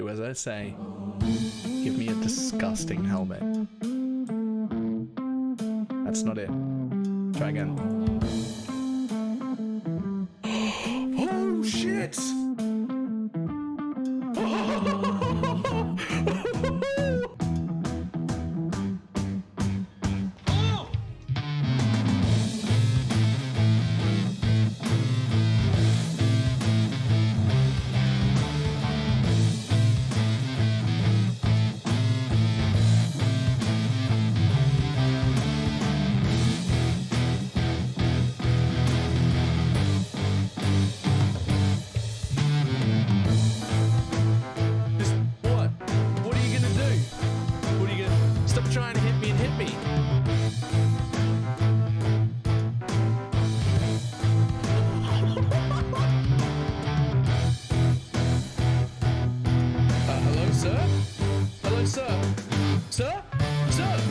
as I say. Give me a disgusting helmet. That's not it. Try again. Oh shit! Trying to hit me and hit me. Hello, sir? Hello, sir? Sir? Sir?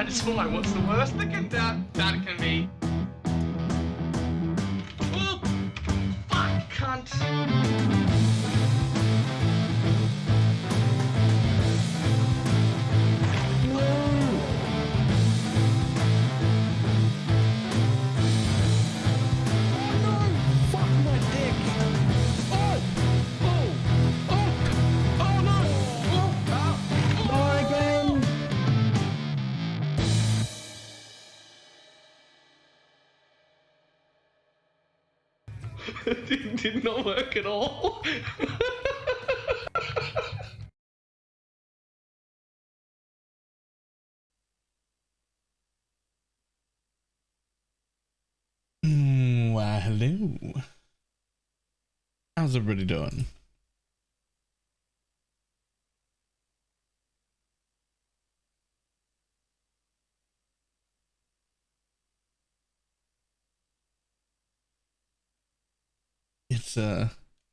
It's fine. What's the worst that can be? Oh, fuck, cunt. It did not work at all. Well, hello. How's everybody doing? It's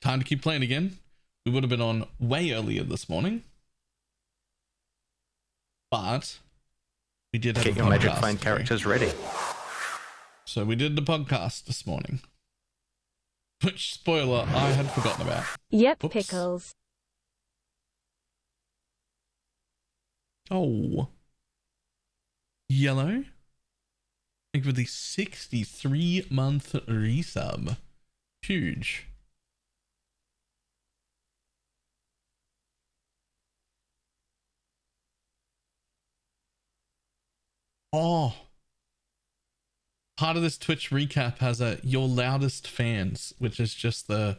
time to keep playing again. We would have been on way earlier this morning, but we did have Get a your magic podcast find today. characters ready. So we did the podcast this morning, which, spoiler, I had forgotten about. Yep, Oops. pickles. Oh, Yellow, thank you for the 63-month resub. Huge. Oh, part of this Twitch recap has a your loudest fans, which is just the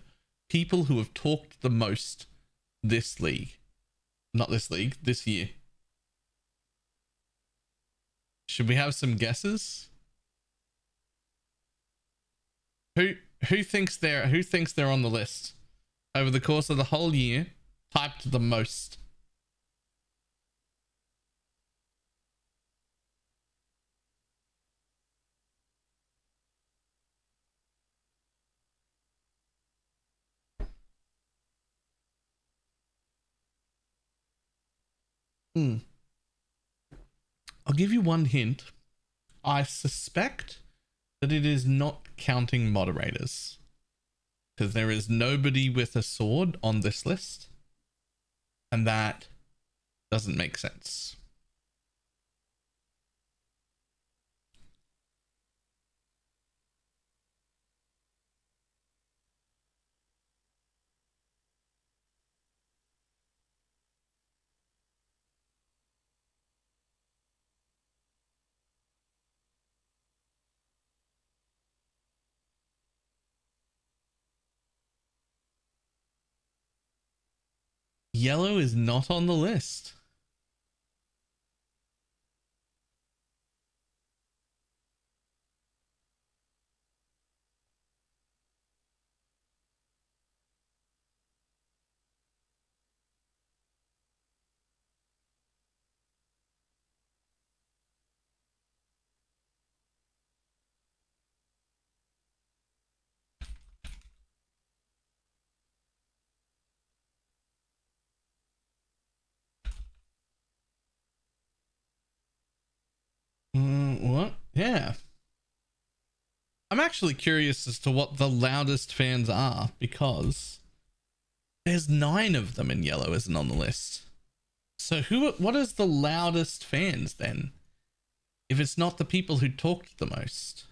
people who have talked the most this league. Not this league, this year. Should we have some guesses? Who thinks they're on the list over the course of the whole year? Typed the most. I'll give you one hint. I suspect that it is not counting moderators, because there is nobody with a sword on this list, and that doesn't make sense. yellow is not on the list. What? Yeah. I'm actually curious as to what the loudest fans are, because there's 9 of them and yellow isn't on the list. So what is the loudest fans then? If it's not the people who talked the most.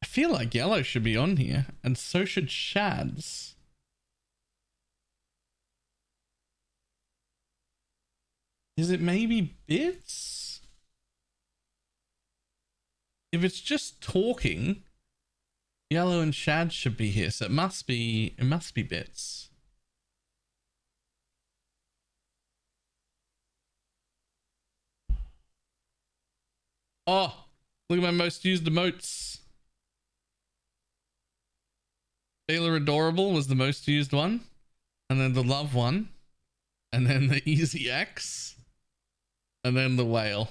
I feel like yellow should be on here, and so should shads. Is it maybe bits? If it's just talking, yellow and shads should be here, so it must be bits. Oh, look at my most used emotes. Baylor Adorable was the most used one, and then the love one, and then the Easy X, and then the whale.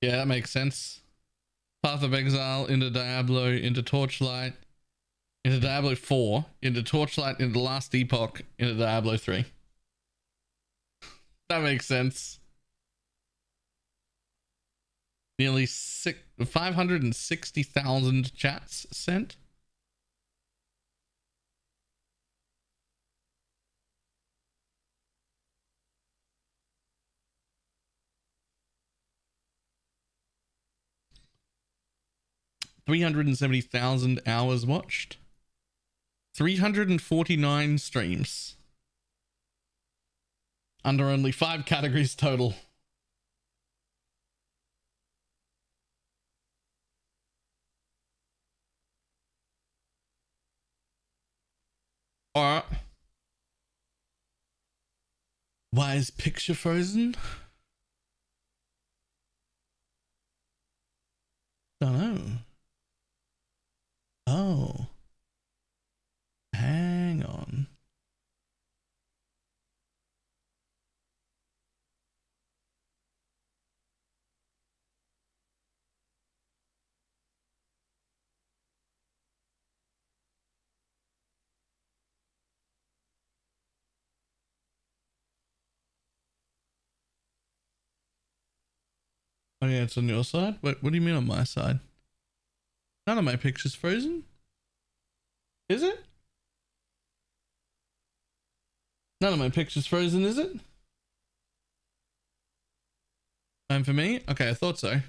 Yeah, that makes sense. Path of Exile, into Diablo, into Torchlight, into Diablo 4, into Torchlight, into Last Epoch, into Diablo 3. That makes sense. Nearly 560,000 chats sent. $370,000 hours watched. 349 streams. Under only 5 categories total. Alright. Why is picture frozen? Don't know. Oh. Hang on. Oh yeah, it's on your side? Wait, what do you mean on my side? None of my picture's frozen. Is it? None of my picture's frozen, is it? Time for me? Okay, I thought so.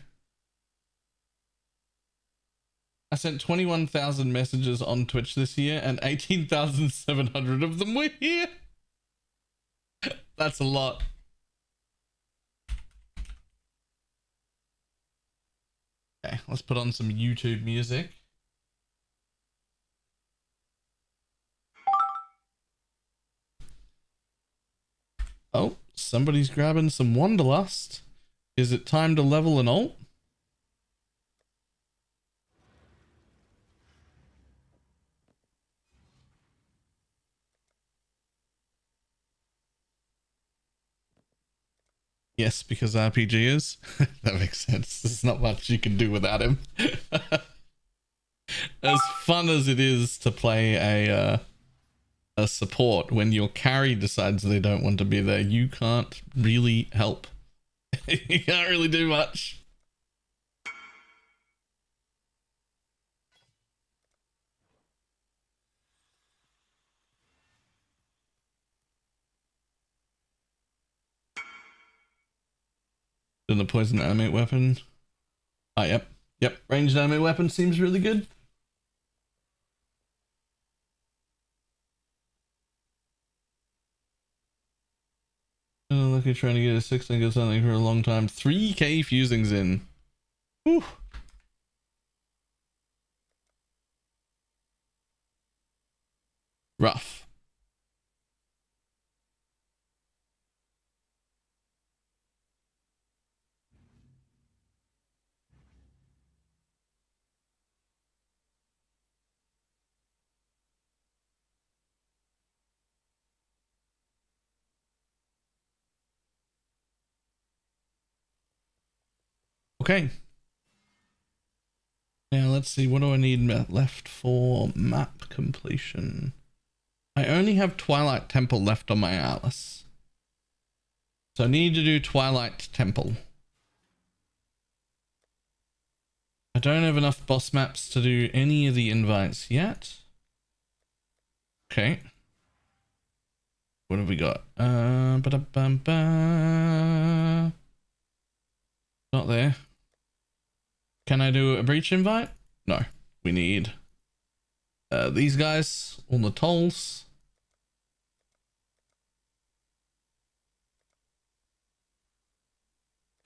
I sent 21,000 messages on Twitch this year and 18,700 of them were here. That's a lot. Okay, let's put on some YouTube music. Oh, somebody's grabbing some Wanderlust. Is it time to level an ult? Yes, because RPG is. That makes sense. There's not much you can do without him. As fun as it is to play a support, when your carry decides they don't want to be there, you can't really help. You can't really do much. the poison animate weapon. Oh, yep. Yep. Ranged animate weapon seems really good. Oh, look, you're trying to get a 6 and get something for a long time. 3k fusings in. Whew. Rough. Okay. Now let's see, what do I need left for map completion? I only have Twilight Temple left on my Atlas. So I need to do Twilight Temple. I don't have enough boss maps to do any of the invites yet. Okay. What have we got? Ba-da-bum-ba. Not there. Can I do a breach invite? No. We need these guys on the tolls.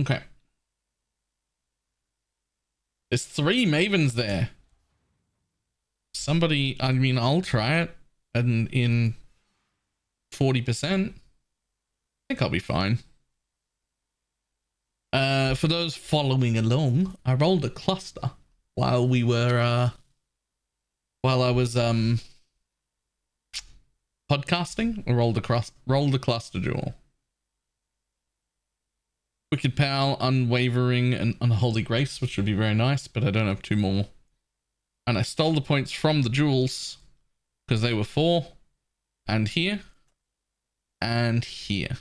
Okay. There's 3 Mavens there. Somebody, I mean, I'll try it, and in 40%, I think I'll be fine. For those following along, I rolled a cluster while we were, while I was podcasting. I rolled a cluster jewel. Wicked Power, Unwavering, and Unholy Grace, which would be very nice, but I don't have 2 more. And I stole the points from the jewels because they were 4, and here, and here.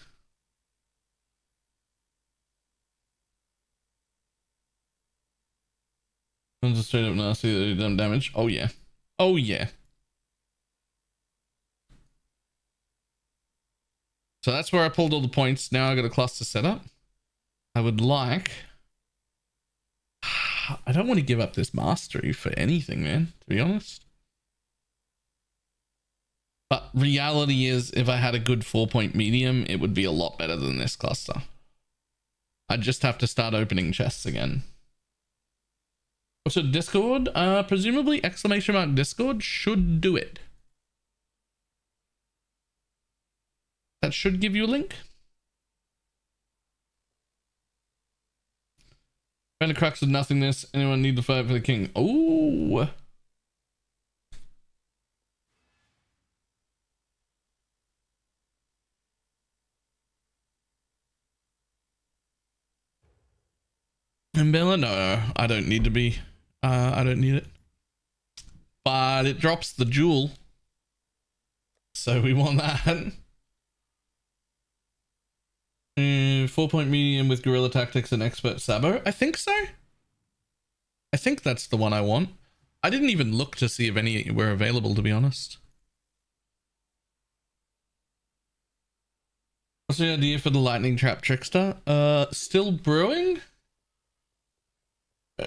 I'm just straight up nasty that they done damage. Oh yeah. Oh yeah. So that's where I pulled all the points. Now I got a cluster set up. I would like... I don't want to give up this mastery for anything, man, to be honest. But reality is, if I had a good 4-point medium, it would be a lot better than this cluster. I'd just have to start opening chests again. So Discord, presumably !Discord should do it. That should give you a link. Found a crux of nothingness. Anyone need to fight for the king? Oh. And Bella, no, I don't need to be. I don't need it. But it drops the jewel. So we want that. 4-point medium with guerrilla tactics and expert sabo. I think so. I think that's the one I want. I didn't even look to see if any were available, to be honest. What's the idea for the lightning trap trickster? Still brewing?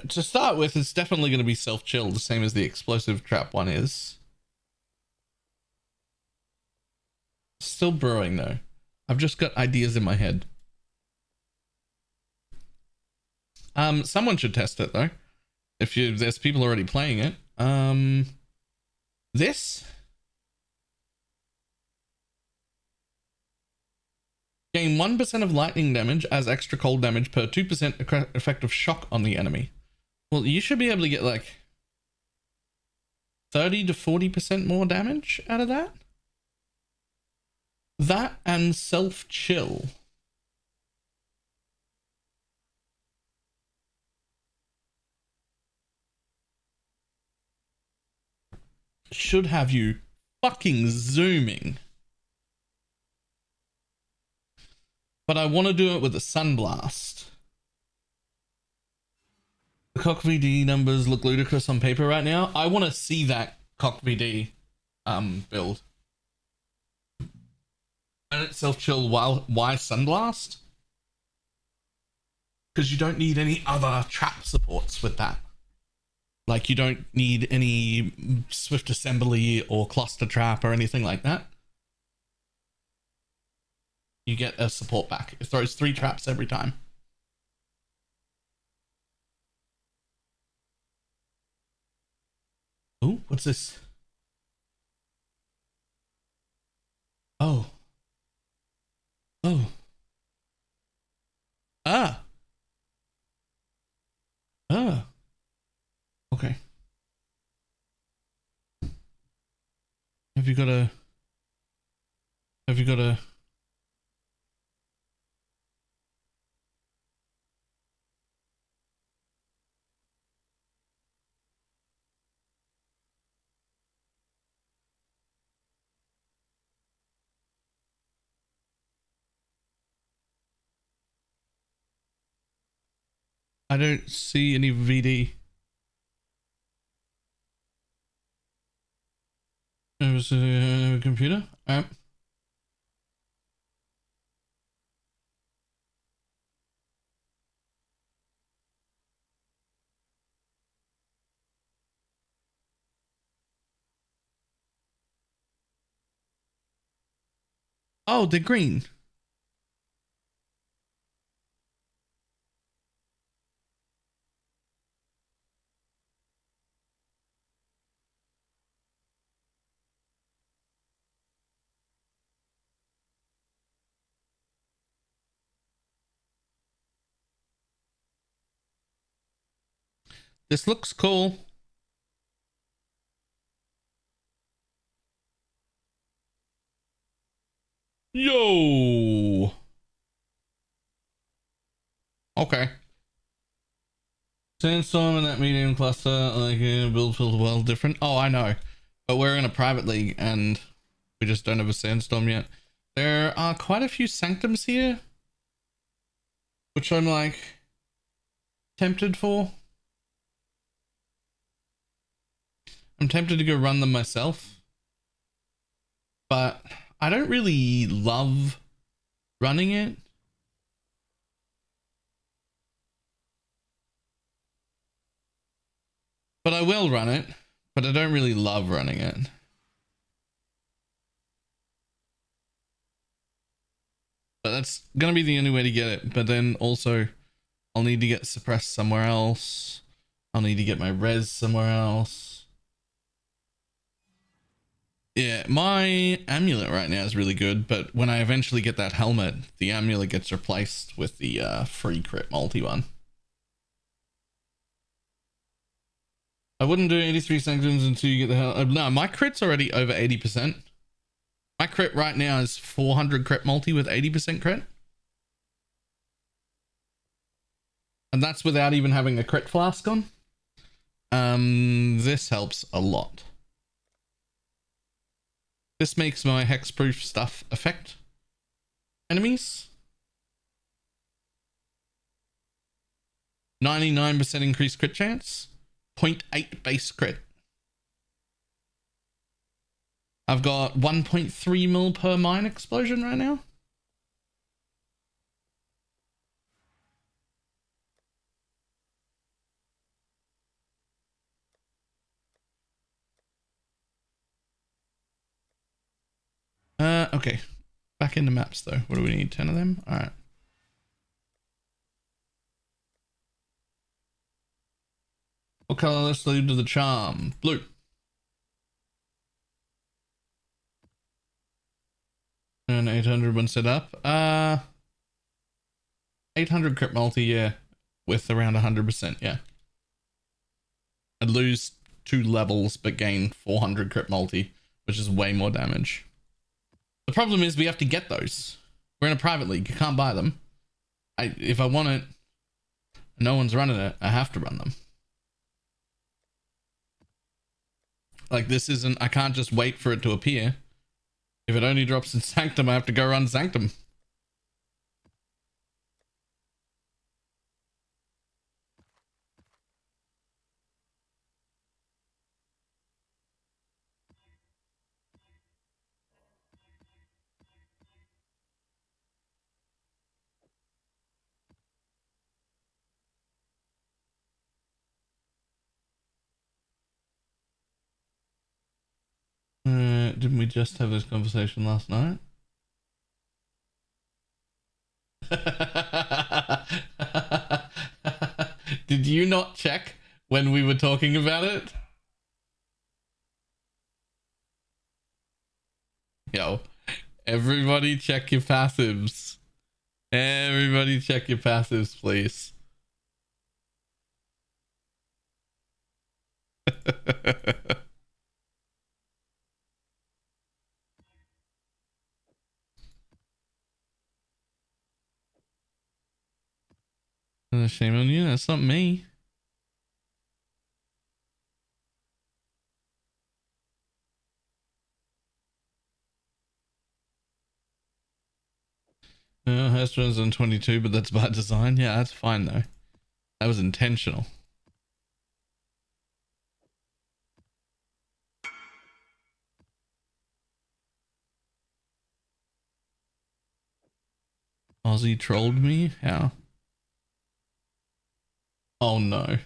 To start with, it's definitely going to be self-chill, the same as the explosive trap one is. Still brewing though. I've just got ideas in my head. Someone should test it though. If there's people already playing it. This? Gain 1% of lightning damage as extra cold damage per 2% effective shock on the enemy. Well, you should be able to get like 30 to 40% more damage out of that. That and self-chill. Should have you fucking zooming. But I want to do it with a sunblast. The Cock VD numbers look ludicrous on paper right now. I want to see that Cock VD build. And it's self-chill while why sunblast? because you don't need any other trap supports with that. Like, you don't need any swift assembly or cluster trap or anything like that. You get a support back. It throws 3 traps every time. Oh, what's this? Oh. Oh. Ah. Ah. Okay. Have you got a... I don't see any VD. It was a computer. All right. Oh, they're green. This looks cool. Yo. Okay. Sandstorm and that medium cluster, like build feels well different. Oh, I know. But we're in a private league and we just don't have a Sandstorm yet. There are quite a few Sanctums here, which I'm like tempted for. I'm tempted to go run them myself, but I don't really love running it. But I will run it, but I don't really love running it. But that's gonna be the only way to get it. But then also I'll need to get suppressed somewhere else. I'll need to get my res somewhere else. Yeah, my amulet right now is really good, but when I eventually get that helmet, the amulet gets replaced with the free crit multi one. I wouldn't do 83 sanctums until you get the hell. No, my crit's already over 80%. My crit right now is 400 crit multi with 80% crit. And that's without even having a crit flask on. This helps a lot. This makes my hexproof stuff affect enemies. 99% increased crit chance. 0.8 base crit. I've got 1.3 mil per mine explosion right now. Okay. Back into maps though. What do we need? 10 of them? All right. What color? Let's lead to the charm. Blue. And 800 when set up. 800 crit multi, yeah. With around 100%, yeah. I'd lose 2 levels but gain 400 crit multi, which is way more damage. The problem is we have to get those. We're in a private league. You can't buy them. If I want it, no one's running it, I have to run them. Like, this isn't... I can't just wait for it to appear. If it only drops in Sanctum, I have to go run Sanctum. didn't we just have this conversation last night? Did you not check when we were talking about it? Yo, everybody check your passives. Everybody check your passives, please. Shame on you, that's not me. Heist runs on 22, but that's by design. Yeah, that's fine though. That was intentional. Aussie trolled me? How? Oh no.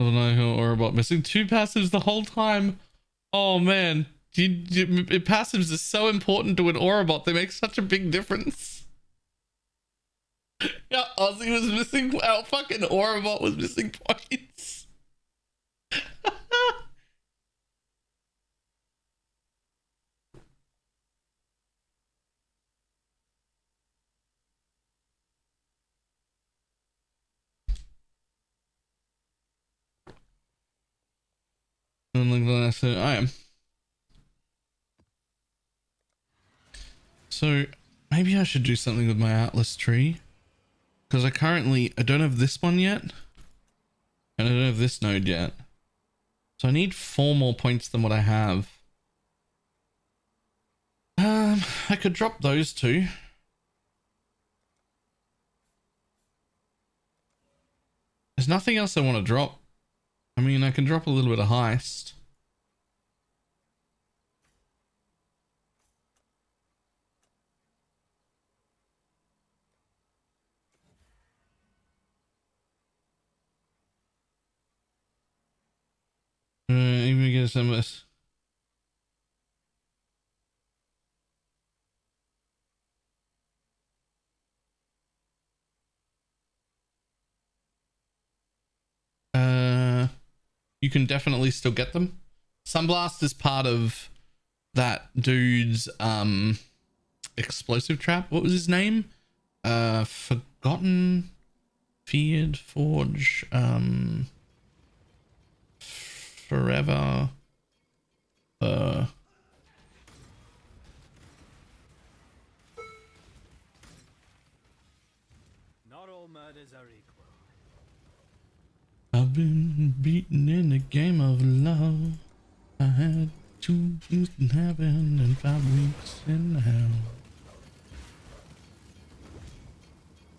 Orobot missing 2 passives the whole time. Oh man. Passives are so important to an Orobot. They make such a big difference. Yeah, Aussie was missing. Our fucking Orobot was missing points. I am. So maybe I should do something with my Atlas tree, because I don't have this one yet, and I don't have this node yet. So I need 4 more points than what I have. I could drop those 2. There's nothing else I want to drop. I mean, I can drop a little bit of Heist. Even get some of this. You can definitely still get them. Sunblast is part of that dude's explosive trap. What was his name? Forgotten, Feared, Forge, Forever. Not all murders are equal. I've been beaten in a game of love. I had 2 weeks in heaven and 5 weeks in hell.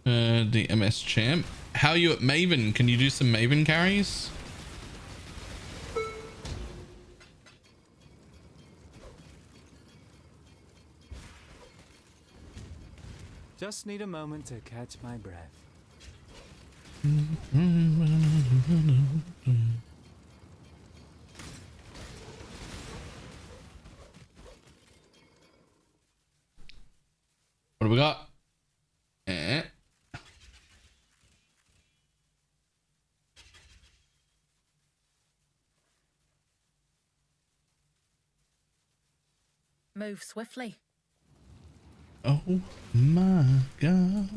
The MS champ. How are you at Maven? Can you do some Maven carries? Just need a moment to catch my breath. What do we got? Move swiftly. Oh my god.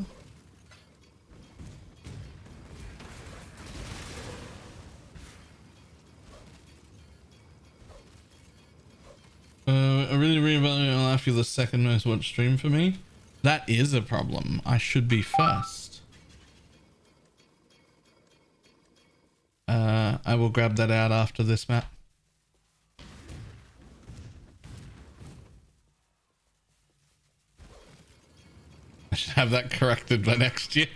I really reevaluate. I'll ask you the second most watched stream for me. That is a problem. I should be first. I will grab that out after this map. I should have that corrected by next year.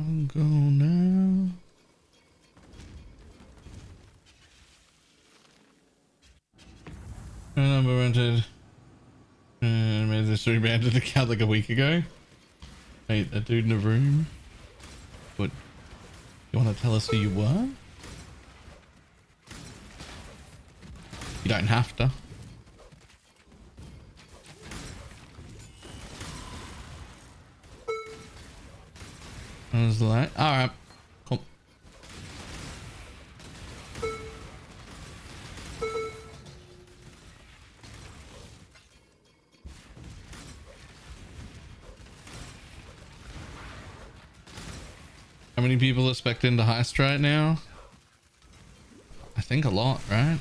I'll go now. Number rented. Made this rebranded account like a week ago. Wait, that dude in the room. What? You want to tell us who you were? You don't have to. I was like, all right, cool. How many people are spec'd into Heist right now? I think a lot, right?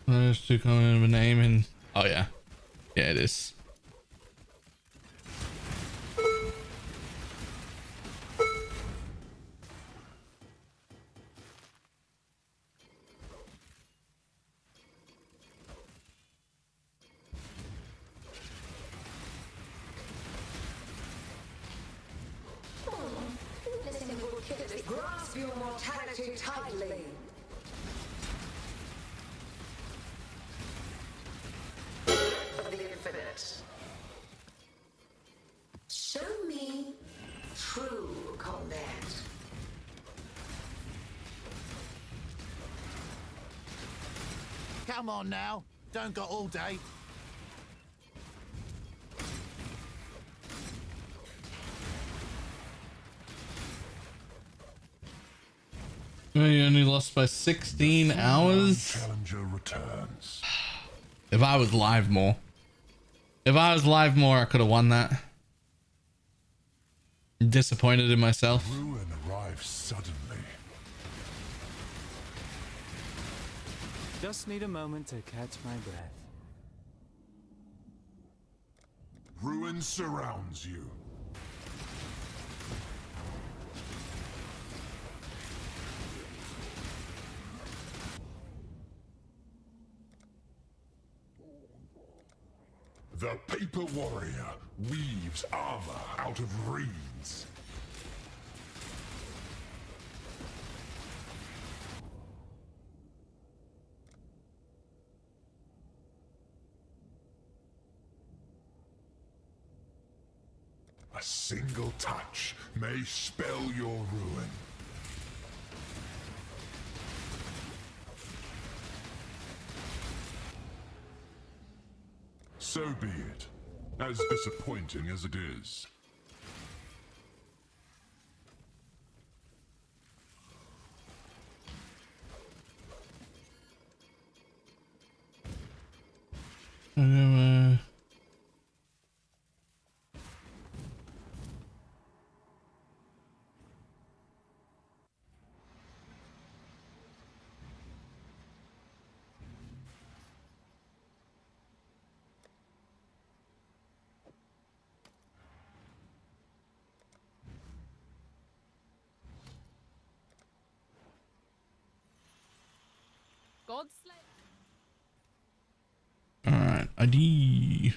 There's too common of a name and oh yeah. Yeah, it is. Grasp your mortality tightly. Of the infinite. Show me true combat. Come on now, don't got all day. You only lost by 16 hours. Challenger returns. If I was live more. If I was live more, I could have won that. Disappointed in myself. Ruin arrives suddenly. Just need a moment to catch my breath. Ruin surrounds you. The Paper Warrior weaves armor out of reeds. A single touch may spell your ruin. So be it, as disappointing as it is. Alright, ID.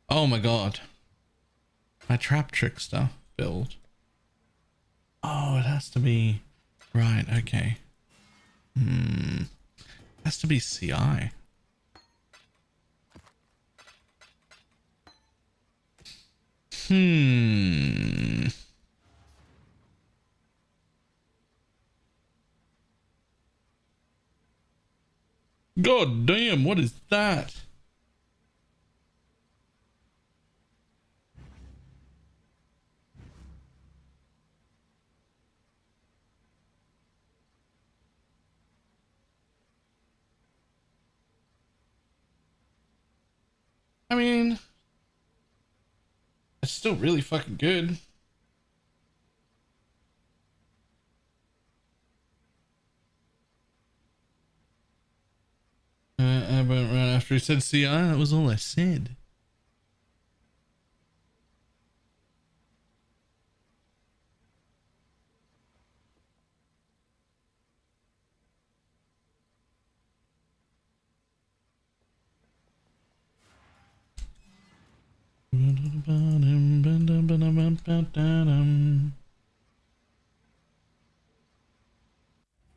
Oh my god. My trap trickster build. Oh, it has to be right, okay. Has to be CI. God damn, what is that? I mean, it's still really fucking good. After he said CI, that was all I said.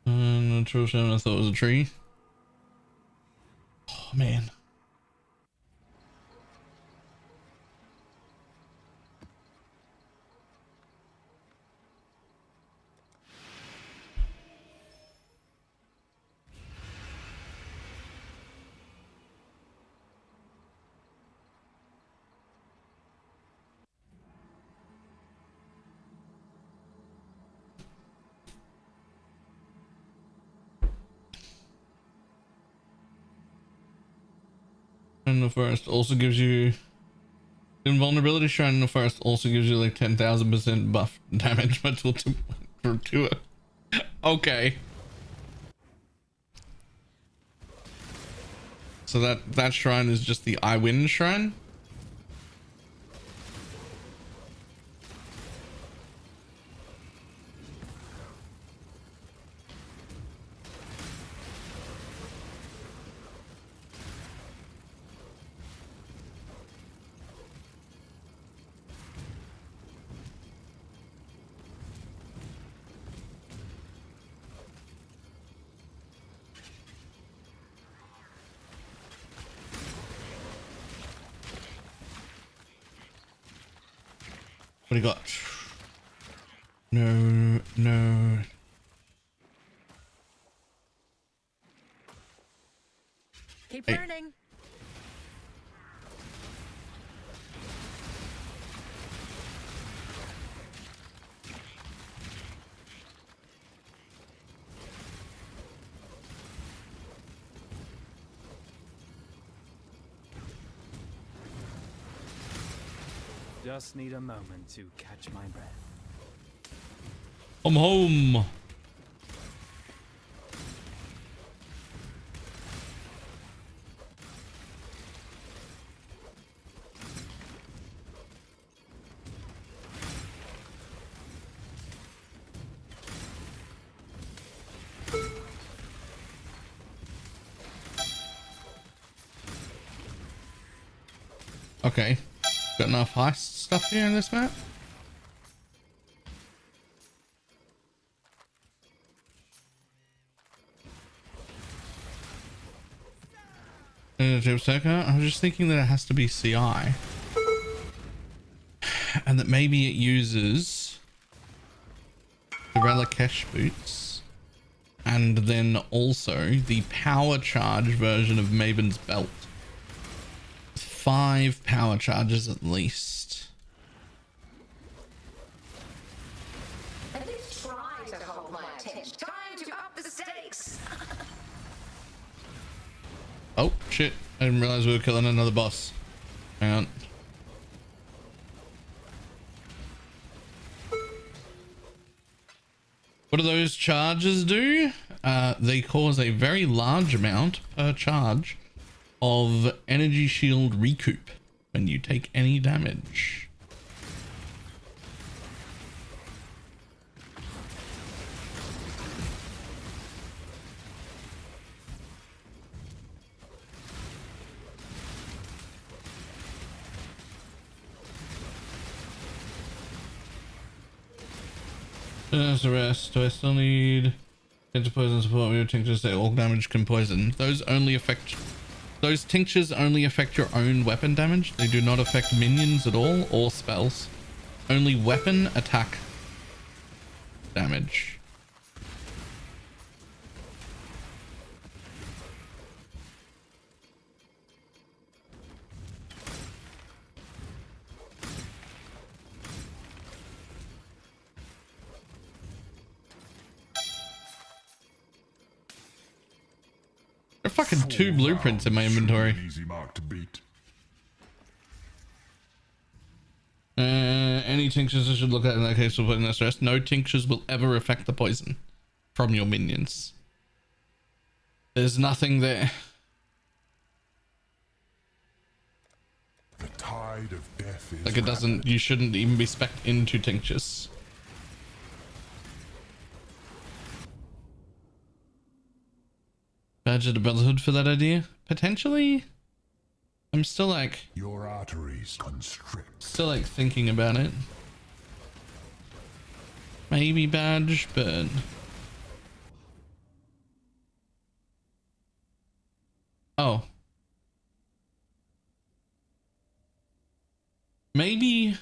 Natural shaman, I thought it was a tree. Oh man. And the forest also gives you invulnerability. Shrine in the forest also gives you like 10,000% buff damage until for 2. Okay. So that shrine is just the I win shrine. What do you got? No. Keep Hey. burning. Just need a moment to catch my breath. I'm home. Okay. Got enough heist stuff here in this map? I was just thinking that it has to be CI. And that maybe it uses the Relicash boots. And then also the power charge version of Maven's belt. 5 power charges at least. At least try to hold my attention. Time to up the stakes. Oh shit, I didn't realize we were killing another boss. Hang on. What do those charges do? They cause a very large amount per charge of energy shield recoup when you take any damage. There's the rest. Do I still need tincture poison support? We have tinctures that all damage can poison. Those tinctures only affect your own weapon damage. They do not affect minions at all or spells. Only weapon attack damage. There are fucking 2 blueprints in my inventory. Easy mark to beat. Any tinctures I should look at in that case will put in that stress. No tinctures will ever affect the poison from your minions. There's nothing there. The tide of death is Like it doesn't, you shouldn't even be spec'd into tinctures. Badger to Brotherhood for that idea? Potentially? I'm still like your arteries constrict. Still like thinking about it. Maybe badge, but oh. Maybe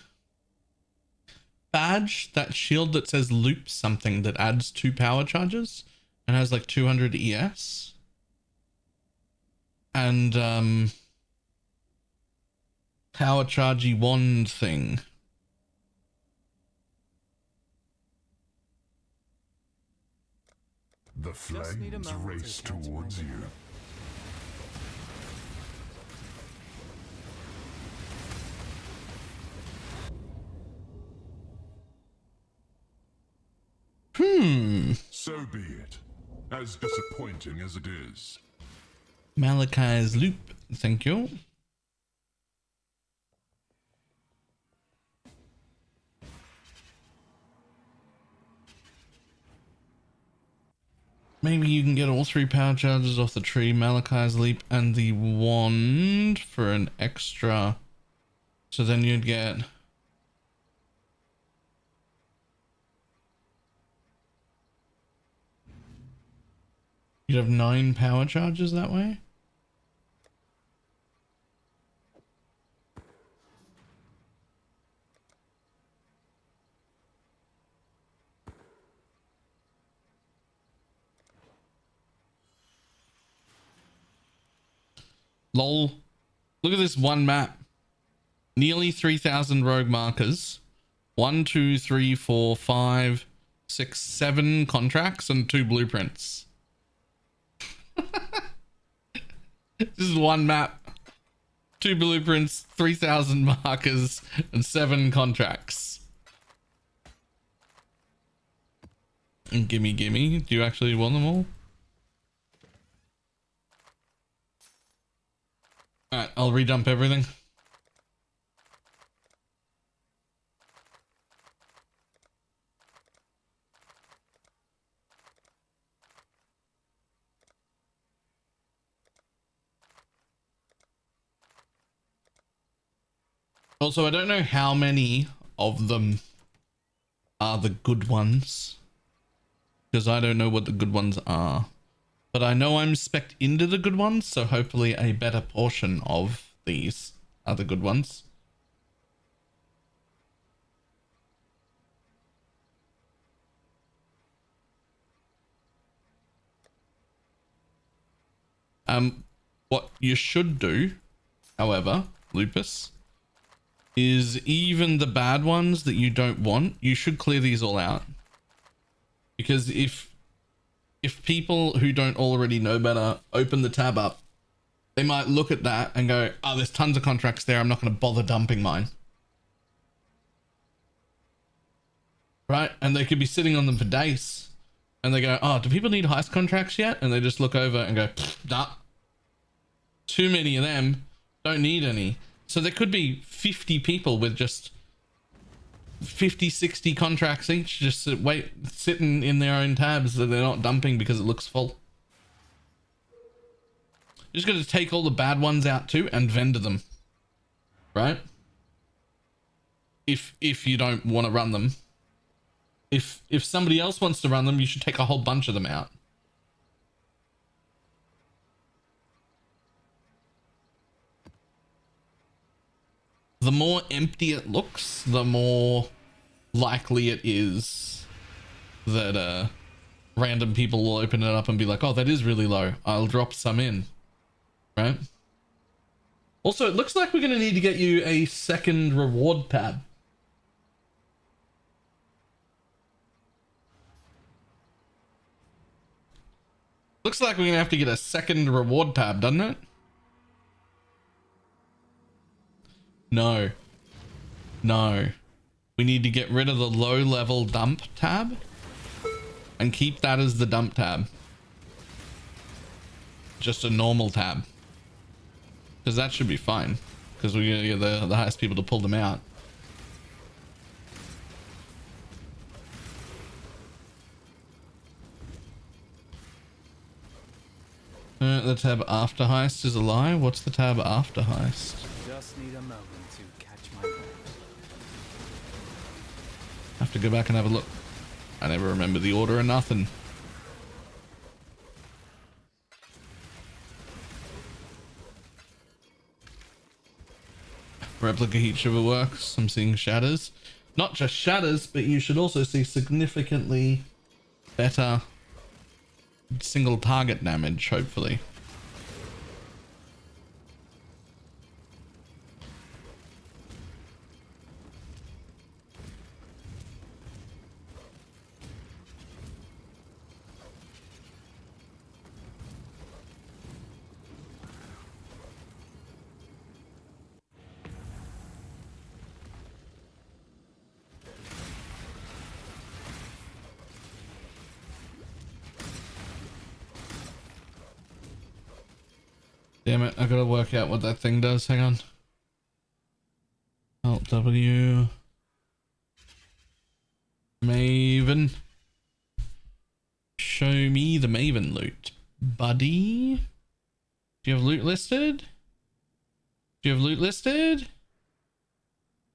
badge, that shield that says loop something that adds 2 power charges and has like 200 ES. And power chargey wand thing. The flames race towards you. So be it. As disappointing as it is. Malachi's loop, thank you. Maybe you can get all 3 power charges off the tree, Malachi's leap and the wand for an extra. So then you'd get you'd have 9 power charges that way. Lol. Look at this one map. Nearly 3,000 rogue markers. 1, 2, 3, 4, 5, 6, 7 contracts and 2 blueprints. This is one map. 2 blueprints, 3,000 markers, and 7 contracts. And gimme. Do you actually want them all? Alright, I'll redump everything. Also, I don't know how many of them are the good ones, because I don't know what the good ones are. But I know I'm spec'd into the good ones, so hopefully a better portion of these are the good ones. What you should do, however, Lupus, is even the bad ones that you don't want, you should clear these all out. Because if people who don't already know better open the tab up, they might look at that and go, oh, there's tons of contracts there, I'm not going to bother dumping mine. Right? And they could be sitting on them for days. And they go, oh, do people need heist contracts yet? And they just look over and go, nah. Too many of them, don't need any. So there could be 50 people with just 50, 60 contracts each, just sitting in their own tabs that they're not dumping because it looks full. You're just going to take all the bad ones out too and vendor them, right? If you don't want to run them. If somebody else wants to run them, you should take a whole bunch of them out. The more empty it looks, the more likely it is that random people will open it up and be like, oh, that is really low, I'll drop some in, right? Also, it looks like we're going to need to get you a second reward tab. Looks like we're going to have to get a second reward tab, doesn't it? No. We need to get rid of the low level dump tab and keep that as the dump tab. Just a normal tab. Because that should be fine. because we're gonna get the highest people to pull them out. The tab after heist is a lie. What's the tab after heist? Just need a moment to catch my breath. Have to go back and have a look. I never remember the order or nothing. Replica heat shiver works. I'm seeing shatters. Not just shatters, but you should also see significantly better single target damage, hopefully. Damn it, I gotta work out what that thing does. Hang on. Alt W. Maven. Show me the Maven loot. Buddy? Do you have loot listed? Do you have loot listed?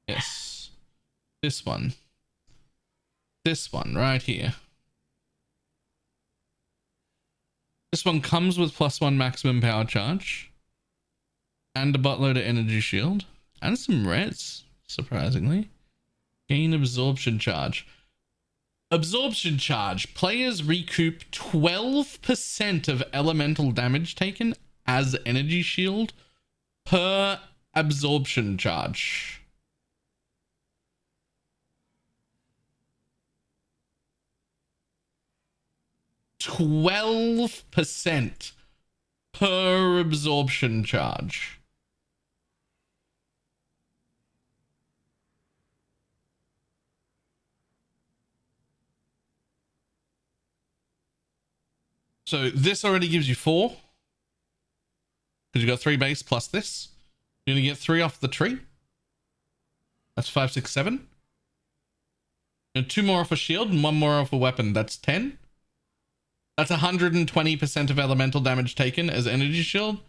Yes. This one. This one right here. This one comes with +1 maximum power charge and a buttload of energy shield and some res, surprisingly. Gain absorption charge. Absorption charge. Players recoup 12% of elemental damage taken as energy shield per absorption charge. %12 per absorption charge. So this already gives you 4 because you got 3 base plus this. You're gonna get 3 off the tree. That's 5, 6, 7. And 2 more off a shield and 1 more off a weapon. That's 10. That's 120% of elemental damage taken as energy shield.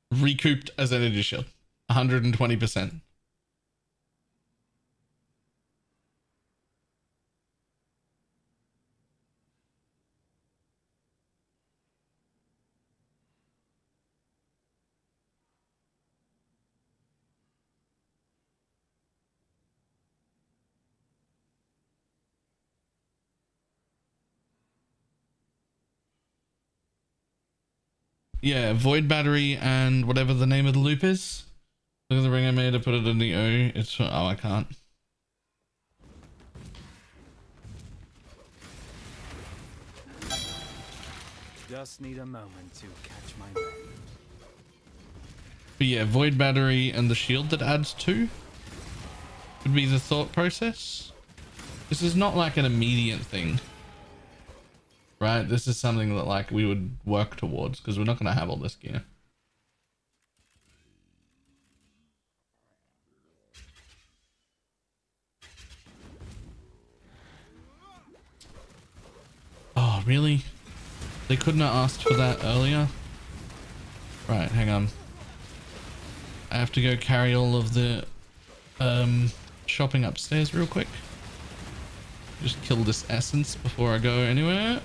Recouped as energy shield. 120%. Yeah, void battery and whatever the name of the loop is. Look at the ring I made. I put it in the O. It's oh, I can't. Just need a moment to catch my breath. But yeah, void battery and the shield that adds 2 would be the thought process. This is not like an immediate thing, right? This is something that like we would work towards because we're not going to have all this gear. Oh, really? They couldn't have asked for that earlier? Right, hang on. I have to go carry all of the shopping upstairs real quick. Just kill this essence before I go anywhere.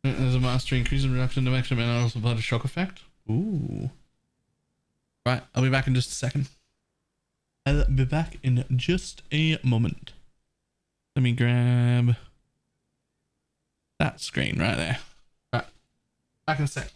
There's a mastery increase in reduction to maximum and also apply a shock effect. Ooh. Right, I'll be back in just a second. I'll be back in just a moment. Let me grab that screen right there. Right, back in a sec.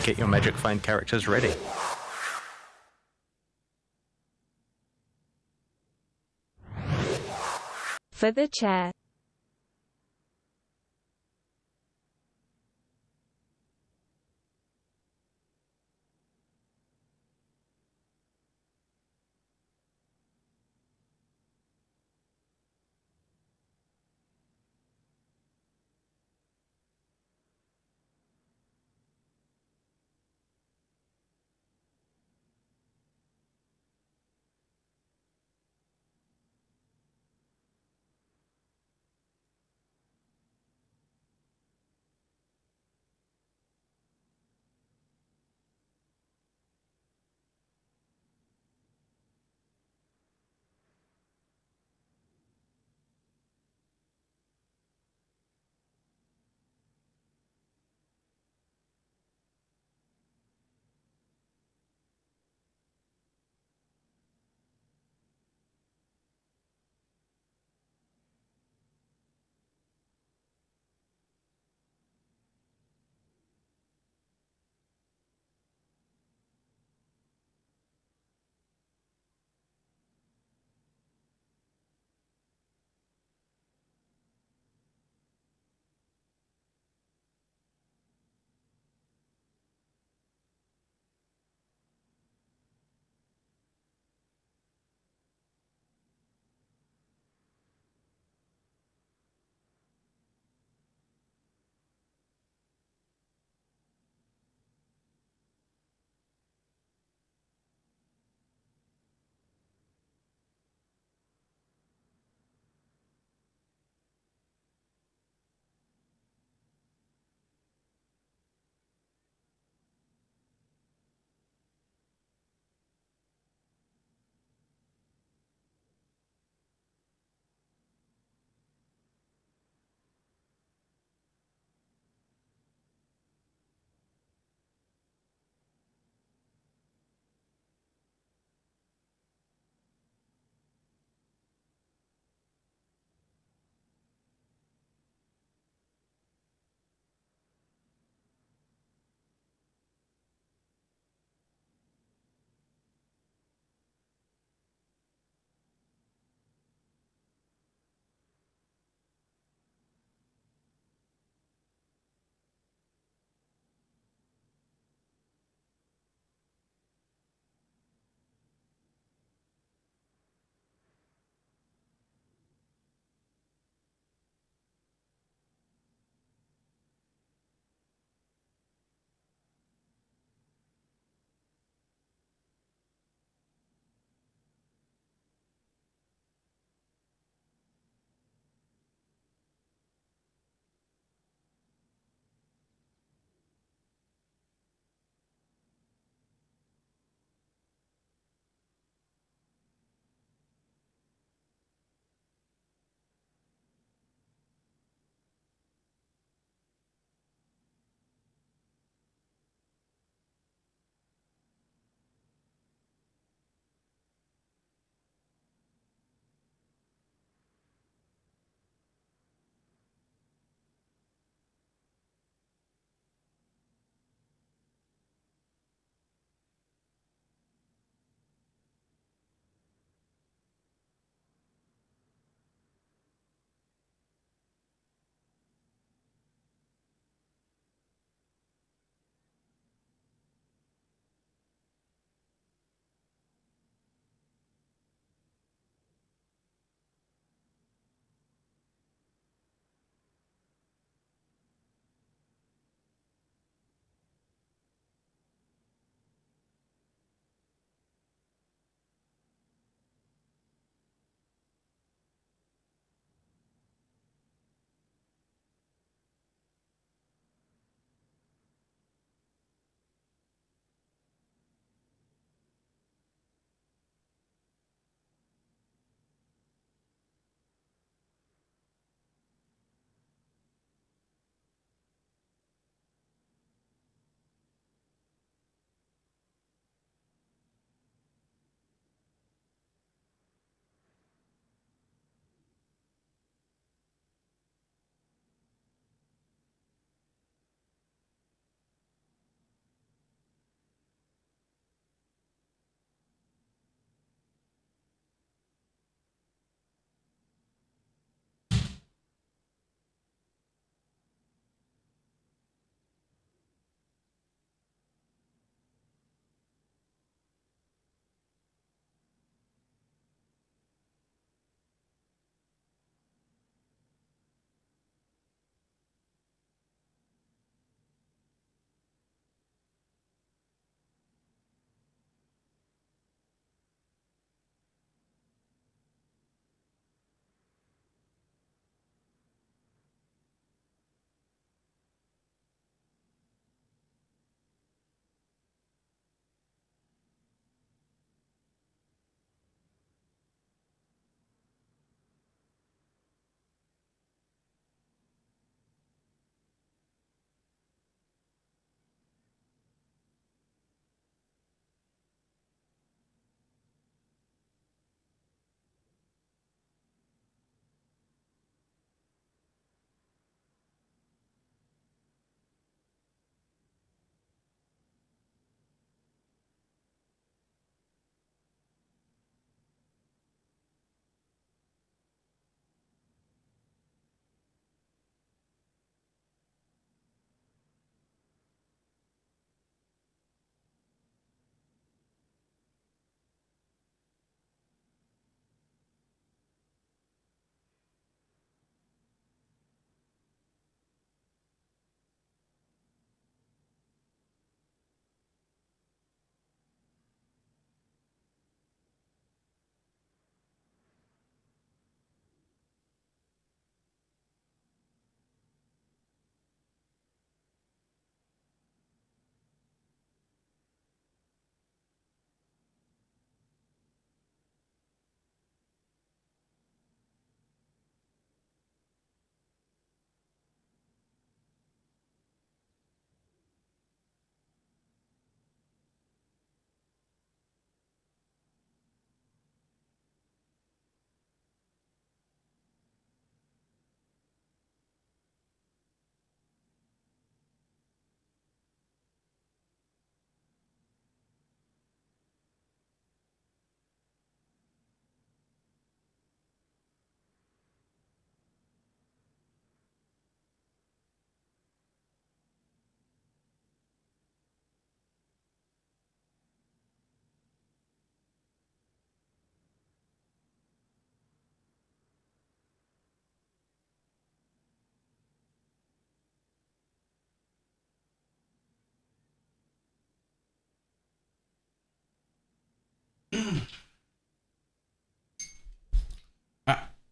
get your Magic Find characters ready. For the chair.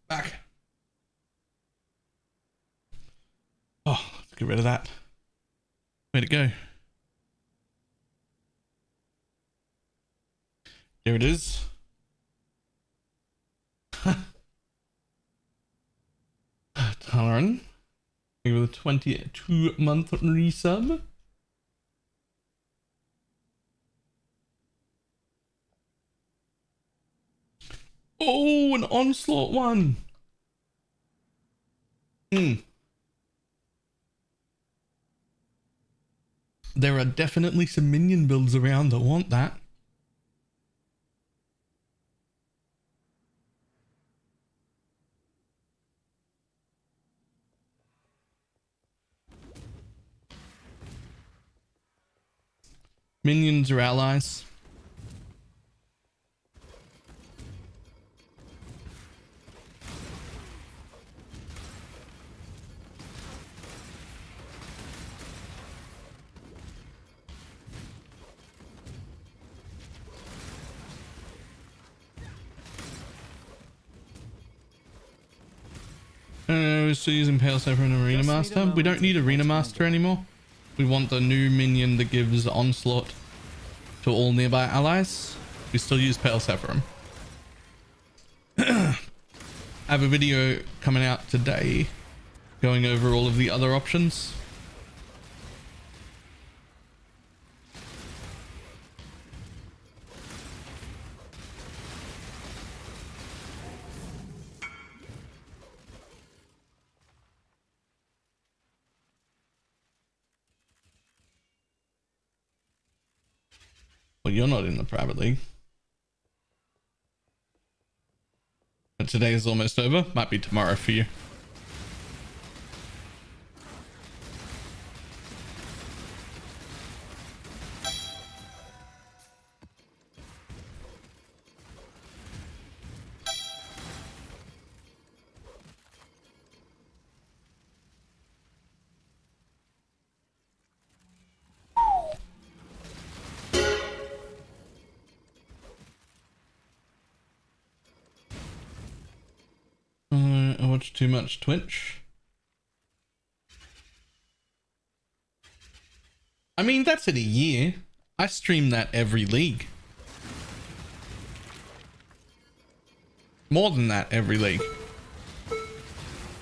Back. Oh, let's get rid of that. Where'd it go? Here it is. Tarn. With a 22-month resub. Oh, an onslaught one. There are definitely some minion builds around that want that. Minions are allies. We're still using Pale Saber and Arena Master. We don't need Arena Master anymore. We want the new minion that gives onslaught to all nearby allies. We still use Pale Saffron. I have a video coming out today going over all of the other options. Well, you're not in the private league. But today is almost over. Might be tomorrow for you. I watch too much Twitch. I mean, that's in a year. I stream that every league. More than that every league.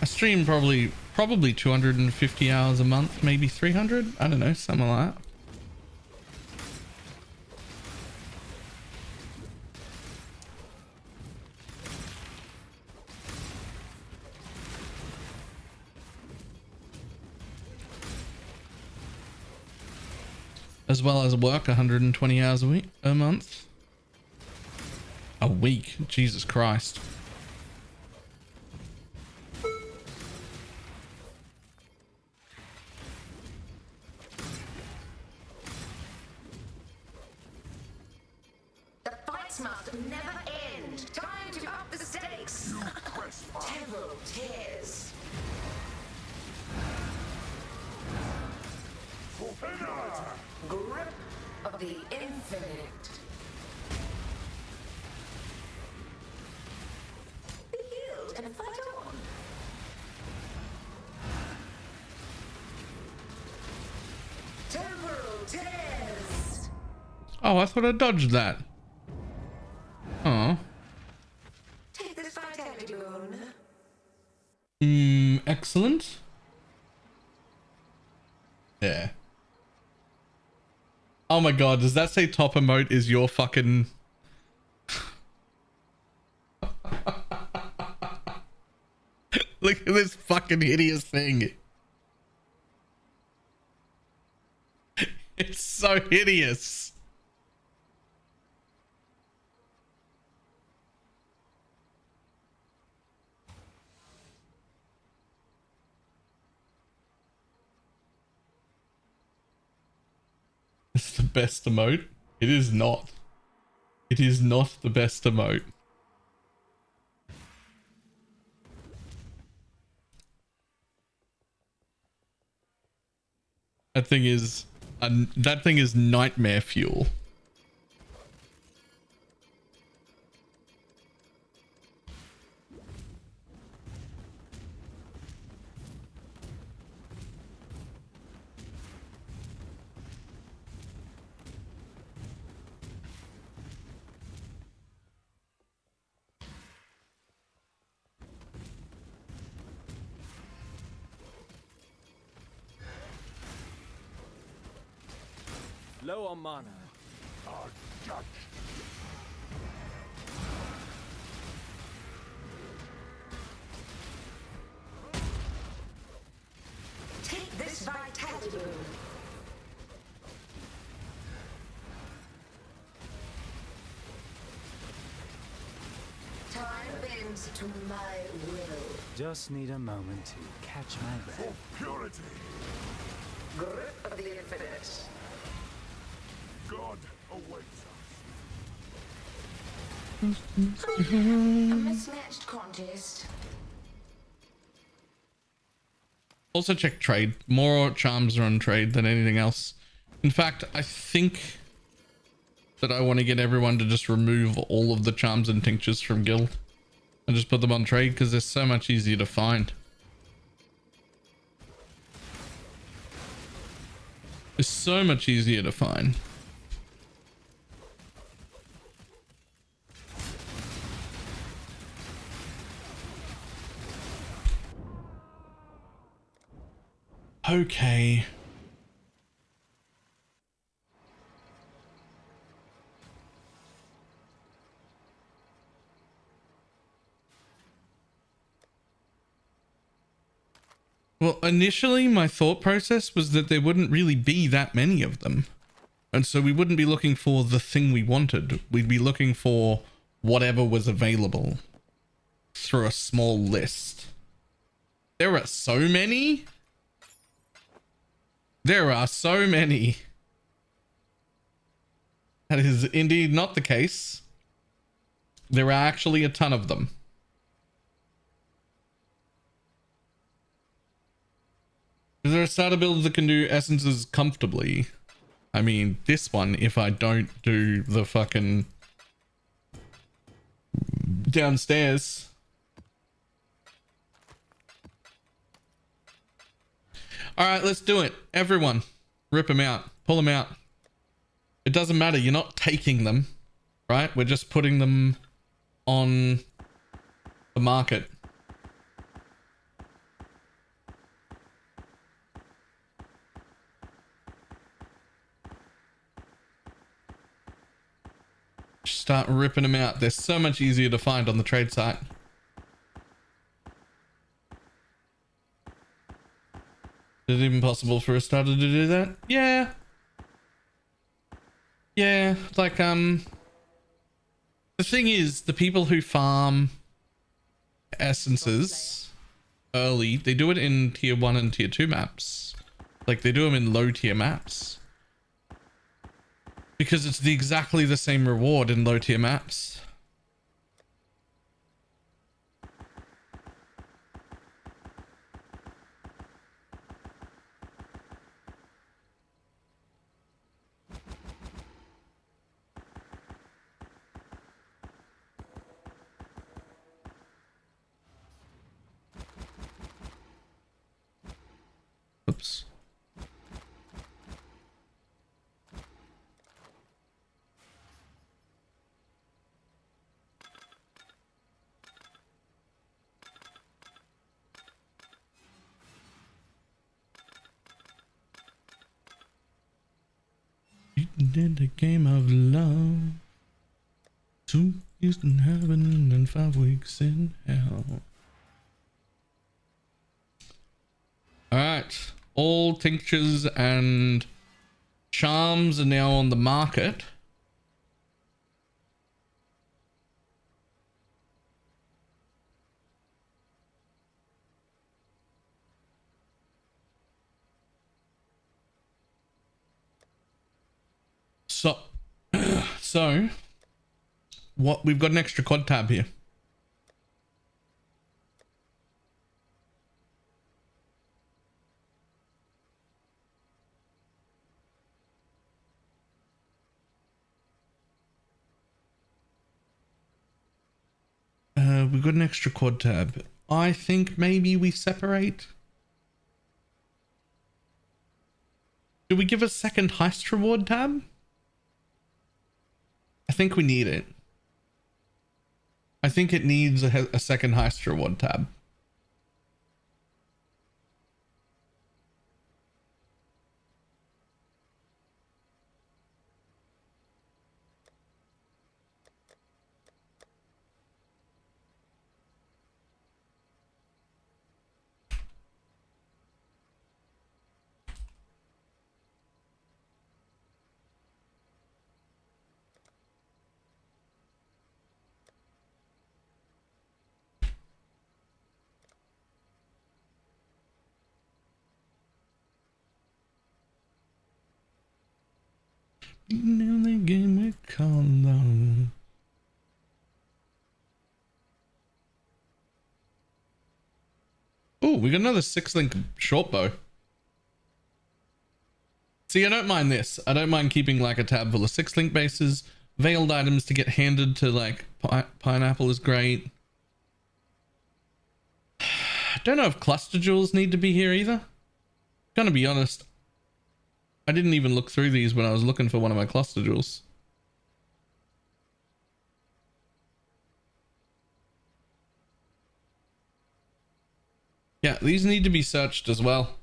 I stream probably 250 hours a month, maybe 300. I don't know, something like that. As well as work 120 hours a month. A week, Jesus Christ. The fights must never end. Time to up the stakes. Temporal tears. Grip of the infinite. Be healed and fight on. Temporal tears. Oh, I thought I dodged that. Oh. Take this fight out of your own. Excellent. Yeah. Oh my god, does that say top emote is your fucking... Look at this fucking hideous thing. It's so hideous. It's the best emote. It is not. It is not the best emote. That thing is nightmare fuel. Low on mana. Our judge. Take this vitality boon. Time bends to my will. Just need a moment to catch my breath. For purity. Grip of the infinite. God awaits us. A mismatched contest. Also check trade. More charms are on trade than anything else. In fact, I think that I want to get everyone to just remove all of the charms and tinctures from guild and just put them on trade because they're so much easier to find. It's so much easier to find. Okay. Well, initially my thought process was that there wouldn't really be that many of them. And so we wouldn't be looking for the thing we wanted. We'd be looking for whatever was available through a small list. There are so many. There are so many. That is indeed not the case. There are actually a ton of them. Is there a starter build that can do essences comfortably? I mean, this one, if I don't do the fucking downstairs. All right, let's do it. Everyone, rip them out. Pull them out. It doesn't matter. You're not taking them, right? We're just putting them on the market. Start ripping them out. They're so much easier to find on the trade site. Is it even possible for a starter to do that? Yeah. Yeah, like, the thing is, the people who farm essences early, they do it in tier 1 and tier 2 maps. Like, they do them in low tier maps. Because it's exactly the same reward in low tier maps. Oops. Did a game of love, 2 years in heaven and 5 weeks in hell. All right, all tinctures and charms are now on the market. So, what we've got an extra COD tab here. We've got an extra quad tab. I think maybe we separate. Do we give a second heist reward tab? I think we need it. I think it needs a second heist reward tab. Nearly gave me condom. Oh, we got another 6-link short bow. See, I don't mind this. I don't mind keeping like a tab full of 6-link bases. Veiled items to get handed to like pineapple is great. Don't know if cluster jewels need to be here either. Gonna be honest, I didn't even look through these when I was looking for one of my cluster jewels. Yeah, these need to be searched as well.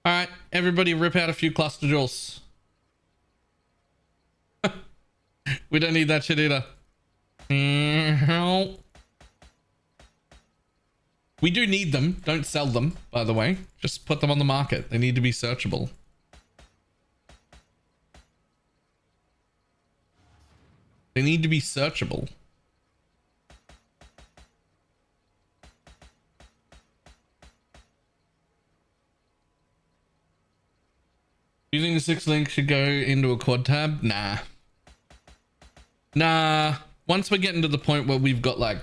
All right, everybody rip out a few cluster jewels. We don't need that shit either. We do need them. Don't sell them, by the way. Just put them on the market. They need to be searchable. They need to be searchable. Using the 6-link should go into a quad tab? Nah. Nah. Once we're getting to the point where we've got like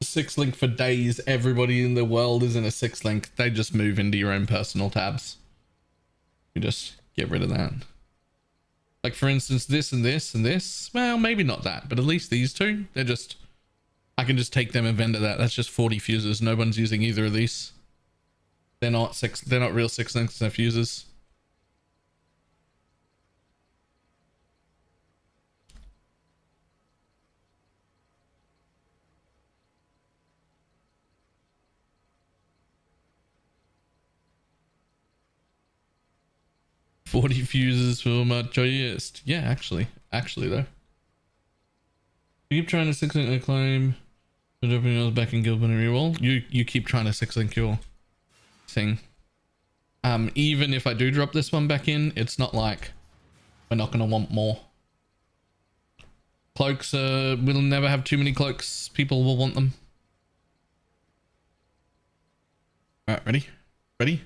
6-link for days, everybody in the world is in a 6-link, they just move into your own personal tabs. You just get rid of that. Like for instance, this and this and this. Well, maybe not that, but at least these two, they're just, I can just take them and vendor that. That's just 40 fuses. No one's using either of these. They're not real 6-links, they're fuses. $40 fuses for my choice. Yeah, actually though. You keep trying to 6-link a claim, but everything else back in guild when I reroll. You keep trying to 6-link your thing. Even if I do drop this one back in, it's not like we're not gonna want more. Cloaks, we'll never have too many cloaks. People will want them. Alright, ready? Ready?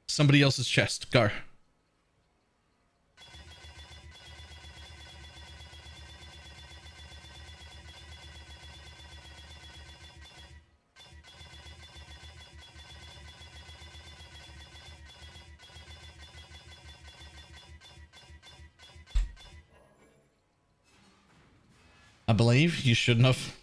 Somebody else's chest. Go. I believe you shouldn't have.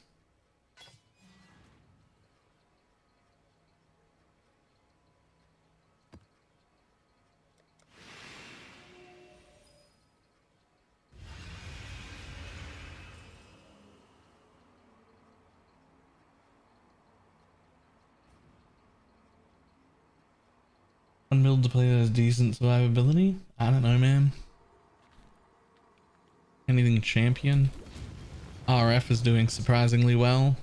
One build to play that has decent survivability? I don't know, man. Anything champion? RF is doing surprisingly well.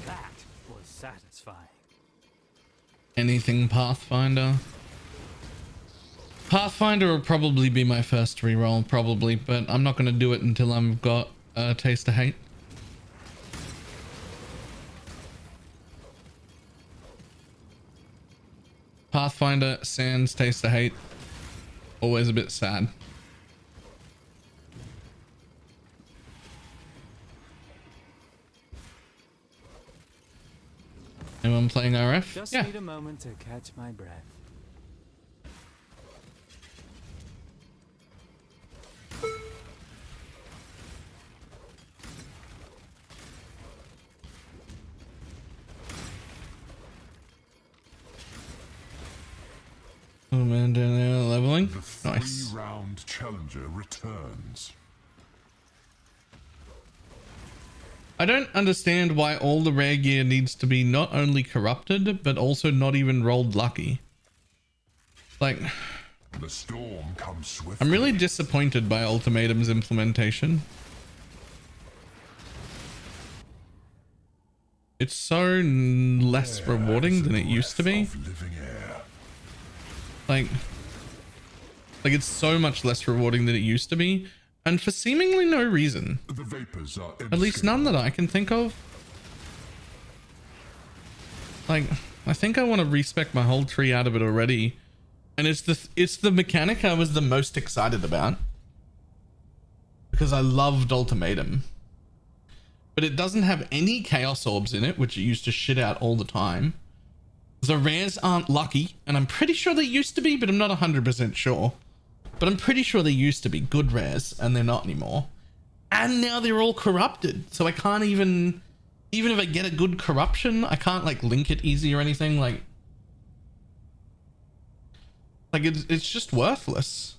That was satisfying. Anything Pathfinder? Pathfinder will probably be my first reroll, probably, but I'm not going to do it until I've got a Taste of Hate. Pathfinder, sans Taste of Hate. Always a bit sad. Anyone playing RF? Just Yeah. need a moment to catch my breath. Oh man, down there leveling. The Nice. 3-round challenger returns. I don't understand why all the rare gear needs to be not only corrupted, but also not even rolled lucky. Like, The storm comes swiftly. I'm really disappointed by Ultimatum's implementation. It's so less rewarding than it used to be. Living air. Like it's so much less rewarding than it used to be, and for seemingly no reason. The vapors are At least none that I can think of. Like, I think I want to respec my whole tree out of it already, and it's the mechanic I was the most excited about because I loved Ultimatum. But it doesn't have any chaos orbs in it, which it used to shit out all the time. The rares aren't lucky, and I'm pretty sure they used to be, but I'm not 100% sure. But I'm pretty sure they used to be good rares, and they're not anymore. And now they're all corrupted, so I can't even if I get a good corruption, I can't like link it easy or anything. Like it's just worthless.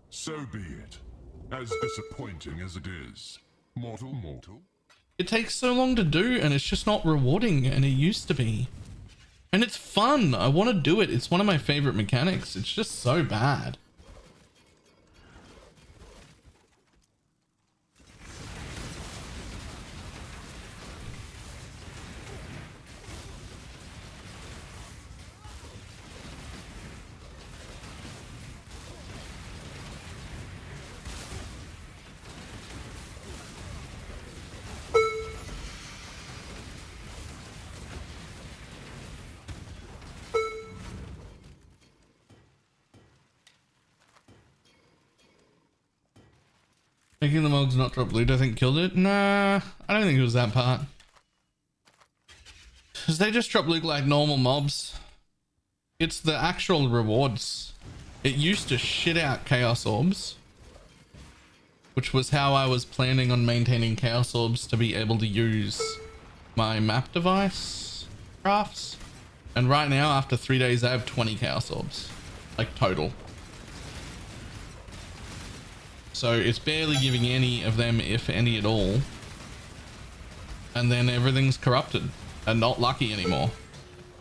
So be it. As disappointing as it is. Mortal. It takes so long to do, and it's just not rewarding, and it used to be. And it's fun. I want to do it. It's one of my favorite mechanics. It's just so bad. Making the mogs not drop loot, I think, killed it. Nah, I don't think it was that part. Because they just drop loot like normal mobs. It's the actual rewards. It used to shit out chaos orbs, which was how I was planning on maintaining chaos orbs to be able to use my map device crafts. And right now, after 3 days, I have 20 chaos orbs, like total. So it's barely giving any of them, if any at all. And then everything's corrupted and not lucky anymore.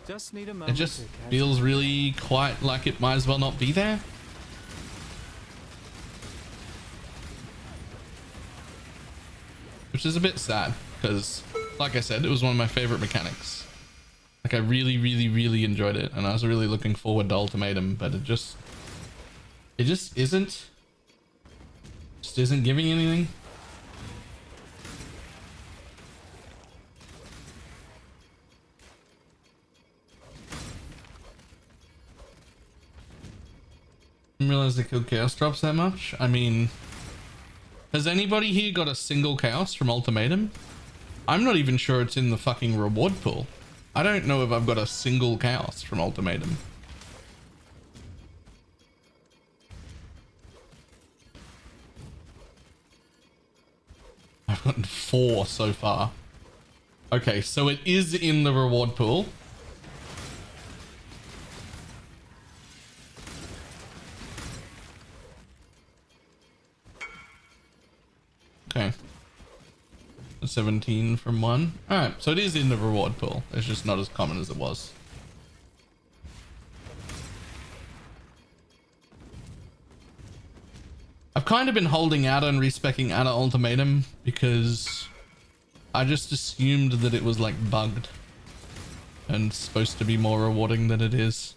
Just need a It moment just to catch feels really quite like it might as well not be there. Which is a bit sad because, like I said, it was one of my favorite mechanics. Like I really, really, really enjoyed it, and I was really looking forward to Ultimatum, but it just isn't. Just isn't giving anything. Didn't realize they killed chaos drops that much. I mean, has anybody here got a single chaos from Ultimatum? I'm not even sure it's in the fucking reward pool. I don't know if I've got a single chaos from Ultimatum. I've gotten 4 so far. Okay, so it is in the reward pool. Okay. 17 from 1. Alright, so it is in the reward pool. It's just not as common as it was. I've kind of been holding out on respecking out of Ultimatum because I just assumed that it was like bugged and supposed to be more rewarding than it is.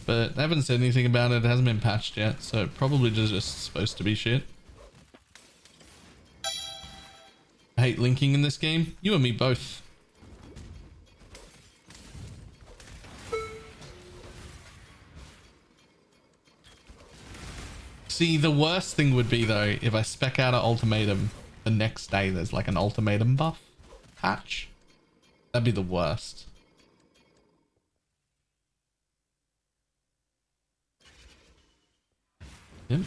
But they haven't said anything about it. It hasn't been patched yet, so it probably just supposed to be shit. I hate linking in this game. You and me both. See, the worst thing would be though if I spec out an Ultimatum, the next day there's like an Ultimatum buff patch. That'd be the worst. Yep.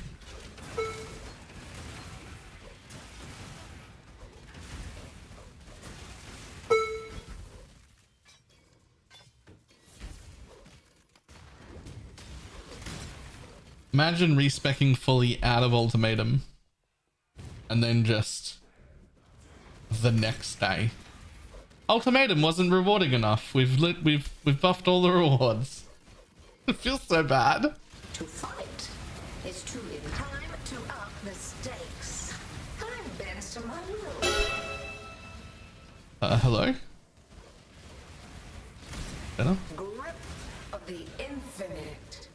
Imagine respecking fully out of Ultimatum and then just the next day. Ultimatum wasn't rewarding enough. We've buffed all the rewards. It feels so bad. To fight is truly time to up the stakes. Time bends to my will. Hello? Better? Grip of the infinite.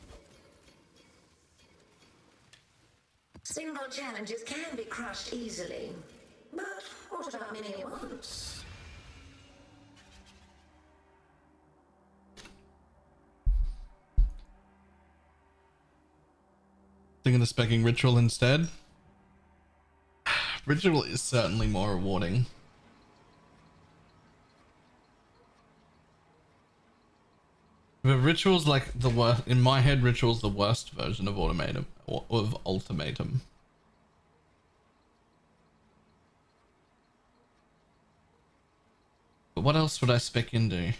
Single challenges can be crushed easily. But what about many at once? Thinking of specking Ritual instead. Ritual is certainly more rewarding. But Ritual's like the worst in my head. Ritual's the worst version of Ultimatum or of Ultimatum. But what else would I spec into?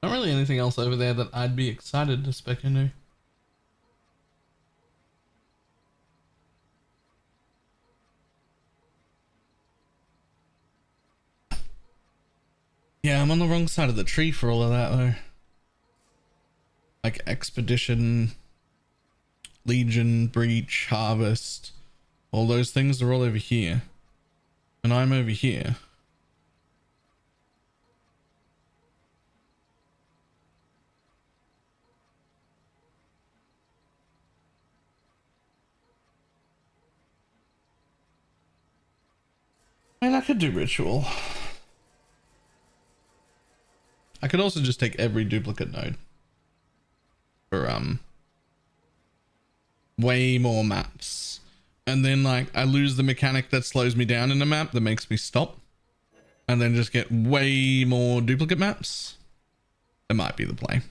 Not really anything else over there that I'd be excited to spec into. Yeah, I'm on the wrong side of the tree for all of that though. Like Expedition, Legion, Breach, Harvest, all those things are all over here. And I'm over here. I mean, I could do Ritual. I could also just take every duplicate node for way more maps, and then like I lose the mechanic that slows me down in a map that makes me stop, and then just get way more duplicate maps. That might be the play.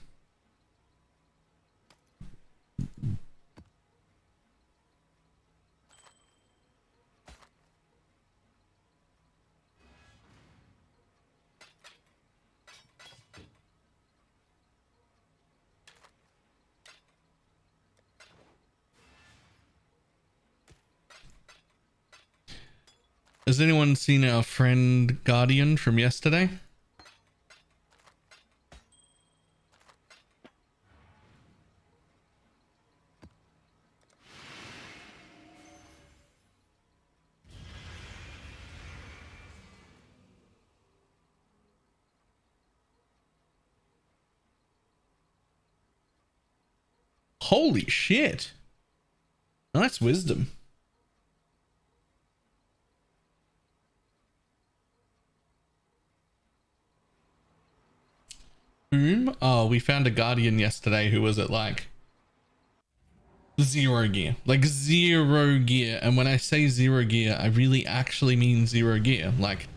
Has anyone seen our friend Guardian from yesterday? Holy shit. Nice wisdom. Boom. Oh, we found a Guardian yesterday who was at like 0 gear. Like 0 gear. And when I say 0 gear, I really actually mean 0 gear. Like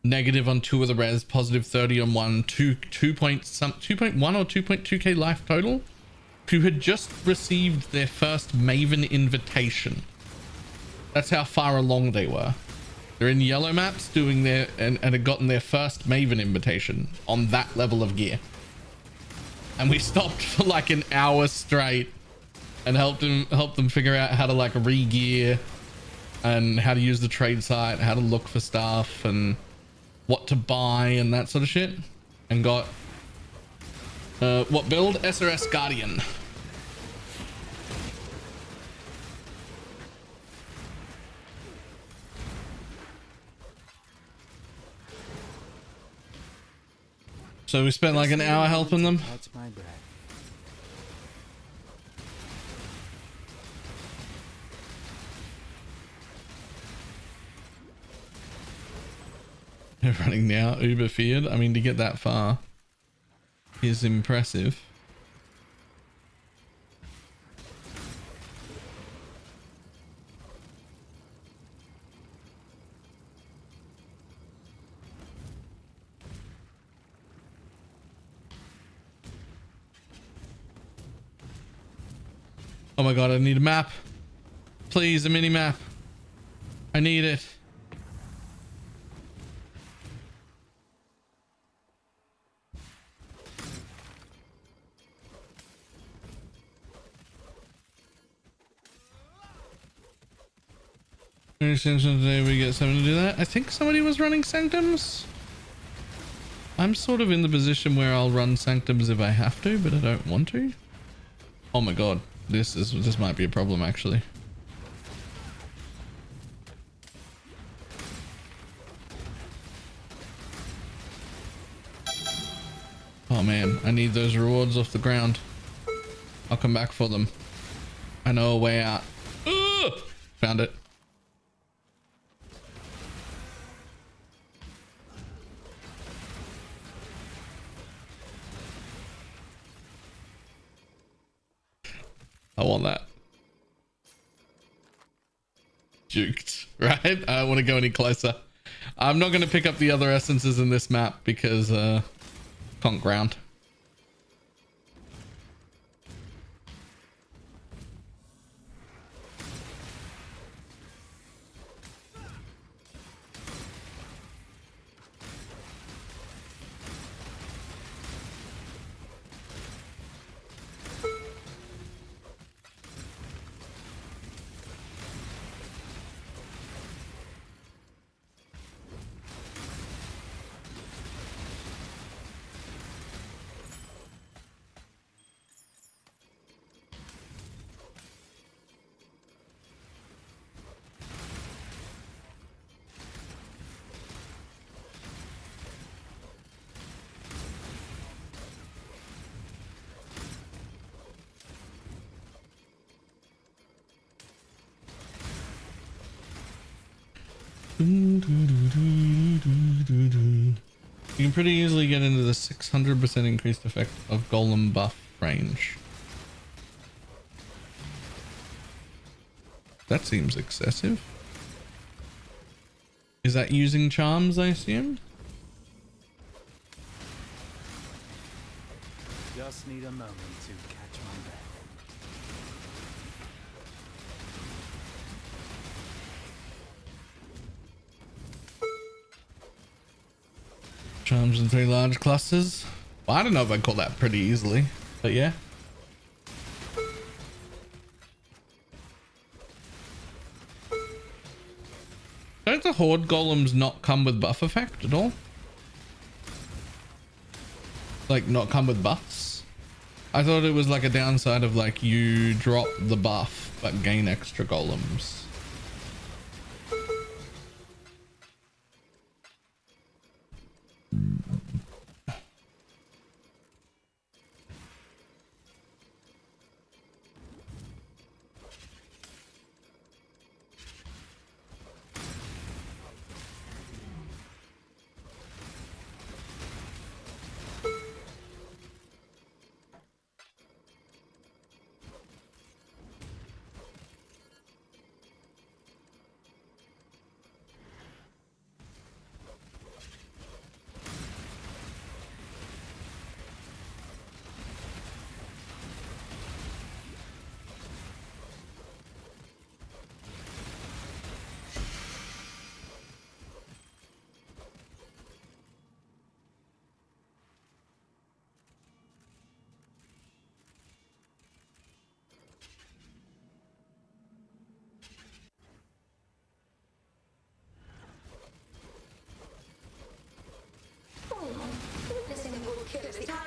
negative on 2 of the res, positive 30 on 1, 2.1 or 2.2k life total, who had just received their first Maven invitation. That's how far along they were. They're in yellow maps doing their and had gotten their first Maven invitation on that level of gear. And we stopped for like an hour straight and helped them figure out how to like re-gear and how to use the trade site, how to look for stuff and what to buy and that sort of shit. And got what build? SRS Guardian. So we spent like an hour helping them. Catch my breath. They're running now, uber feared. I mean, to get that far is impressive. Oh my god, I need a map. Please, a mini map. I need it. Today we get someone to do that. I think somebody was running Sanctums. I'm sort of in the position where I'll run Sanctums if I have to, but I don't want to. Oh my god, this might be a problem actually. Oh man, I need those rewards off the ground. I'll come back for them. I know a way out. Ugh! Found it. I want that. Juked, right? I don't want to go any closer. I'm not going to pick up the other essences in this map because can't ground. You can pretty easily get into the 600% increased effect of golem buff range. That seems excessive. Is that using charms, I assume? Just need a moment to catch my breath. Charms in 3 large clusters. Well, I don't know if I'd call that pretty easily, but yeah. Don't the horde golems not come with buff effect at all? Like not come with buffs? I thought it was like a downside of like you drop the buff but gain extra golems.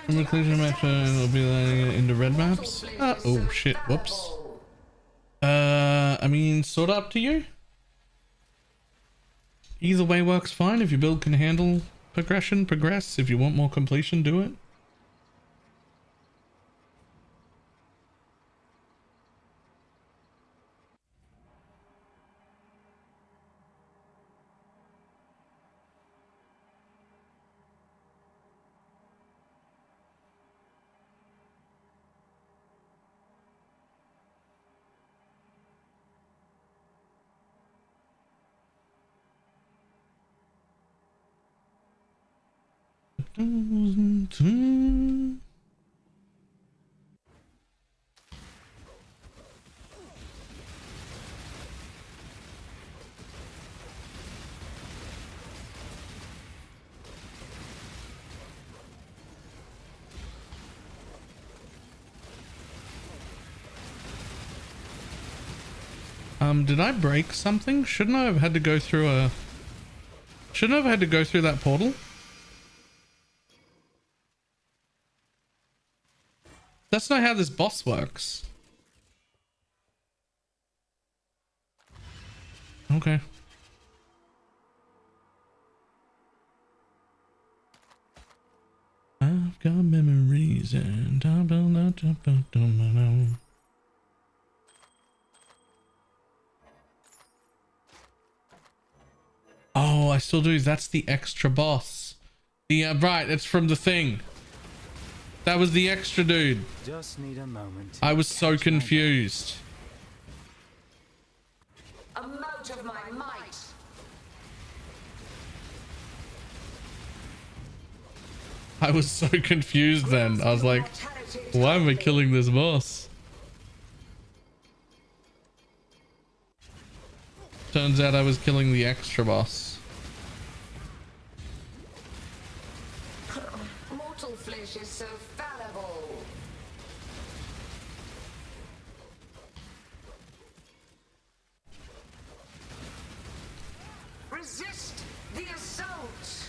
Conclusion match will be landing into red maps. Oh shit, whoops. I mean, sort of up to you. Either way works fine. If your build can handle progression, progress. If you want more completion, do it. Did I break something? Shouldn't I have had to go through a... Shouldn't I have had to go through that portal? That's not how this boss works. Okay. I've got memories and oh, I still do. That's the extra boss. The right, it's from the thing. That was the extra dude. Just need a moment. I was so confused. A mote of my might. I was so confused then. I was like, why am I killing this boss? Turns out I was killing the extra boss. Mortal flesh is so fallible. Resist the assault.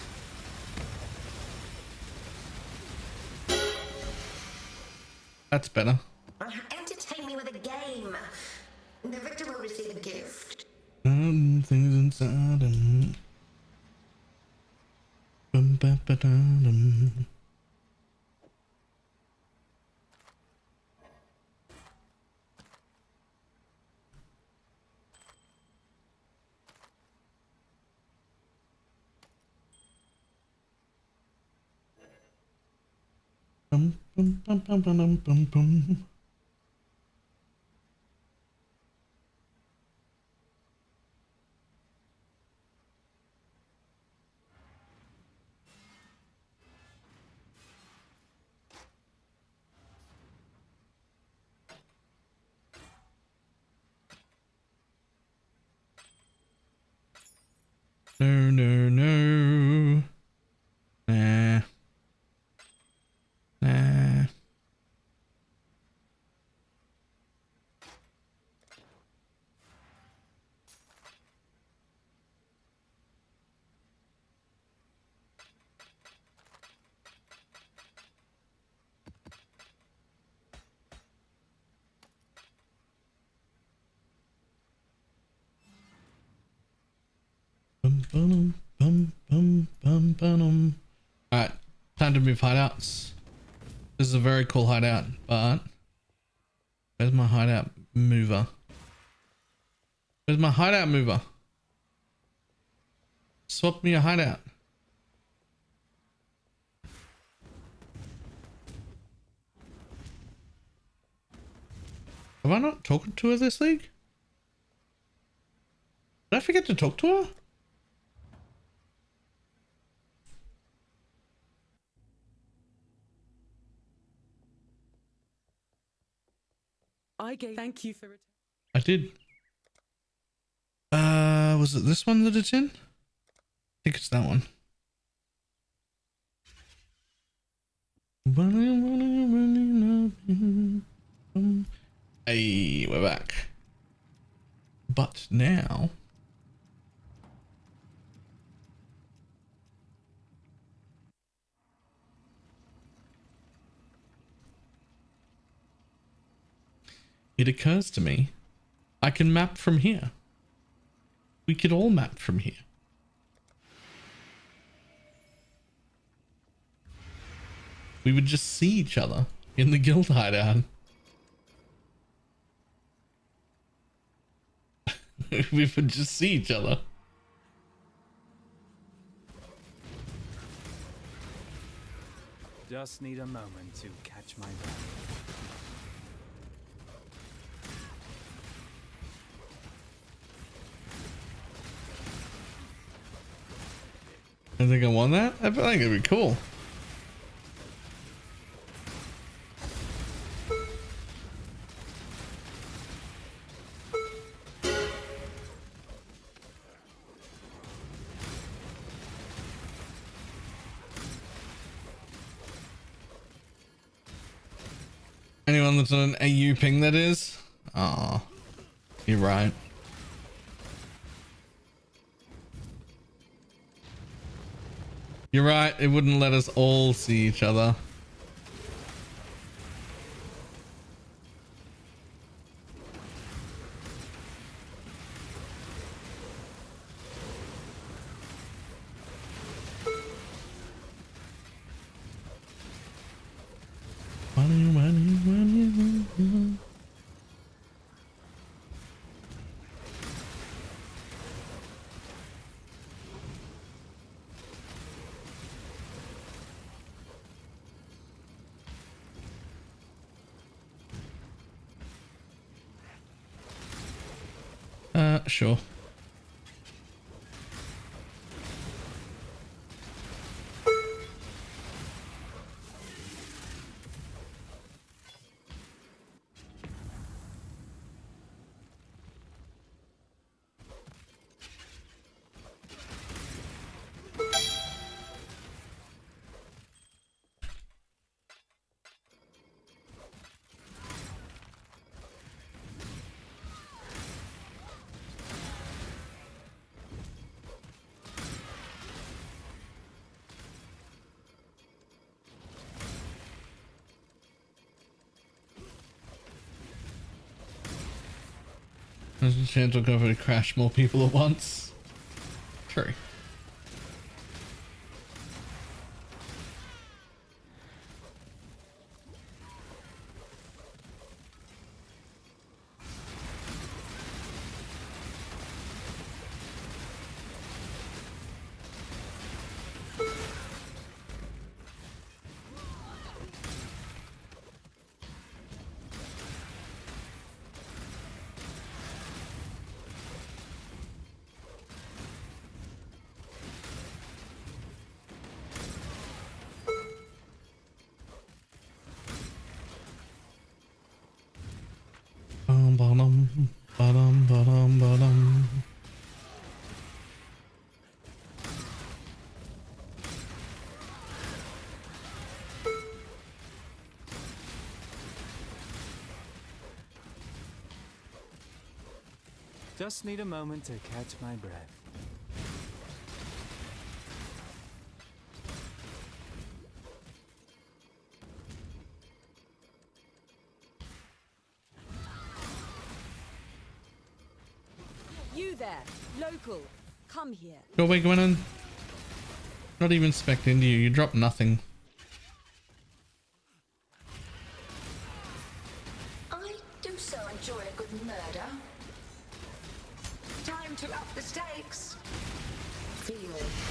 That's better. Entertain me with a game. The victor will receive a gift. Things inside him. No, no, no. Nah. Nah. Alright, time to move hideouts. This is a very cool hideout, but where's my hideout mover? Where's my hideout mover? Swap me a hideout. Have I not talked to her this league? Did I forget to talk to her? Thank you for I did. Was it this one that it's in? I think it's that one. Hey, we're back. But now... it occurs to me, I can map from here. We could all map from here. We would just see each other in the guild hideout. We would just see each other. Just need a moment to catch my breath. I think I won that. I think it'd be cool. Anyone that's on an AU ping, that is? Oh, you're right. You're right. It wouldn't let us all see each other. Sure. There's a chance we'll go over to crash more people at once. True. Ba-dum, ba-dum, ba-dum, ba-dum. Just need a moment to catch my breath. You there, local, come here. Go away, Gwennon. Not even spec'd into you. You dropped nothing. I do so enjoy a good murder. Time to up the stakes. Feel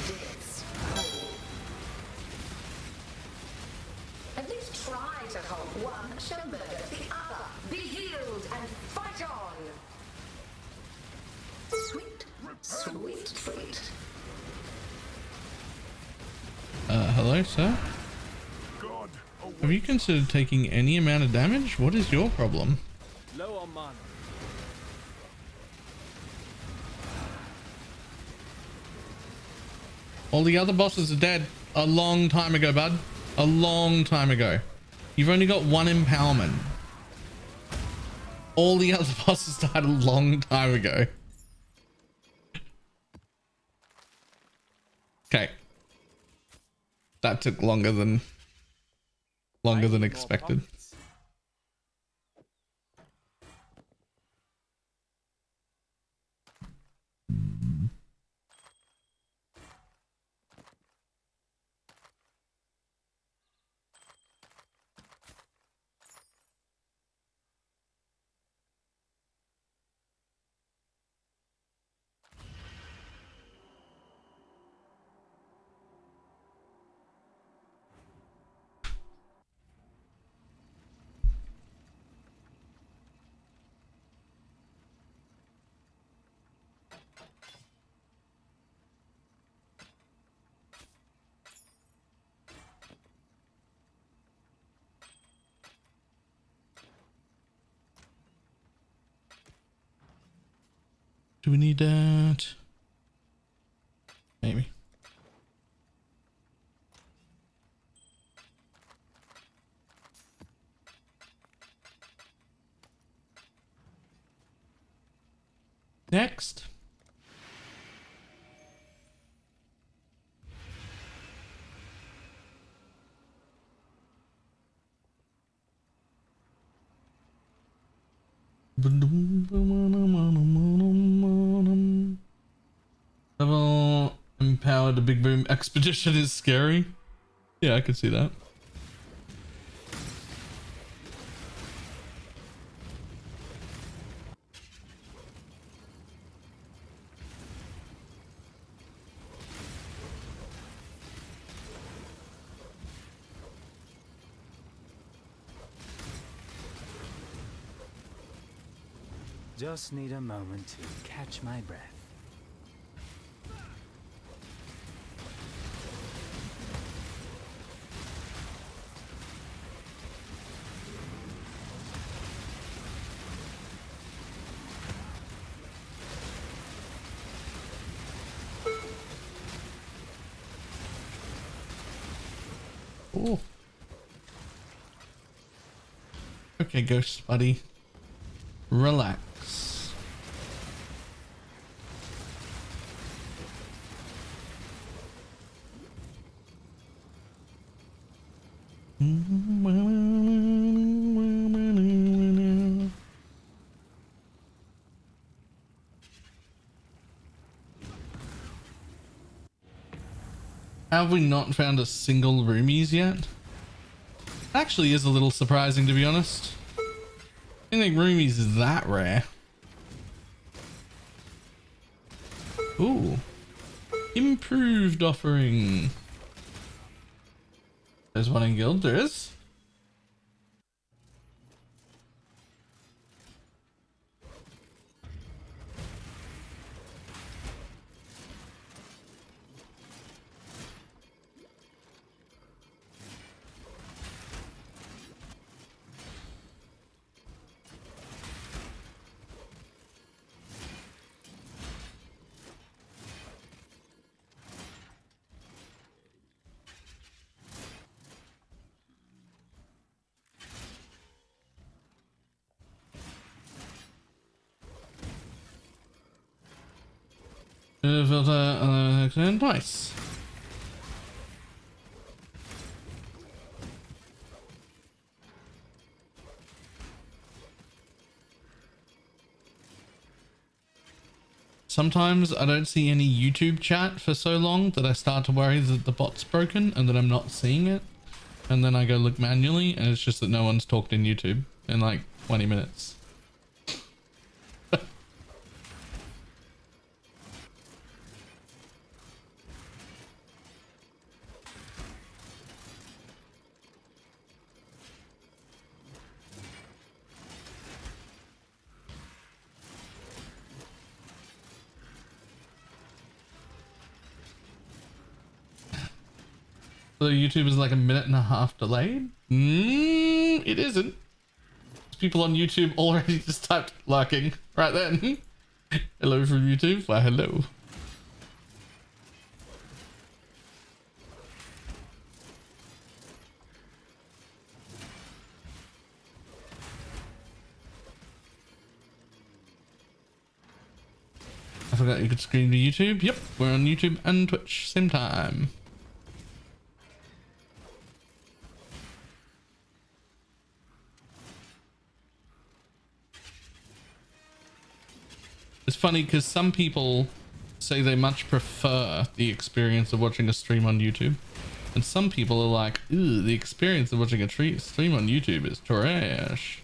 death's whole. At least try to hold one, show murder the other. Be healed and fight on. Sweet, sweet treat. Hello, sir? God, Have you considered taking any amount of damage? What is your problem? Low on mana. All the other bosses are dead a long time ago, bud. A long time ago. You've only got one empowerment. All the other bosses died a long time ago. Okay. That took longer than expected. Do we need that? Maybe. Next. Level empowered big boom expedition is scary. Yeah, I could see that. Just need a moment to catch my breath. Oh. Okay, ghost buddy. Relax. Have we not found a single roomies yet? Actually is a little surprising, to be honest. I don't think roomies is that rare. Ooh. Improved offering. There's one in guild, there is. Filter, nice. Sometimes I don't see any YouTube chat for so long that I start to worry that the bot's broken and that I'm not seeing it. And then I go look manually and it's just that no one's talked in YouTube in like 20 minutes. So YouTube is like a minute and a half delayed? It isn't. People on YouTube already just typed lurking right then. Hello from YouTube. Why, hello. I forgot you could stream to YouTube. Yep, we're on YouTube and Twitch same time. It's funny because some people say they much prefer the experience of watching a stream on YouTube. And some people are like, ooh, the experience of watching a stream on YouTube is trash.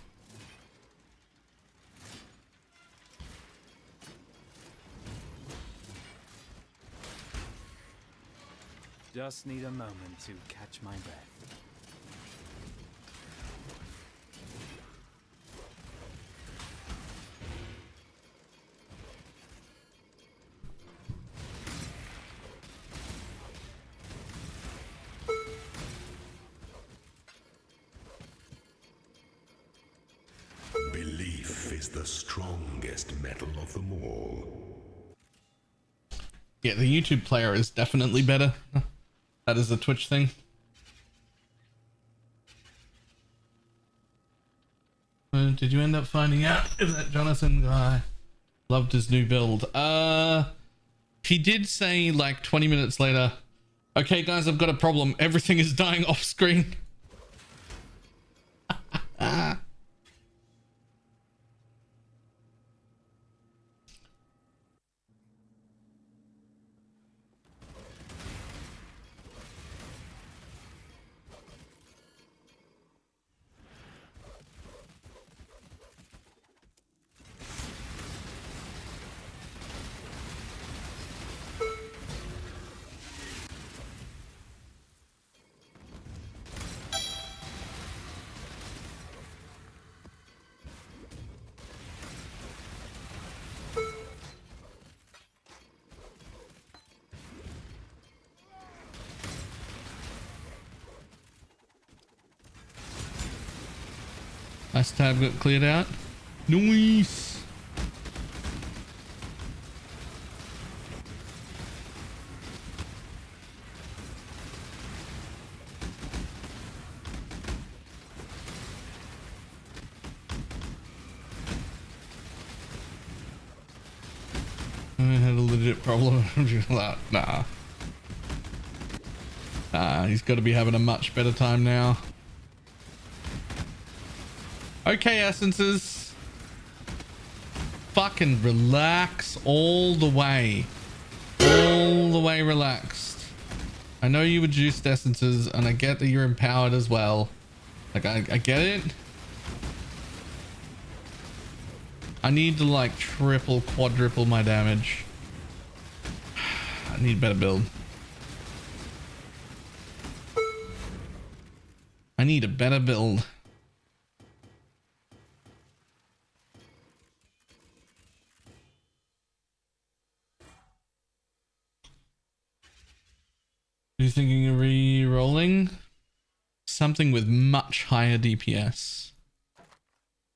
Just need a moment to catch my breath. Belief is the strongest metal of them all. Yeah, the YouTube player is definitely better. That is a Twitch thing. Did you end up finding out if that Jonathan guy loved his new build? He did say like 20 minutes later, okay guys, I've got a problem. Everything is dying off screen. Last tab got cleared out. Nice. I had a legit problem. Nah. He's got to be having a much better time now. Okay, essences. Fucking relax all the way. All the way relaxed. I know you were juiced essences, and I get that you're empowered as well. Like, I get it. I need to like triple, quadruple my damage. I need a better build. I need a better build. Are you thinking of re-rolling? Something with much higher DPS.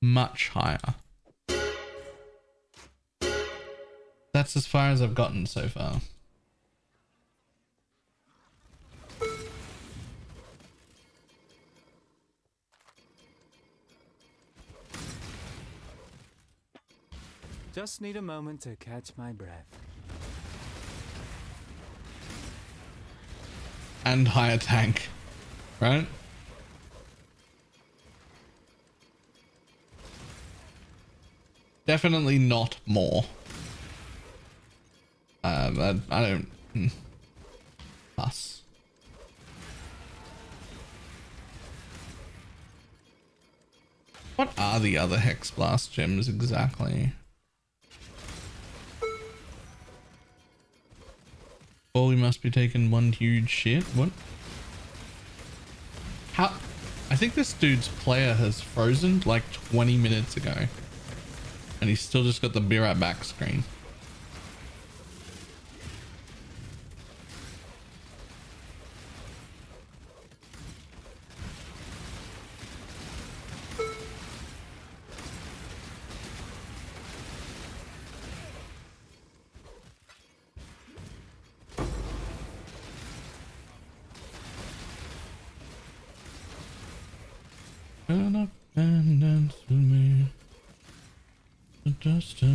Much higher. That's as far as I've gotten so far. Just need a moment to catch my breath. And higher tank, right? Definitely not more. I don't. Us. What are the other Hex Blast gems exactly? Oh, we must be taking one huge shit. What? How? I think this dude's player has frozen like 20 minutes ago. And he's still just got the be right back screen. Turn up and dance with me. Just You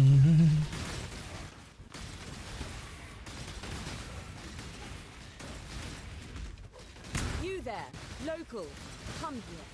there, local, come here.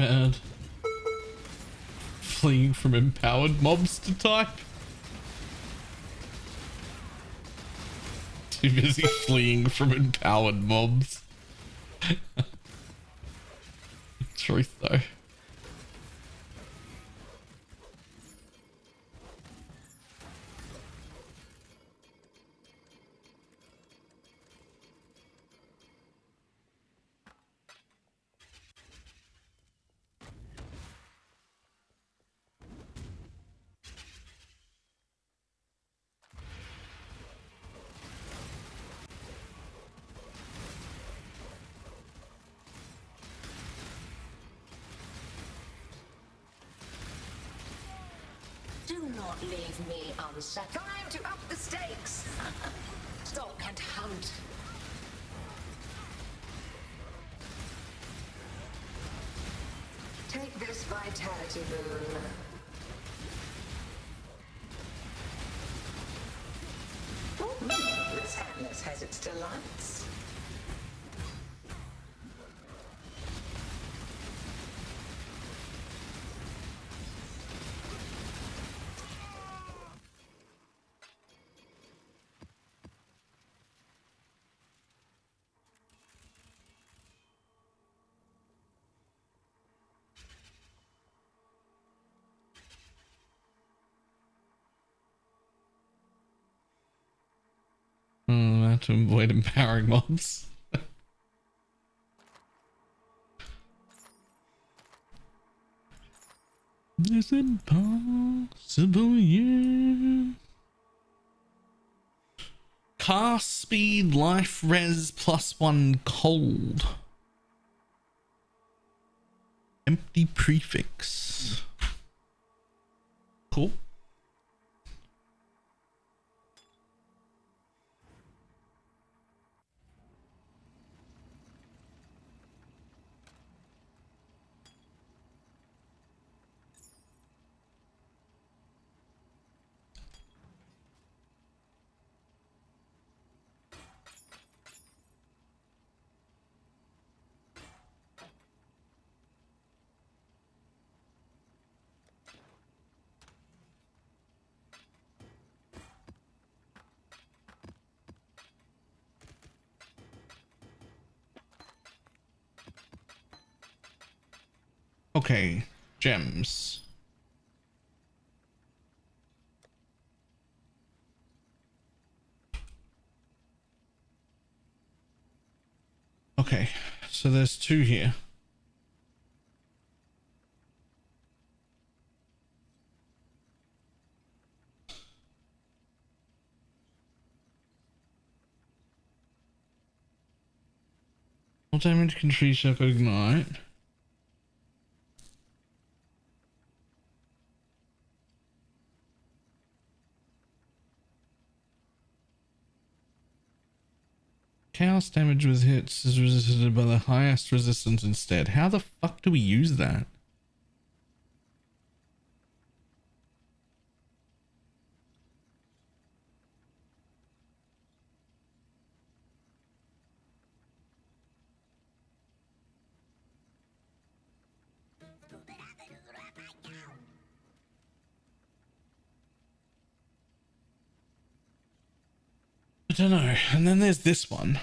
impaired. Fleeing from empowered mobs to type. Too busy fleeing from empowered mobs. Truth though. Do not leave me unsat. Time to up the stakes. Stalk and hunt. Take this vitality boon. The sadness has its delights. to avoid empowering mobs. Is it possible, yeah? Cast speed, life res +1 cold. Empty prefix. Cool. Okay, gems. Okay, so there's 2 here. All damage can tree shock ignite. Chaos damage with hits is resisted by the highest resistance instead. How the fuck do we use that? I don't know. And then there's this one.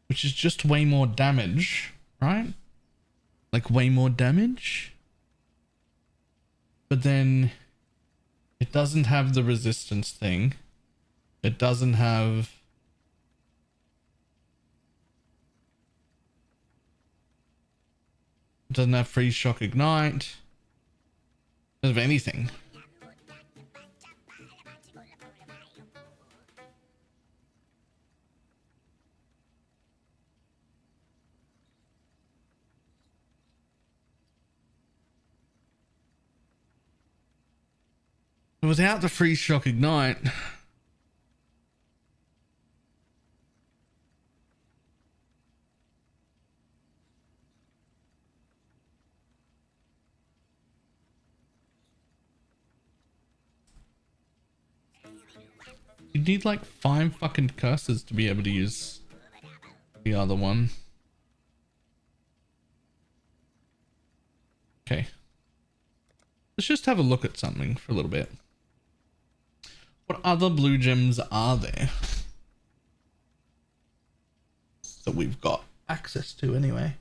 Which is just way more damage, right? Like way more damage. But then it doesn't have the resistance thing. It doesn't have... It doesn't have freeze shock ignite. Doesn't have anything. Without the freeze shock ignite, you need like 5 fucking curses to be able to use the other one. Okay. Let's just have a look at something for a little bit. What other blue gems are there that we've got access to anyway?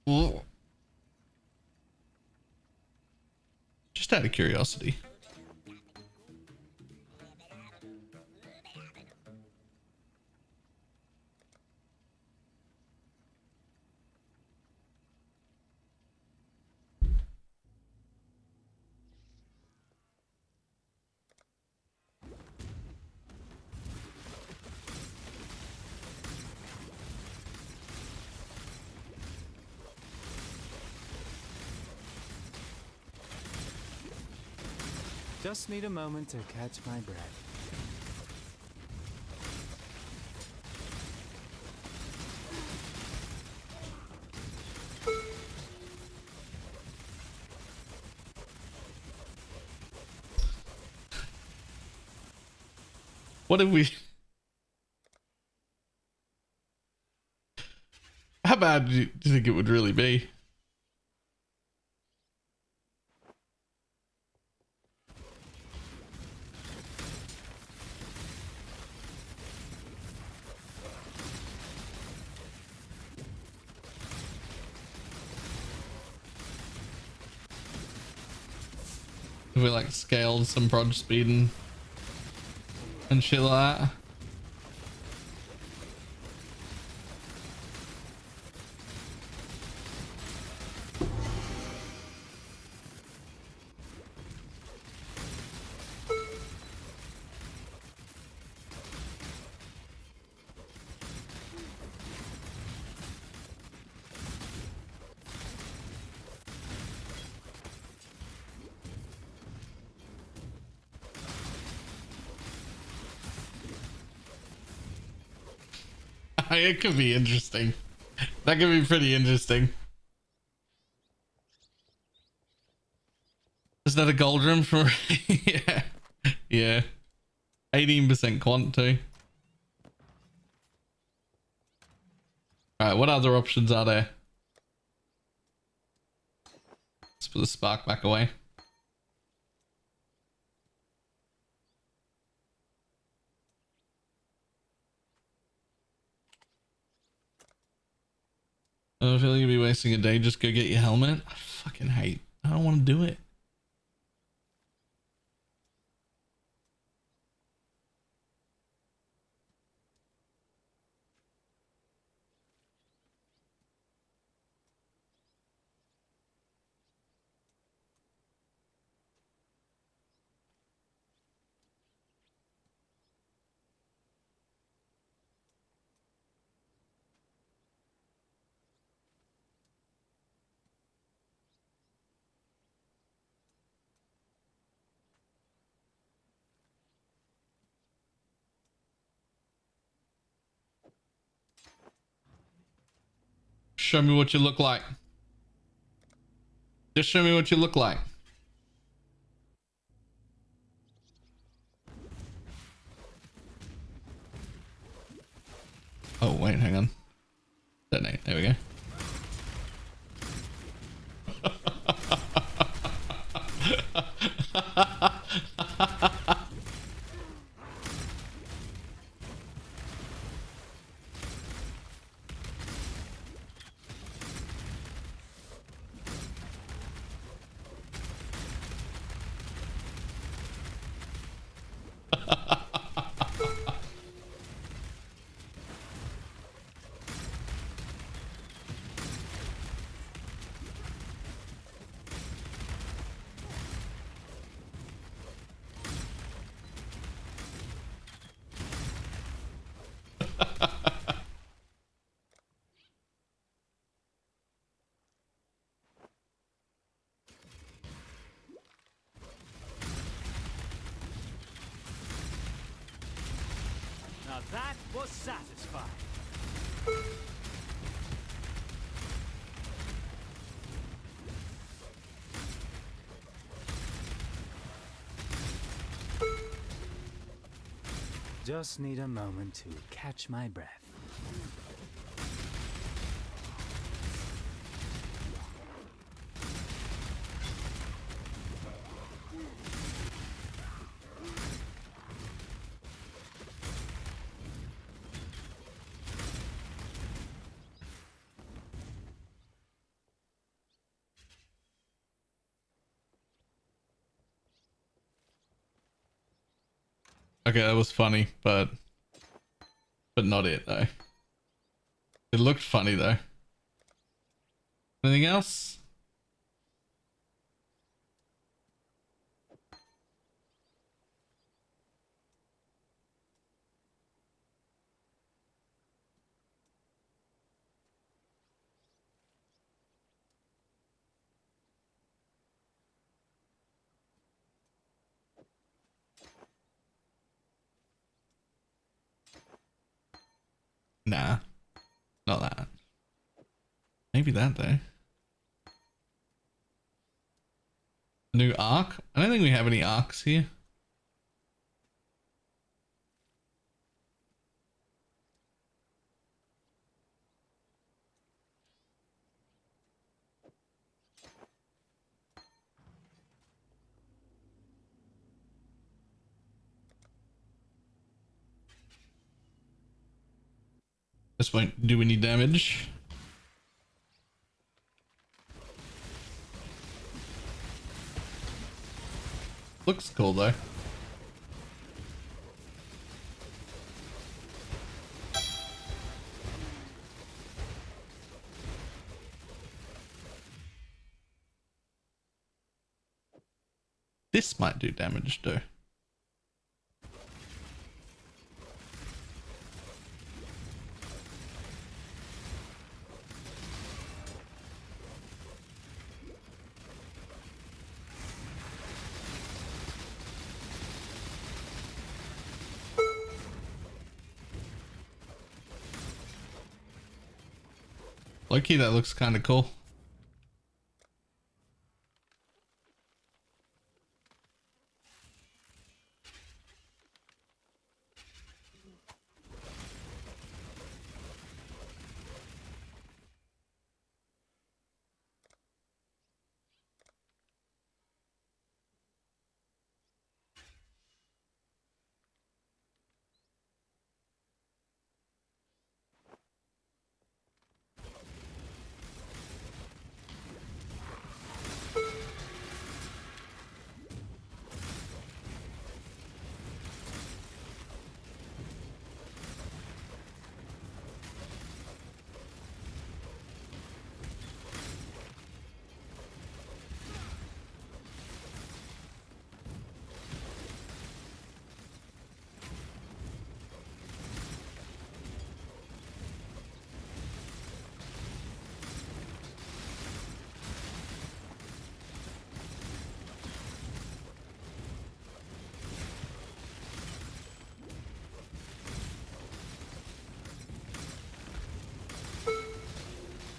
Oh. Just out of curiosity. Just need a moment to catch my breath. What if we... How bad do you think it would really be? If we like scaled some prod speed and shit like that. It could be interesting. That could be pretty interesting. Is that a gold room for? Yeah. Yeah. 18% quant too. Alright, what other options are there? Let's put the spark back away. I feel like you'd be wasting a day. Just go get your helmet. I fucking hate. I don't want to do it. Show me what you look like. Just show me what you look like. Oh, wait, hang on. Detonate. There we go. Now that was satisfying. Just need a moment to catch my breath. Okay, that was funny, but not it though. It looked funny though. Anything else? Nah, not that. Maybe that though. New arc? I don't think we have any arcs here. This won't do any damage. Looks cool though. This might do damage though. Loki, that looks kind of cool.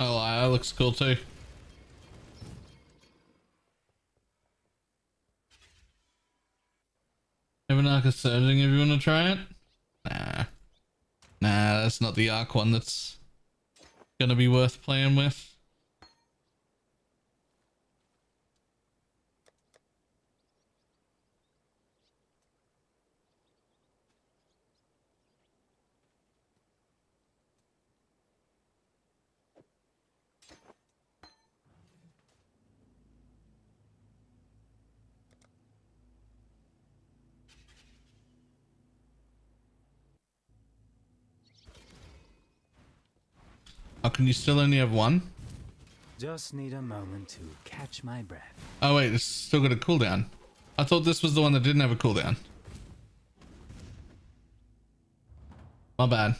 Oh, that looks cool too. Have an arc of surging if you want to try it? Nah. Nah, that's not the arc one that's gonna be worth playing with. How can you still only have one? Just need a moment to catch my breath. Oh wait, it's still got a cooldown. I thought this was the one that didn't have a cooldown. My bad.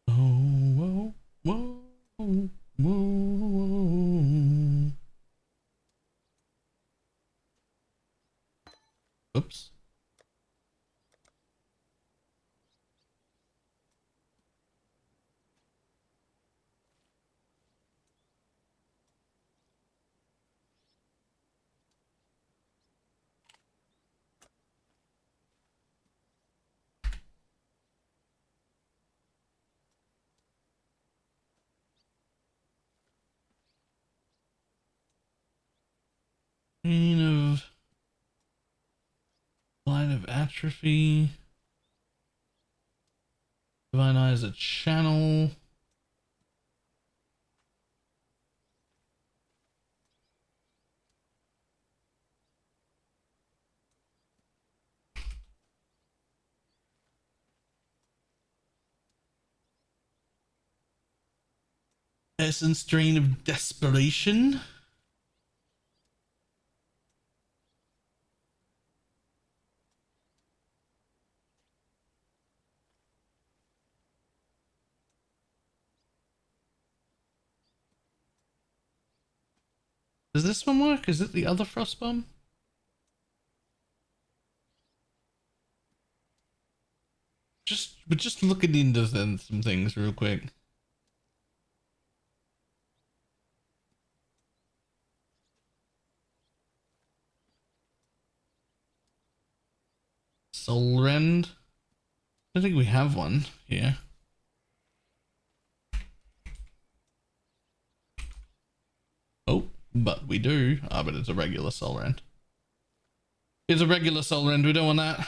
Oh, whoa, whoa, whoa. Oops. Line of atrophy. Divine Eye is a channel. Essence Drain of Desperation. Does this one work? Is it the other Frostbomb? we're just looking into some things real quick. Soul Rend. I don't think we have one here. Oh, but we do. Ah, but it's a regular Soul Rend. It's a regular Soul Rend. We don't want that.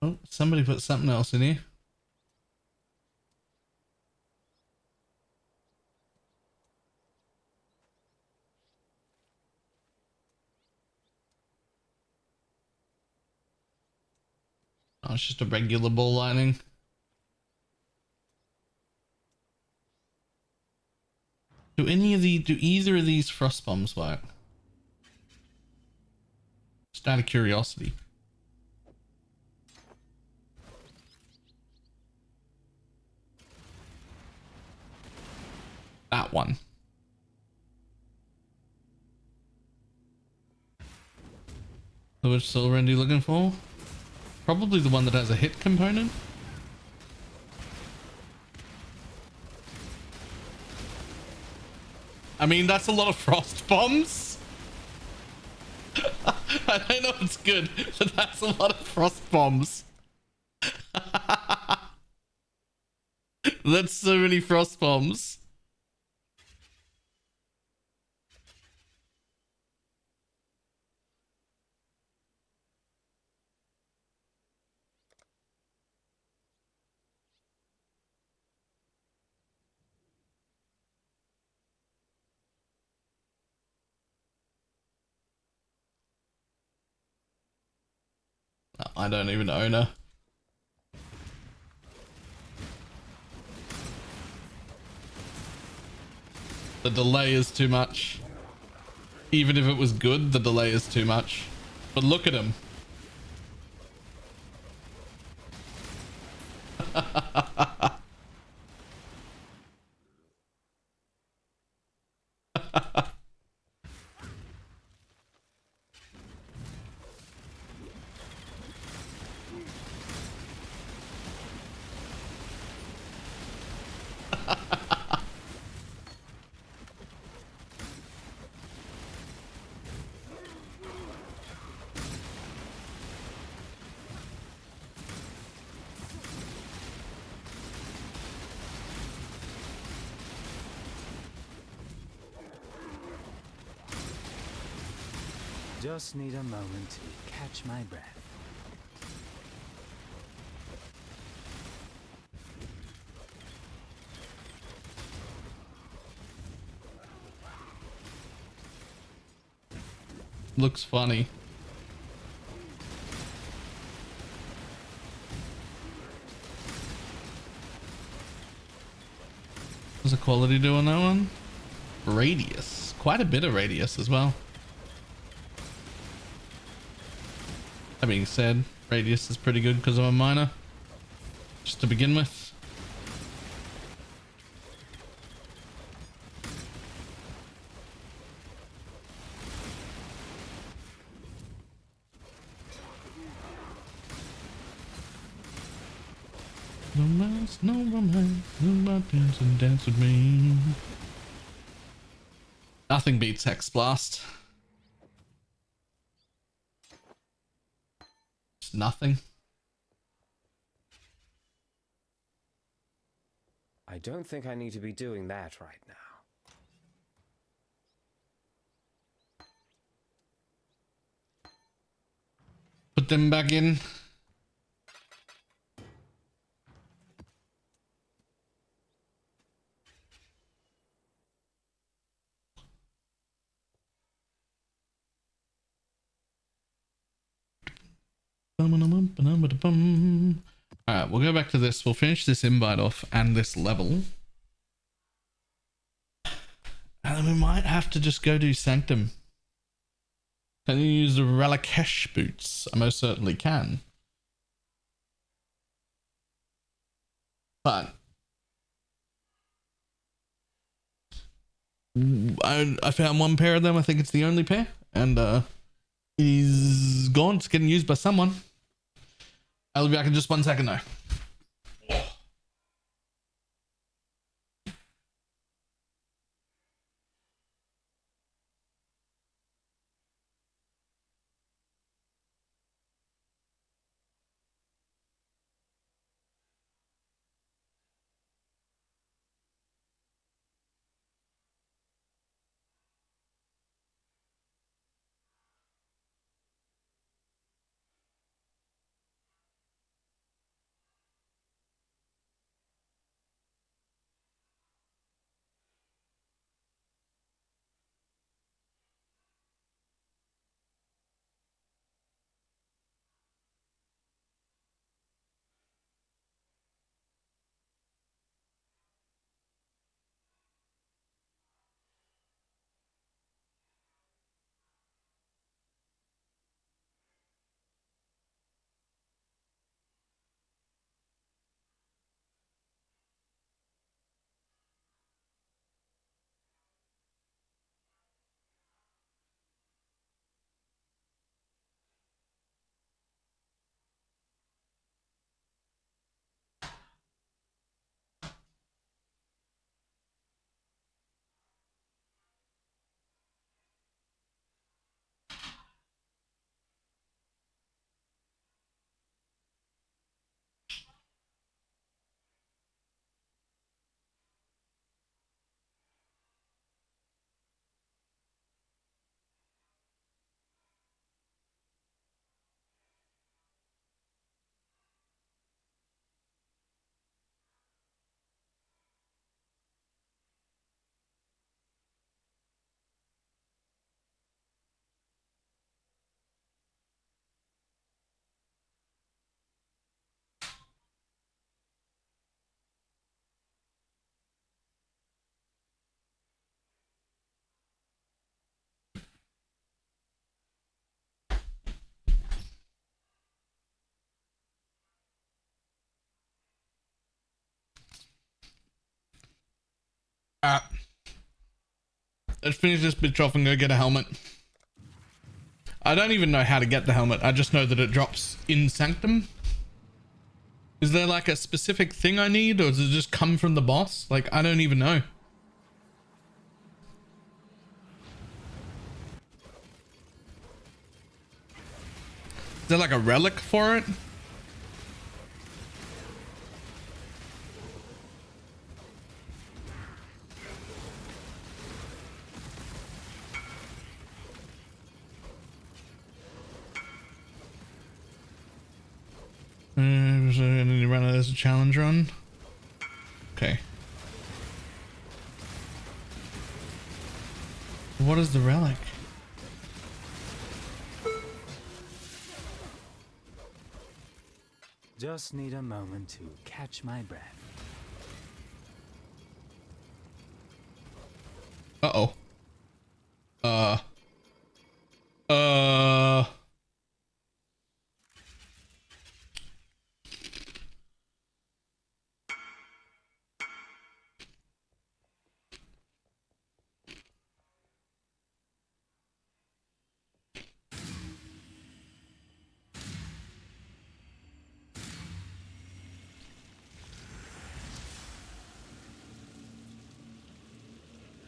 Oh, somebody put something else in here. Oh, it's just a regular ball lightning. Do either of these frost bombs work? Just out of curiosity. That one. So which Soul Rend are you looking for? Probably the one that has a hit component. I mean, that's a lot of frost bombs. I don't know if it's good, but that's a lot of frost bombs. That's so many frost bombs. I don't even own her. The delay is too much. Even if it was good, the delay is too much. But look at him. Just need a moment to catch my breath. Looks funny. What's the quality do on that one? Radius. Quite a bit of radius as well. That being said, radius is pretty good because I'm a miner. Just to begin with. No romance, no romance, no dance and dance with me. Nothing beats Hex Blast. Just nothing. I don't think I need to be doing that right now. Put them back in. Alright, we'll go back to this. We'll finish this invite off and this level. And then we might have to just go do Sanctum. Can you use the Relicash boots? I most certainly can. But I found one pair of them. I think it's the only pair. And he's gone. It's getting used by someone. I'll be back in just 1 second though. Let's finish this bitch off and go get a helmet. I don't even know how to get the helmet. I just know that it drops in Sanctum. Is there like a specific thing I need, or does it just come from the boss? Like, I don't even know. Is there like a relic for it? So I need to run it as a challenge run. Okay. What is the relic? Just need a moment to catch my breath. Uh-oh.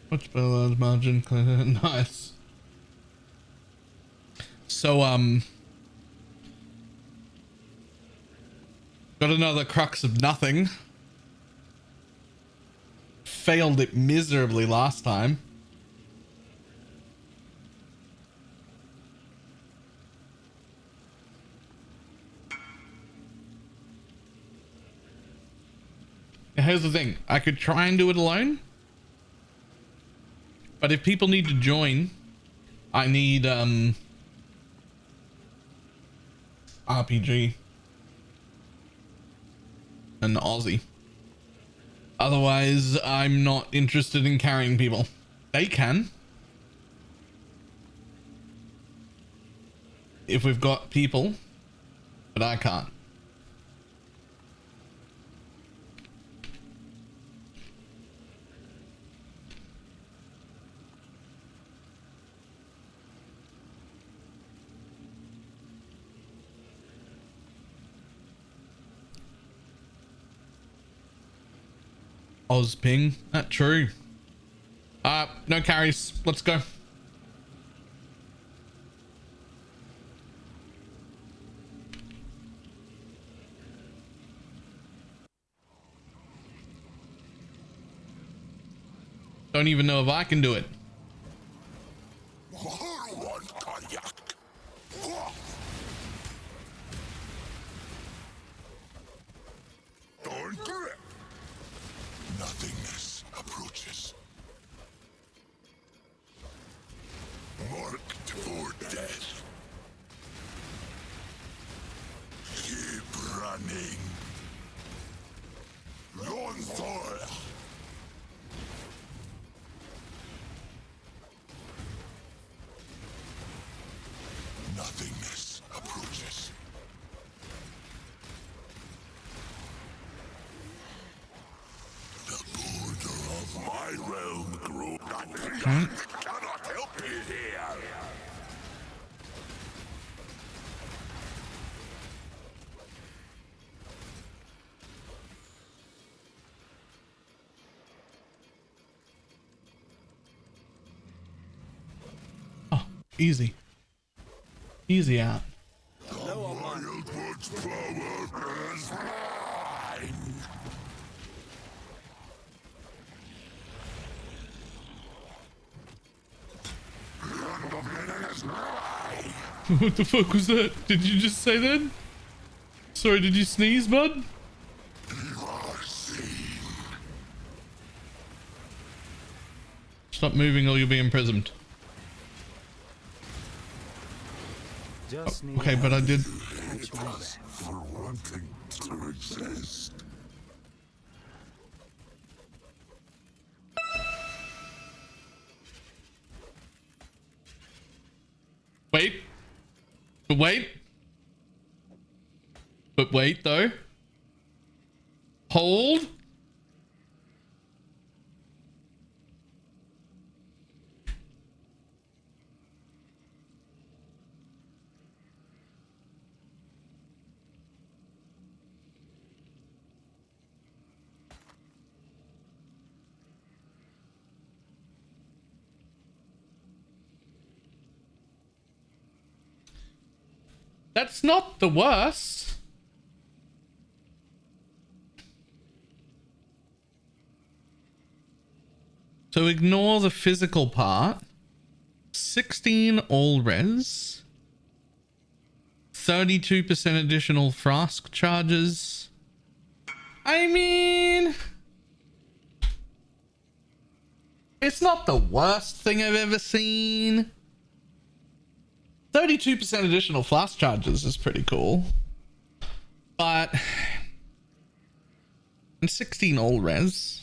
What's Bella's margin? Nice. So, got another crux of nothing. Failed it miserably last time. Here's the thing. I could try and do it alone. But if people need to join, I need RPG. An Aussie. Otherwise, I'm not interested in carrying people. They can. If we've got people, but I can't. Ozping, that true. No carries. Let's go. Don't even know if I can do it. Nothingness approaches. Marked for death. Keep running. Lonthor. Nothingness approaches. The border of my realm grew. Cannot help me here. Oh, easy. Easy out. Wildwood's power is mine. What the fuck was that? Did you just say that? Sorry, did you sneeze, bud? Stop moving or you'll be imprisoned. Just Oh, need okay, but I did. catch my breath. For wanting to exist. Wait. But wait. But wait, though. Hold. That's not the worst. So ignore the physical part. 16 all res. 32% additional flask charges. I mean, it's not the worst thing I've ever seen. 32% additional flask charges is pretty cool. But and 16 all res.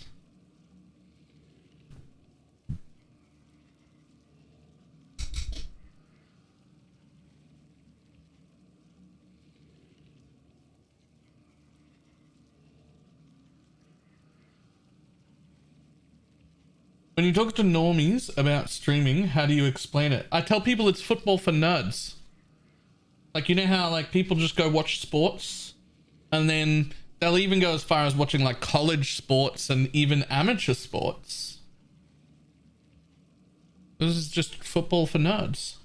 When you talk to normies about streaming, how do you explain it? I tell people it's football for nerds. Like, you know how like people just go watch sports and then they'll even go as far as watching like college sports and even amateur sports. This is just football for nerds.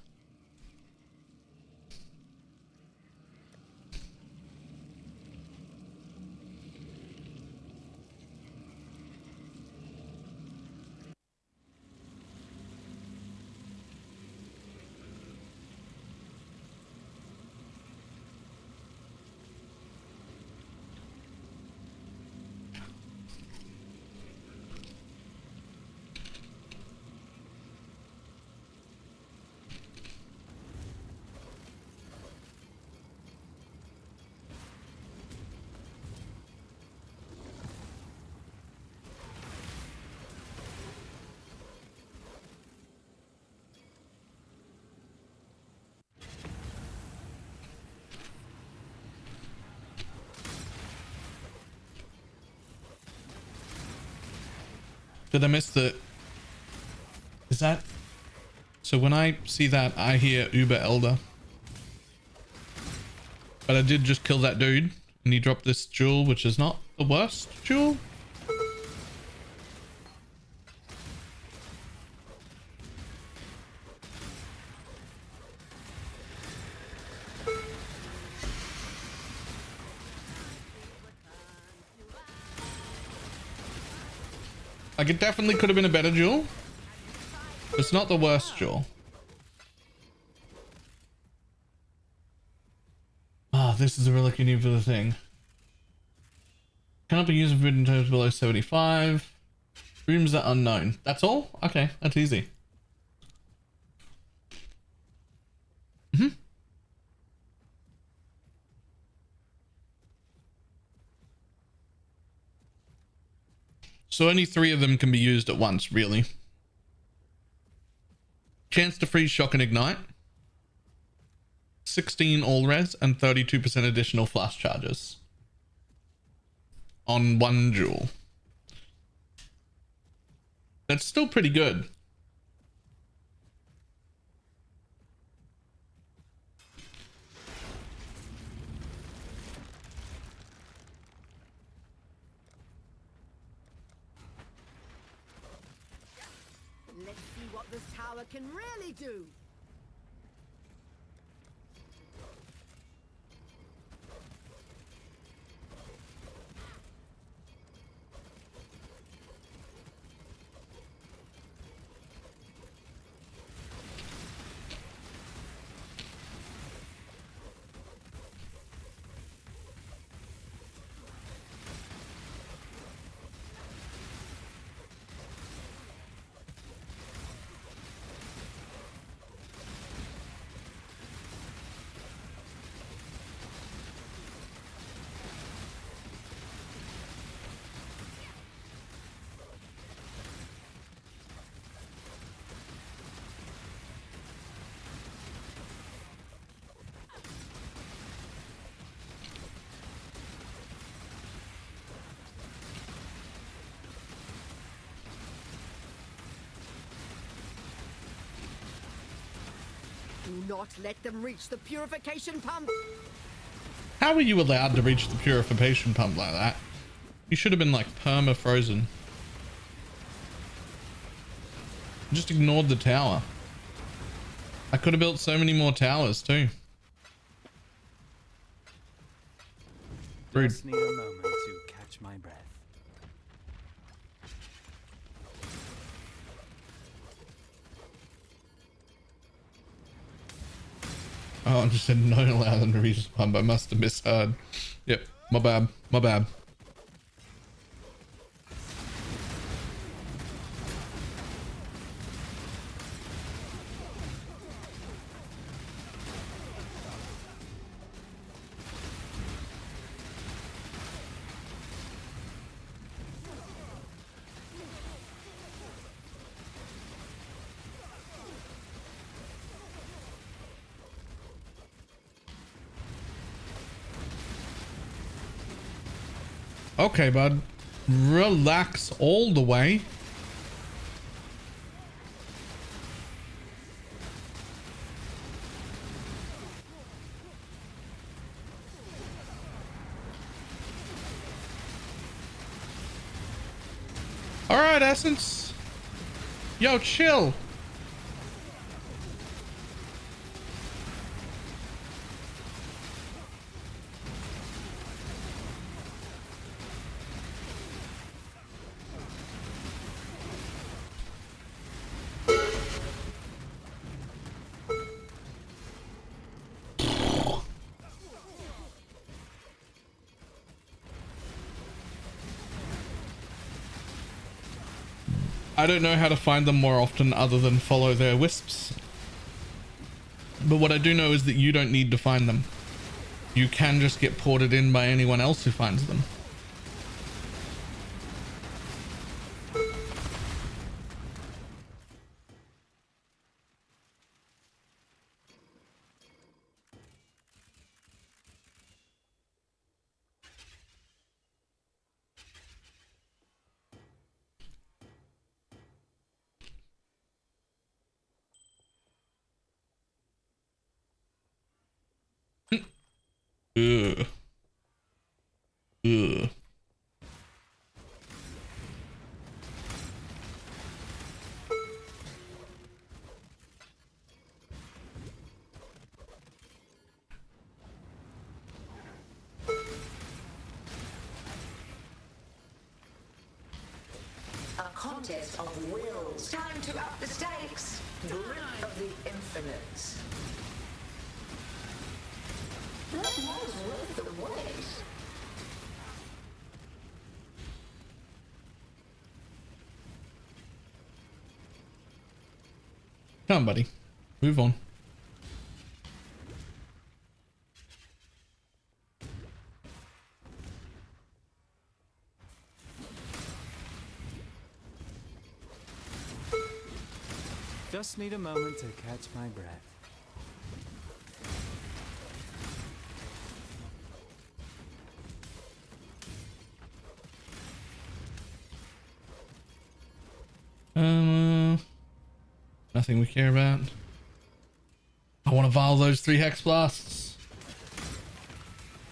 Did I miss the... Is that... So when I see that, I hear Uber Elder. But I did just kill that dude. And he dropped this jewel, which is not the worst jewel. Like, it definitely could have been a better jewel. It's not the worst jewel. Ah, this is a relic you need for the thing. Cannot be used with in terms below 75. Rooms are unknown. That's all? Okay, that's easy. So only 3 of them can be used at once, really. Chance to freeze, shock, and ignite. 16 all res and 32% additional flash charges. On 1 jewel. That's still pretty good. Let's see what this tower can really do. Do not let them reach the purification pump. How were you allowed to reach the purification pump like that? You should have been like perma frozen. Just ignored the tower. I could have built so many more towers too. Rude. Just need a moment to catch my breath. Oh, I just said no, allow them to reach the pump. I must have misheard. Yep, my bad, my bad. Okay, bud. Relax all the way. All right, Essence. Yo, chill. I don't know how to find them more often other than follow their wisps. But what I do know is that you don't need to find them. You can just get ported in by anyone else who finds them. Ugh. Ugh. A contest of wills. Time to up the stakes. Grip of the infinite. That was worth the wait. Come on, buddy. Move on. Just need a moment to catch my breath. Nothing we care about. I want to vial those 3 hex blasts.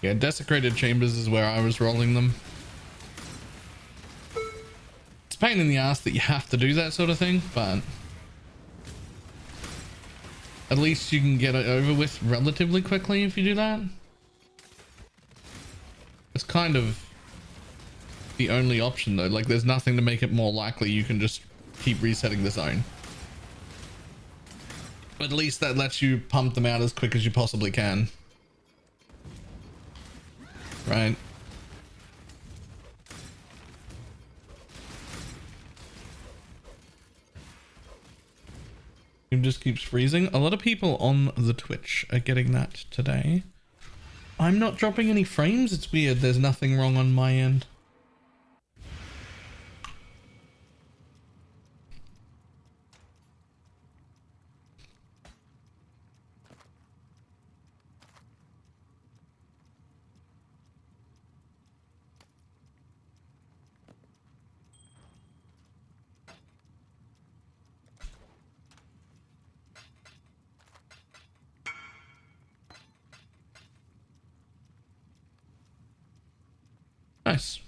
Yeah, desecrated chambers is where I was rolling them. It's a pain in the ass that you have to do that sort of thing, but at least you can get it over with relatively quickly if you do that. It's kind of the only option though. Like, there's nothing to make it more likely. You can just keep resetting the zone. At least that lets you pump them out as quick as you possibly can. Right? It just keeps freezing. A lot of people on the Twitch are getting that today. I'm not dropping any frames. It's weird. There's nothing wrong on my end. Nice.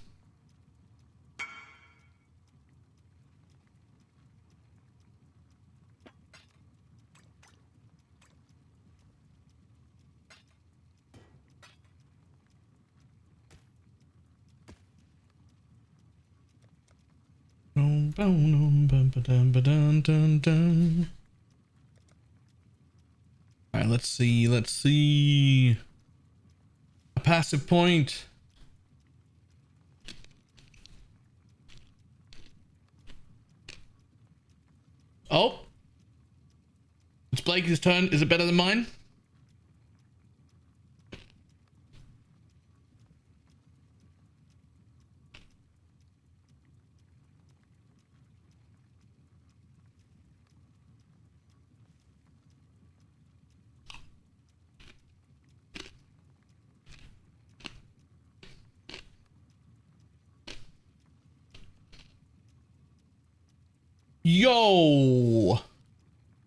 Alright, let's see. A passive point. Oh, it's Blake's turn. Is it better than mine? Yo!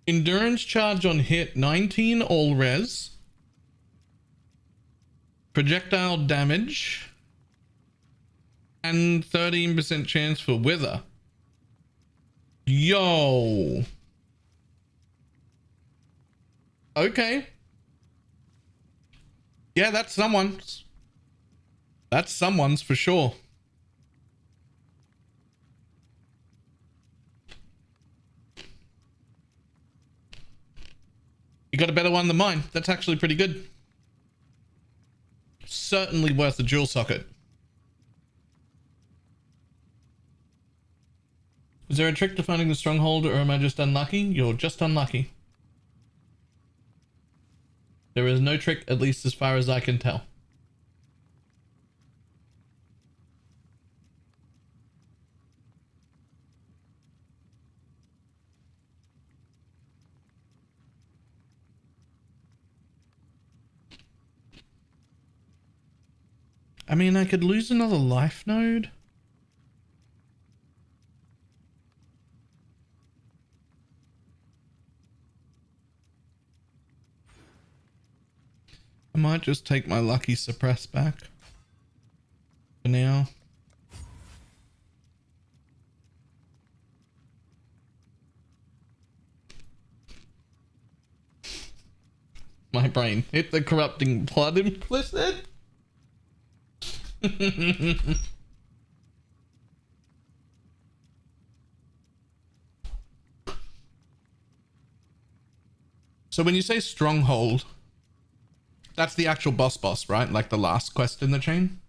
Endurance charge on hit, 19 all res. Projectile damage. And 13% chance for wither. Yo! Okay. Yeah, that's someone's. That's someone's for sure. You got a better one than mine. That's actually pretty good. Certainly worth the dual socket. Is there a trick to finding the stronghold, or am I just unlucky? You're just unlucky. There is no trick, at least as far as I can tell. I mean, I could lose another life node. I might just take my lucky suppress back for now. My brain hit the corrupting plot implicit. So when you say stronghold, that's the actual boss, right? Like the last quest in the chain?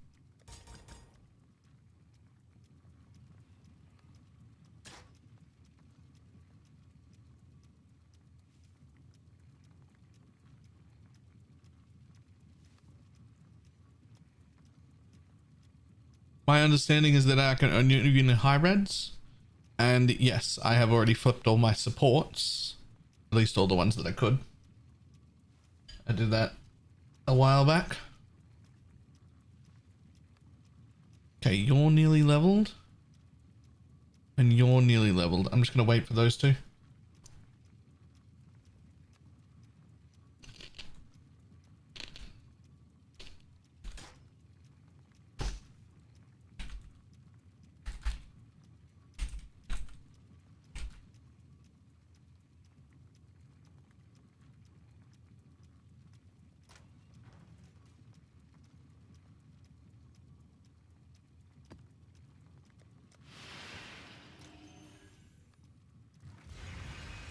My understanding is that I can only in high reds. And yes, I have already flipped all my supports. At least all the ones that I could. I did that a while back. Okay, you're nearly leveled. And you're nearly leveled. I'm just going to wait for those two.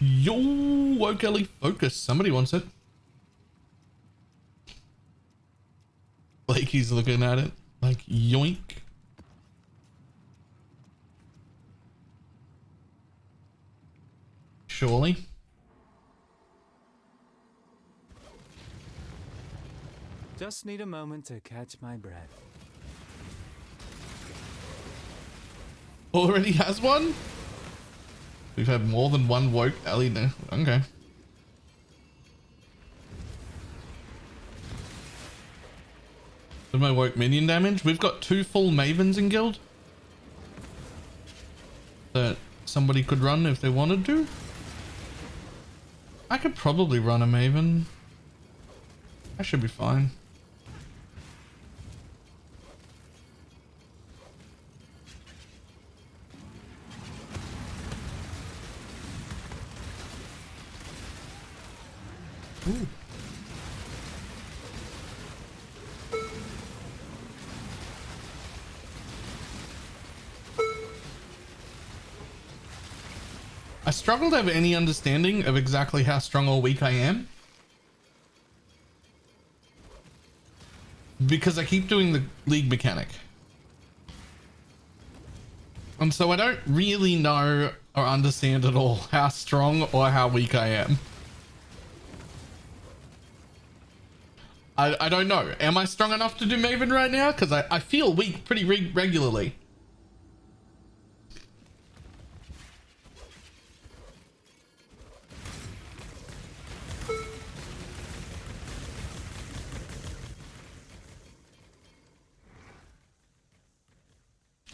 Yo, Kelly, focus. Somebody wants it. Blakey's looking at it like yoink. Surely. Just need a moment to catch my breath. Already has one? We've had more than one woke Ellie now. Okay. Did my woke minion damage? We've got 2 full Mavens in guild that somebody could run if they wanted to. I could probably run a Maven. I should be fine. Ooh. I struggle to have any understanding of exactly how strong or weak I am, because I keep doing the league mechanic, and so I don't really know or understand at all how strong or how weak I am. I don't know. Am I strong enough to do Maven right now? Because I feel weak pretty regularly.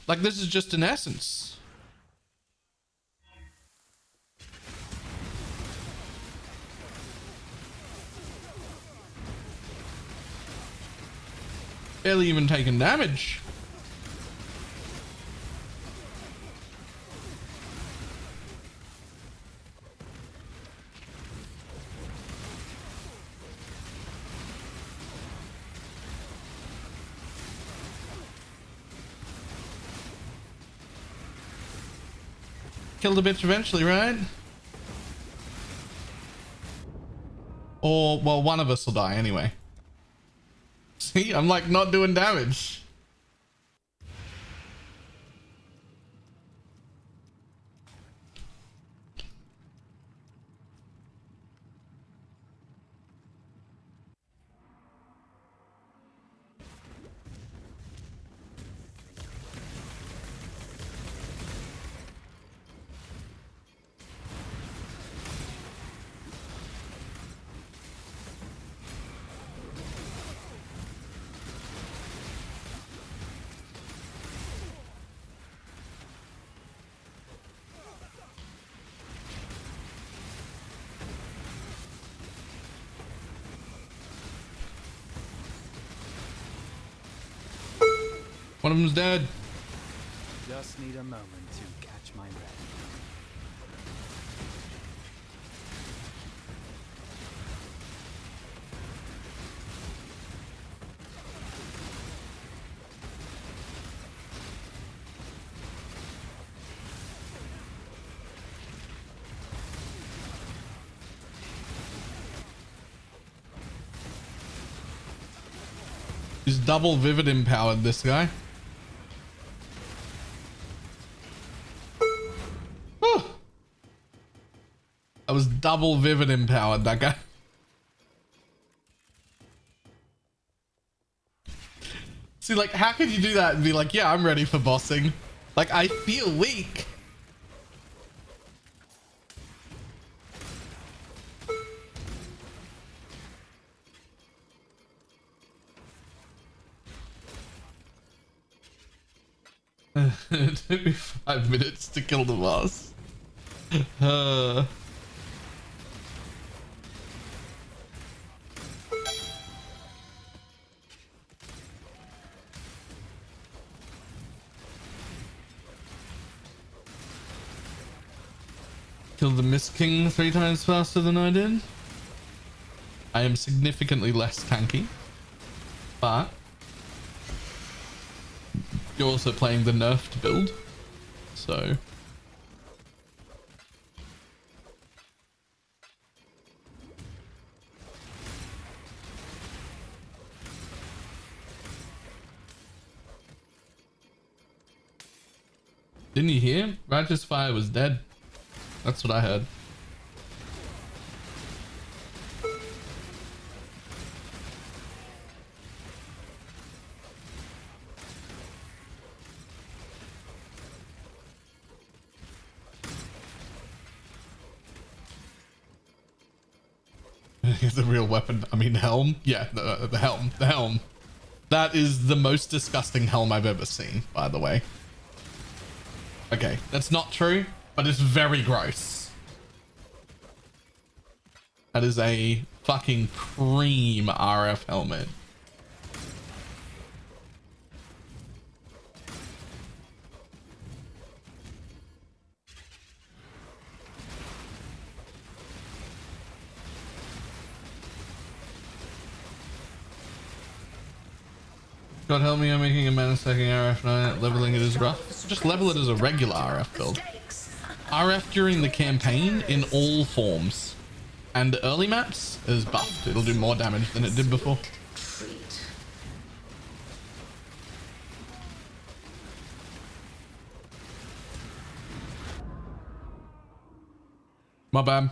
Like, this is just an essence. Barely even taking damage. Kill the bitch eventually, right? Or, well, one of us will die anyway. See, I'm like not doing damage. One of them's dead. Just need a moment to catch my breath. He's double vivid empowered, this guy. Whew. I was double vivid empowered, that guy. See, like, how could you do that and be like, yeah, I'm ready for bossing? Like, I feel weak. It took me 5 minutes to kill the boss. Killed the Mist King 3 times faster than I did. I am significantly less tanky, but you're also playing the nerfed build, so didn't you hear? Righteous Fire was dead. That's what I heard. It's a real weapon. I mean, helm. Yeah, the helm. The helm. That is the most disgusting helm I've ever seen, by the way. Okay, that's not true, but it's very gross. That is a fucking cream RF helmet. God help me, I'm making a mana stacking RF now. Leveling it is rough. Just level it as a regular RF build. RF during the campaign in all forms. And early maps is buffed. It'll do more damage than it did before. My bad.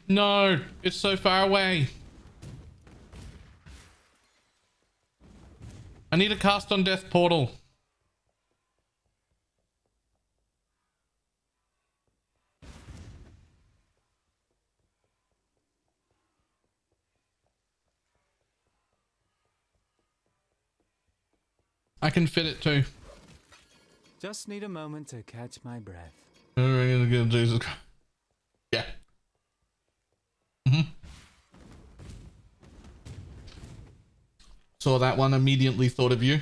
No, it's so far away. I need a cast on death portal. I can fit it too. Just need a moment to catch my breath. Jesus Christ. Yeah. Saw that one, immediately thought of you.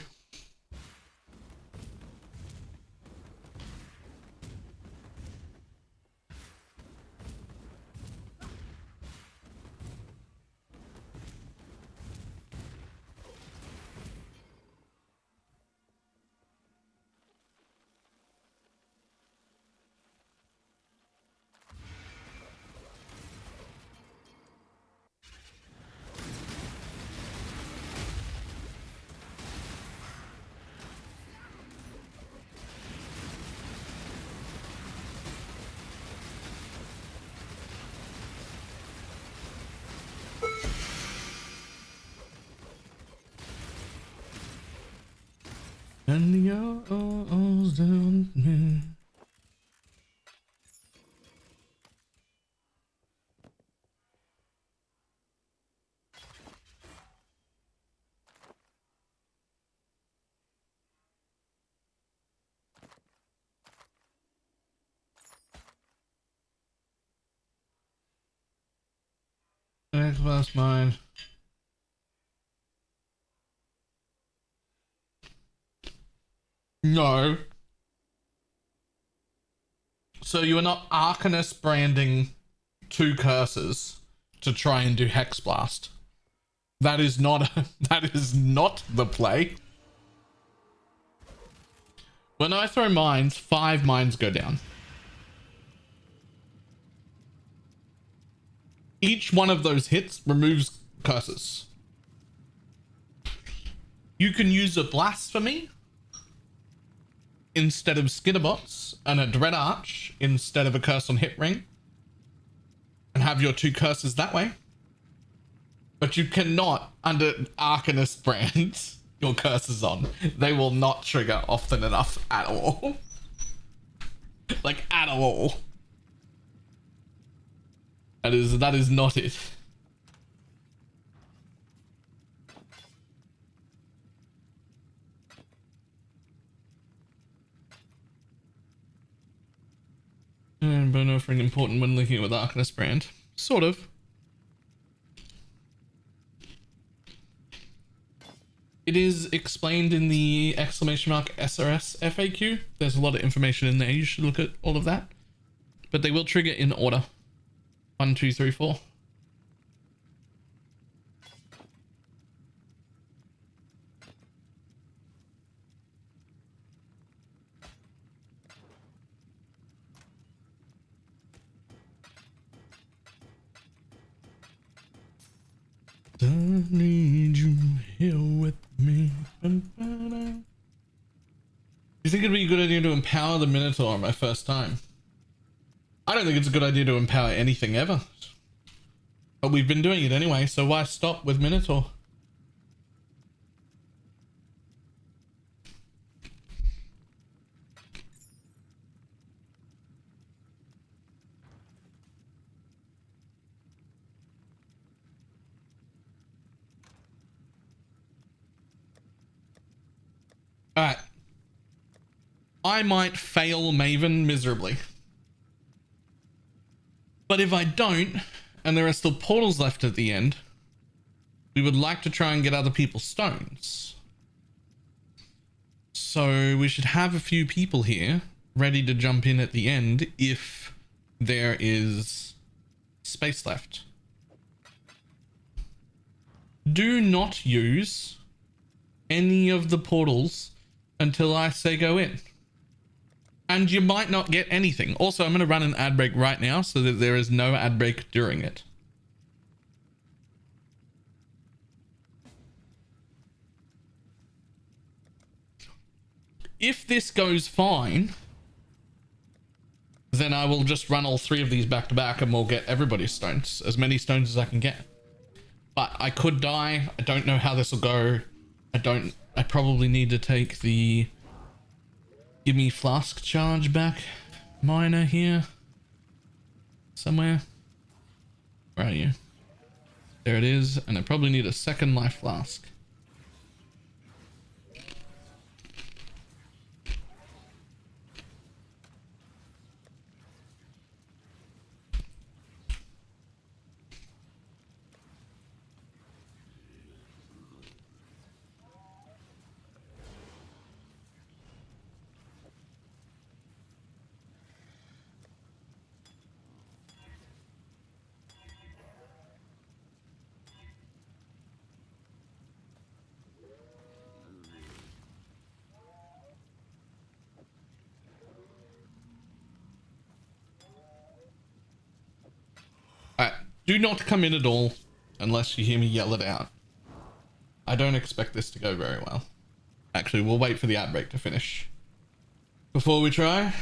And yours down me. Next last mine. No. So you are not Arcanist branding 2 curses to try and do Hex Blast. That is not that is not the play. When I throw mines, 5 mines go down. Each one of those hits removes curses. You can use a Blasphemy instead of Skitterbots and a Dread Arch instead of a Curse on Hit Ring and have your 2 curses that way. But you cannot, under Arcanist brands, your curses on. They will not trigger often enough at all. Like, at all. That is not it. And burn offering important when linking it with Arcanist brand. Sort of. It is explained in the !SRS FAQ. There's a lot of information in there. You should look at all of that. But they will trigger in order. 1, 2, 3, 4. Don't need you here with me. Do you think it'd be a good idea to empower the Minotaur on my first time? I don't think it's a good idea to empower anything ever. But we've been doing it anyway, so why stop with Minotaur? Alright. I might fail Maven miserably. But if I don't, and there are still portals left at the end, we would like to try and get other people's stones. So we should have a few people here ready to jump in at the end if there is space left. Do not use any of the portals until I say go in. And you might not get anything. Also, I'm going to run an ad break right now so that there is no ad break during it. If this goes fine, then I will just run all 3 of these back to back and we'll get everybody's stones. As many stones as I can get. But I could die. I don't know how this will go. I probably need to take the give me flask charge back miner here somewhere. Where are you? There it is. And I probably need a second life flask. Do not come in at all unless you hear me yell it out. I don't expect this to go very well. Actually, we'll wait for the outbreak to finish before we try.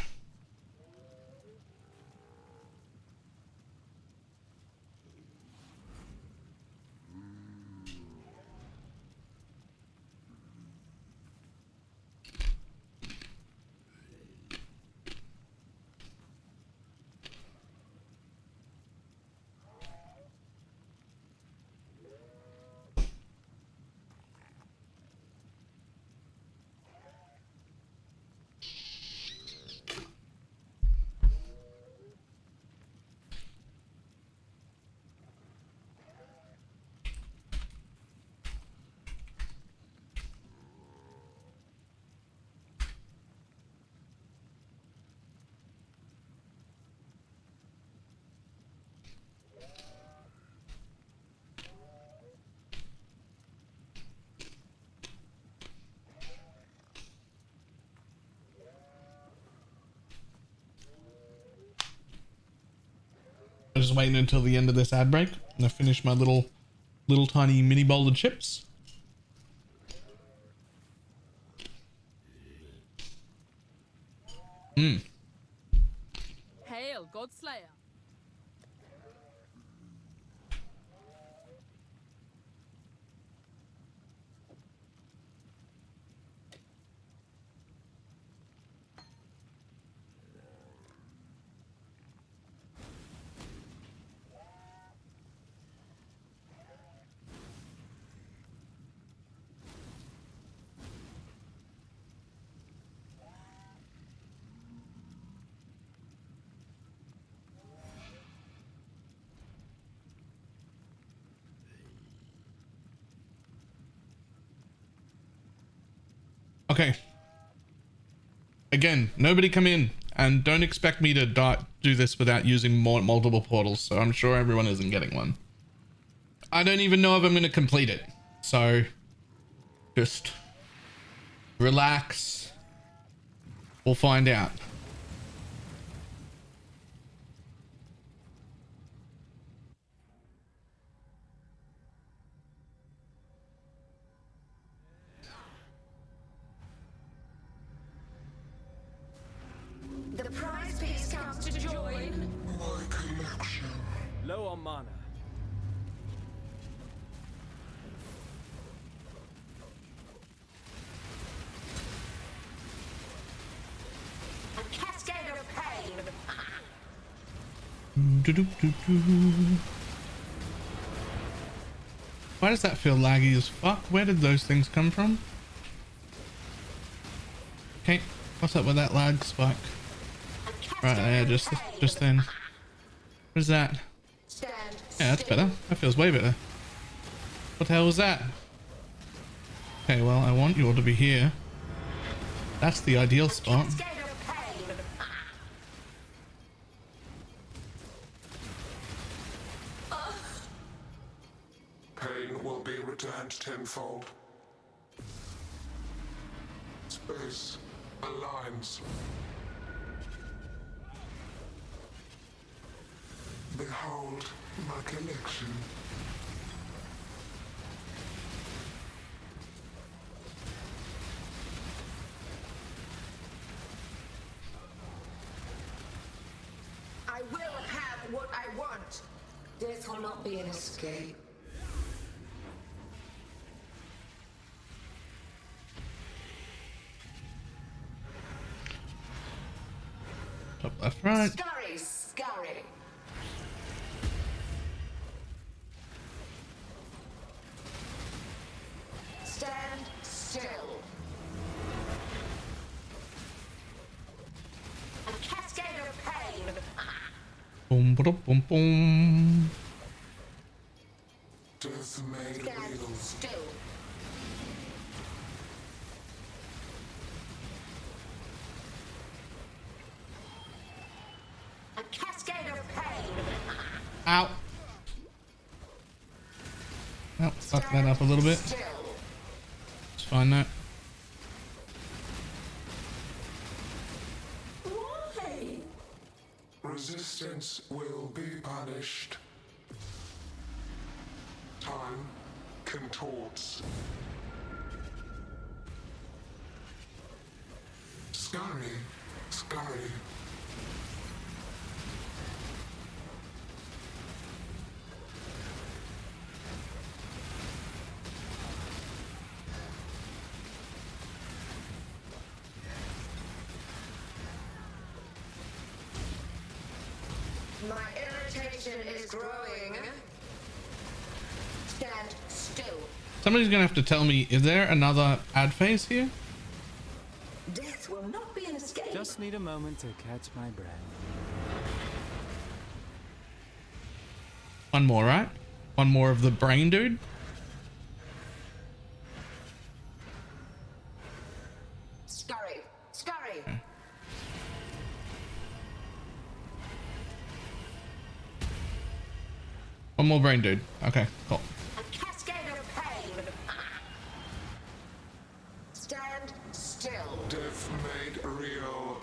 just waiting until the end of this ad break and I finish my little tiny mini bowl of chips. Hail, Godslayer. Okay. Again, nobody come in and don't expect me to do this without using multiple portals. So I'm sure everyone isn't getting one. I don't even know if I'm going to complete it. So just relax. We'll find out. The prize piece comes to join. My collection. Low on mana. A cascade of pain. Why does that feel laggy as fuck? Where did those things come from? Okay, what's up with that lag spike? Right there, just then. What is that? Yeah, that's better. That feels way better. What the hell was that? Okay, well, I want you all to be here. That's the ideal spot. Pain will be returned tenfold. Space aligns. Behold my collection. I will have what I want. Death will not be an escape. Top, left, right. Scurry, scurry. Stand still. A cascade of pain. Boom, boom, boom, boom. Death made Stand real. still. A cascade of pain. Ow. Oh, fuck that up a little bit. Still. It's fine now. Why? Resistance will be punished. Time contorts. Scurry, scurry. My irritation is growing. Stand still. Somebody's gonna have to tell me, is there another ad phase here? Death will not be an escape. Just need a moment to catch my breath. One more, right? One more of the brain dude. Scurry, scurry. One more brain dude. Okay, cool. A cascade of pain. Stand still. Death made real.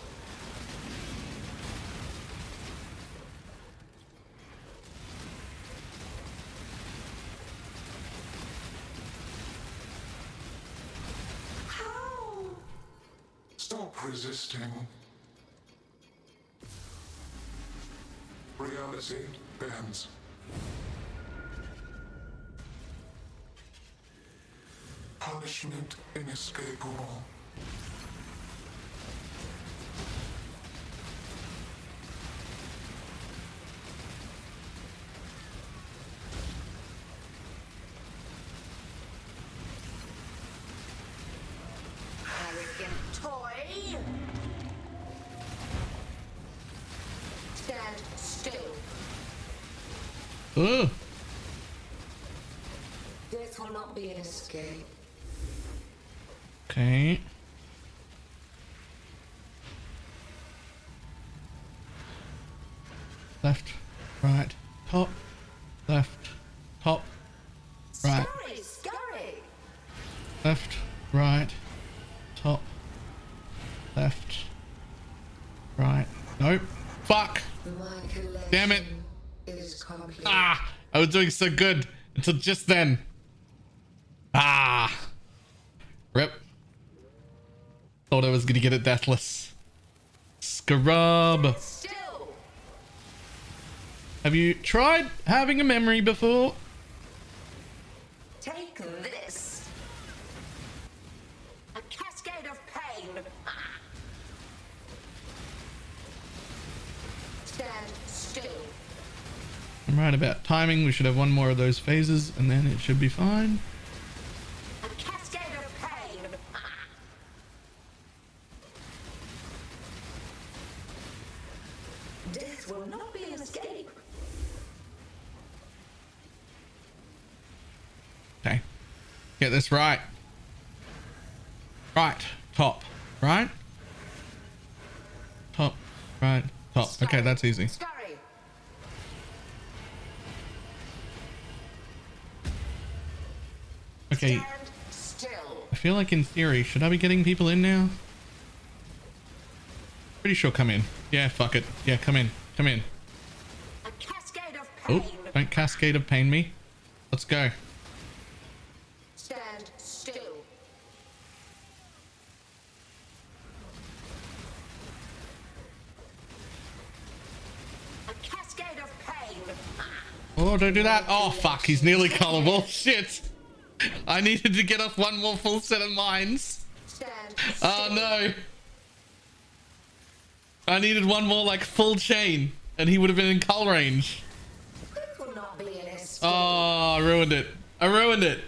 resisting. Reality bends. Punishment inescapable. Arrogant toy! Stand still. Ugh. Death will not be an escape. Okay. Left, right, top, left, top, right, Scurry, scurry! left, right, top, left, right. Nope. Fuck. My collection Damn it. is complete. Ah, I was doing so good until just then. Ah. Rip. Thought I was gonna get it deathless. Scrub. Still! Have you tried having a memory before? Take this! A cascade of pain! Stand still. I'm right about timing. We should have one more of those phases and then it should be fine. A cascade of pain! Death will not be an escape. Okay. Get this right. Right. Top. Right. Top. Right. Top. Okay, that's easy. Scurry! Okay. Stand still. I feel like in theory, should I be getting people in now? Pretty sure come in. Yeah, fuck it. Yeah, come in. Come in. A cascade of Oh, pain. don't cascade of pain me. Let's go. Stand still. A cascade of pain. Oh, don't do that. Oh, fuck. He's nearly colorable. Shit. I needed to get off one more full set of mines. Stand Oh, no. I needed one more, like, full chain. And he would have been in cull range. This will not be an escape. Oh, I ruined it. I ruined it.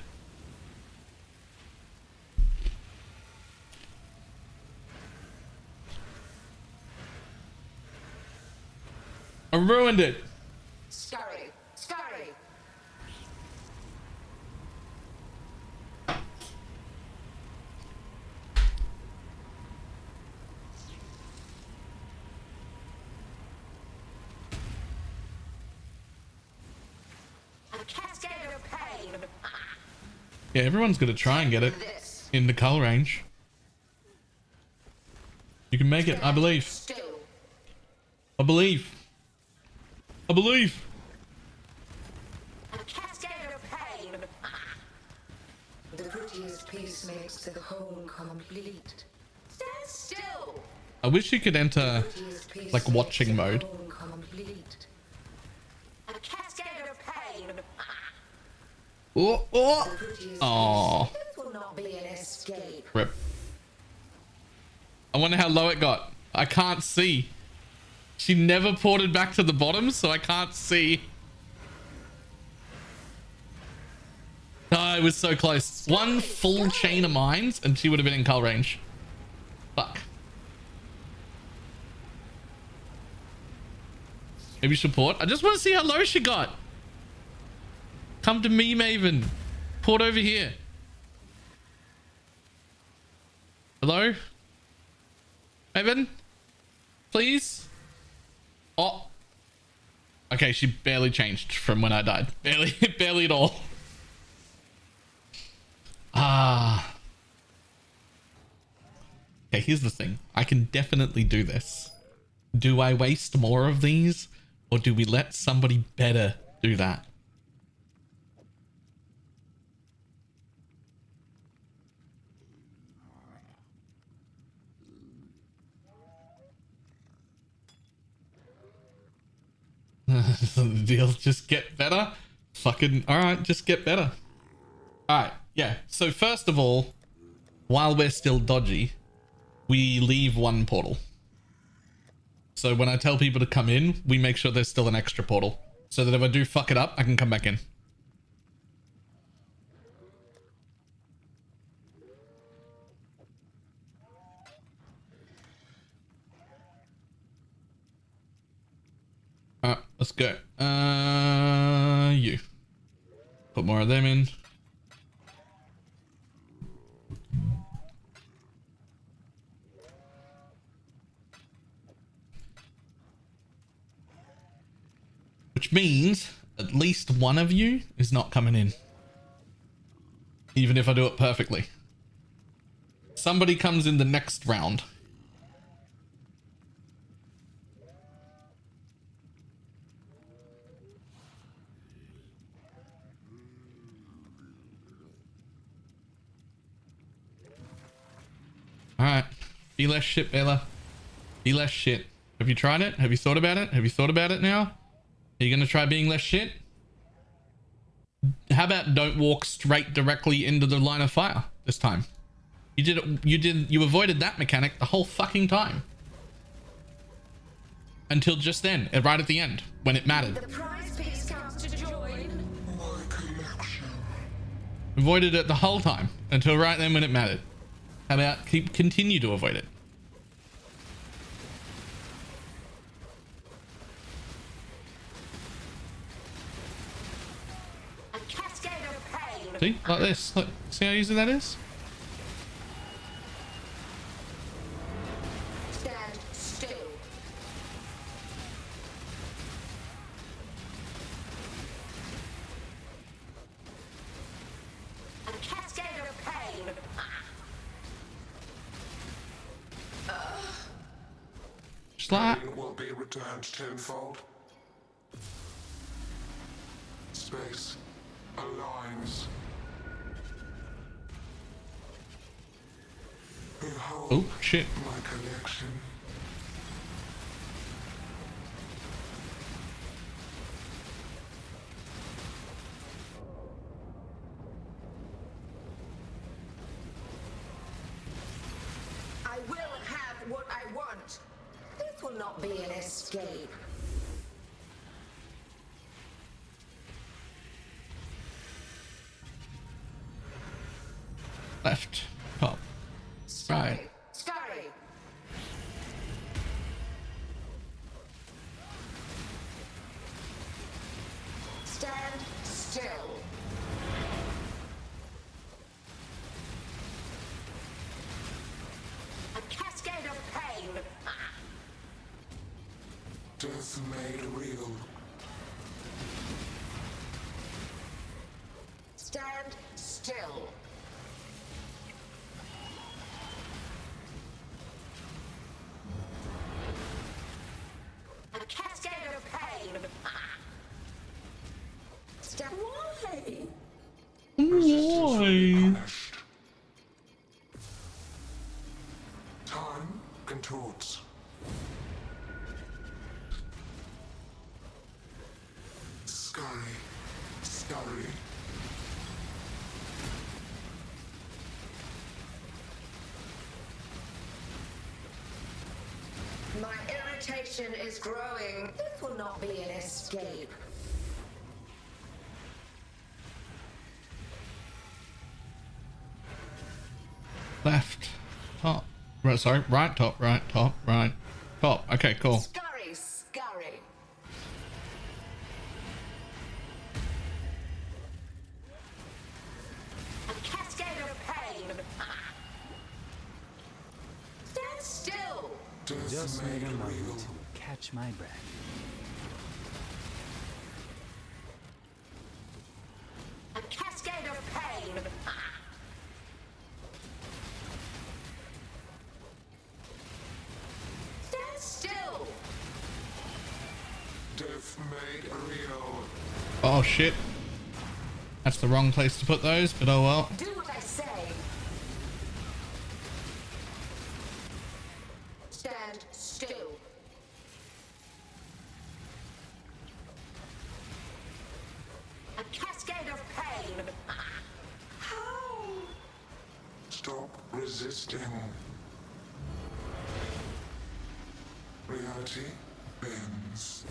I ruined it. Scurry, scurry. A cascade of pain. Yeah, everyone's gonna try and get it This. in the cull range. You can make it. I believe. Still. I believe. I believe. A cascade of pain. The prettiest piece makes the whole complete. Stand still. I wish you could enter Prettiest piece like makes watching the mode. whole complete. A cascade of pain. Oh, oh. The prettiest Oh. piece. This will not be an escape. Rip. I wonder how low it got. I can't see. She never ported back to the bottom, so I can't see. Oh, it was so close. One full chain of mines and she would have been in cull range. Fuck. Maybe she'll port. I just want to see how low she got. Come to me, Maven. Port over here. Hello? Maven? Please? Oh. Okay, she barely changed from when I died. Barely, barely at all. Ah. Okay, here's the thing. I can definitely do this. Do I waste more of these? Or do we let somebody better do that? The deals just get better. Fucking alright, just get better. Alright, yeah. So first of all, while we're still dodgy, we leave one portal. So when I tell people to come in, we make sure there's still an extra portal. So that if I do fuck it up, I can come back in. Alright, let's go. You. Put more of them in. Which means at least one of you is not coming in. Even if I do it perfectly. Somebody comes in the next round. Alright. Be less shit, Bella. Be less shit. Have you tried it? Have you thought about it? Have you thought about it now? Are you going to try being less shit? How about don't walk straight directly into the line of fire this time? You avoided that mechanic the whole fucking time. Until just then, right at the end, when it mattered. The prize piece comes to join. My collection. Avoided it the whole time until right then when it mattered. How about continue to avoid it? A cascade of pain. See, like this. Look, see how easy that is? Stand still. A cascade of pain. Slap. Pain will be returned tenfold. Space aligns. Behold Oh, shit. my collection. I will have what I want. This will not be an escape. Left. Top. Right. Scurry. Stand still. A cascade of pain. Death made real. Stand still. A cascade of pain. Stand. Why? Why? Punished. Time contorts. Scurry. Scurry. My irritation is growing. This will not be an escape. Left. Top. Right, sorry. Right, top, right, top, right, top. Okay, cool. Scurry, scurry. A cascade of pain. Stand still. Death Just made need a real. moment to catch my breath. A cascade of pain. Stand still. Death made real. Oh, shit. That's the wrong place to put those, but oh well. Do what I say. Stand still. Resisting. Reality bends.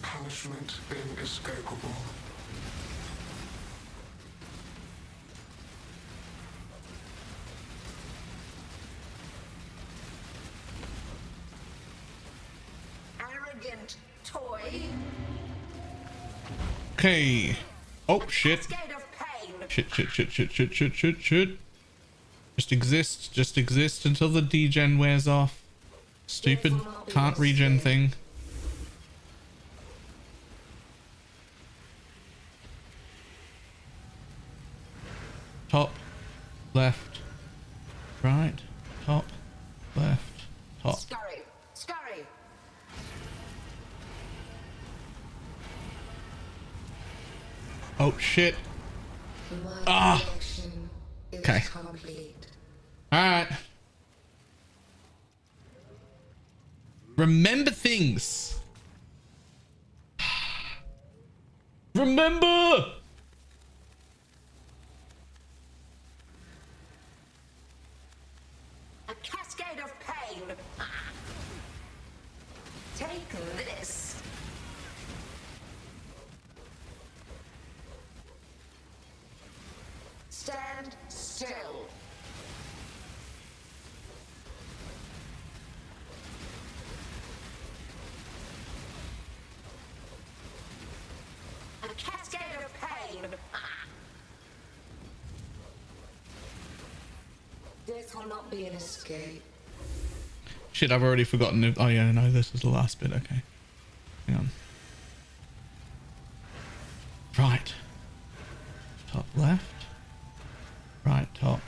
Punishment inescapable. Arrogant toy. Okay. Oh shit. Cascade of pain. Shit. Just exist until the degen wears off. Stupid can't regen thing. Top, left, right, top, left, top. Scurry. Scurry. Oh shit. My Ah. collection is Okay. complete. Alright. Remember things. Remember. A cascade of pain. Take this. Stand still. A cascade of pain. Death will not be an escape. Shit, I've already forgotten it. Oh yeah, no, this is the last bit. Okay. Hang on. Right. Top left. Right, top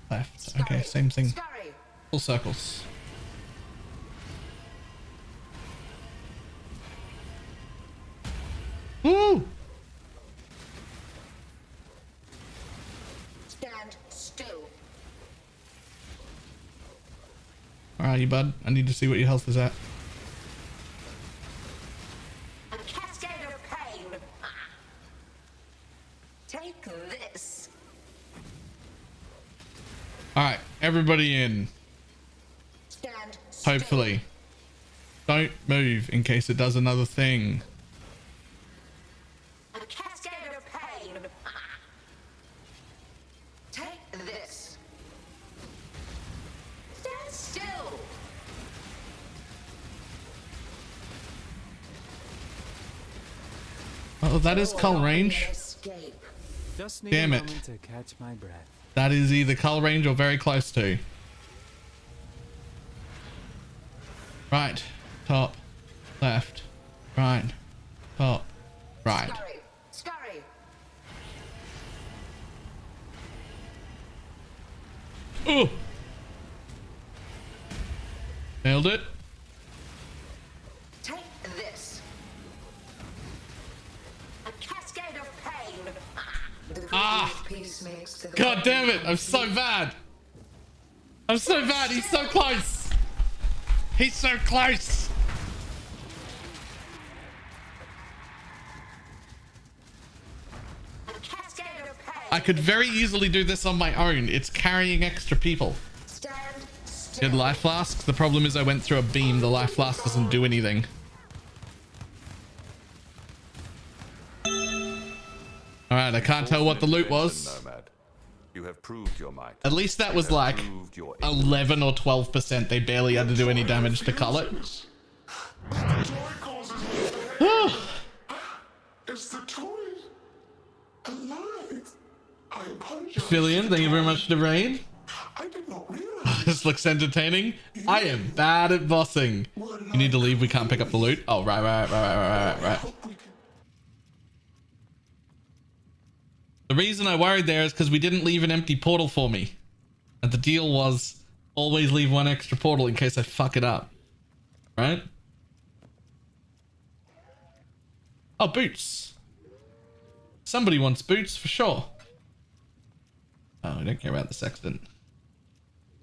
left. Okay, same thing. Scurry. Full circles. Woo! Stand still. Alright, you bud. I need to see what your health is at. A cascade of pain. Take this. Alright, everybody in. Stand still. Hopefully. Don't move in case it does another thing. A cascade of pain. Take this. Stand still. Oh, that is cull range. Escape. Just need Damn a it. moment to catch my breath. That is either cull range or very close to. Right, top, left, right, top, right. Scurry. Scurry. Ooh! Nailed it. Take this. A cascade of pain. Ah! Peace makes the God damn it! I'm so bad. I'm so bad. He's so close. He's so close. A cascade of pain. I could very easily do this on my own. It's carrying extra people. Stand still. Good life flasks. The problem is I went through a beam. The life flask doesn't do anything. All right, I can't tell what the loot was. You have proved your might. At least that was like 11 or 12%. They barely had to do any damage to cull it. Is the toy alive? I apologize. Fillion, thank you very much for the raid. I did not realize. This looks entertaining. I am bad at bossing. You need to leave. We can't pick up the loot. Oh, right. The reason I worried there is because we didn't leave an empty portal for me. And the deal was always leave one extra portal in case I fuck it up. Right? Oh, boots. Somebody wants boots for sure. Oh, I don't care about the sextant.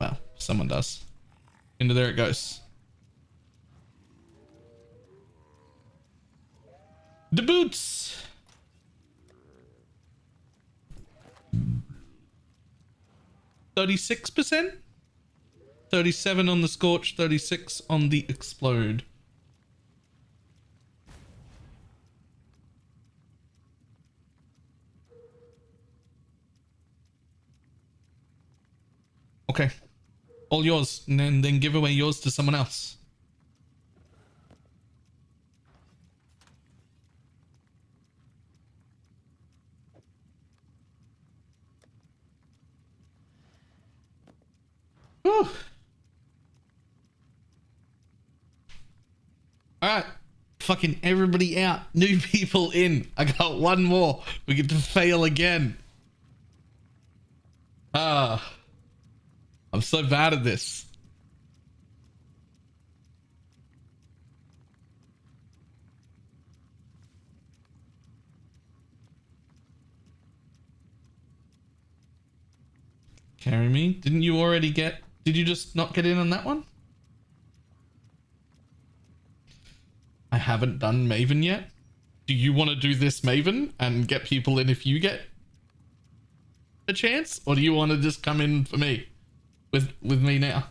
Well, someone does. Into there it goes. The boots. 36%. 37 on the Scorch, 36 on the Explode. Okay. All yours, and then give away yours to someone else. Whew. Alright. Fucking everybody out. New people in. I got one more. We get to fail again. I'm so bad at this. Carry me? Didn't you already get... Did you just not get in on that one? I haven't done Maven yet. Do you want to do this Maven and get people in if you get a chance? Or do you want to just come in for me? With me now?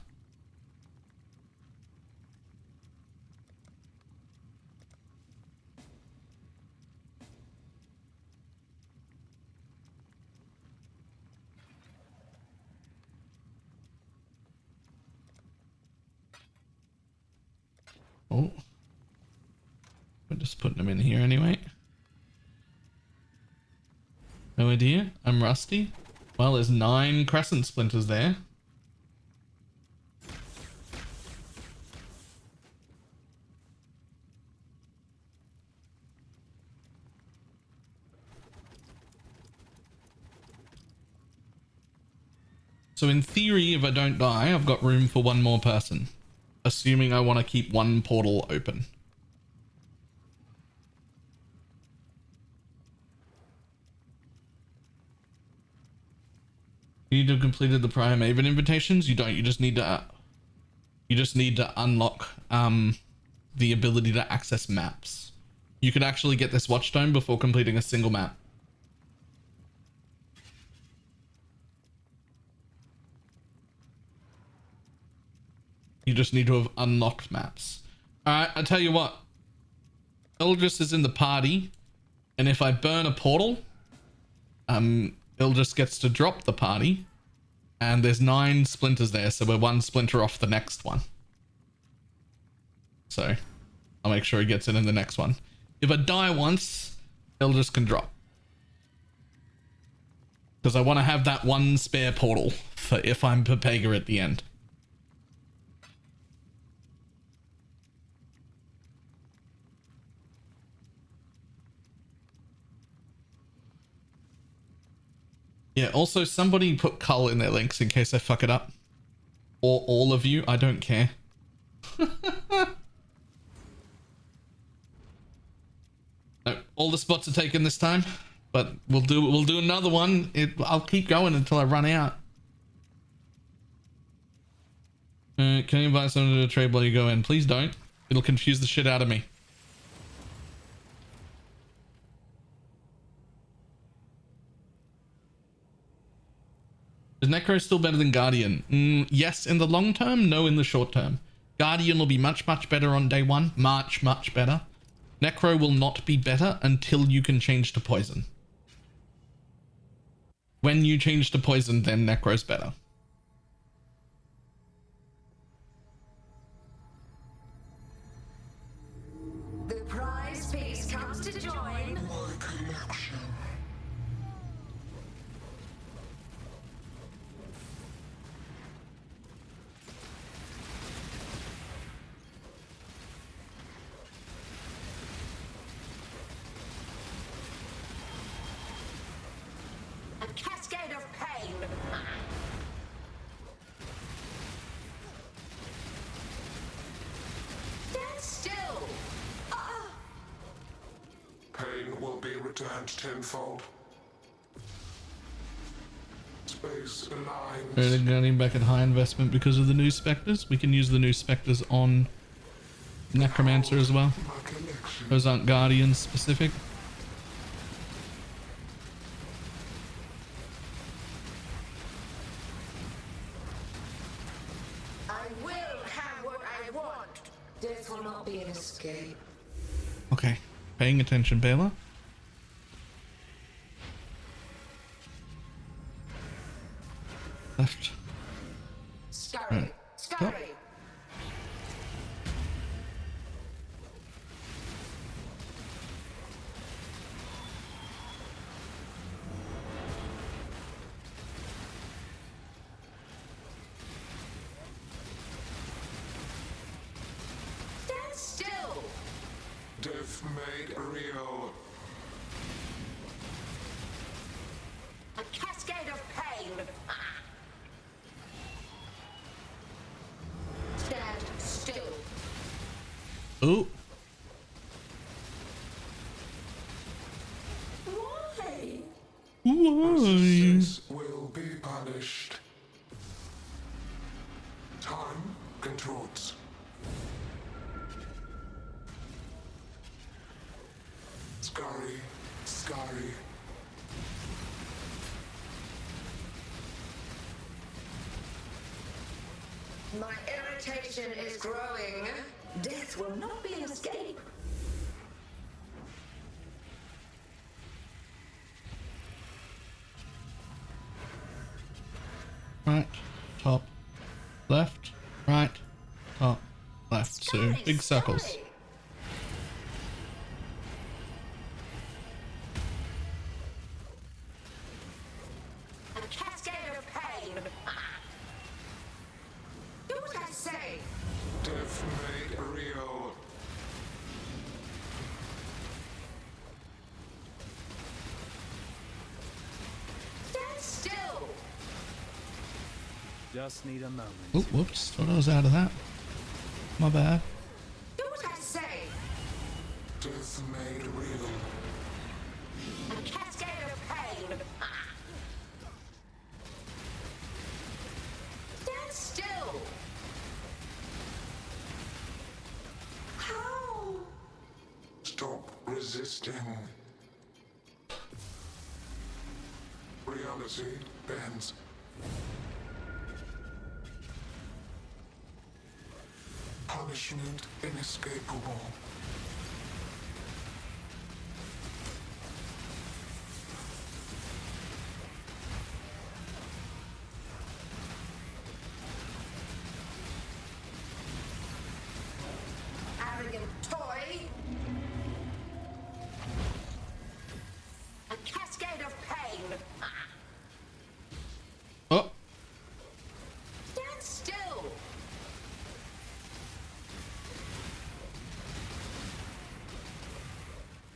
Oh. We're just putting them in here anyway. No idea. I'm rusty. Well, there's 9 crescent splinters there. So in theory, if I don't die, I've got room for one more person. Assuming I want to keep one portal open. You need to have completed the prior Maven invitations. You don't. You just need to unlock the ability to access maps. You could actually get this watchstone before completing a single map. You just need to have unlocked maps. Alright, I tell you what. Eldris is in the party, and if I burn a portal, Eldris gets to drop the party, and there's 9 splinters there, so we're 1 splinter off the next one. So, I'll make sure he gets in the next one. If I die once, Eldris can drop. Because I want to have that 1 spare portal for if I'm Pepega at the end. Yeah, also somebody put Cull in their links in case I fuck it up. Or all of you, I don't care. No, all the spots are taken this time, but we'll do another one. I'll keep going until I run out. Can you invite someone to the trade while you go in? Please don't. It'll confuse the shit out of me. Is Necro still better than Guardian? Yes, in the long term. No, in the short term. Guardian will be much better on day 1. Much better. Necro will not be better until you can change to poison. When you change to poison, then Necro's better. The prize piece comes to join my collection. A cascade of pain. Stand still. Pain will be returned tenfold. Space aligns. Really getting back at high investment because of the new Spectres. We can use the new Spectres on Necromancer as well. Those aren't Guardian specific. Paying attention, Baylor. Left. Scurry. Right. Scurry. Stand still. Death made real. A cascade of pain. Stand still. Oh. Why? Why? Success will be punished. Time controls. Scurry, scurry. My irritation is growing. Death will not be an escape. Right, top, left, right, top, left. So Scurry, big circles. scurry. A cascade of pain. Do what I say. Death made real. Stand still. Just need a moment. Oh, whoops. Thought I was out of that. My bad. Do what I say. Death made real. A cascade of pain. Stand still. How? Stop resisting. Reality bends. Punishment inescapable. Arrogant toy. A cascade of pain. Oh, Stand still.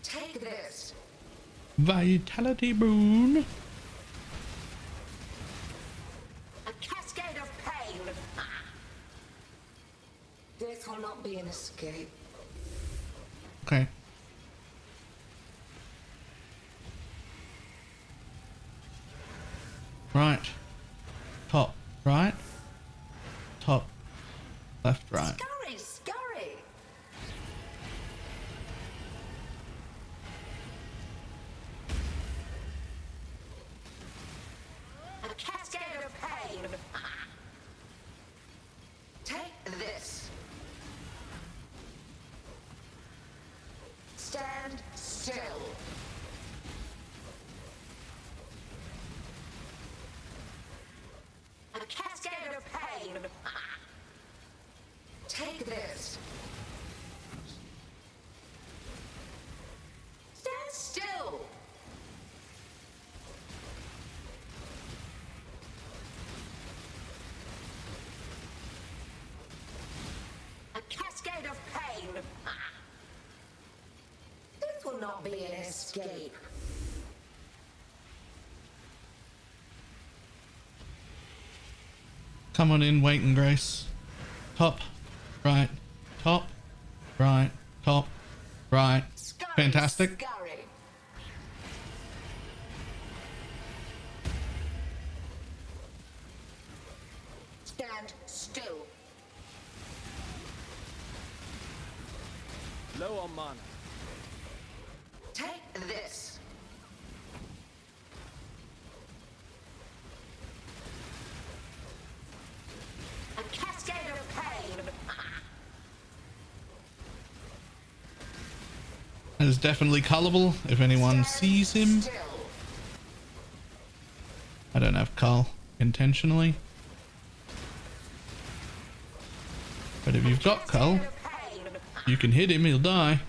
Take this. vitality boon. A cascade of pain. Death will not be an escape. Okay. Right. Top, right. Top, left, right. Scurry, scurry. A cascade of pain. Take this. Stand still. A cascade of pain. Take this. Stand still. A cascade of pain. This will not be an escape. Come on in, wait and grace. Top, right, top, right, top, right. Scurry, Fantastic. Scurry. Stand still. Low on mana. Take this. A cascade of pain. I is definitely cullable if anyone sees him. I don't have cull intentionally. But if you've got cull, you can hit him, he'll die.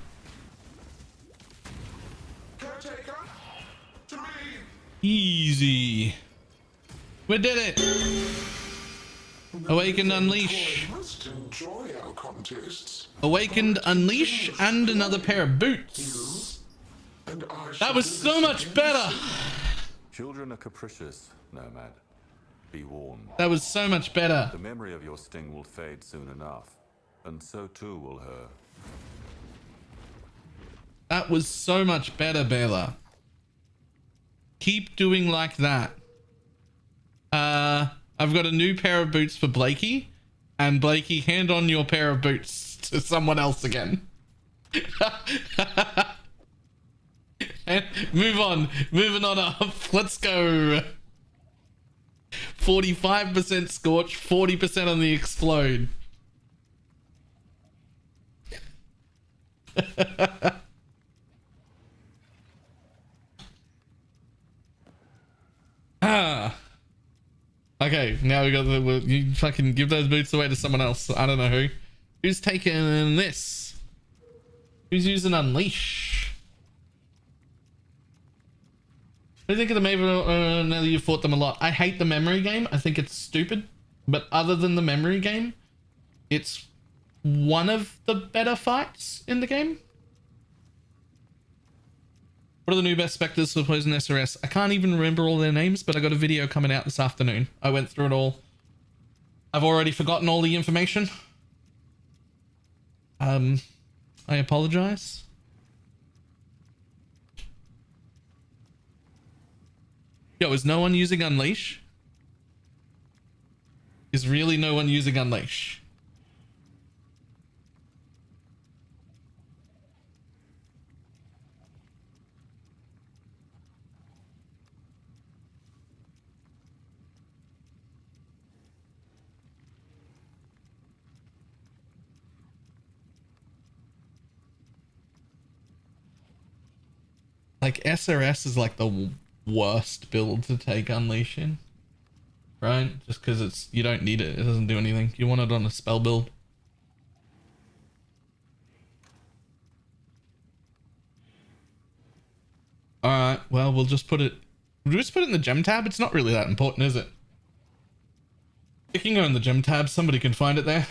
Easy. We did it. Awakened Unleash. Awakened Unleash and another pair of boots. That was so much better. Children are capricious, Nomad. Be warned. That was so much better. The memory of your sting will fade soon enough, and so too will her. That was so much better, Bela. Keep doing like that. I've got a new pair of boots for Blakey, and Blakey, hand on your pair of boots to someone else again. And move on. Moving on up. Let's go. 45% Scorch, 40% on the Explode. Okay, now we got the... You fucking give those boots away to someone else. I don't know who. Who's taking this? Who's using Unleash? What do you think of the Maven now that you've fought them a lot? I hate the memory game. I think it's stupid. But other than the memory game, it's one of the better fights in the game. What are the new best Spectres for Poison SRS? I can't even remember all their names, but I got a video coming out this afternoon. I went through it all. I've already forgotten all the information. I apologize. Yo, is no one using Unleash? Is really no one using Unleash? Like, SRS is like the worst build to take Unleash in. Right? Just because it's... You don't need it. It doesn't do anything. You want it on a spell build. Alright, well, we'll just put it... We'll just put it in the gem tab. It's not really that important, is it? It can go in the gem tab. Somebody can find it there.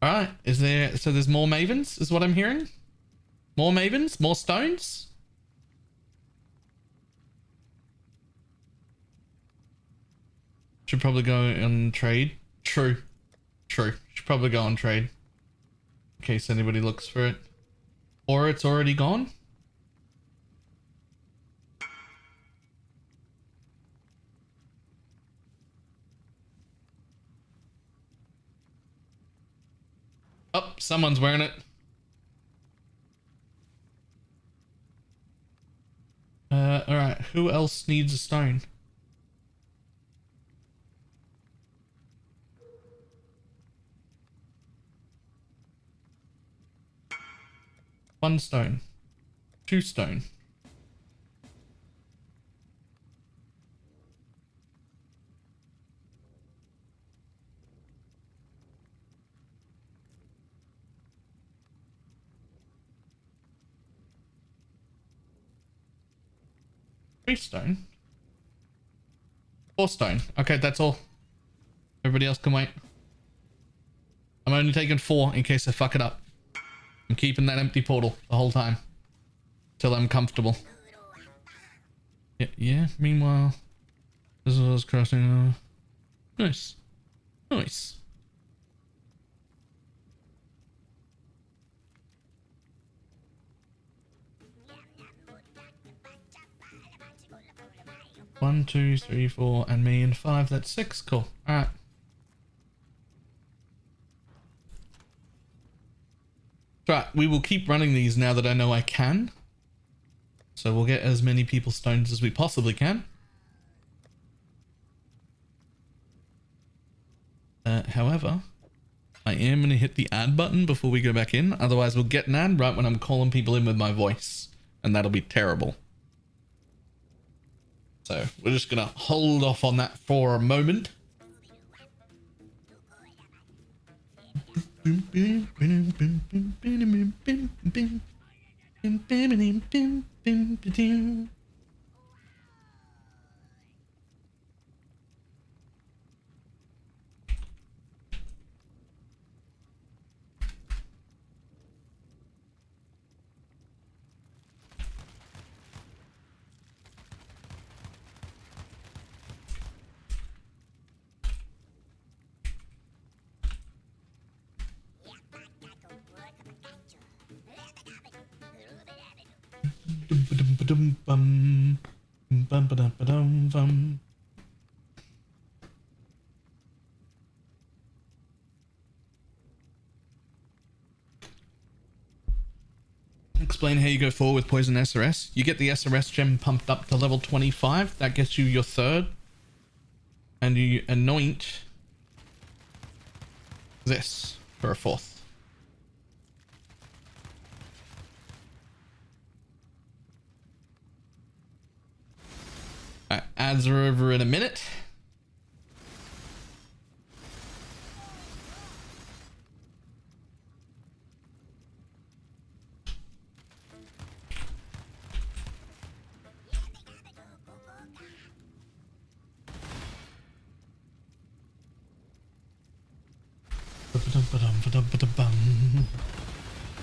Alright, is there... So there's more Mavens, is what I'm hearing? More Mavens? More stones? Should probably go on trade. True. True. Should probably go on trade. In case anybody looks for it. Or it's already gone. Oh, someone's wearing it. Alright, who else needs a stone? One stone. 2 stone. Three stone. 4 stone. Okay, that's all. Everybody else can wait. I'm only taking 4 in case I fuck it up. I'm keeping that empty portal the whole time. Till I'm comfortable. Yeah. Meanwhile, this was crossing. Nice. Nice. One, 2, 3, 4, and me and 5. That's 6. Cool. All right. Right. We will keep running these now that I know I can. So we'll get as many people stoned as we possibly can. However, I am going to hit the add button before we go back in. Otherwise, we'll get an ad right when I'm calling people in with my voice. And that'll be terrible. So we're just going to hold off on that for a moment. Explain how you go forward with Poison SRS. You get the SRS gem pumped up to level 25. That gets you your third. And you anoint this for a fourth. Ads are over in a minute.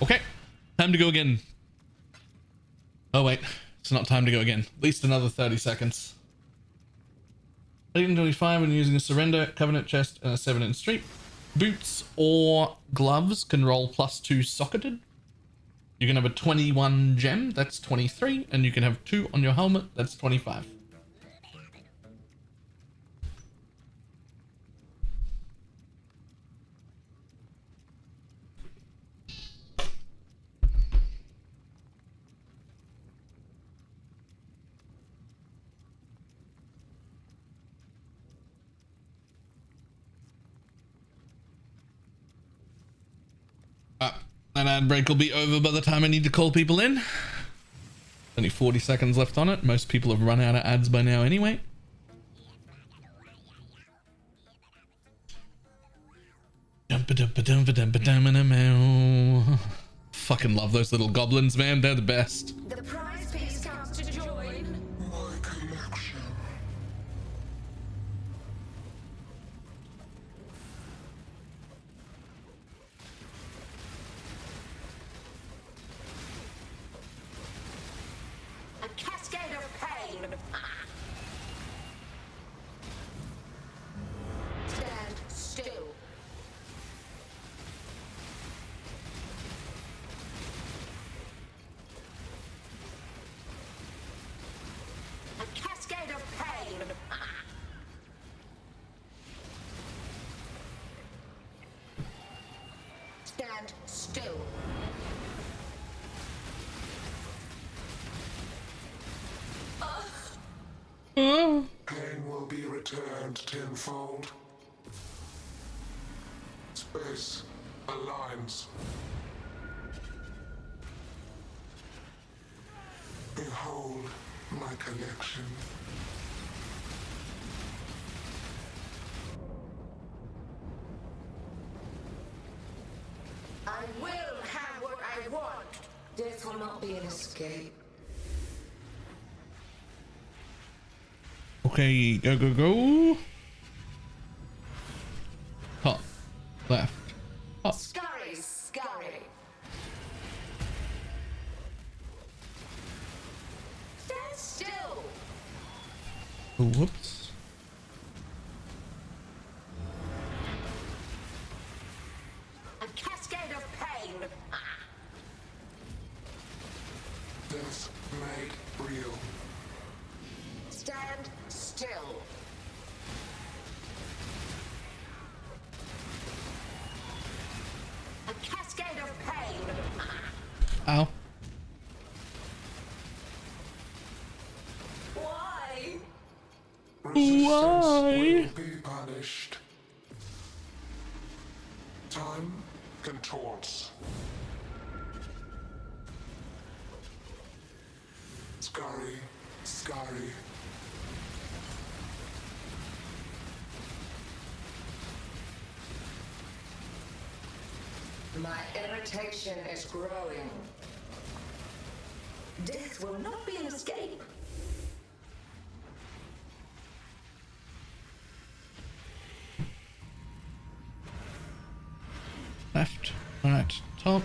Okay, time to go again. Oh wait, it's not time to go again. At least another 30 seconds. 1825 when using a surrender, covenant chest, and a 7-inch street. Boots or gloves can roll +2 socketed. You can have a 21 gem, that's 23, and you can have 2 on your helmet, that's 25. That ad break will be over by the time I need to call people in. Only 40 seconds left on it. Most people have run out of ads by now anyway. Fucking love those little goblins, man. They're the best. The prize piece comes to join. My collection. A cascade of pain. Stand still. A cascade of pain. Stand still. Pain will be returned tenfold. Space aligns. Behold my collection. I will have what I want. Death will not be an escape. Okay, go, go, go. Top, left, up. Scurry, scurry. Stand still. Whoops. A cascade of pain. Death made real. Stand still. A cascade of pain. Ow. Why? Will be punished. Time contorts. Scurry, scurry. My irritation is growing. Death will not be an escape. Left, right, top,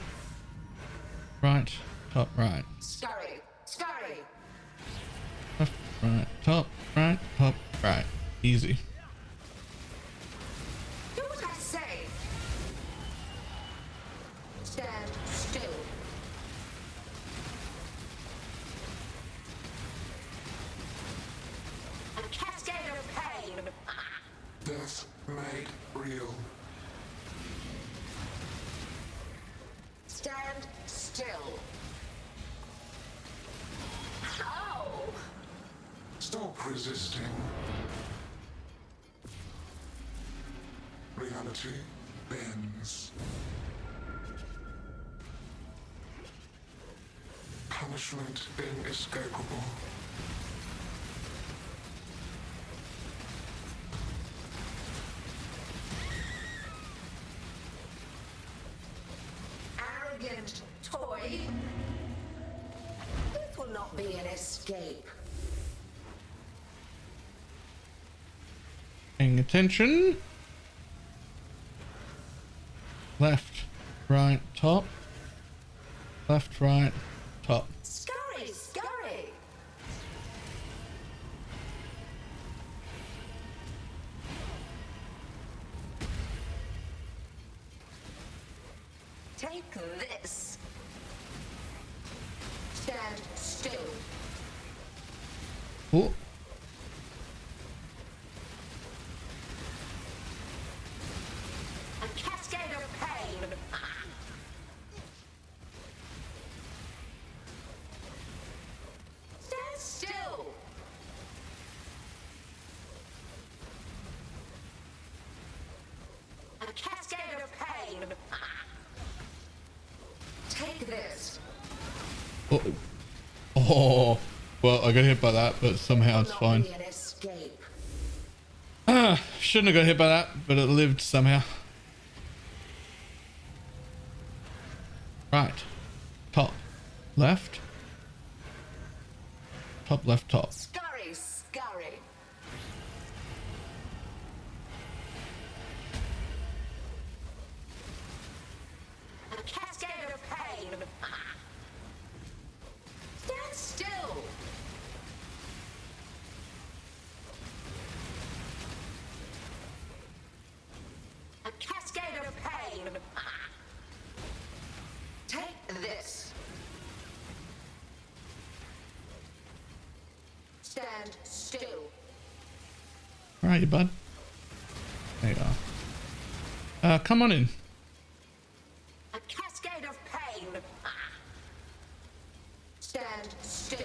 right, top, right. Scurry, scurry. Left, right, top, right. Easy. Do what I say. Stand still. A cascade of pain. Death made real. Stand still. How? Stop resisting. Reality bends. Punishment inescapable. Arrogant toy. This will not be an escape. Paying attention. Left, right, top. Left, right, top. Scurry, scurry. Take this. Stand still. Oh, A cascade of pain. Stand still. A cascade of pain. Take this. oh, oh. Well, I got hit by that, but somehow it's Not fine. be an escape. Shouldn't have got hit by that, but it lived somehow. Right, top, left, top, left, top. Scurry, scurry. A cascade of pain. Stand still. A cascade of pain. Take this. Stand still. All right, you bud. There you are. Come on in. A cascade of pain. Stand still.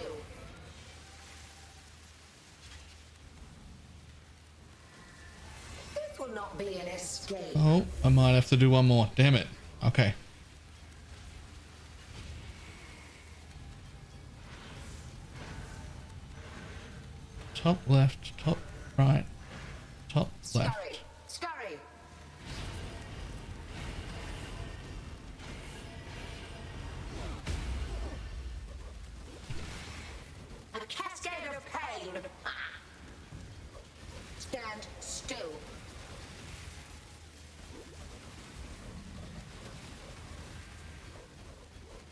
This will not be an escape. Oh, I might have to do one more. Damn it. Okay. Top left, top right, top left. Scurry, scurry. A cascade of pain. Stand still.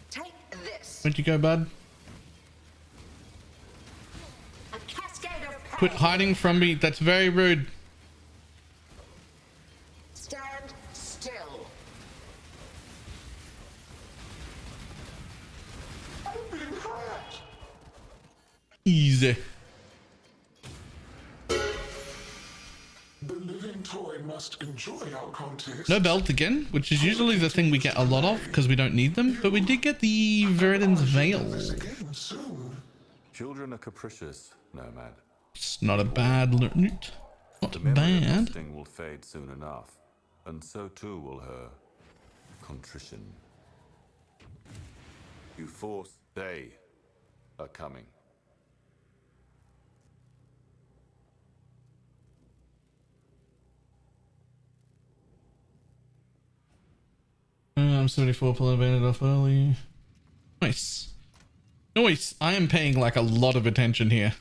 Take this. Where'd you go, bud? A cascade of pain. Quit hiding from me. That's very rude. Stand still. Open heart. Easy. The living toy must enjoy our contest. No belt again, which is usually the thing we get a lot of because we don't need them, but we did get the Veridan's Veil. Again soon. Children are capricious, Nomad. It's not a bad loot. Not The memory of bad. this thing will fade soon enough, and so too will her contrition. You force, they are coming. I'm 74 pulling banded off early. Nice. Nice. I am paying like a lot of attention here.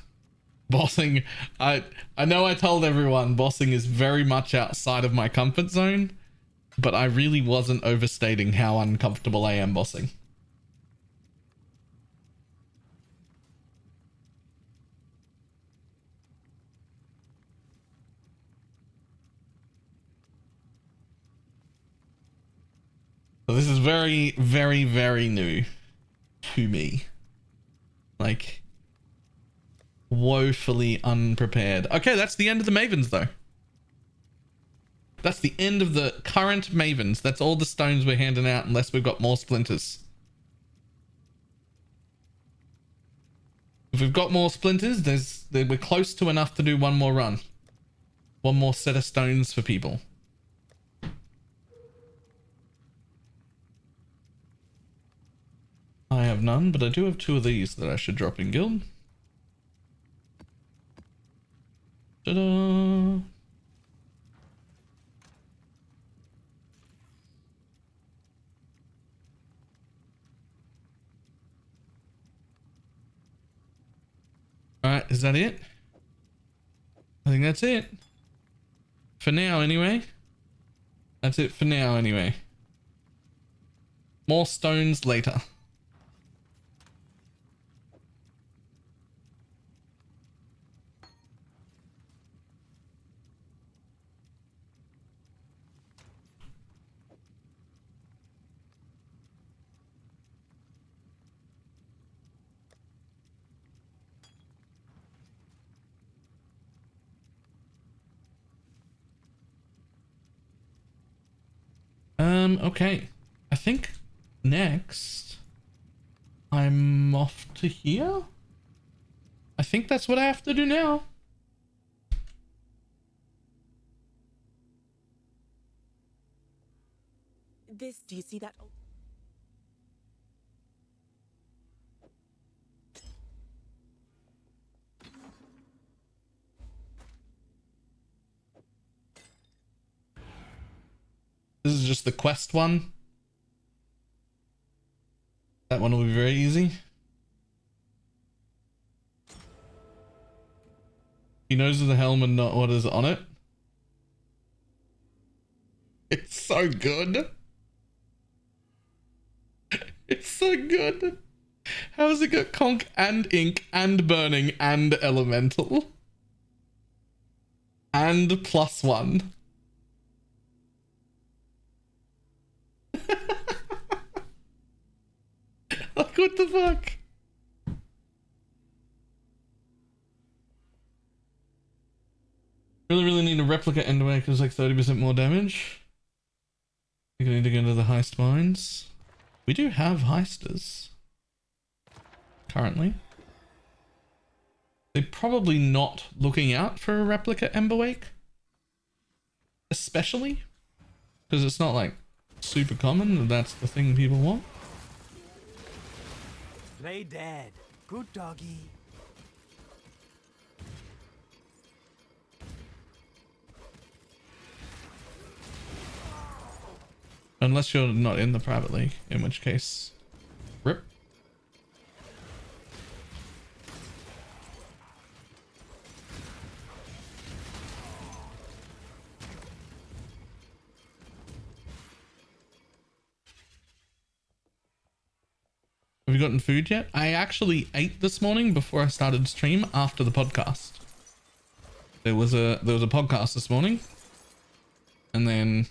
Bossing, I know I told everyone bossing is very much outside of my comfort zone, but I really wasn't overstating how uncomfortable I am bossing. So this is very, very, very new to me. Like, woefully unprepared. Okay, that's the end of the Mavens though. That's the end of the current Mavens. That's all the stones we're handing out unless we've got more splinters. If we've got more splinters, we're close to enough to do one more run. One more set of stones for people. I have none, but I do have 2 of these that I should drop in guild. Ta-da! Alright, is that it? I think that's it. For now, anyway. That's it for now, anyway. More stones later. Okay. I think next I'm off to here. I think that's what I have to do now. Do you see that? This is just the quest one. That one will be very easy. He knows the helm and not what is on it. It's so good. It's so good. How has it got conch and ink and burning and elemental? And +1. Like, what the fuck? Really need a replica anyway because like 30% more damage. I think I need to go into the heist mines. We do have heisters currently. They're probably not looking out for a replica Emberwake, especially because it's not like super common and that's the thing people want. Play dead. Good doggy. Unless you're not in the private league, in which case, rip. Have you gotten food yet? I actually ate this morning before I started stream after the podcast. There was a podcast this morning. And then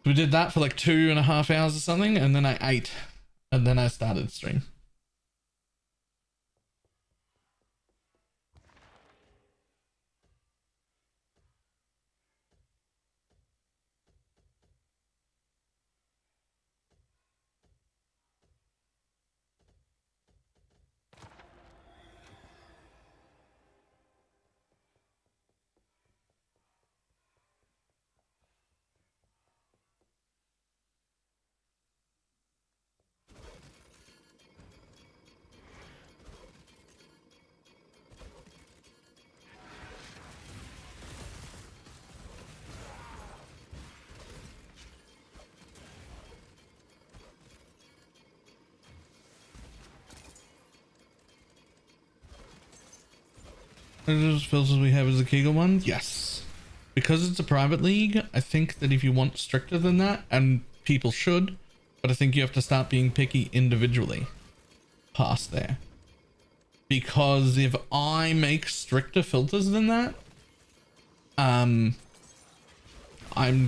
we did that for like 2.5 hours or something, and then I ate, and then I started stream. Those filters we have is the Kegel one? Yes. Because it's a private league, I think that if you want stricter than that, and people should, but I think you have to start being picky individually past there. Because if I make stricter filters than that, I'm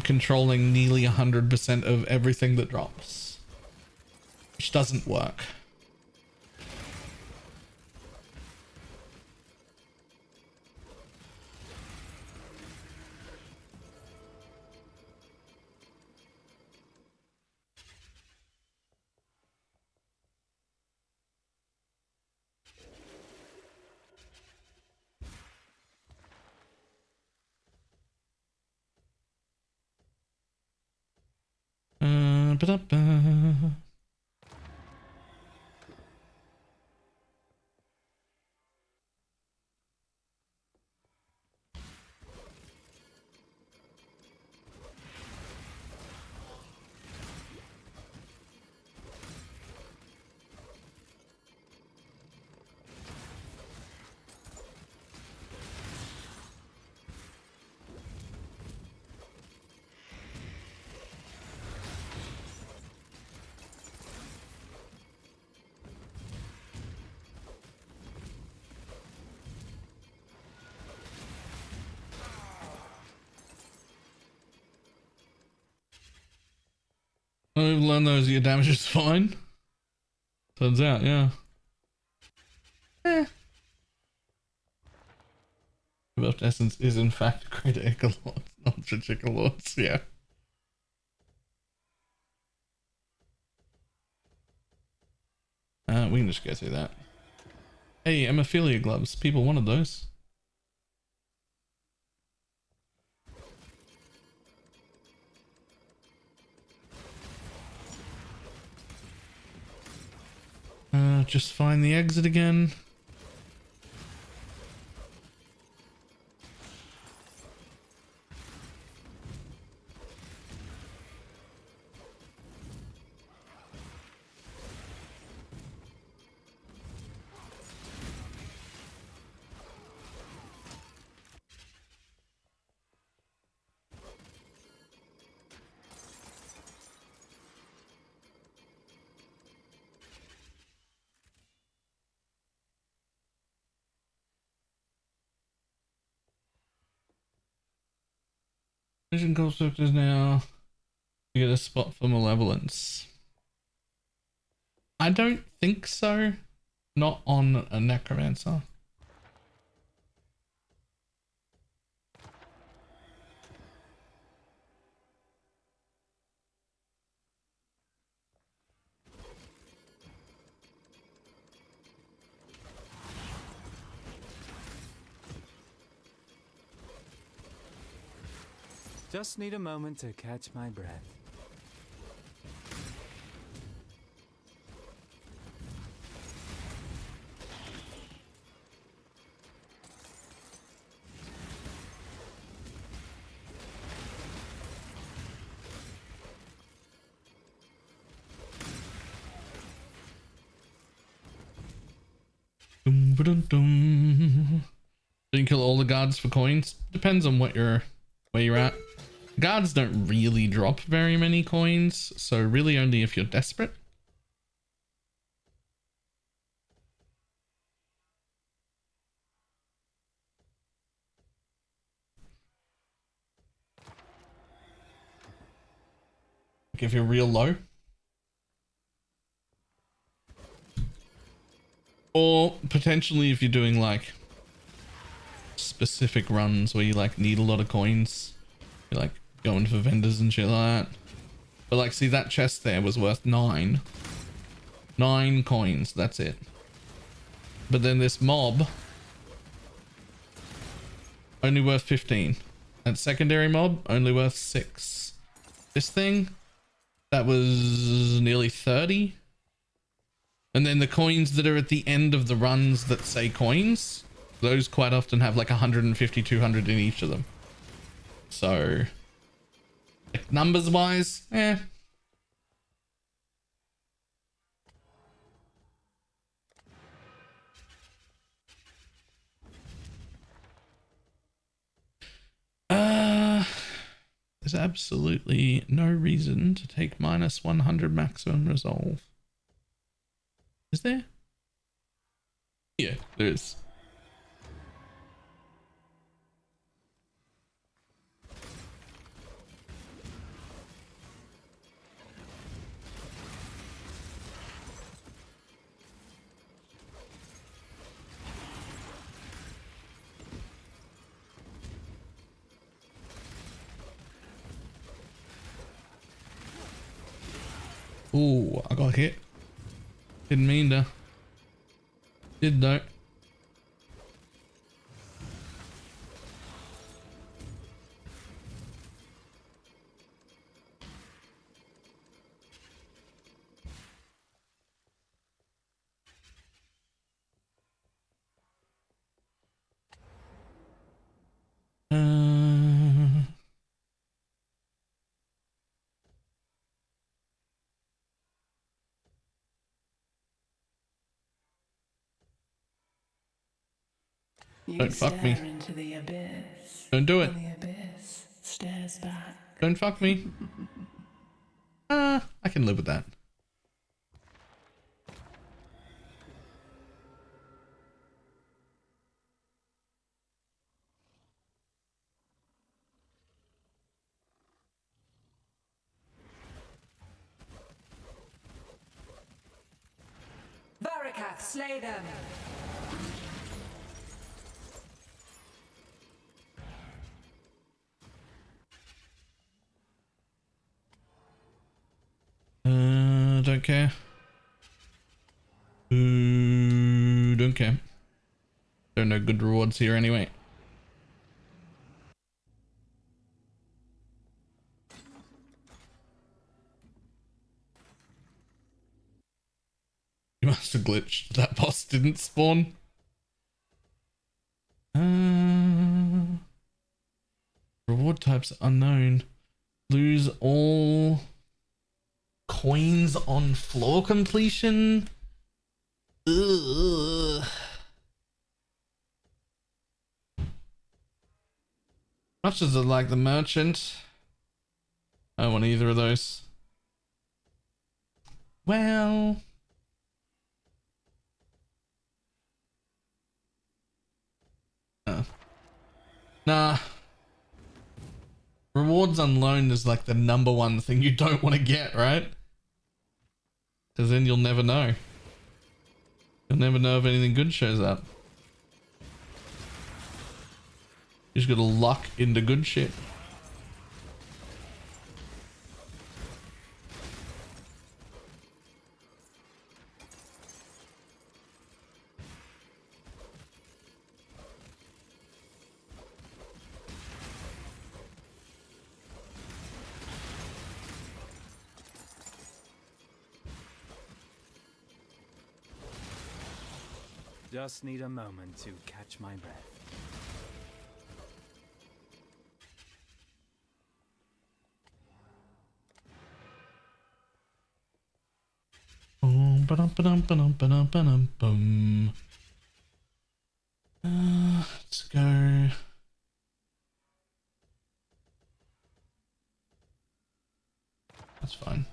controlling nearly 100% of everything that drops, which doesn't work. Ba-da-ba. I've learned those, your damage is fine. Turns out, yeah. Buffed essence is in fact critical lords, not critical lords, yeah. We can just go through that. Hey, hemophilia gloves. People wanted those. Just find the exit again. Vision constructors now. You get a spot for malevolence. I don't think so. Not on a necromancer. Just need a moment to catch my breath. Didn't kill all the guards for coins. Depends on what where you're at. Guards don't really drop very many coins, so really only if you're desperate. Like if you're real low. Or potentially if you're doing like specific runs where you like need a lot of coins. You're like going for vendors and shit like that. But like, see, that chest there was worth 9 coins. That's it. But then this mob only worth 15. That secondary mob only worth 6. This thing that was nearly 30. And then the coins that are at the end of the runs that say coins, those quite often have like 150, 200 in each of them. So like numbers wise, There's absolutely no reason to take minus 100 maximum resolve. Is there? Yeah, there is. Ooh, I got hit. Didn't mean to. Did though. Don't fuck me. Into the abyss. Don't do it. And the abyss stares back. Don't fuck me. I can live with that. Varakath, slay them. Don't care. Don't care. There are no good rewards here anyway. You must have glitched. That boss didn't spawn. Reward types unknown. Lose all coins on floor completion. Ugh. Much as I like the merchant, I don't want either of those. Well, nah. Rewards on loan is like the number one thing you don't want to get, right? Because then you'll never know. You'll never know if anything good shows up. You just gotta luck into good shit. Just need a moment to catch my breath. Let's go. That's fine.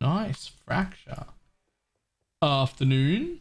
Nice fracture. Afternoon.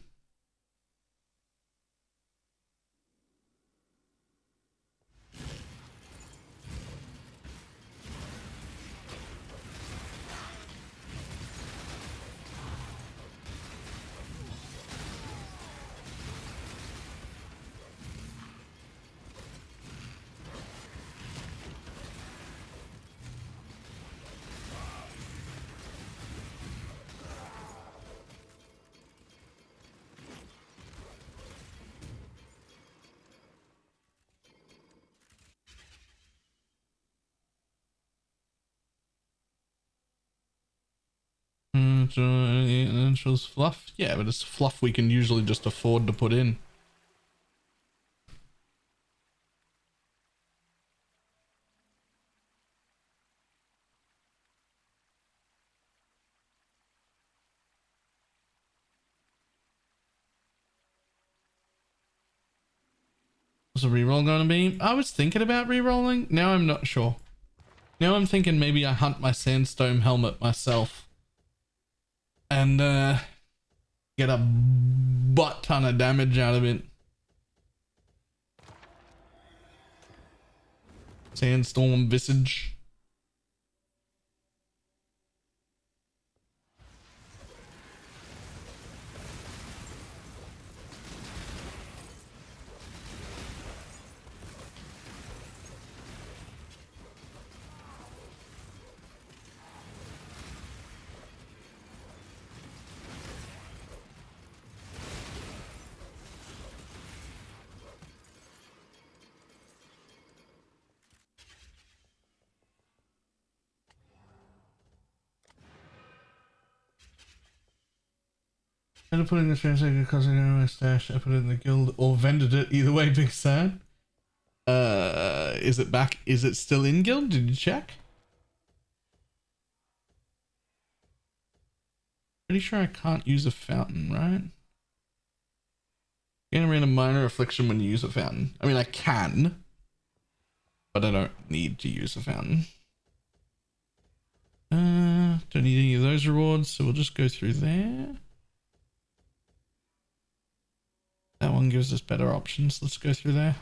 Initials fluff. Yeah, but it's fluff we can usually just afford to put in. the reroll going to be? I was thinking about rerolling. Now I'm not sure. Now I'm thinking maybe I hunt my sandstone helmet myself and get a butt ton of damage out of it. Sandstorm visage. Instead of putting this translator because I know my stash, I put it in the guild or vended it. Either way, big sad. Is it back? Is it still in guild? Did you check? Pretty sure I can't use a fountain, right? Gain a random minor affliction when you use a fountain. I mean, I can, but I don't need to use a fountain. Don't need any of those rewards, so we'll just go through there. That one gives us better options. Let's go through there.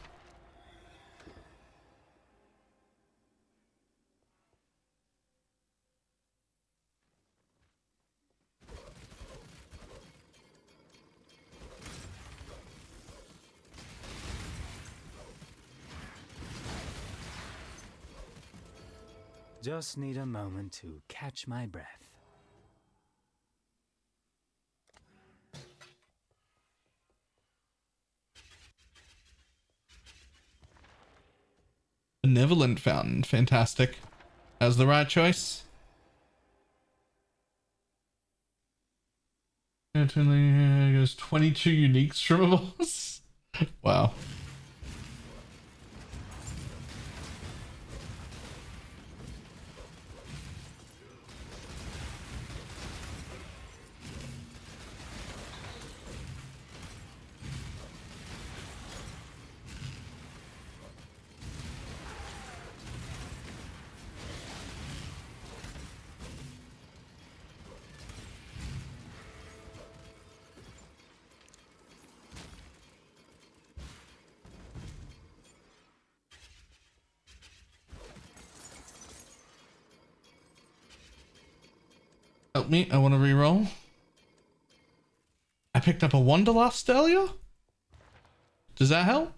Just need a moment to catch my breath. Benevolent fountain, fantastic. That's the right choice. Goes 22 unique streamables. Wow. Help me, I want to reroll. I picked up a Wanderlust earlier. Does that help?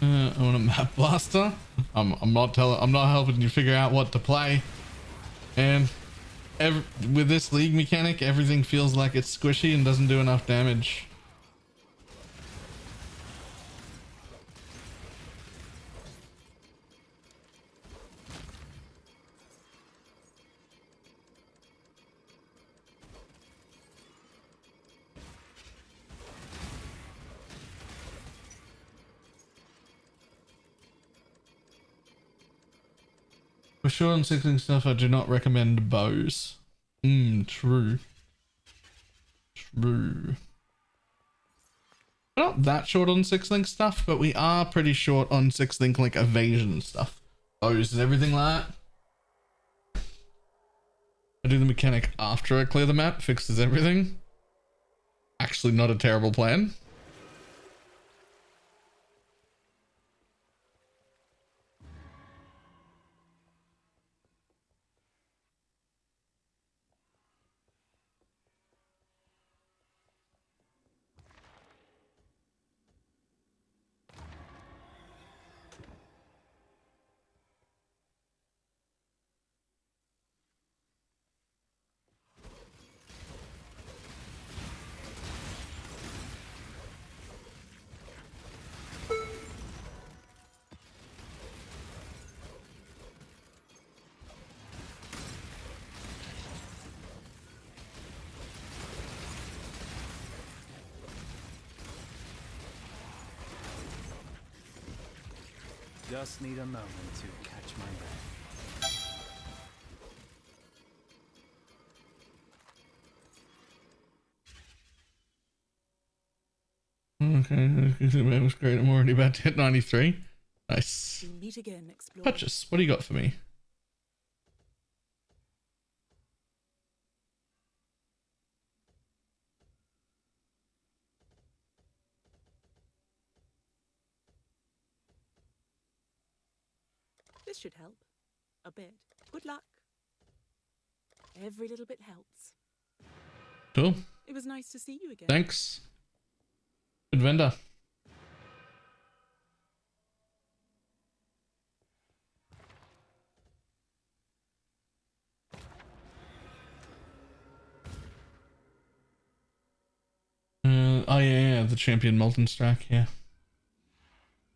I want a map blaster. I'm not helping you figure out what to play. And with this league mechanic, everything feels like it's squishy and doesn't do enough damage. For sure on sickling stuff, I do not recommend bows. True. True. We're not that short on 6-link stuff, but we are pretty short on 6-link like evasion stuff. Bows and everything like that. I do the mechanic after I clear the map, fixes everything. Actually not a terrible plan. Just need a moment to catch my breath. Okay, that was great. I'm already about to hit 93. Nice. We'll meet again, explorer. Purchase. What do you got for me? This should help. A bit. Good luck. Every little bit helps. Cool. It was nice to see you again. Thanks. Good vendor. Oh yeah, the champion molten strike, yeah.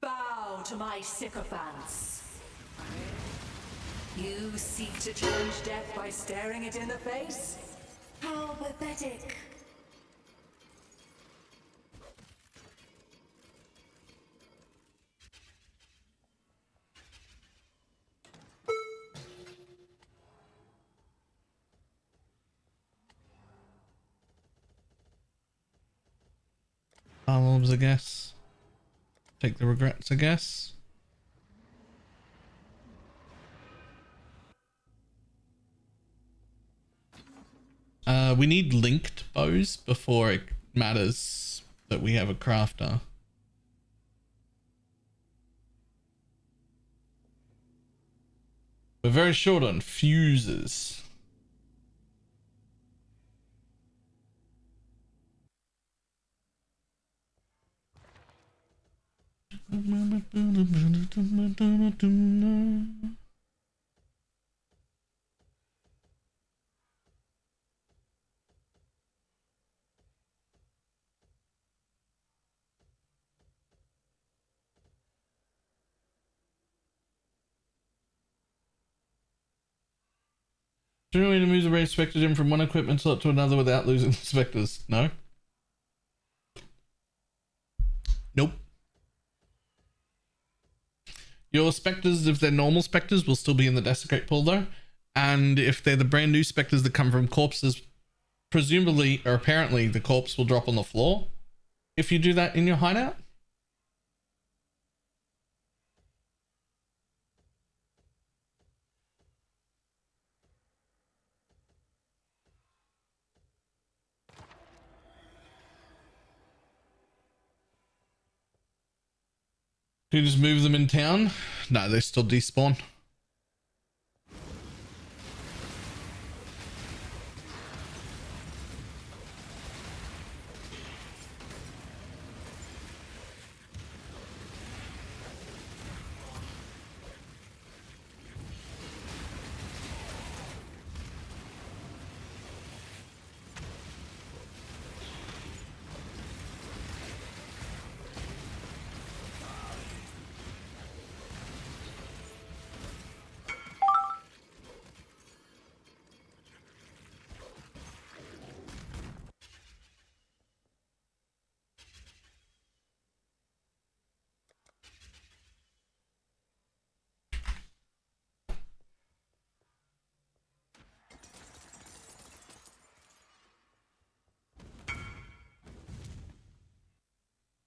Bow to my sycophants. You seek to challenge death by staring it in the face? How pathetic. Orbs, I guess. Take the regrets, I guess. We need linked bows before it matters that we have a crafter. We're very short on fuses. Do you know way to move the race Spectre gem from one equipment slot to another without losing the Spectres? No. Nope. Your Spectres, if they're normal Spectres, will still be in the Desecrate pool though. And if they're the brand new Spectres that come from corpses, presumably or apparently the corpse will drop on the floor if you do that in your hideout. Do you just move them in town? No, they still despawn.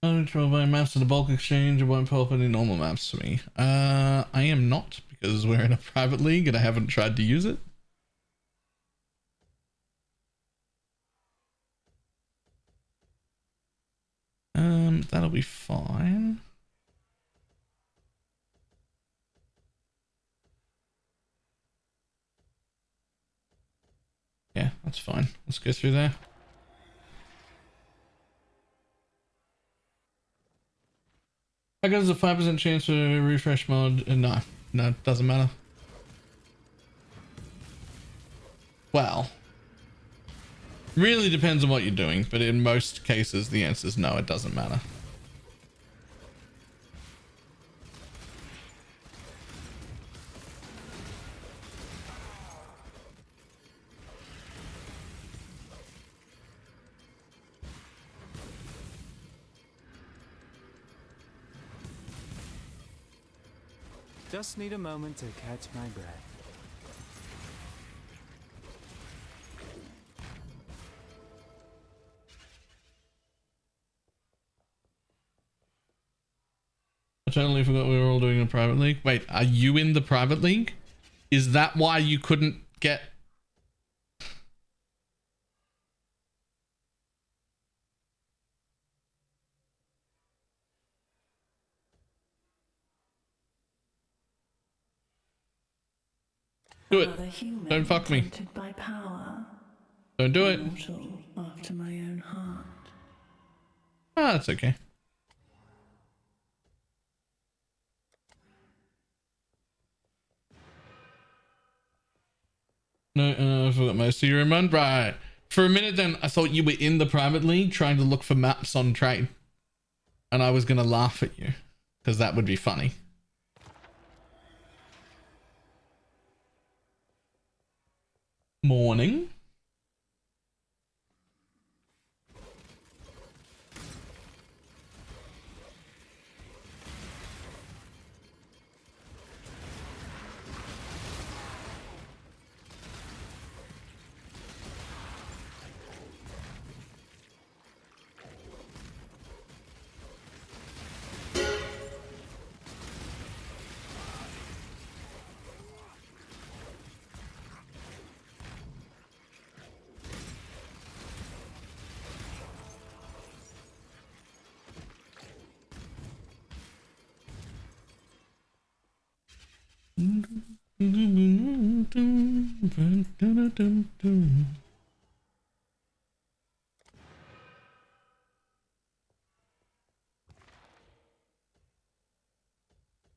Control by maps to the bulk exchange. It won't pull up any normal maps for me. I am not, because we're in a private league and I haven't tried to use it. That'll be fine. Yeah, that's fine. Let's go through there. I guess there's a 5% chance to refresh mode. No, it doesn't matter. Well, really depends on what you're doing, but in most cases the answer is no, it doesn't matter. Just need a moment to catch my breath. I totally forgot we were all doing a private league. Wait, are you in the private league? Is that why you couldn't get... Do it. Don't fuck me. By power, Don't do it. after my own heart. Ah, that's okay. No, I forgot my serial run. Right. For a minute then, I thought you were in the private league trying to look for maps on trade. And I was going to laugh at you. Because that would be funny. Morning.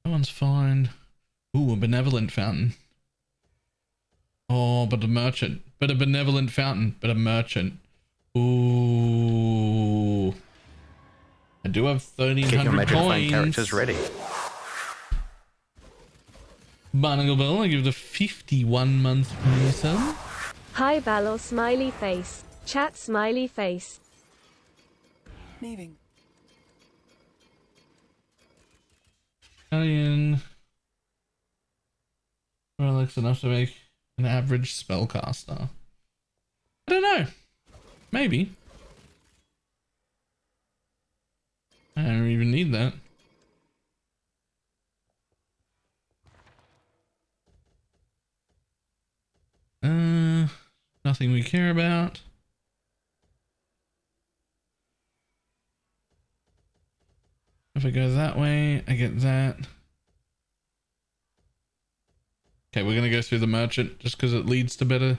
That one's fine. Ooh, a benevolent fountain. Oh, but a merchant. But a benevolent fountain. But a merchant. Ooh. I do have 1,300 Get your magic coins. find characters ready. Barnacle Bell, I give the 51 month resub. Hi Balor smiley face. Chat smiley face. Leaving. Italian. Relics enough to make an average spellcaster. I don't know. Maybe. I don't even need that. Nothing we care about. If I go that way, I get that. Okay, we're gonna go through the merchant just because it leads to better.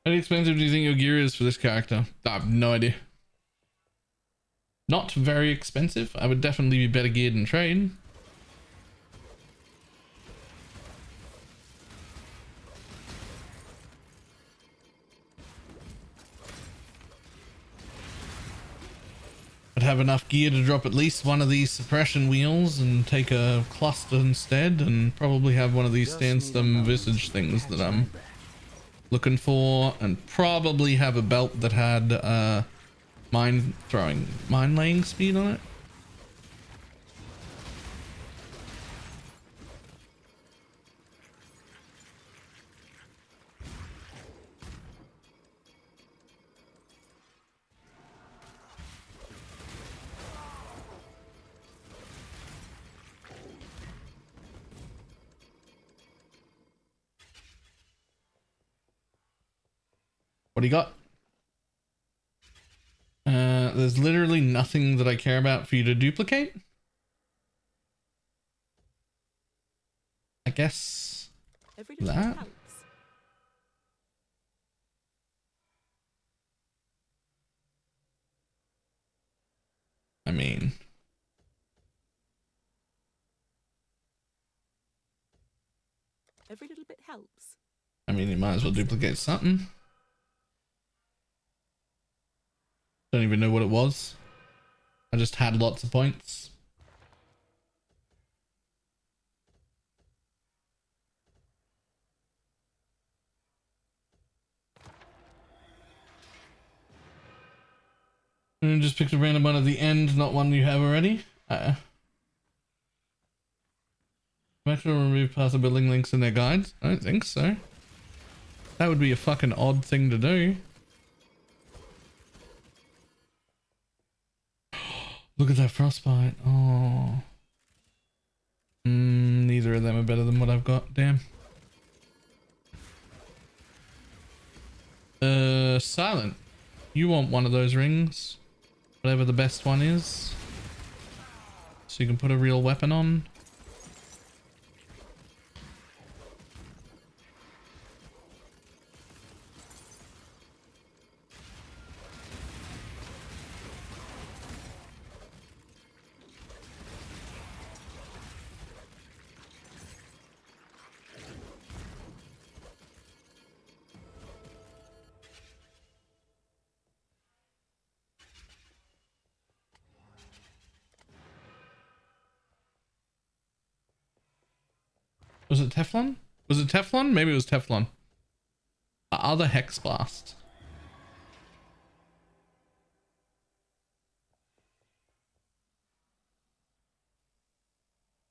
How expensive do you think your gear is for this character? I have no idea. Not very expensive. I would definitely be better geared in trade. I'd have enough gear to drop at least one of these suppression wheels and take a cluster instead, and probably have one of these Sandstorm visage things that I'm looking for, and probably have a belt that had mine laying speed on it. What do you got? There's literally nothing that I care about for you to duplicate. I guess that. I mean, every little bit helps. I mean, you might as well duplicate something. Don't even know what it was. I just had lots of points. And just picked a random one at the end, not one you have already. Spectre will remove parts of building links in their guides? I don't think so. That would be a fucking odd thing to do. Look at that frostbite. Oh. Neither of them are better than what I've got. Damn. Silent. You want one of those rings. Whatever the best one is. So you can put a real weapon on. Was it Teflon? Was it Teflon? Maybe it was Teflon. Other Hex Blast.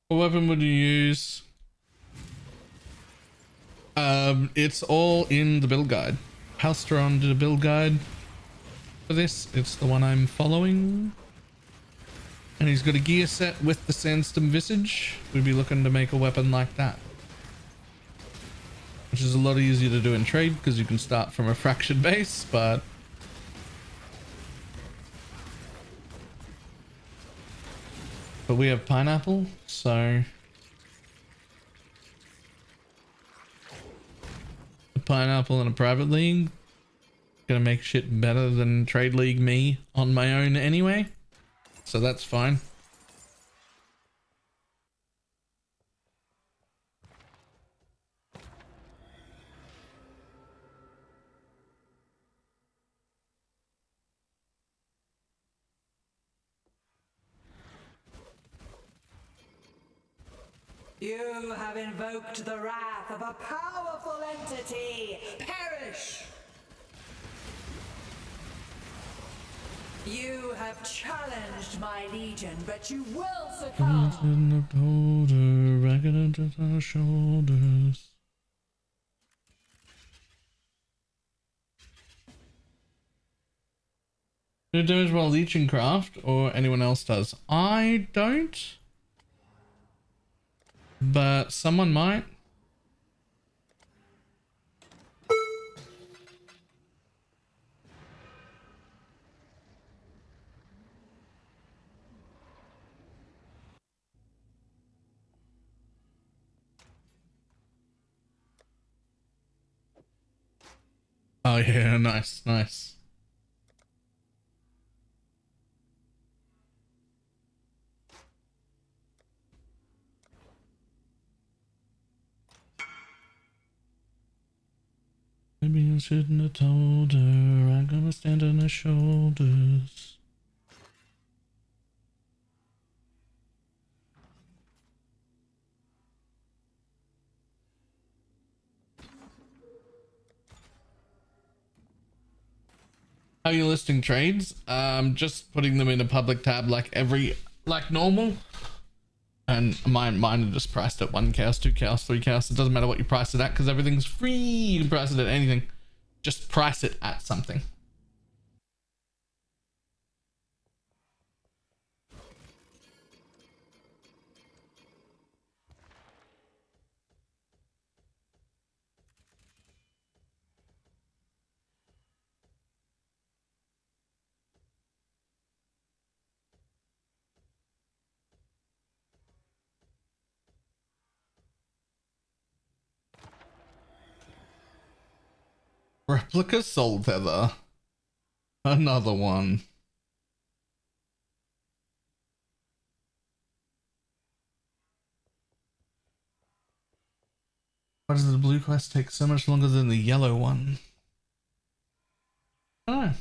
What weapon would you use? It's all in the build guide. Halsteron did a build guide for this. It's the one I'm following. And he's got a gear set with the Sanctum Visage. We'd be looking to make a weapon like that. Which is a lot easier to do in trade because you can start from a fractured base, but... But we have pineapple, so... A pineapple in a private league. Gonna make shit better than trade league me on my own anyway. So that's fine. You have invoked the wrath of a powerful entity. Perish! You have challenged my legion, but you will succumb. Shoulders. Do damage while leeching craft, or anyone else does? I don't. But someone might. Oh yeah, nice, nice. Maybe I shouldn't have told her I'm gonna stand on her shoulders. How are you listing trades? Just putting them in a public tab like normal. And mine are just priced at 1 chaos, 2 chaos, 3 chaos. It doesn't matter what you price it at because everything's free. You can price it at anything. Just price it at something. Replica Soul Tether. Another one. Why does the blue quest take so much longer than the yellow one? I don't know.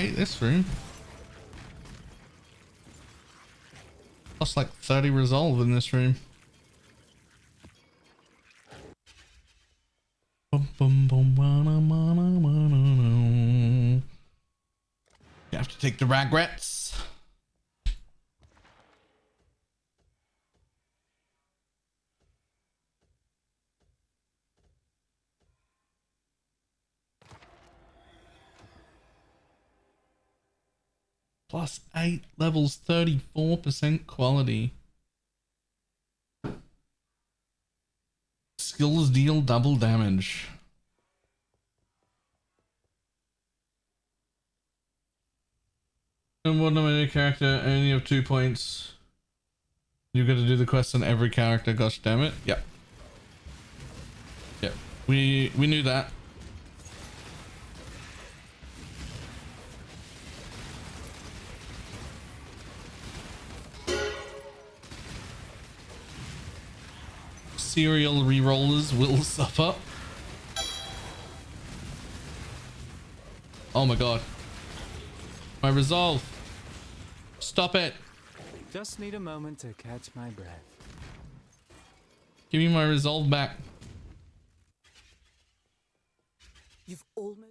hate this room. Plus like 30 resolve in this room. You have to take the regrets. Plus 8 levels, 34% quality. Skills deal double damage. And one nominated character only have 2 points. You got to do the quest on every character. Gosh damn it! Yep. Yep. We knew that. Serial rerollers will suffer. Oh my god. My resolve. Stop it. Just need a moment to catch my breath. Give me my resolve back. You've almost...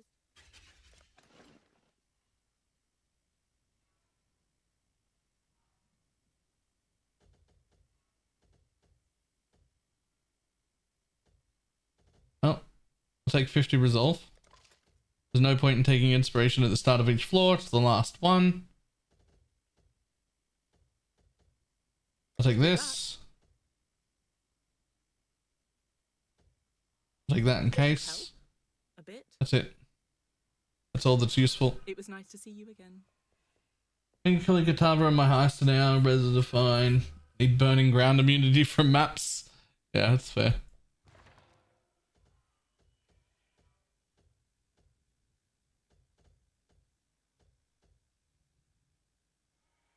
Oh, I'll take 50 resolve. There's no point in taking inspiration at the start of each floor. It's the last one. I'll take this. I'll take that in case. A bit. That's it. That's all that's useful. It was nice to see you again. I can kill a Katava in my heist now. Res are fine. Need burning ground immunity from maps. Yeah, that's fair.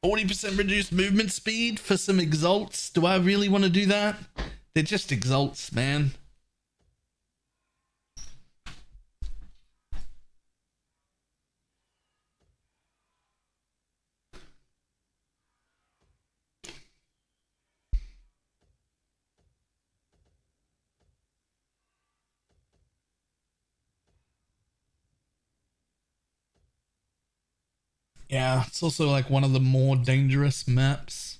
%40 reduced movement speed for some exalts. Do I really want to do that? They're just exalts, man. Yeah, it's also like one of the more dangerous maps.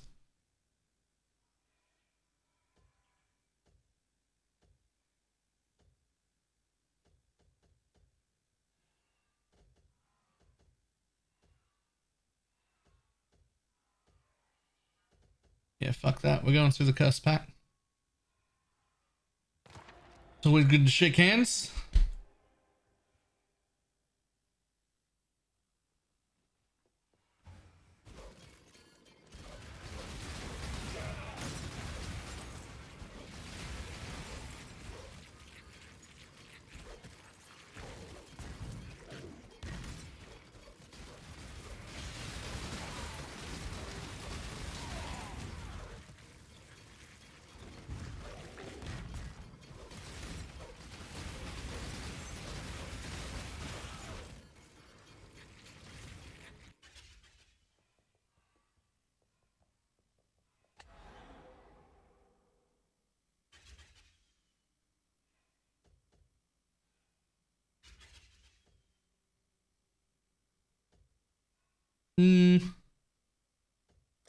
Yeah, fuck that. We're going through the curse pack. So we're good to shake hands.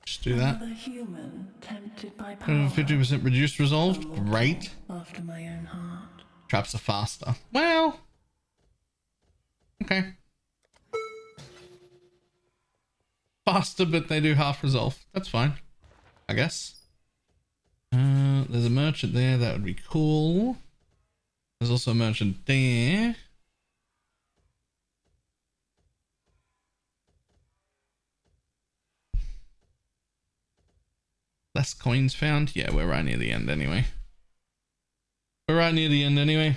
Just do that. 50% reduced resolved. Great. After my own heart. Traps are faster. Well. Okay. Faster, but they do half resolve. That's fine, I guess. There's a merchant there. That would be cool. There's also a merchant there. Less coins found. Yeah, we're right near the end anyway. We're right near the end anyway.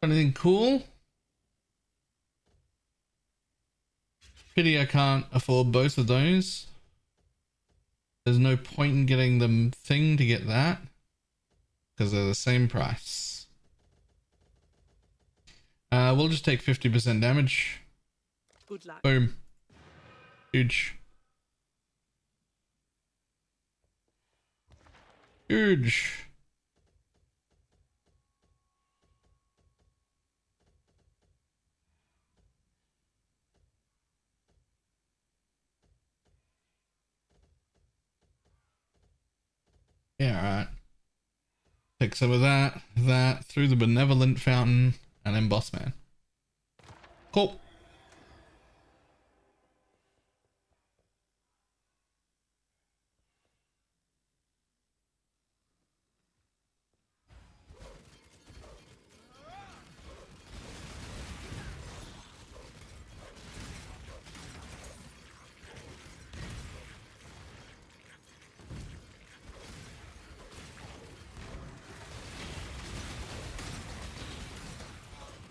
Anything cool? Pity I can't afford both of those. There's no point in getting the thing to get that because they're the same price. We'll just take 50% damage. Good luck. Boom. Huge. Huge. Yeah, alright. Take some of that through the benevolent fountain, and then boss man. Cool.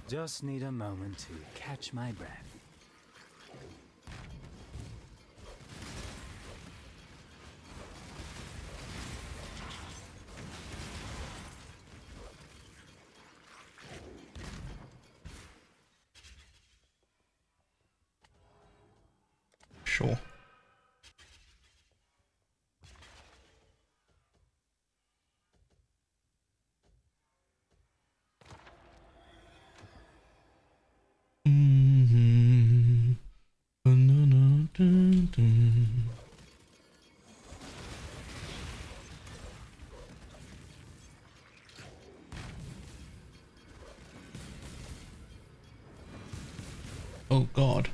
Just need a moment to catch my breath. Sure. Oh God.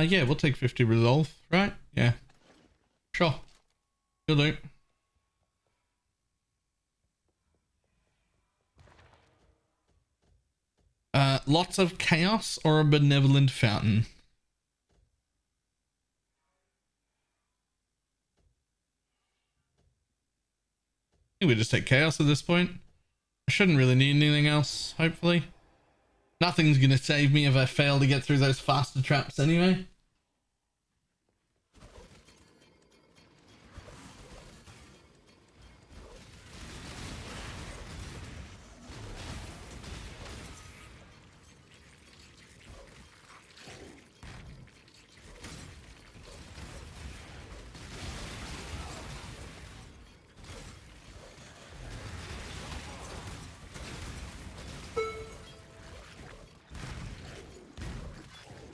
Yeah, we'll take 50 resolve, right? Yeah. Sure. You'll do. Lots of chaos or a benevolent fountain? I think we just take chaos at this point. I shouldn't really need anything else, hopefully. Nothing's gonna save me if I fail to get through those faster traps anyway.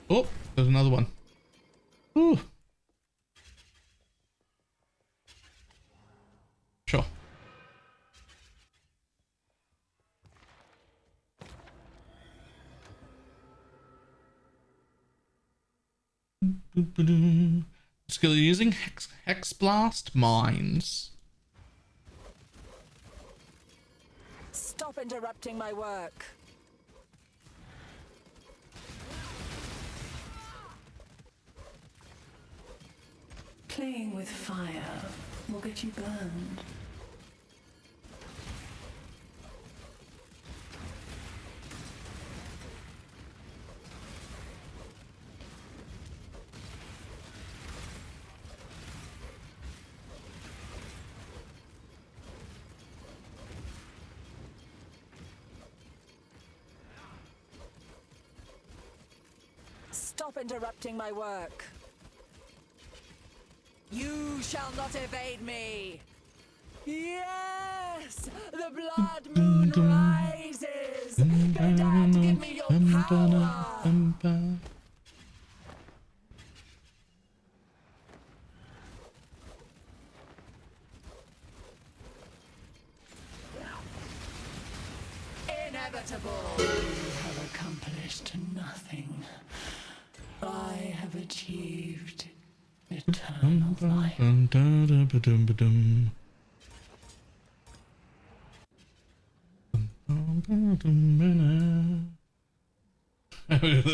Oh, there's another one. Ooh. Sure. Skill using Hex Blast Mines. Stop interrupting my work. Playing with fire will get you burned. Stop interrupting my work. You shall not evade me. Yes! The blood moon rises! Go down to give me your power! Inevitable! You have accomplished nothing. I have achieved eternal life. The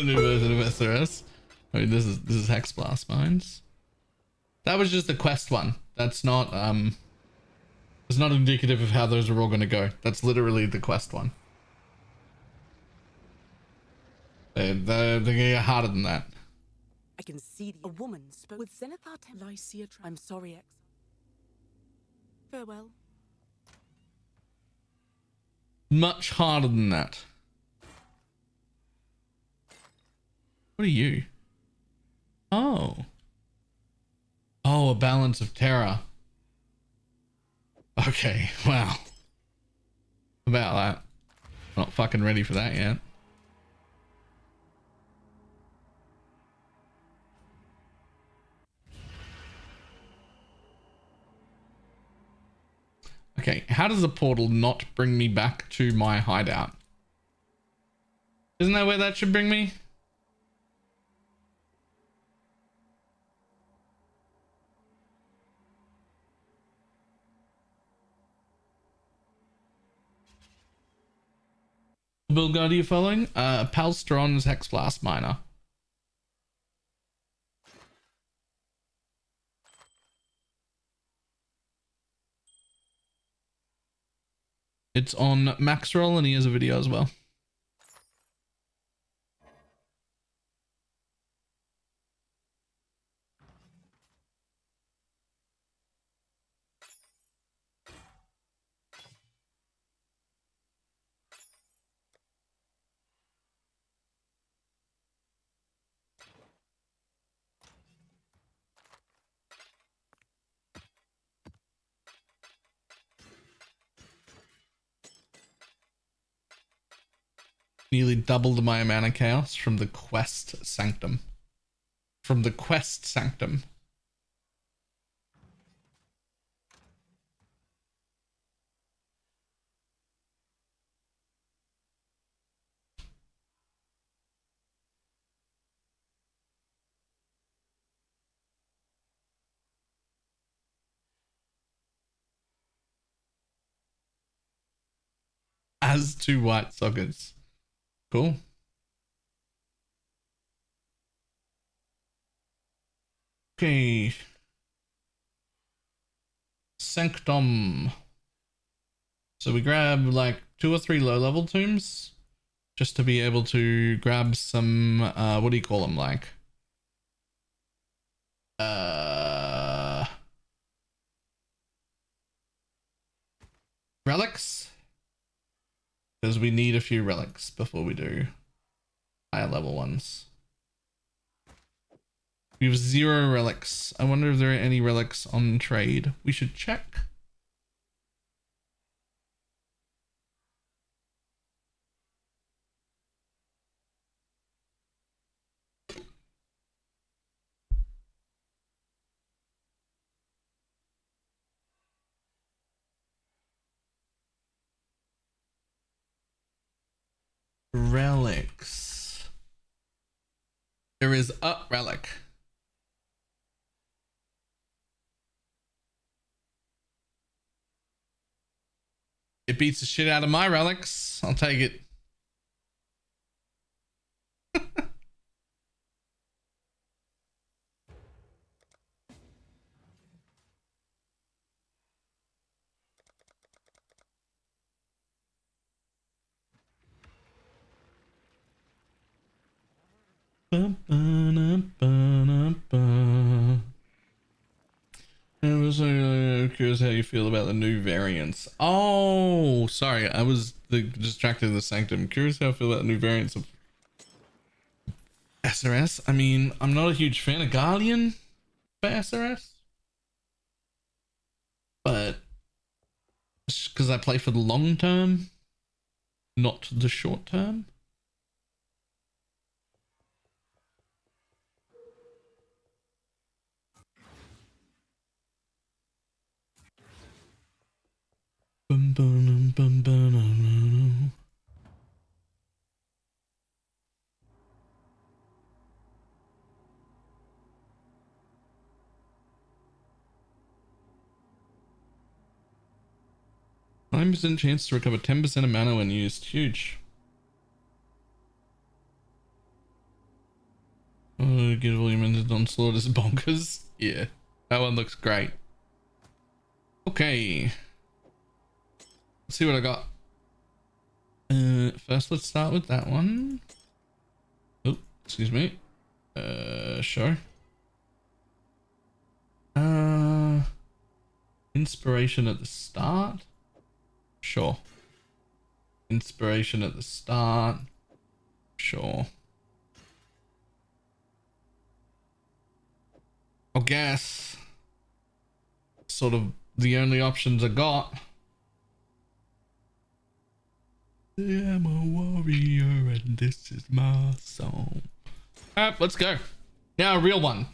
new version of SRS. I mean, this is Hex Blast Mines. That was just the quest one. That's not it's not indicative of how those are all going to go. That's literally the quest one. They're going to get harder than that. I can see a woman spoke with Zenithar Lycia. I'm sorry, X. Farewell. Much harder than that. What are you? Oh. Oh, a balance of terror. Okay, wow. About that. Not fucking ready for that yet. Okay, how does a portal not bring me back to my hideout? Isn't that where that should bring me? Build guide are you following? Palstron's Hex Blast Miner. It's on Maxroll and he has a video as well. Nearly doubled my amount of chaos from the quest Sanctum. From the quest Sanctum. As two white sockets. Cool. Okay. Sanctum. So we grab like 2 or 3 low level tombs just to be able to grab some what do you call them, like relics, because we need a few relics before we do higher level ones. We have 0 relics. I wonder if there are any relics on trade. We should check. Relics. There is a relic. It beats the shit out of my relics. I'll take it. I was curious how you feel about the new variants. Oh, sorry, I was distracted in the Sanctum. Curious how I feel about the new variants of SRS. I mean, I'm not a huge fan of Guardian for SRS, but because I play for the long term, not the short term. Bum, bum, bum, bum, bum. % chance to recover 10% of mana when used. Huge. Oh, get all your minted onslaught is bonkers. Yeah, that one looks great. Okay. Let's see what I got. First, let's start with that one. Oh, excuse me. Sure. Inspiration at the start. Sure. Inspiration at the start. Sure. I guess. Sort of the only options I got. I am a warrior and this is my song. Alright, let's go. Now a real one.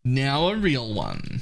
Now a real one.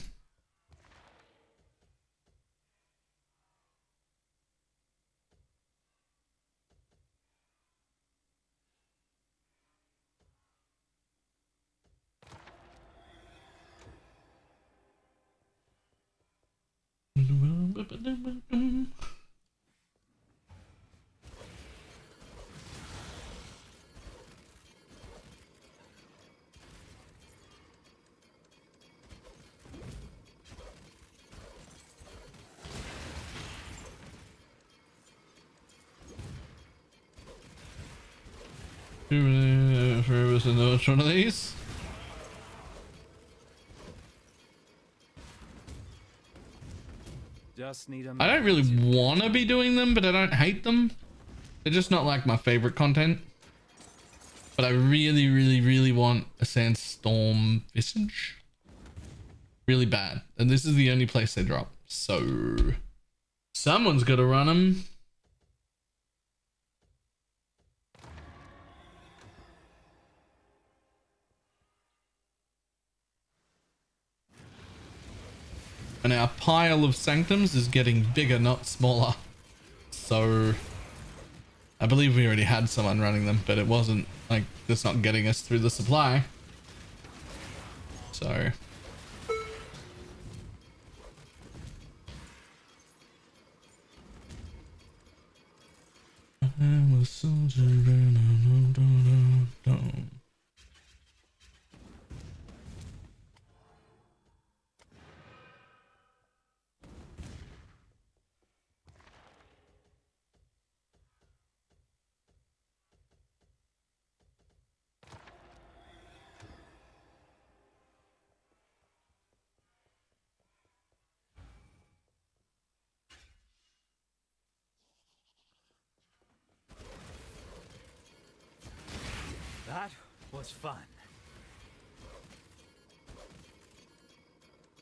For us to know which one of these. Just need a I don't really want to be doing them, but I don't hate them. They're just not like my favorite content. But I really, really, really want a Sandstorm Visage. Really bad. And this is the only place they drop. So someone's got to run them. And our pile of Sanctums is getting bigger, not smaller. So I believe we already had someone running them, but it wasn't like it's not getting us through the supply. So I'm a soldier and I don't. That was fun.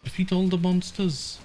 Defeat all the monsters.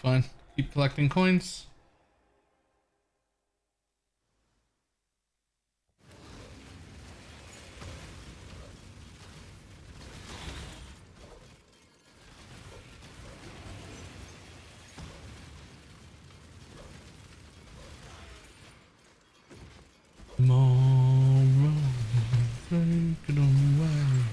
Fine. Keep collecting coins. Tomorrow, take it away.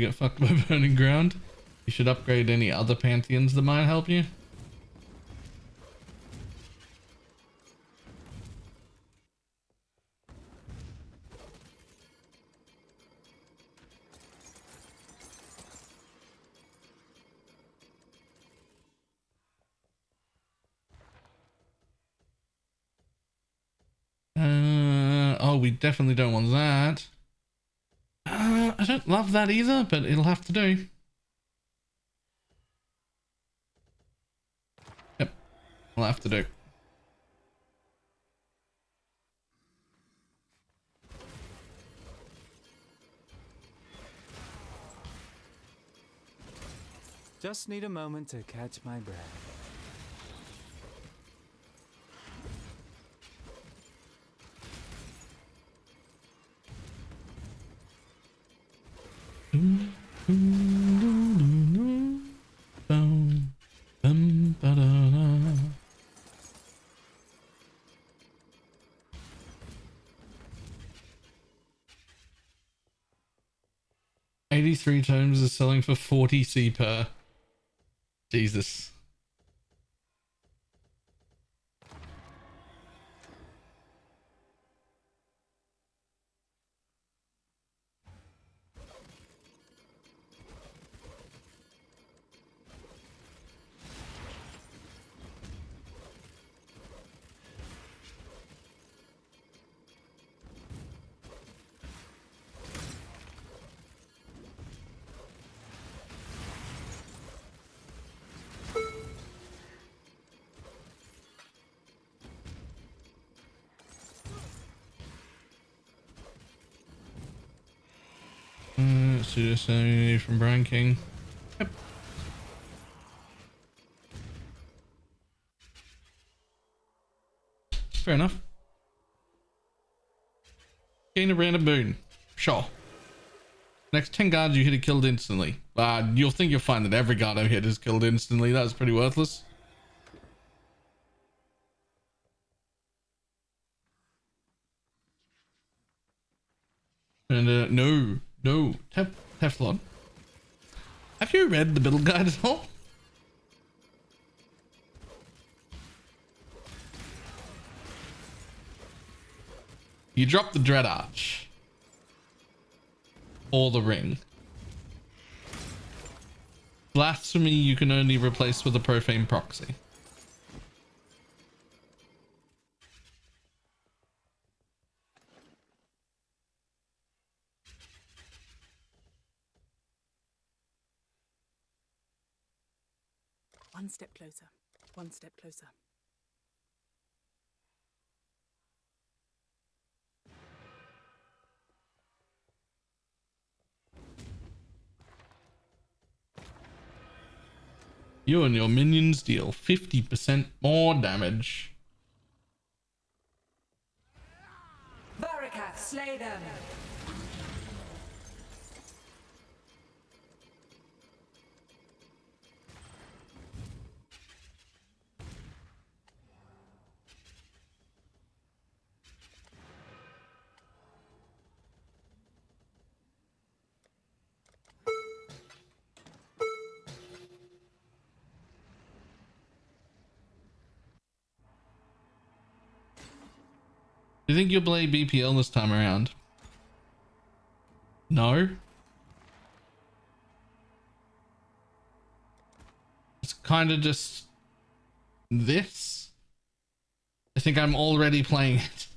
get fucked by burning ground. You should upgrade any other pantheons that might help you. Oh, we definitely don't want that. I don't love that either, but it'll have to do. Yep, we'll have to do. Just need a moment to catch my breath. $83 tomes is selling for 40 C per. Jesus. Suicide from Brian King. Yep. Fair enough. Gain a random boon. Sure. Next 10 guards you hit are killed instantly. You'll think you'll find that every guard I hit is killed instantly. That's pretty worthless. And no. Teflon. Have you read the build guide at all? You drop the Dread Arch. Or the Ring. Blasphemy you can only replace with a Profane Proxy. One step closer. One step closer. You and your minions deal 50% more damage. Barricade, slay them. Do you think you'll play BPL this time around? No? It's kind of just this. I think I'm already playing it.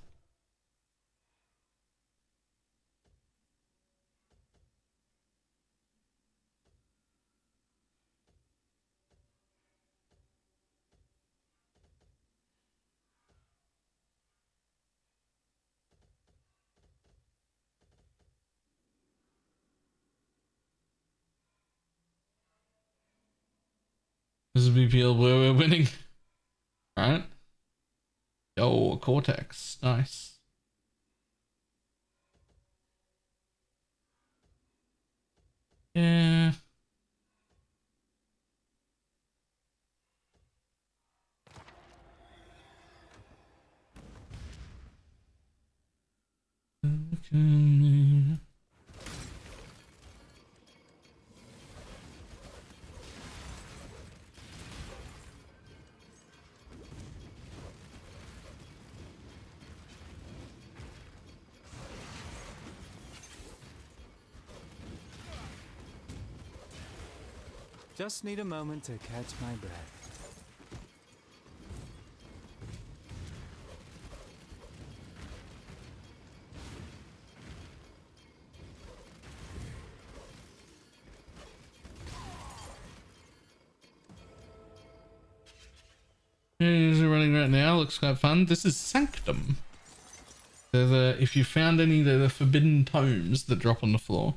This is BPL where we're winning. Alright. Yo, Cortex. Nice. Yeah. Just need a moment to catch my breath. Is running right now. Looks quite fun. This is Sanctum. They're the, if you found any, they're the forbidden tomes that drop on the floor.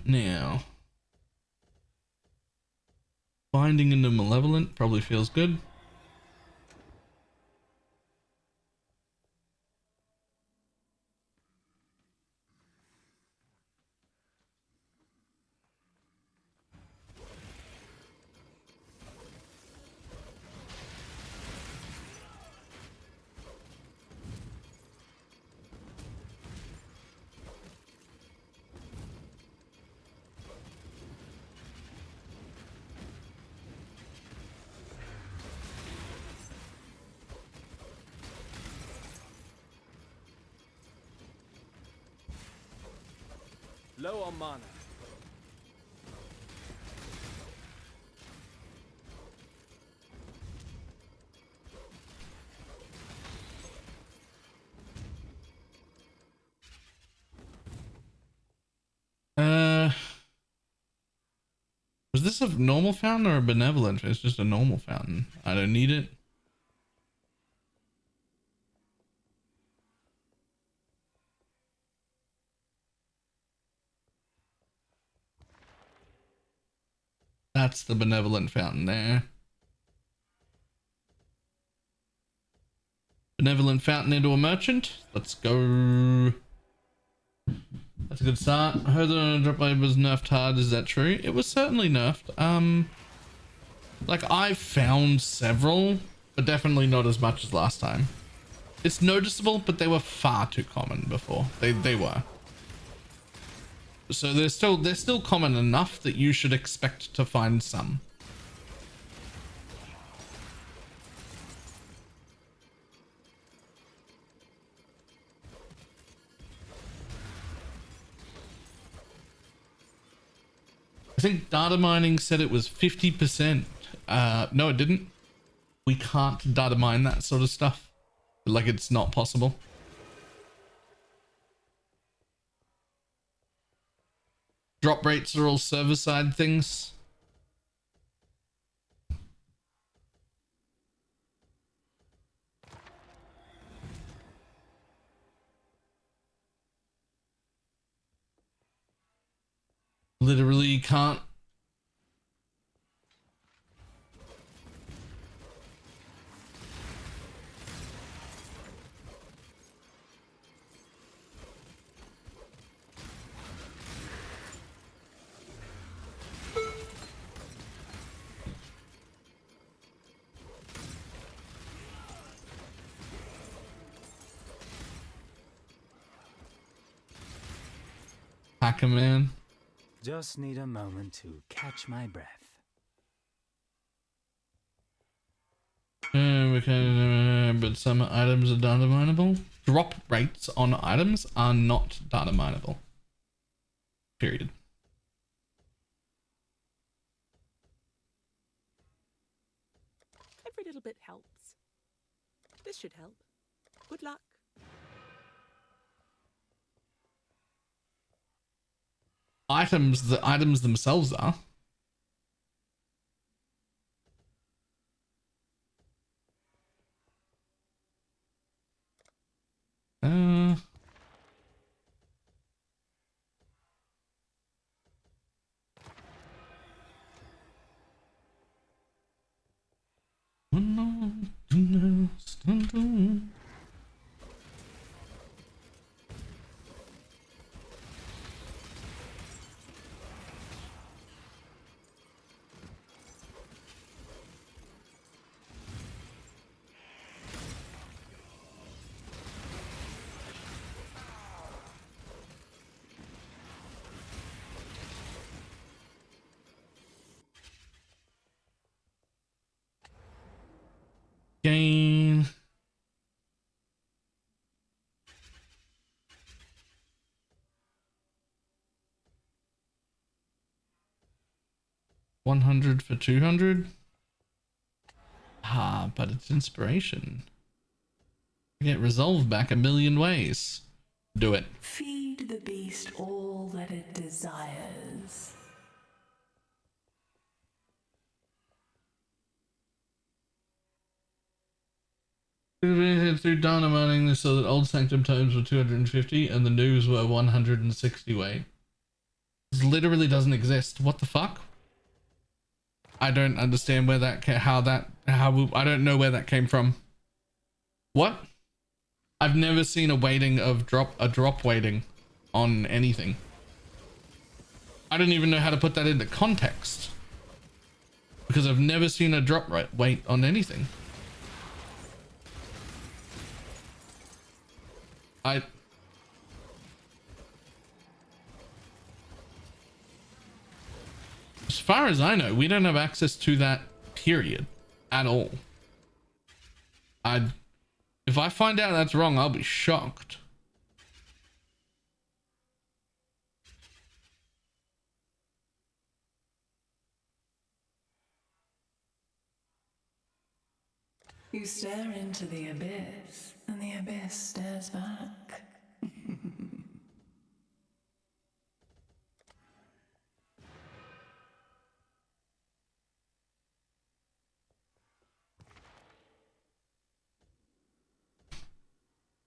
Now. Binding into Malevolent probably feels good. Low on mana. Was this a normal fountain or a benevolent? It's just a normal fountain. I don't need it. That's the benevolent fountain there. Benevolent fountain into a merchant. Let's go. That's a good start. I heard that drop blade was nerfed hard. Is that true? It was certainly nerfed. Like I found several, but definitely not as much as last time. It's noticeable, but they were far too common before. They were. So they're still common enough that you should expect to find some. I think data mining said it was 50%. No, it didn't. We can't data mine that sort of stuff. Like it's not possible. Drop rates are all server side things. Literally can't. Hacker man. Just need a moment to catch my breath. But some items are data mineable. Drop rates on items are not data mineable. Period. Every little bit helps. This should help. Good luck. Items, the items themselves are. Gain. 100 for 200. Ah, but it's inspiration. I get resolve back a million ways. Do it. Feed the beast all that it desires. Through dynamiting this so that old Sanctum tomes were 250 and the news were 160 weight. This literally doesn't exist. What the fuck? I don't understand where that I don't know where that came from. What? I've never seen a weighting of drop weighting on anything. I don't even know how to put that into context because I've never seen a drop weight on anything. As far as I know, we don't have access to that period at all. If I find out that's wrong, I'll be shocked. You stare into the abyss, and the abyss stares back.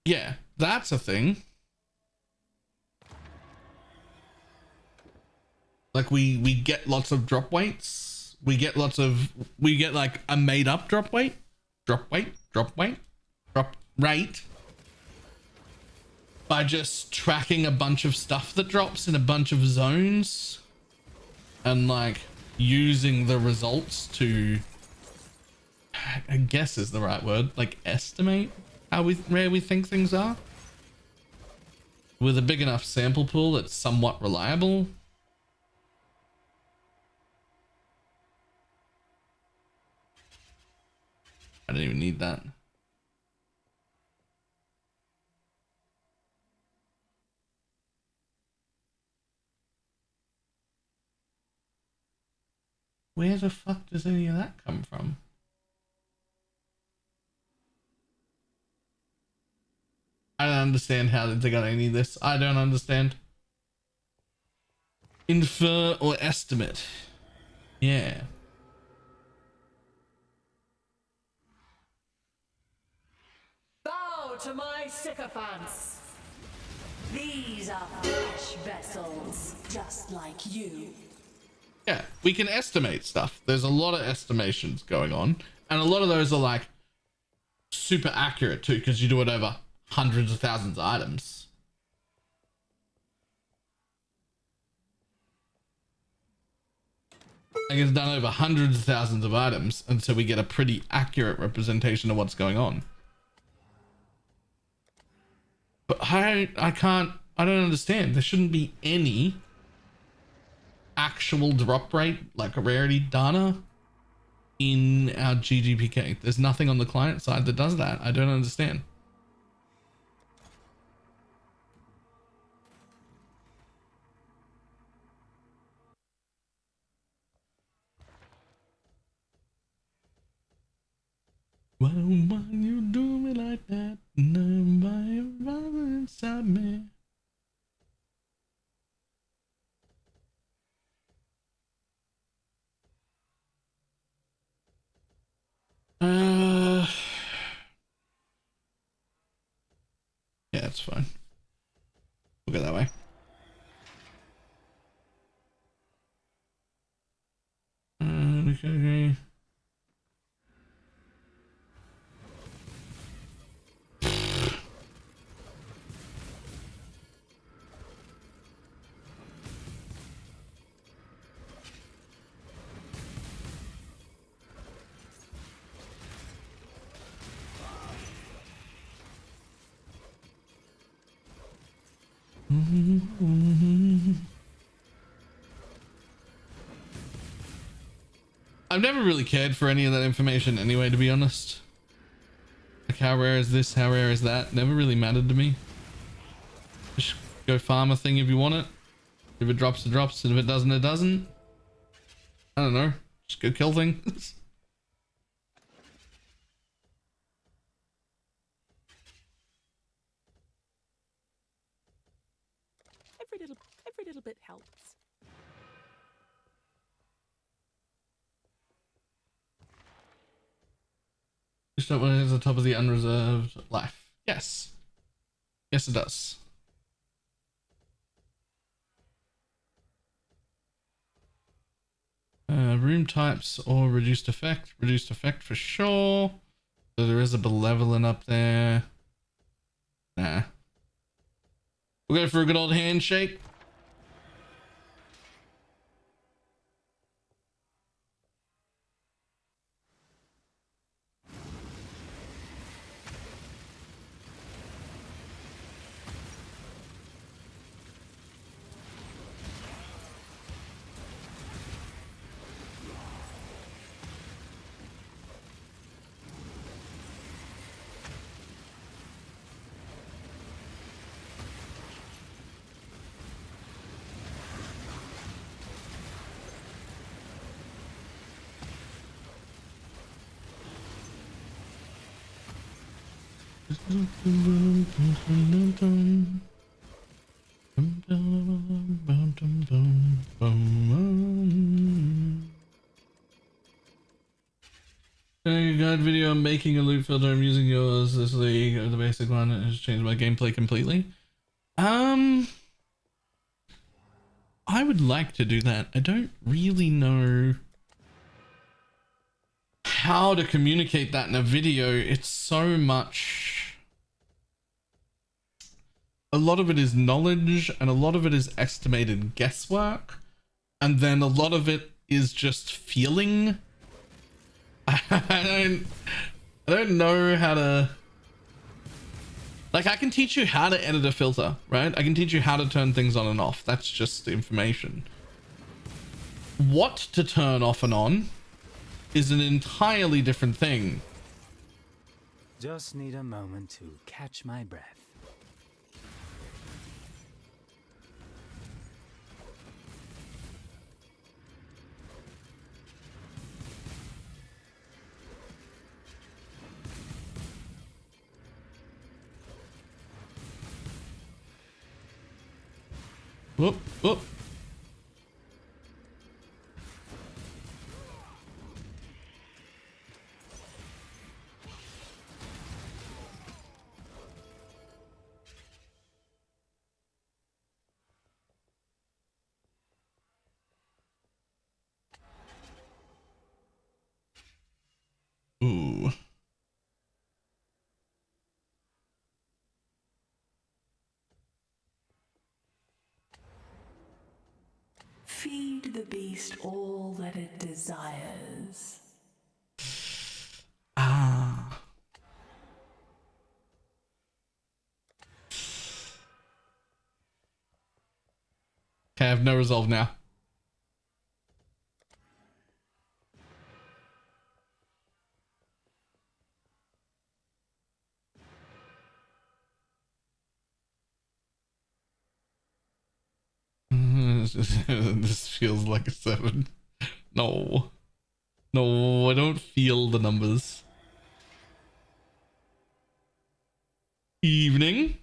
Yeah, that's a thing. Like we get lots of drop weights. We get like a made up drop weight. Drop rate. By just tracking a bunch of stuff that drops in a bunch of zones. And like using the results to, I guess is the right word, like estimate where we think things are. With a big enough sample pool that's somewhat reliable. I don't even need that. Where the fuck does any of that come from? I don't understand how they got any of this. I don't understand. Infer or estimate. Yeah. Bow to my sycophants. These are flesh vessels, just like you. Yeah, we can estimate stuff. There's a lot of estimations going on, and a lot of those are like super accurate too, because you do it over hundreds of thousands of items. Like it's done over hundreds of thousands of items, and so we get a pretty accurate representation of what's going on. But I don't understand. There shouldn't be any actual drop rate, like a rarity data in our GGPK. There's nothing on the client side that does that. I don't understand. Why you do me like that? Why inside me? Yeah, it's fine. We'll go that way. Okay. I've never really cared for any of that information anyway, to be honest. Like how rare is this, how rare is that? Never really mattered to me. Just go farm a thing if you want it. If it drops, it drops, and if it doesn't, it doesn't. I don't know. Just go kill things. Every little bit helps. Just not when it is the top of the unreserved life. Yes. Yes, it does. Room types or reduced effect. Reduced effect for sure. So there is a benevolent up there. Nah. We'll go for a good old handshake. Guide video on making a loop filter. I'm using yours this league, the basic one. It has changed my gameplay completely. I would like to do that. I don't really know how to communicate that in a video. It's so much. A lot of it is knowledge and a lot of it is estimated guesswork. And then a lot of it is just feeling. I don't know how to, like, I can teach you how to edit a filter, right? I can teach you how to turn things on and off. That's just information. What to turn off and on is an entirely different thing. Just need a moment to catch my breath. Whoop, whoop. Ooh. Feed the beast all that it desires. Ah. Okay, I have no resolve now. This feels like a 7. No. No, I don't feel the numbers. Evening.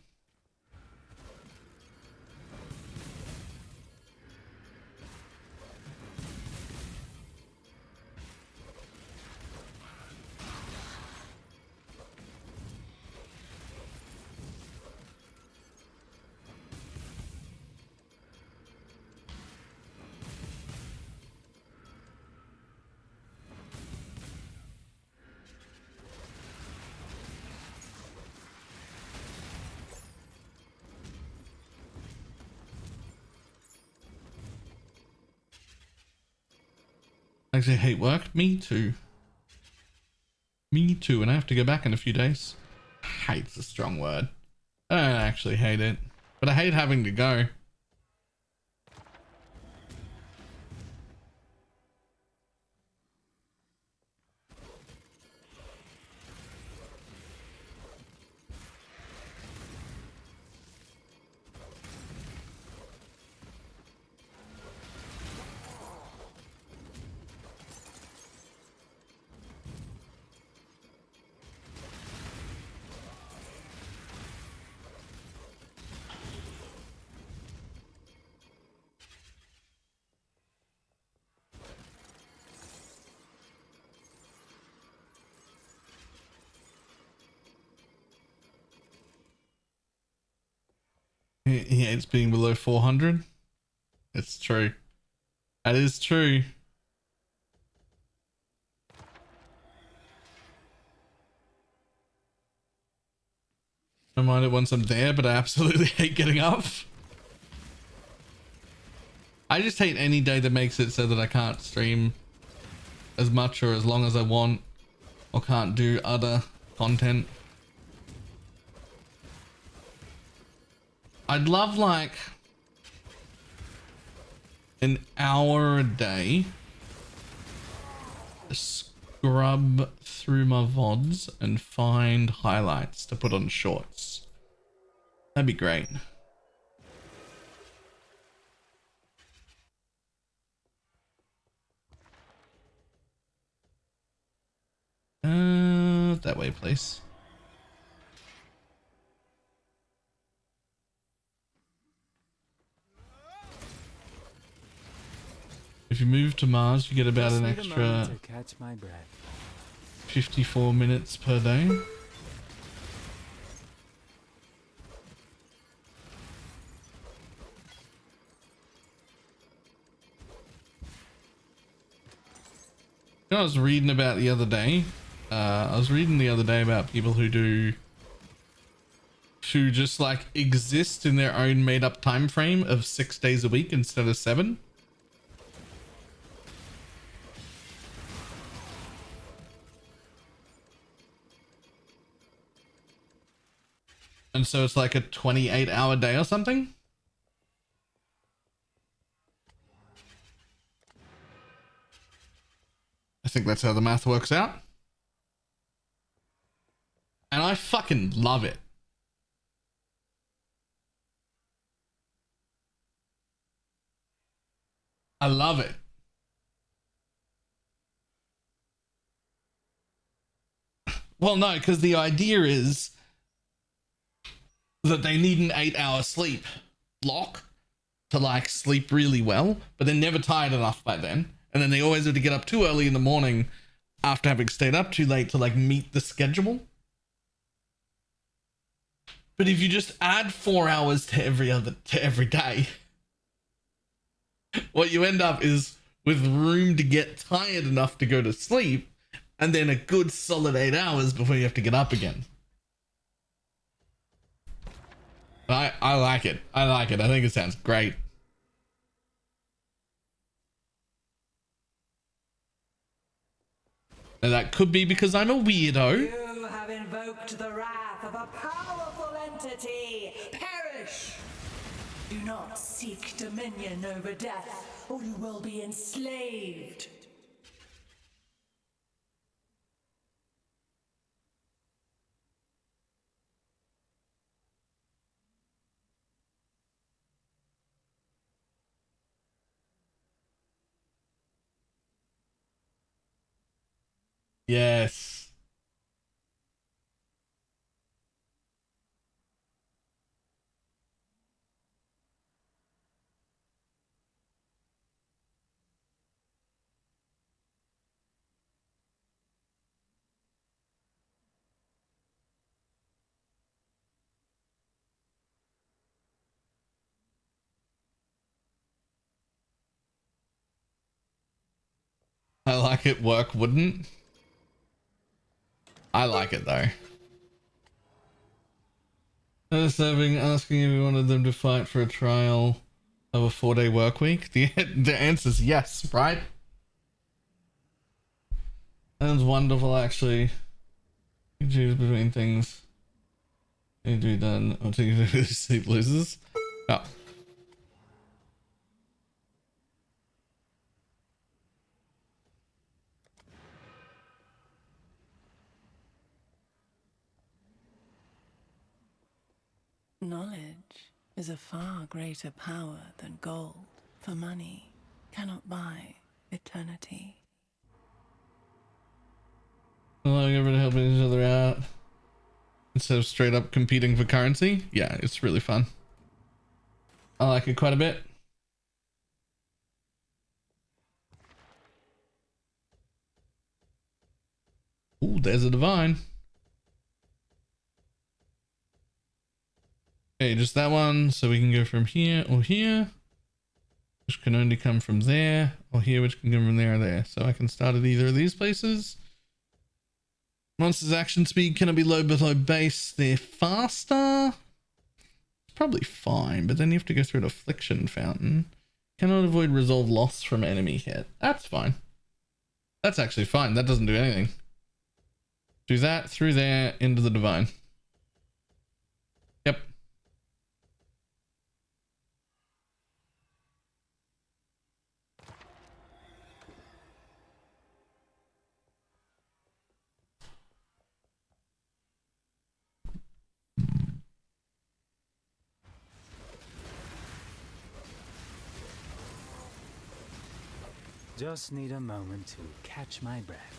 Actually, hate work. Me too. Me too. And I have to go back in a few days. Hate's a strong word. I don't actually hate it, but I hate having to go. he hates being below 400. It's true. That is true. I don't mind it once I'm there, but I absolutely hate getting up. I just hate any day that makes it so that I can't stream as much or as long as I want, or can't do other content. I'd love like an hour a day to scrub through my VODs and find highlights to put on shorts. That'd be great. That way, please. If you move to Mars, you get about an extra 54 minutes per day. You know, I was reading about the other day. About people who just like exist in their own made up time frame of 6 days a week instead of 7. And so it's like a 28-hour day or something. I think that's how the math works out. And I fucking love it. I love it. Well, no, because the idea is that they need an 8-hour sleep block to like sleep really well, but they're never tired enough by then. And then they always have to get up too early in the morning after having stayed up too late to like meet the schedule. But if you just add 4 hours to every day, what you end up is with room to get tired enough to go to sleep, and then a good solid 8 hours before you have to get up again. I like it. I like it. I think it sounds great. Now that could be because I'm a weirdo. You have invoked the wrath of a powerful entity. Perish! Do not seek dominion over death, or you will be enslaved. Yes. I like it. Work wouldn't. I like it though. Asking if you wanted them to fight for a trial of a 4-day work week. The answer is yes, right? Sounds wonderful, actually. You choose between things need to be done until you sleep loses. Oh. Knowledge is a far greater power than gold, for money cannot buy eternity. Allowing everyone to help each other out instead of straight up competing for currency. Yeah, it's really fun. I like it quite a bit. Ooh, there's a divine. Okay, just that one. So we can go from here or here, which can only come from there, or here, which can come from there or there. So I can start at either of these places. Monster's action speed cannot be low below base. They're faster. It's probably fine, but then you have to go through an affliction fountain. Cannot avoid resolve loss from enemy hit. That's fine. That's actually fine. That doesn't do anything. Do that through there into the divine. Yep. Just need a moment to catch my breath.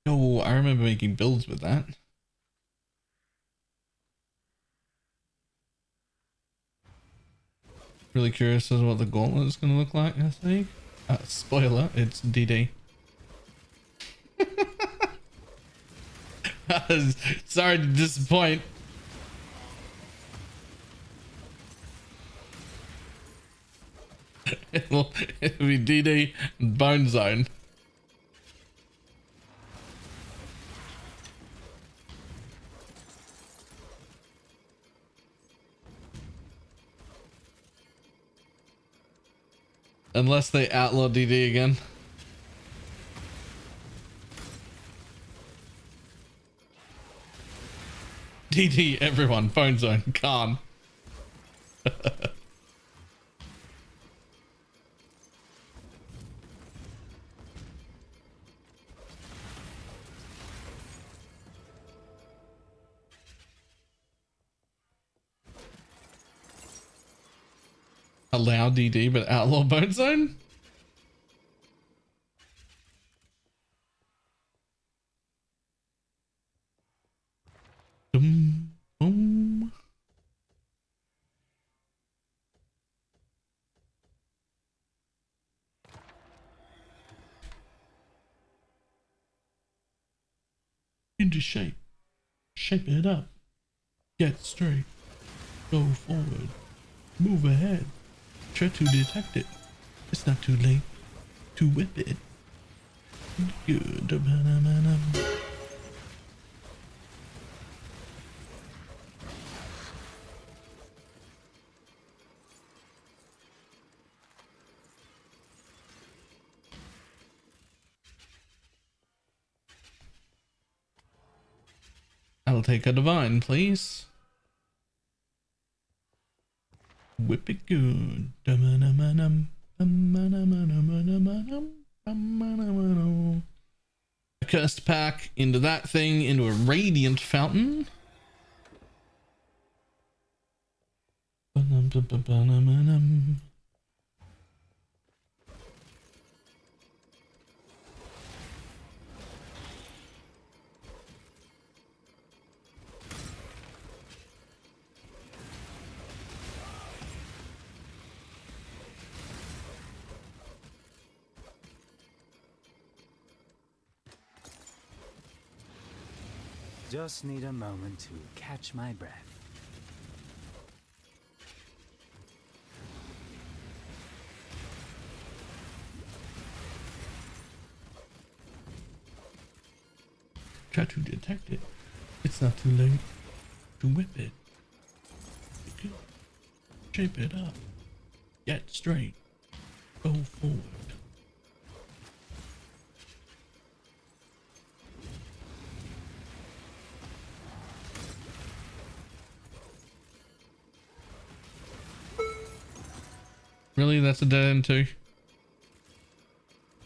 Oh, I remember making builds with that. Really curious as to what the gauntlet is going to look like, I think. Spoiler, it's DD. Sorry to disappoint. It'll be DD and Bone Zone. Unless they outlaw DD again. DD everyone, Bone Zone, Khan. Allow DD but outlaw Bone Zone? Boom, boom. Into shape. Shape it up. Get straight. Go forward. Move ahead. Try to detect it. It's not too late to whip it. Good. I'll take a divine, please. Whip it good. A cursed pack into that thing, into a radiant fountain. Just need a moment to catch my breath. Try to detect it. It's not too late to whip it. Shape it up. Get straight. Go forward. Really? That's a dead end too?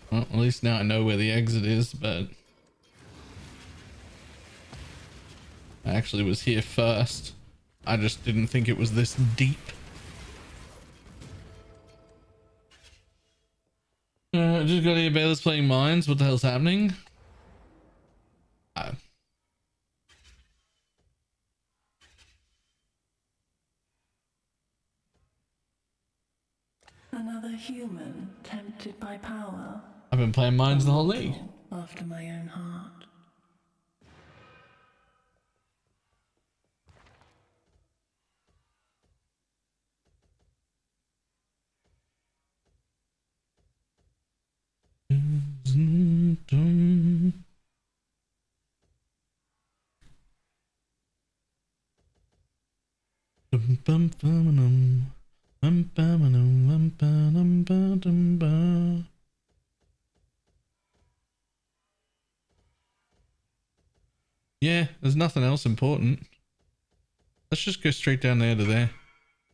Well, at least now I know where the exit is, but I actually was here first. I just didn't think it was this deep. Just got here. Baylor's playing mines. What the hell's happening? Another human tempted by power. I've been playing mines the whole league. After my own heart. Yeah, there's nothing else important. Let's just go straight down there to there.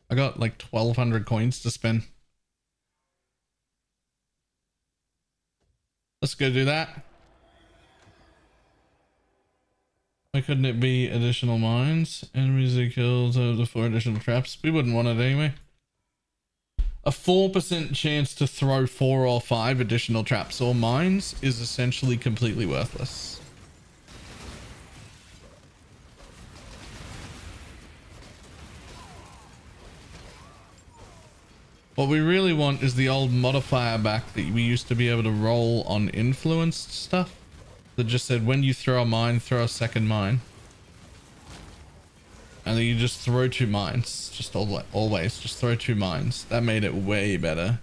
I got like 1,200 coins to spend. Let's go do that. Why couldn't it be additional mines? Enemies are killed over the 4 additional traps. We wouldn't want it anyway. A 4% chance to throw 4 or 5 additional traps or mines is essentially completely worthless. What we really want is the old modifier back that we used to be able to roll on influenced stuff. That just said when you throw a mine, throw a second mine. And then you just throw 2 mines. Just always just throw 2 mines. That made it way better.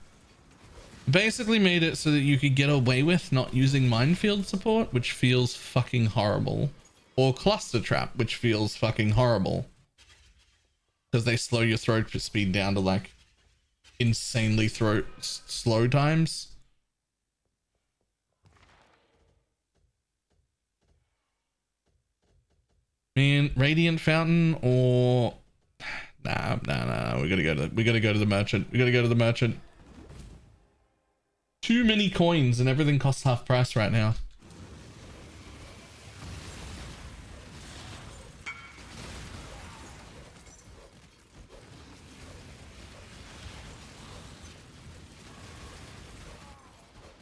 Basically made it so that you could get away with not using minefield support, which feels fucking horrible. Or cluster trap, which feels fucking horrible. Because they slow your throw speed down to like insanely slow times. Man, Radiant Fountain or nah. We gotta go to the merchant. We gotta go to the merchant. Too many coins and everything costs half price right now.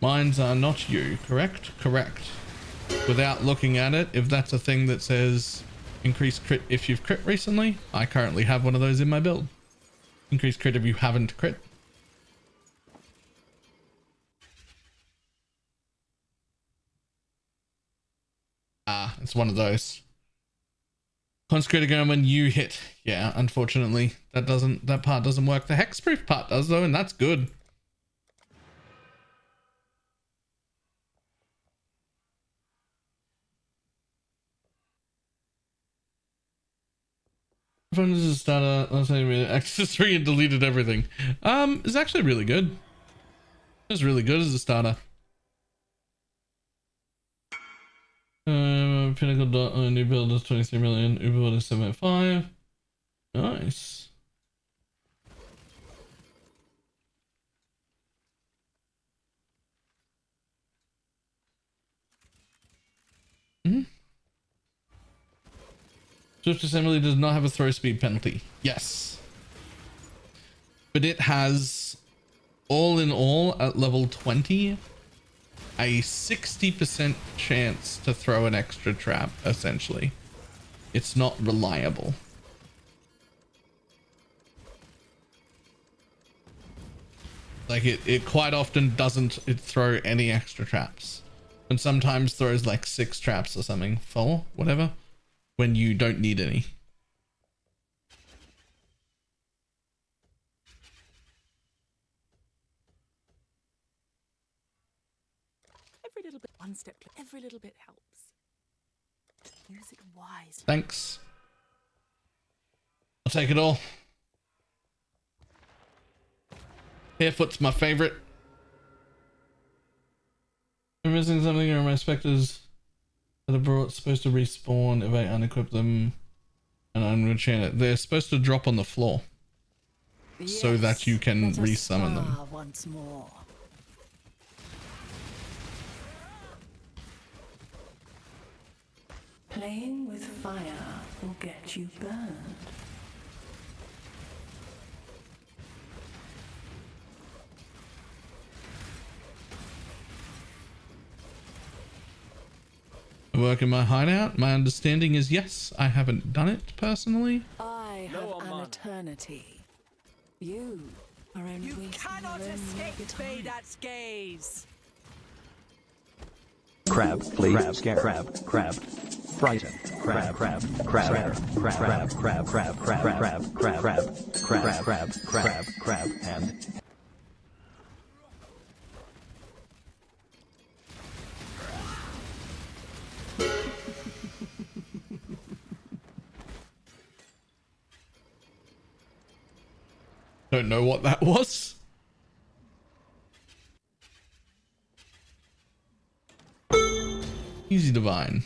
Mines are not you, correct? Correct. Without looking at it, if that's a thing that says increase crit if you've crit recently, I currently have one of those in my build. Increase crit if you haven't crit. Ah, it's one of those. Consecrated gun when you hit. Yeah, unfortunately, that part doesn't work. The hexproof part does though, and that's good. Phone is a starter. Let's say access 3 and deleted everything. It's actually really good. It's really good as a starter. Pinnacle new build is 23 million. Uber build is 7.5. Nice. Swift Assembly does not have a throw speed penalty. Yes. But it has, all in all, at level 20, a 60% chance to throw an extra trap, essentially. It's not reliable. Like it quite often doesn't throw any extra traps. And sometimes throws like 6 traps or something, 4, whatever, when you don't need any. Every little bit, one step, every little bit helps. Use it wisely. Thanks. I'll take it all. Hairfoot's my favorite. I'm missing something, or my Spectres that are brought supposed to respawn if I unequip them and unenchant it. They're supposed to drop on the floor. so that you can resummon them. Once more. Playing with fire will get you burned. Work in my hideout? My understanding is yes. I haven't done it personally. I have an eternity. You are only wasting Cannot your own escape time. Vader's gaze. Crab, please. Crab. Frighten. Crab, and Don't know what that was. Easy divine.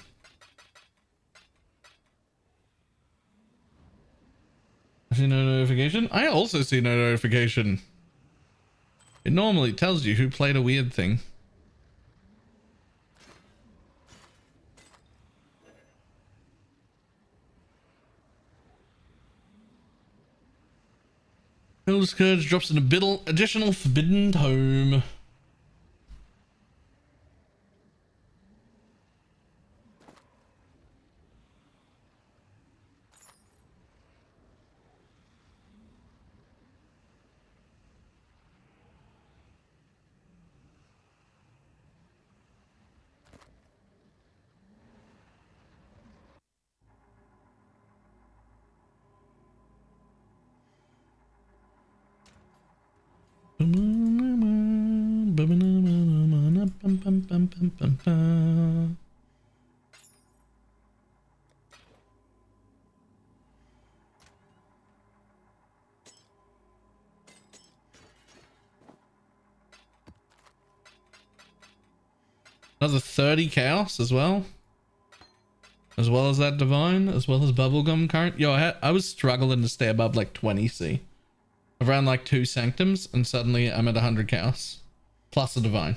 I see no notification. I also see no notification. It normally tells you who played a weird thing. Bill Scourge drops an additional forbidden tome. Another 30 chaos as well as that divine, as well as bubblegum current. Yo, I was struggling to stay above like 20 C. I've ran like 2 sanctums and suddenly I'm at 100 chaos plus a divine,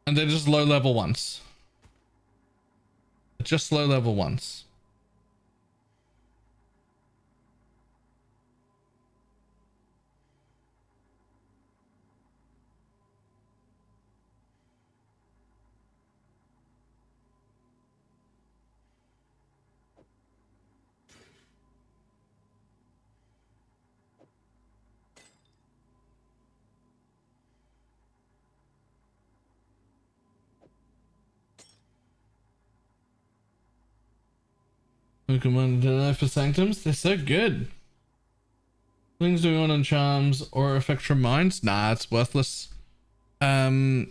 and they're just low level ones. Just low level ones. Pokemon deny for sanctums, they're so good. Things doing on charms or effect from minds? Nah, it's worthless. A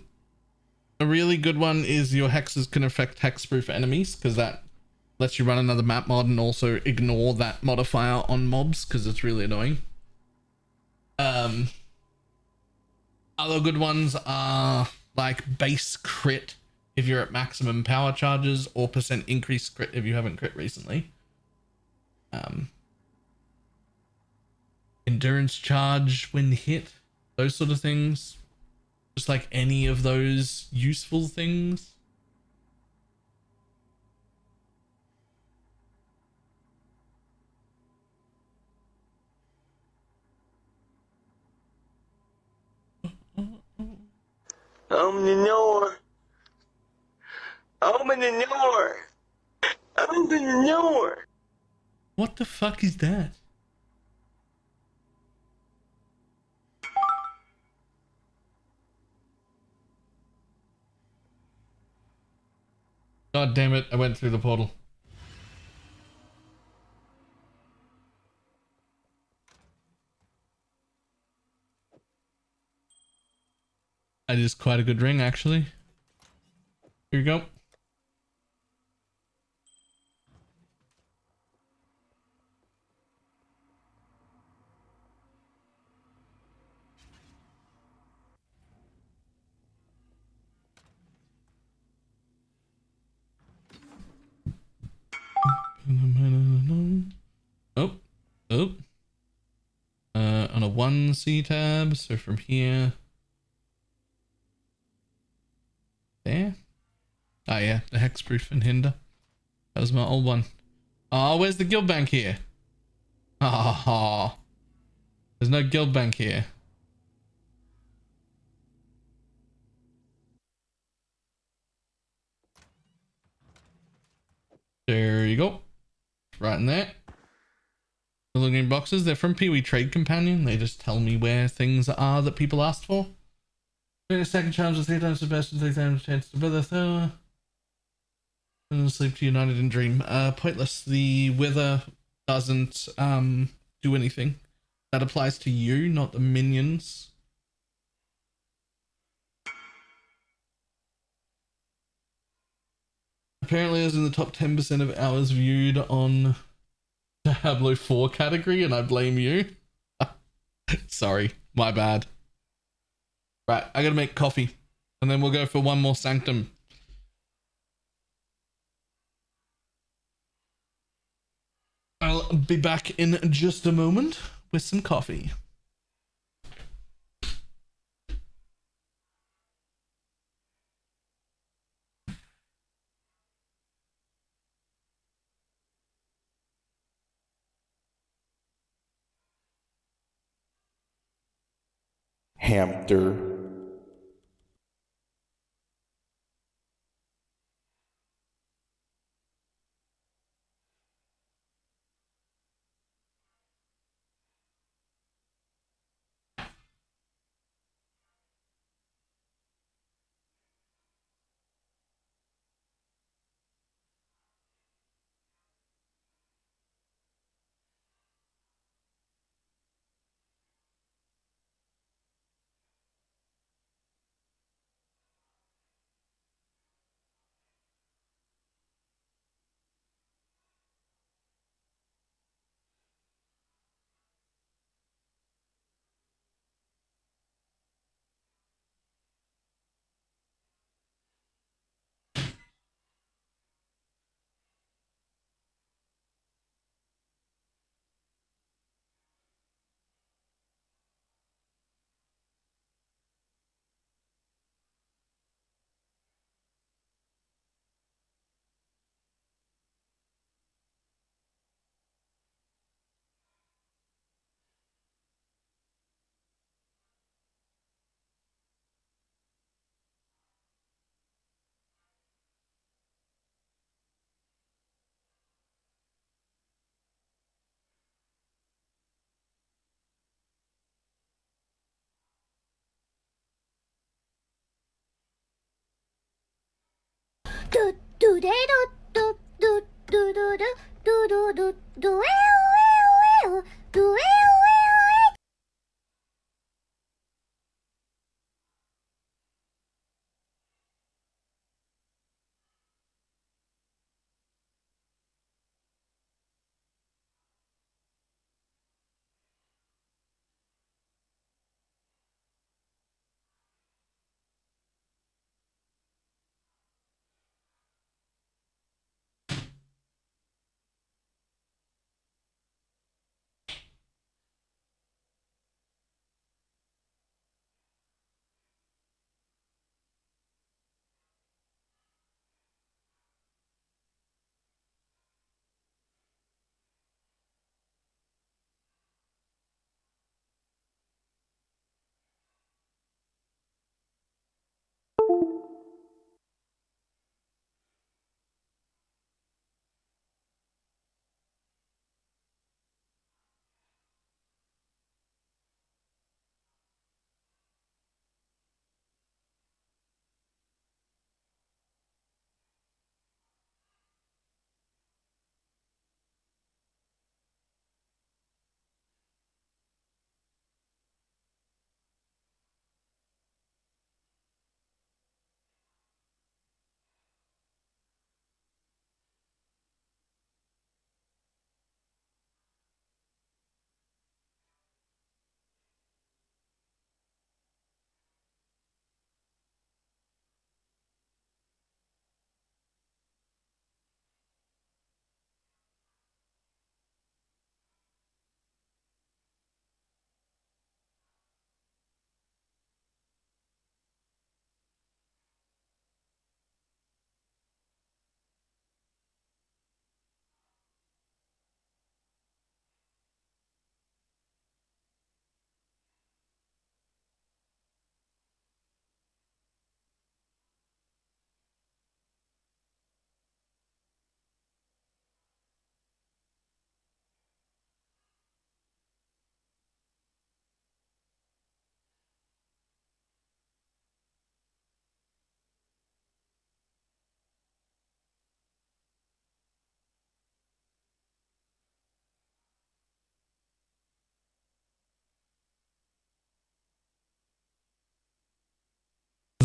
really good one is your hexes can affect hexproof enemies, because that lets you run another map mod and also ignore that modifier on mobs, because it's really annoying. Other good ones are like base crit if you're at maximum power charges, or percent increased crit if you haven't crit recently. Endurance charge when hit, those sort of things. Just like any of those useful things. Open the door. Open the door. Open the door. What the fuck is that? God damn it, I went through the portal. That is quite a good ring, actually. Here you go. Oh, oh. one C tab. So from here, there. Oh yeah, the hexproof and hinder. That was my old one. Oh, where's the guild bank here? Ah, there's no guild bank here. There you go. Right in there. The looking boxes, they're from Pee-wee Trade Companion. They just tell me where things are that people asked for. Second challenge with 3 times the best and 3 times chance to brother. So sleep to united in dream. Pointless. The wither doesn't do anything. That applies to you, not the minions. Apparently, I was in the top 10% of hours viewed on Diablo 4 category, and I blame you. Sorry, my bad. Right, I gotta make coffee, and then we'll go for one more Sanctum. I'll be back in just a moment with some coffee. Hamster.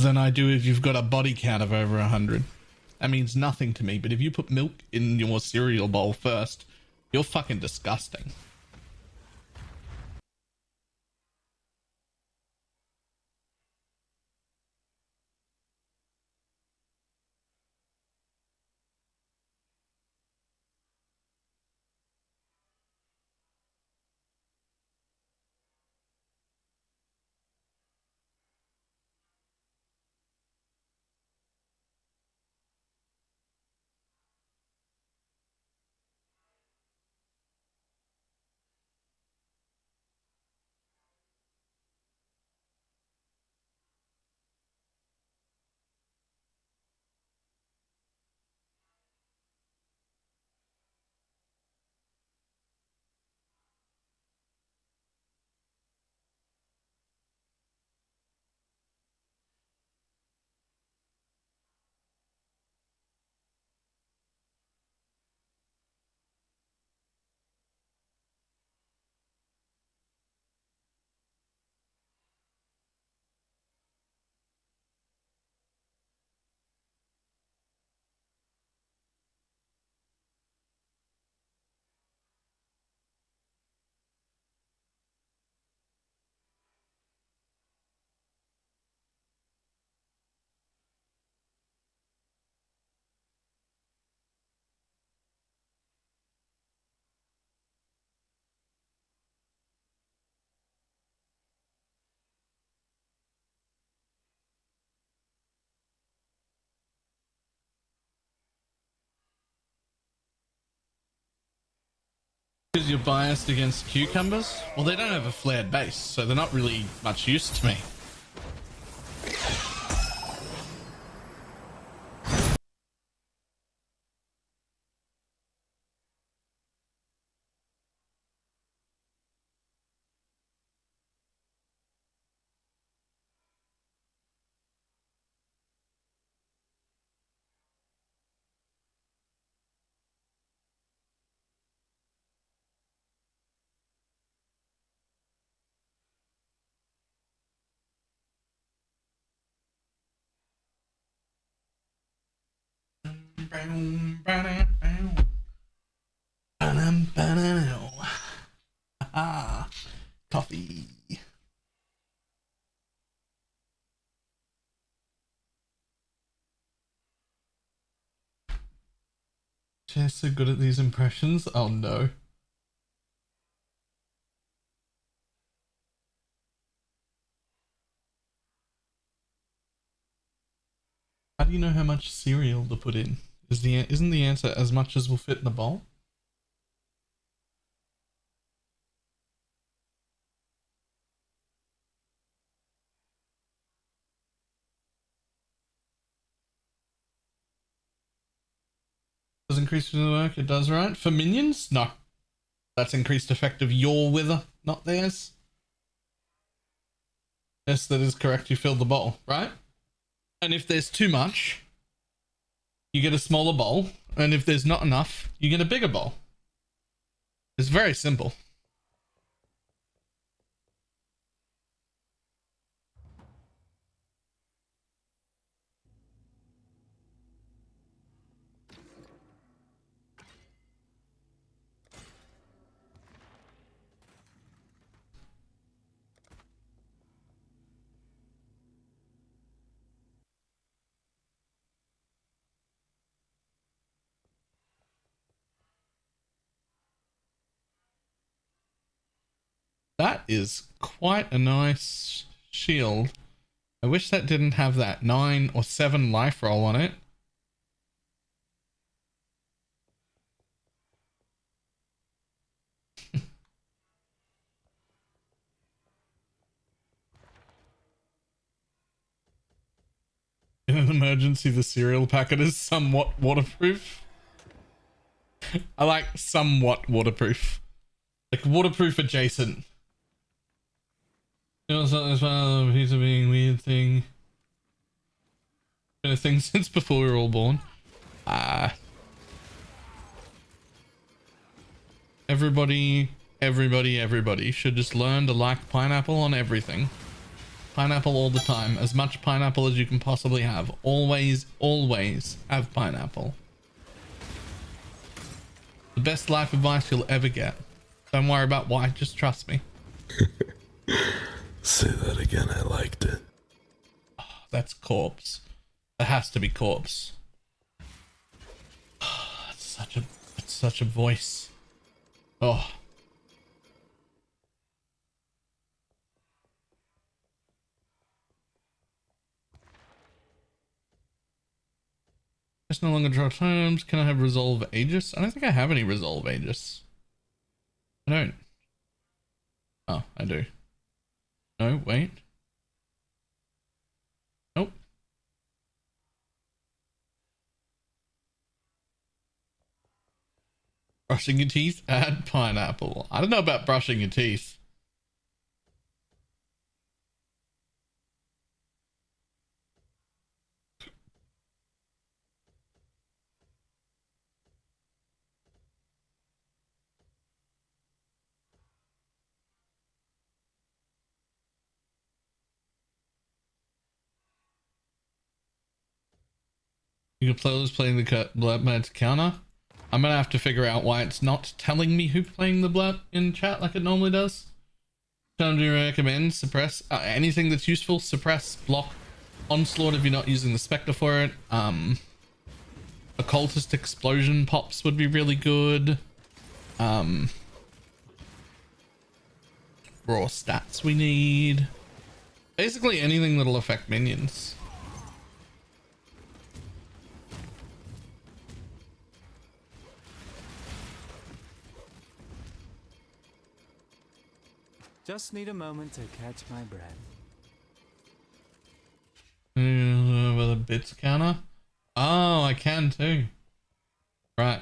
than I do if you've got a body count of over 100. That means nothing to me, but if you put milk in your cereal bowl first, you're fucking disgusting. Because you're biased against cucumbers? Well, they don't have a flared base, so they're not really much use to me. Coffee. She's so good at these impressions. Oh no. How do you know how much cereal to put in? Isn't the answer as much as will fit in the bowl? Does increase the work? It does, right? For minions? No. That's increased effect of your wither, not theirs. Yes, that is correct. You filled the bowl, right? And if there's too much, you get a smaller bowl. And if there's not enough, you get a bigger bowl. It's very simple. That is quite a nice shield. I wish that didn't have that 9 or 7 life roll on it. In an emergency, the cereal packet is somewhat waterproof. I like somewhat waterproof. Like waterproof adjacent. It was as well a piece of being weird thing. Been a thing since before we were all born. Everybody should just learn to like pineapple on everything. Pineapple all the time. As much pineapple as you can possibly have. Always, always have pineapple. The best life advice you'll ever get. Don't worry about why, just trust me. Say that again, I liked it. Oh, that's corpse. That has to be corpse. It's such a voice. Oh. Just no longer draw terms. Can I have Resolve Aegis? I don't think I have any Resolve Aegis. I don't. Oh, I do. No, wait. Nope. Brushing your teeth? Add pineapple. I don't know about brushing your teeth. You can play playing the BalorMage counter. I'm gonna have to figure out why it's not telling me who's playing the blurb in chat like it normally does. Time to recommend suppress anything that's useful. Suppress, block, onslaught if you're not using the Spectre for it. Occultist explosion pops would be really good. Raw stats we need. Basically anything that'll affect minions. Just need a moment to catch my breath. With a bits counter? Oh, I can too. Right.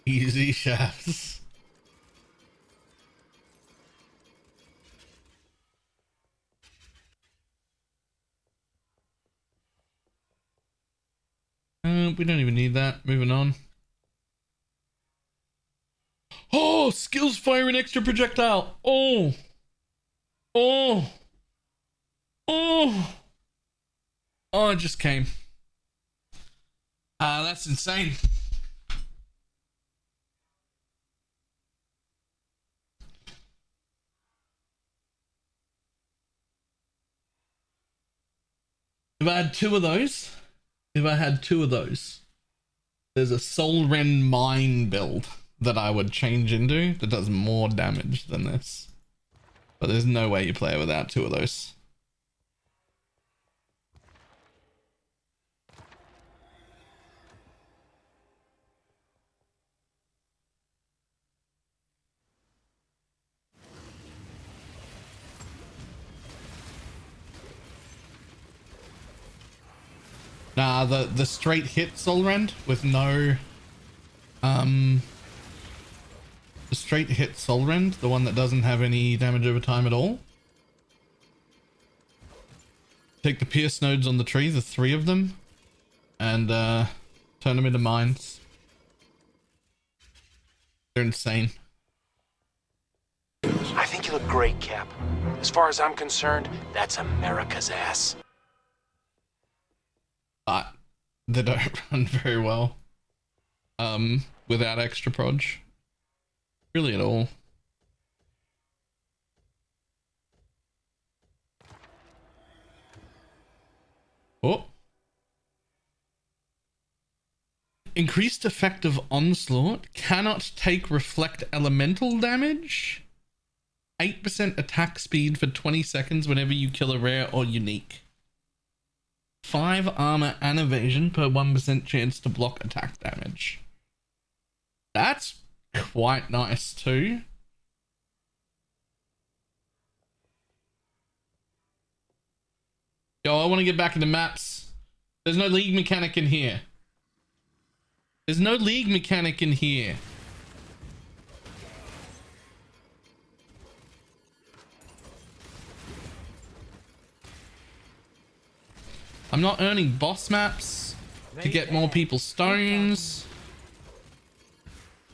Easy shafts. We don't even need that. Moving on. Oh, skills fire an extra projectile. Oh. Oh. Oh. Oh, it just came. That's insane. If I had two of those, there's a Soul Ren Mine build that I would change into that does more damage than this. But there's no way you play it without two of those. Nah, the straight hit Soul Rend with no the straight hit Soul Rend, the one that doesn't have any damage over time at all. Take the pierce nodes on the tree, the 3 of them, and turn them into mines. They're insane. I think you look great, Cap. As far as I'm concerned, that's America's ass. But they don't run very well without extra proj. Really at all. Oh. Increased effective onslaught. Cannot take reflect elemental damage. 8% attack speed for 20 seconds whenever you kill a rare or unique. 5 armor and evasion per 1% chance to block attack damage. That's quite nice too. Yo, I want to get back into maps. There's no league mechanic in here. There's no league mechanic in here. I'm not earning boss maps to get more people stones.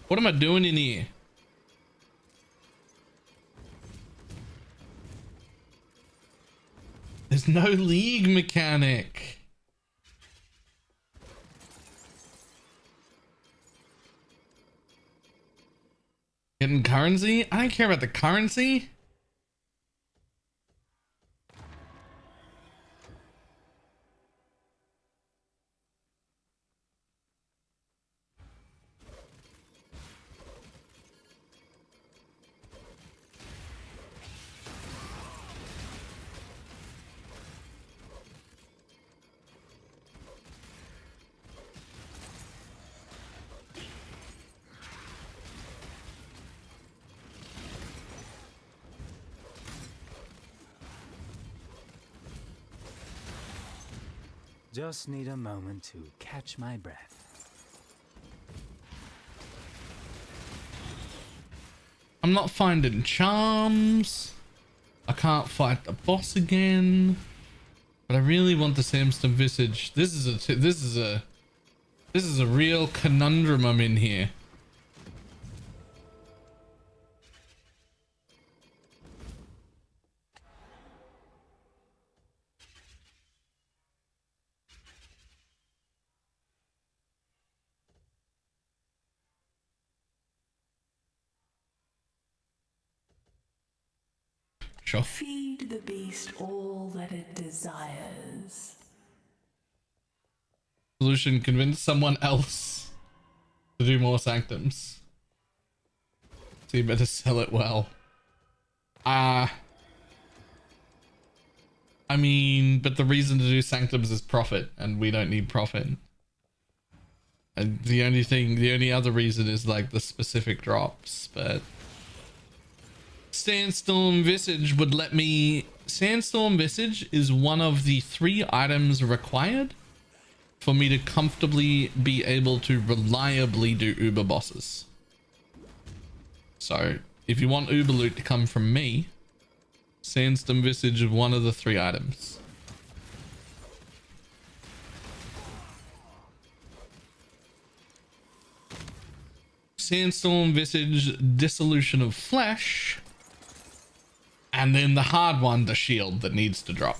What am I doing in here? There's no league mechanic. Getting currency? I don't care about the currency. Just need a moment to catch my breath. I'm not finding charms. I can't fight the boss again. But I really want the Sanctum visage. This is a real conundrum I'm in here. Sure. Feed the beast all that it desires. Solution: convince someone else to do more sanctums. So you better sell it well. I mean, but the reason to do sanctums is profit, and we don't need profit. And the only other reason is like the specific drops, but Sandstorm Visage would let me... Sandstorm Visage is one of the 3 items required for me to comfortably be able to reliably do Uber bosses. So if you want Uber loot to come from me, Sandstorm Visage is one of the 3 items. Sandstorm Visage, Dissolution of Flesh, and then the hard one, the shield that needs to drop.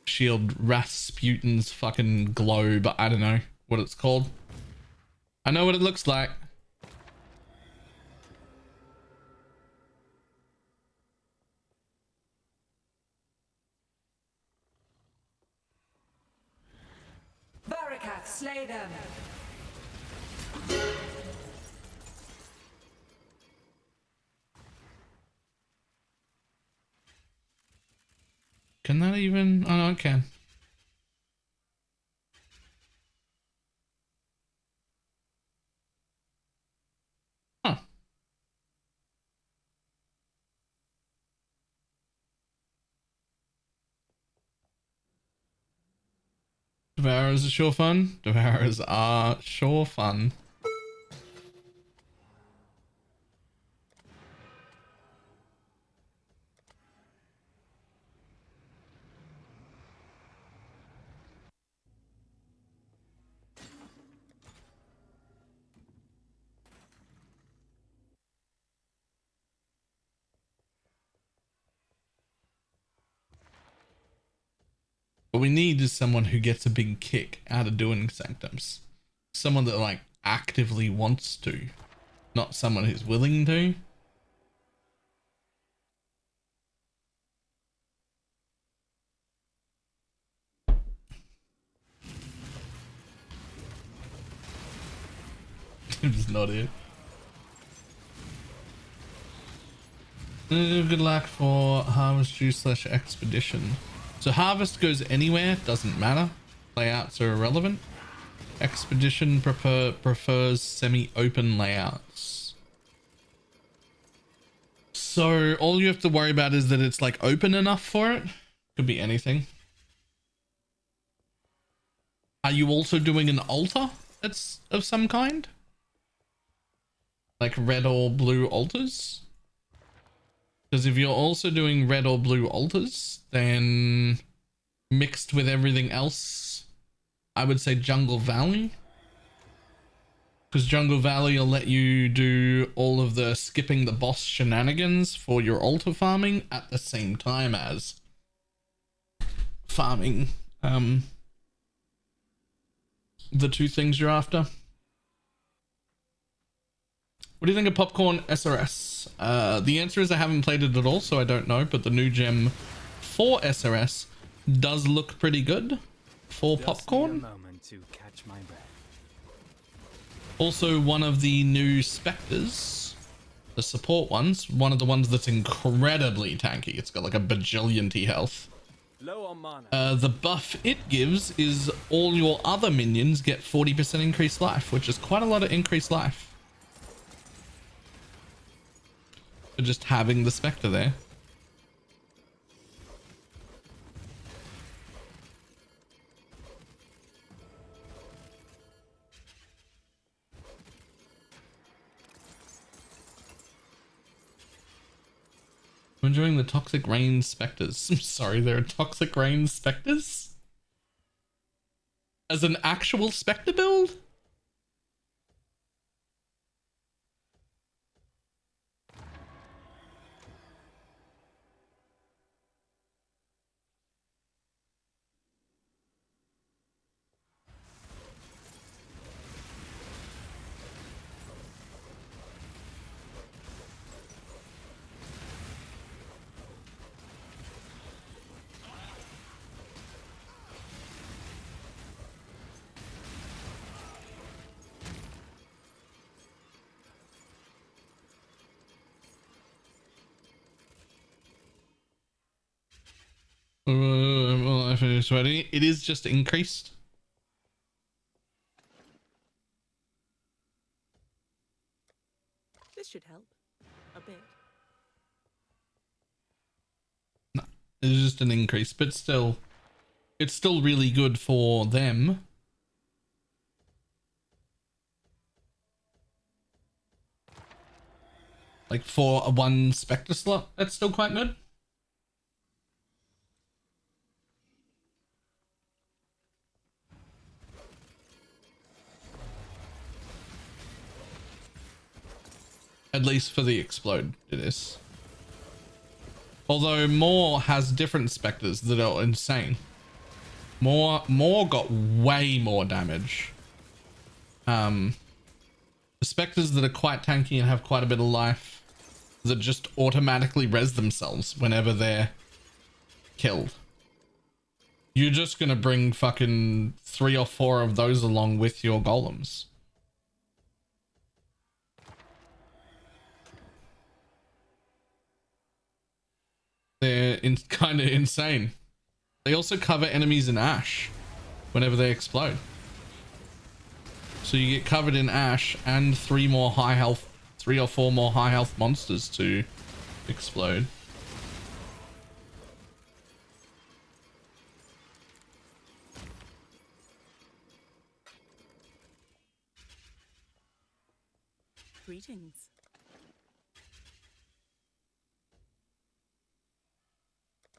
Shield Rasputin's fucking globe. I don't know what it's called. I know what it looks like. Barricade, slay them. Can that even? Oh, no, it can. Huh. Devourers are sure fun. Devourers are sure fun. What we need is someone who gets a big kick out of doing sanctums. Someone that like actively wants to, not someone who's willing to. It's not it. Good luck for Harvest Juice / Expedition. So harvest goes anywhere, doesn't matter. Layouts are irrelevant. Expedition prefers semi-open layouts. So all you have to worry about is that it's like open enough for it. Could be anything. Are you also doing an altar that's of some kind? Like red or blue altars? Because if you're also doing red or blue altars, then mixed with everything else, I would say Jungle Valley. Because Jungle Valley will let you do all of the skipping the boss shenanigans for your altar farming at the same time as farming the two things you're after. What do you think of Popcorn SRS? The answer is I haven't played it at all, so I don't know, but the new gem for SRS does look pretty good for Popcorn. Also, one of the new Spectres, the support ones, one of the ones that's incredibly tanky. It's got like a bajillion health. Low on mana. The buff it gives is all your other minions get 40% increased life, which is quite a lot of increased life. For just having the Spectre there. I'm enjoying the Toxic Rain Spectres. I'm sorry, there are Toxic Rain Spectres? As an actual Spectre build? Well, I finished sweating. It is just increased. This should help a bit. No, it's just an increase, but still, it's still really good for them. Like for a one Spectre slot, that's still quite good. At least for the explode, it is. Although More has different Spectres that are insane. More got way more damage. The Spectres that are quite tanky and have quite a bit of life that just automatically res themselves whenever they're killed. You're just gonna bring fucking 3 or 4 of those along with your golems. They're kind of insane. They also cover enemies in ash whenever they explode. So you get covered in ash and 3 or 4 more high health monsters to explode. Greetings.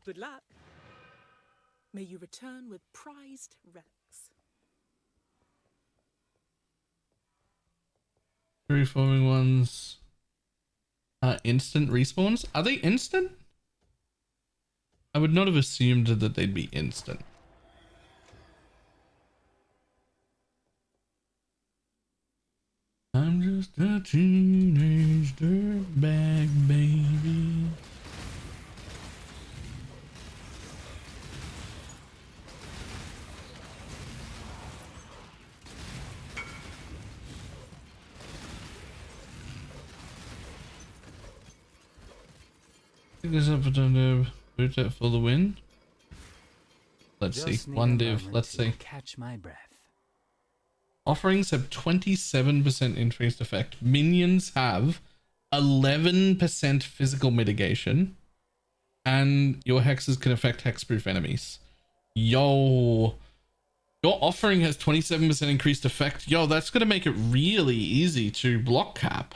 Good luck. May you return with prized relics. Reforming ones are instant respawns. Are they instant? I would not have assumed that they'd be instant. I'm just a teenage dirtbag baby. Pick this up for time to boot it for the win. Let's see. Just need One a div. moment Let's to see. Catch my breath. Offerings have 27% increased effect. Minions have 11% physical mitigation. And your hexes can affect hexproof enemies. Yo. Your offering has 27% increased effect. Yo, that's going to make it really easy to block cap.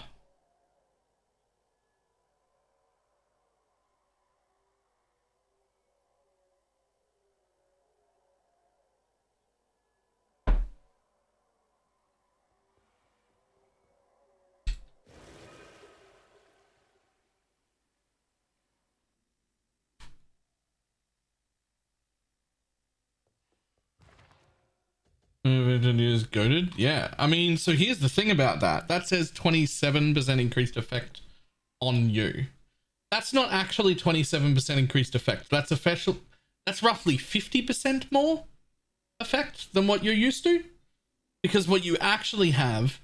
Is goated. Yeah, I mean, so here's the thing about that. That says 27% increased effect on you. That's not actually 27% increased effect. That's official. That's roughly 50% more effect than what you're used to. Because what you actually have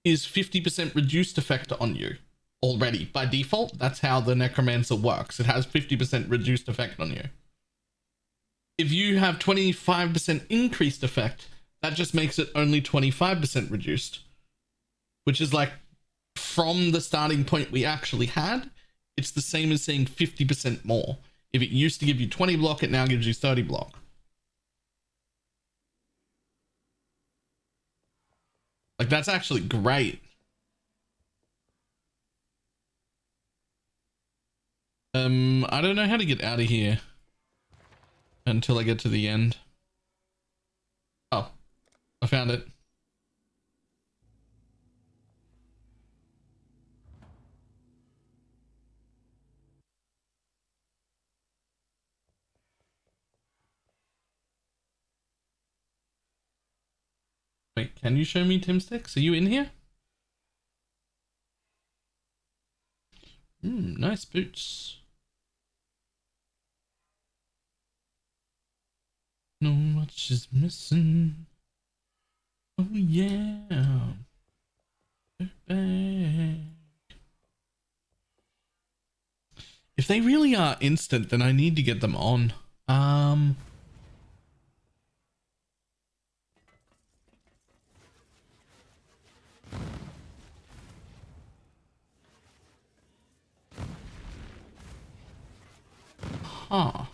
is 50% reduced effect on you already. By default, that's how the Necromancer works. It has 50% reduced effect on you. If you have 25% increased effect, that just makes it only 25% reduced, which is like from the starting point we actually had, it's the same as saying 50% more. If it used to give you 20 block, it now gives you 30 block. Like, that's actually great. I don't know how to get out of here until I get to the end. Oh, I found it. Wait, can you show me Tim Sticks? Are you in here? Nice boots. No much is missing. Oh yeah. They're back. If they really are instant, then I need to get them on. Huh.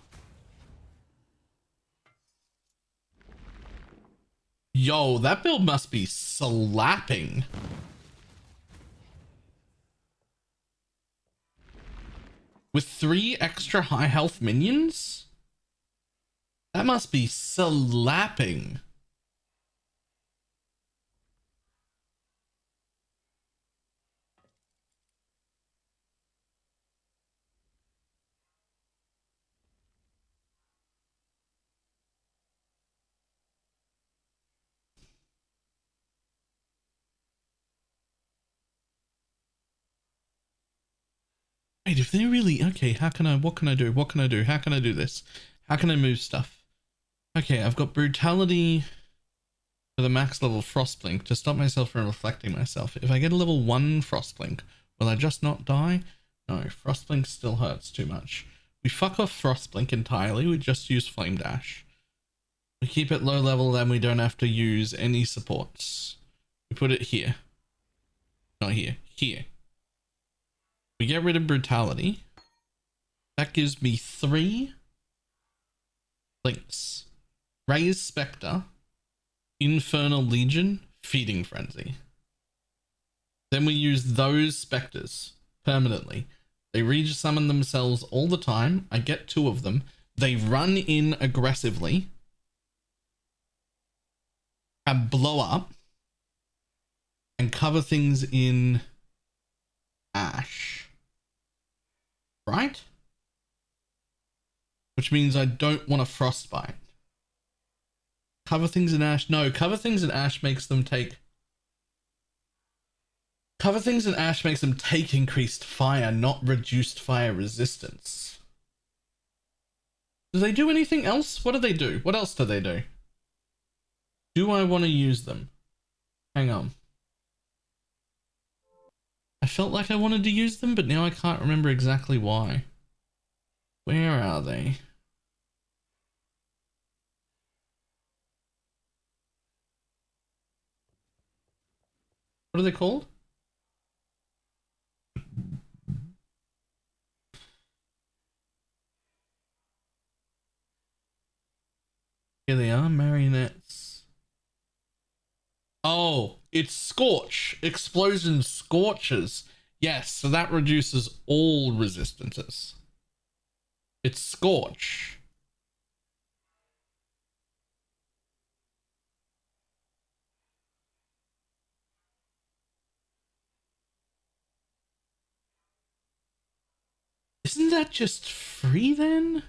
Yo, that build must be slapping. With 3 extra high health minions? That must be slapping. Wait, if they're really okay, what can I do? How can I do this? How can I move stuff? Okay, I've got brutality for the max level Frostblink to stop myself from reflecting myself. If I get a level 1 Frostblink, will I just not die? No, Frostblink still hurts too much. We fuck off Frostblink entirely, we just use Flame Dash. We keep it low level, then we don't have to use any supports. We put it here. Not here, here. We get rid of brutality. That gives me 3 links. Raise Spectre, Infernal Legion, Feeding Frenzy. Then we use those Spectres permanently. They re-summon themselves all the time. I get 2 of them. They run in aggressively and blow up and cover things in ash. Right? Which means I don't want a frostbite. Cover things in ash. No, cover things in ash makes them take... Cover things in ash makes them take increased fire, not reduced fire resistance. Do they do anything else? What do they do? What else do they do? Do I want to use them? Hang on. I felt like I wanted to use them, but now I can't remember exactly why. Where are they? What are they called? Here they are, marionettes. Oh, it's Scorch. Explosion scorches. Yes, so that reduces all resistances. It's Scorch. Isn't that just free then?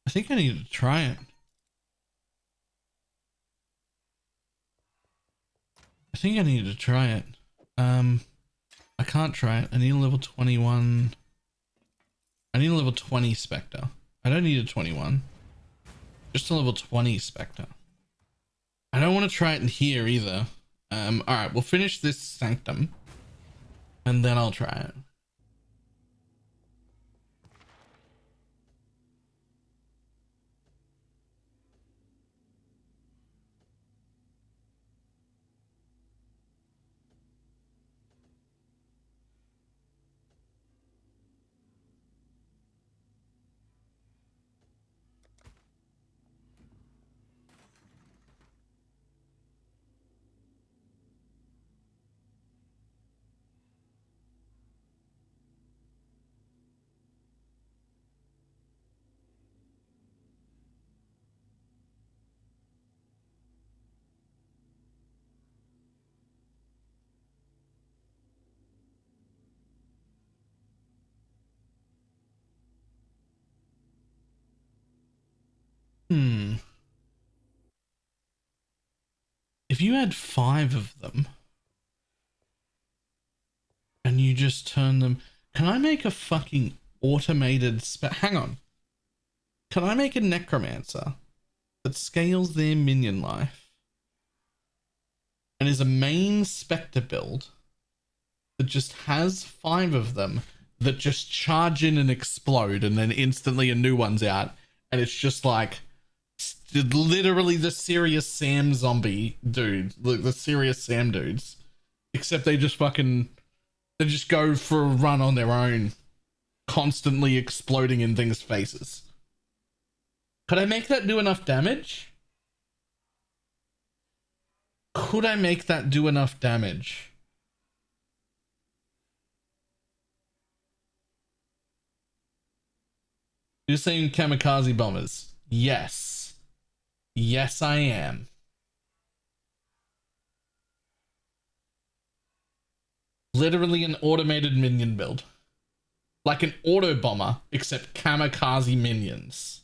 I think I need to try it. I think I need to try it. I can't try it. I need a level 21. I need a level 20 Spectre. I don't need a 21. Just a level 20 Spectre. I don't want to try it in here either. Alright, we'll finish this Sanctum. And then I'll try it. If you had 5 of them and you just turn them, can I make a fucking automated hang on. Can I make a necromancer that scales their minion life and is a main Spectre build that just has 5 of them that just charge in and explode and then instantly a new one's out, and it's just like literally the Serious Sam zombie dude, the Serious Sam dudes, except they just go for a run on their own, constantly exploding in things' faces. Could I make that do enough damage? Could I make that do enough damage? You're saying kamikaze bombers? Yes. Yes, I am. Literally an automated minion build. Like an auto bomber, except kamikaze minions.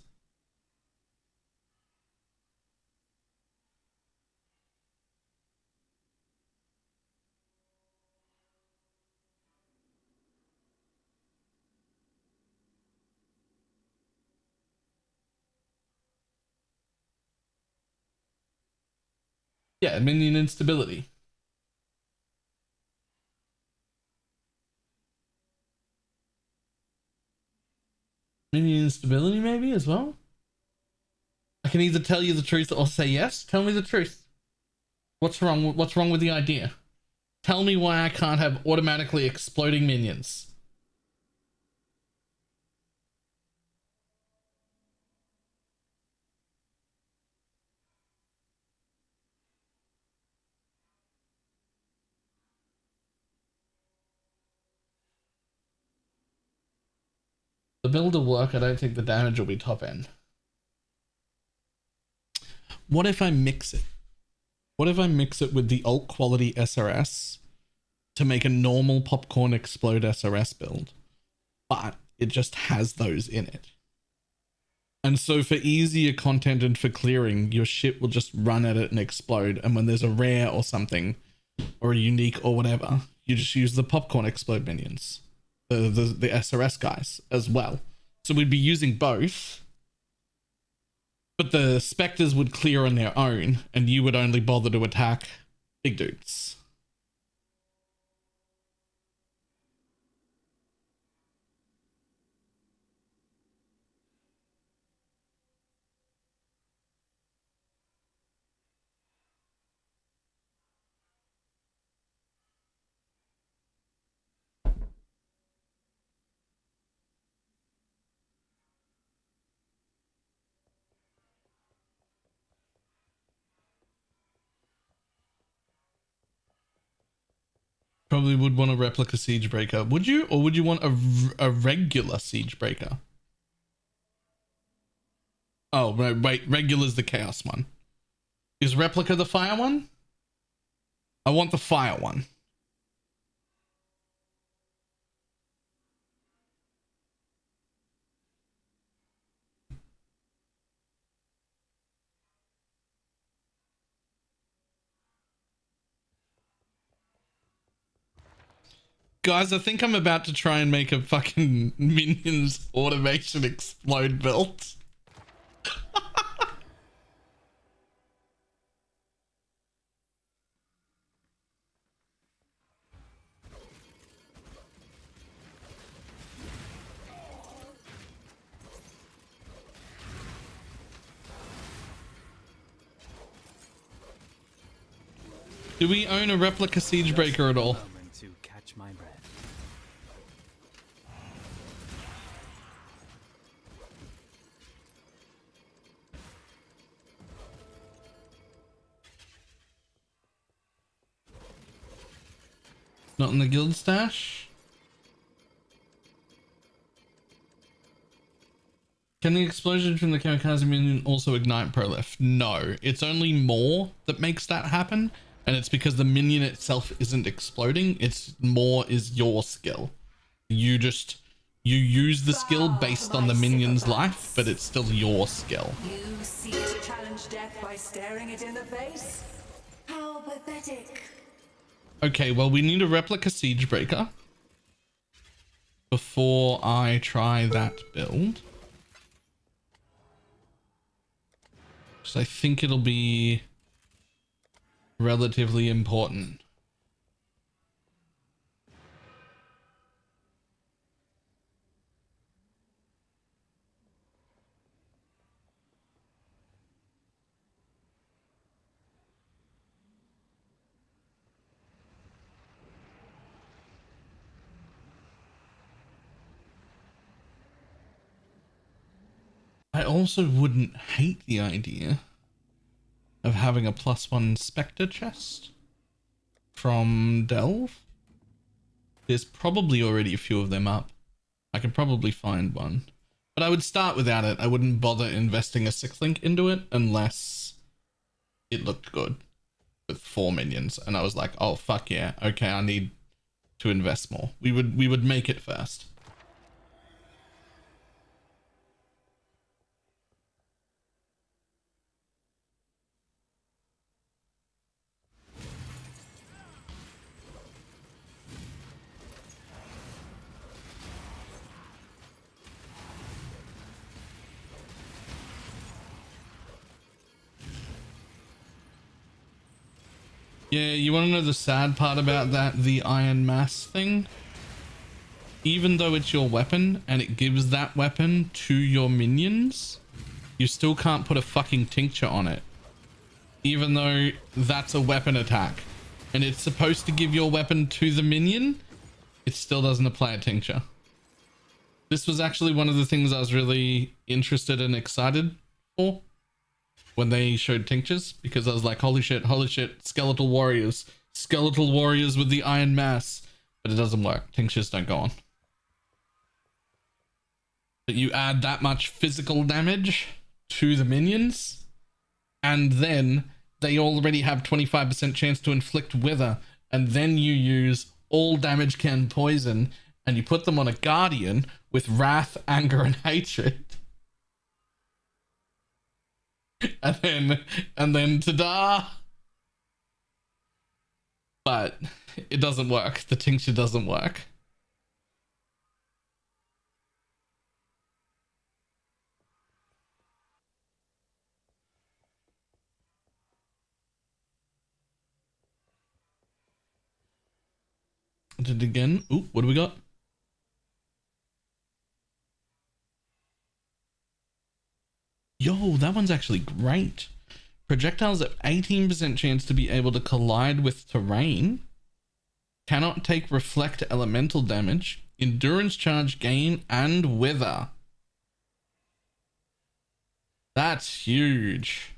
Yeah, minion instability. Minion instability maybe as well? I can either tell you the truth or say yes. Tell me the truth. What's wrong? What's wrong with the idea? Tell me why I can't have automatically exploding minions. The build will work. I don't think the damage will be top end. what if I mix it? What if I mix it with the alt quality SRS to make a normal popcorn explode SRS build, but it just has those in it? And so for easier content and for clearing, your shit will just run at it and explode. And when there's a rare or something, or a unique or whatever, you just use the popcorn explode minions, the SRS guys as well. So we'd be using both, but the Spectres would clear on their own, and you would only bother to attack big dudes. Probably would want a replica siege breaker. Would you? Or would you want a regular siege breaker? Oh, wait. Regular's the chaos one. Is replica the fire one? I want the fire one. Guys, I think I'm about to try and make a fucking minions automation explode build. Do we own a replica siege breaker at all? To catch my breath. Not in the guild stash? Can the explosion from the kamikaze minion also ignite prolif? No, it's only more that makes that happen. And it's because the minion itself isn't exploding. It's more is your skill. You use the skill based on the minion's life, but it's still your skill. You seek to challenge death by staring it in the face? How pathetic. Okay, well, we need a replica siege breaker before I try that build. So I think it'll be relatively important. I also wouldn't hate the idea of having a +1 Spectre chest from Delve. There's probably already a few of them up. I could probably find one, but I would start without it. I wouldn't bother investing a 6th link into it unless it looked good with 4 minions. And I was like, oh fuck yeah, okay, I need to invest more. We would make it first. Yeah, you want to know the sad part about that, the Iron Mass thing? Even though it's your weapon and it gives that weapon to your minions, you still can't put a fucking tincture on it. Even though that's a weapon attack and it's supposed to give your weapon to the minion, it still doesn't apply a tincture. This was actually one of the things I was really interested and excited for when they showed tinctures, because I was like, holy shit, skeletal warriors with the Iron Mass. But it doesn't work. Tinctures don't go on. But you add that much physical damage to the minions, and then they already have 25% chance to inflict wither, and then you use all damage can poison, and you put them on a guardian with wrath, anger, and hatred. And then ta-da! But it doesn't work. The tincture doesn't work. Did it again. Ooh, what do we got? Yo, that one's actually great. Projectiles have 18% chance to be able to collide with terrain. Cannot take reflect elemental damage. Endurance charge gain and wither. That's huge.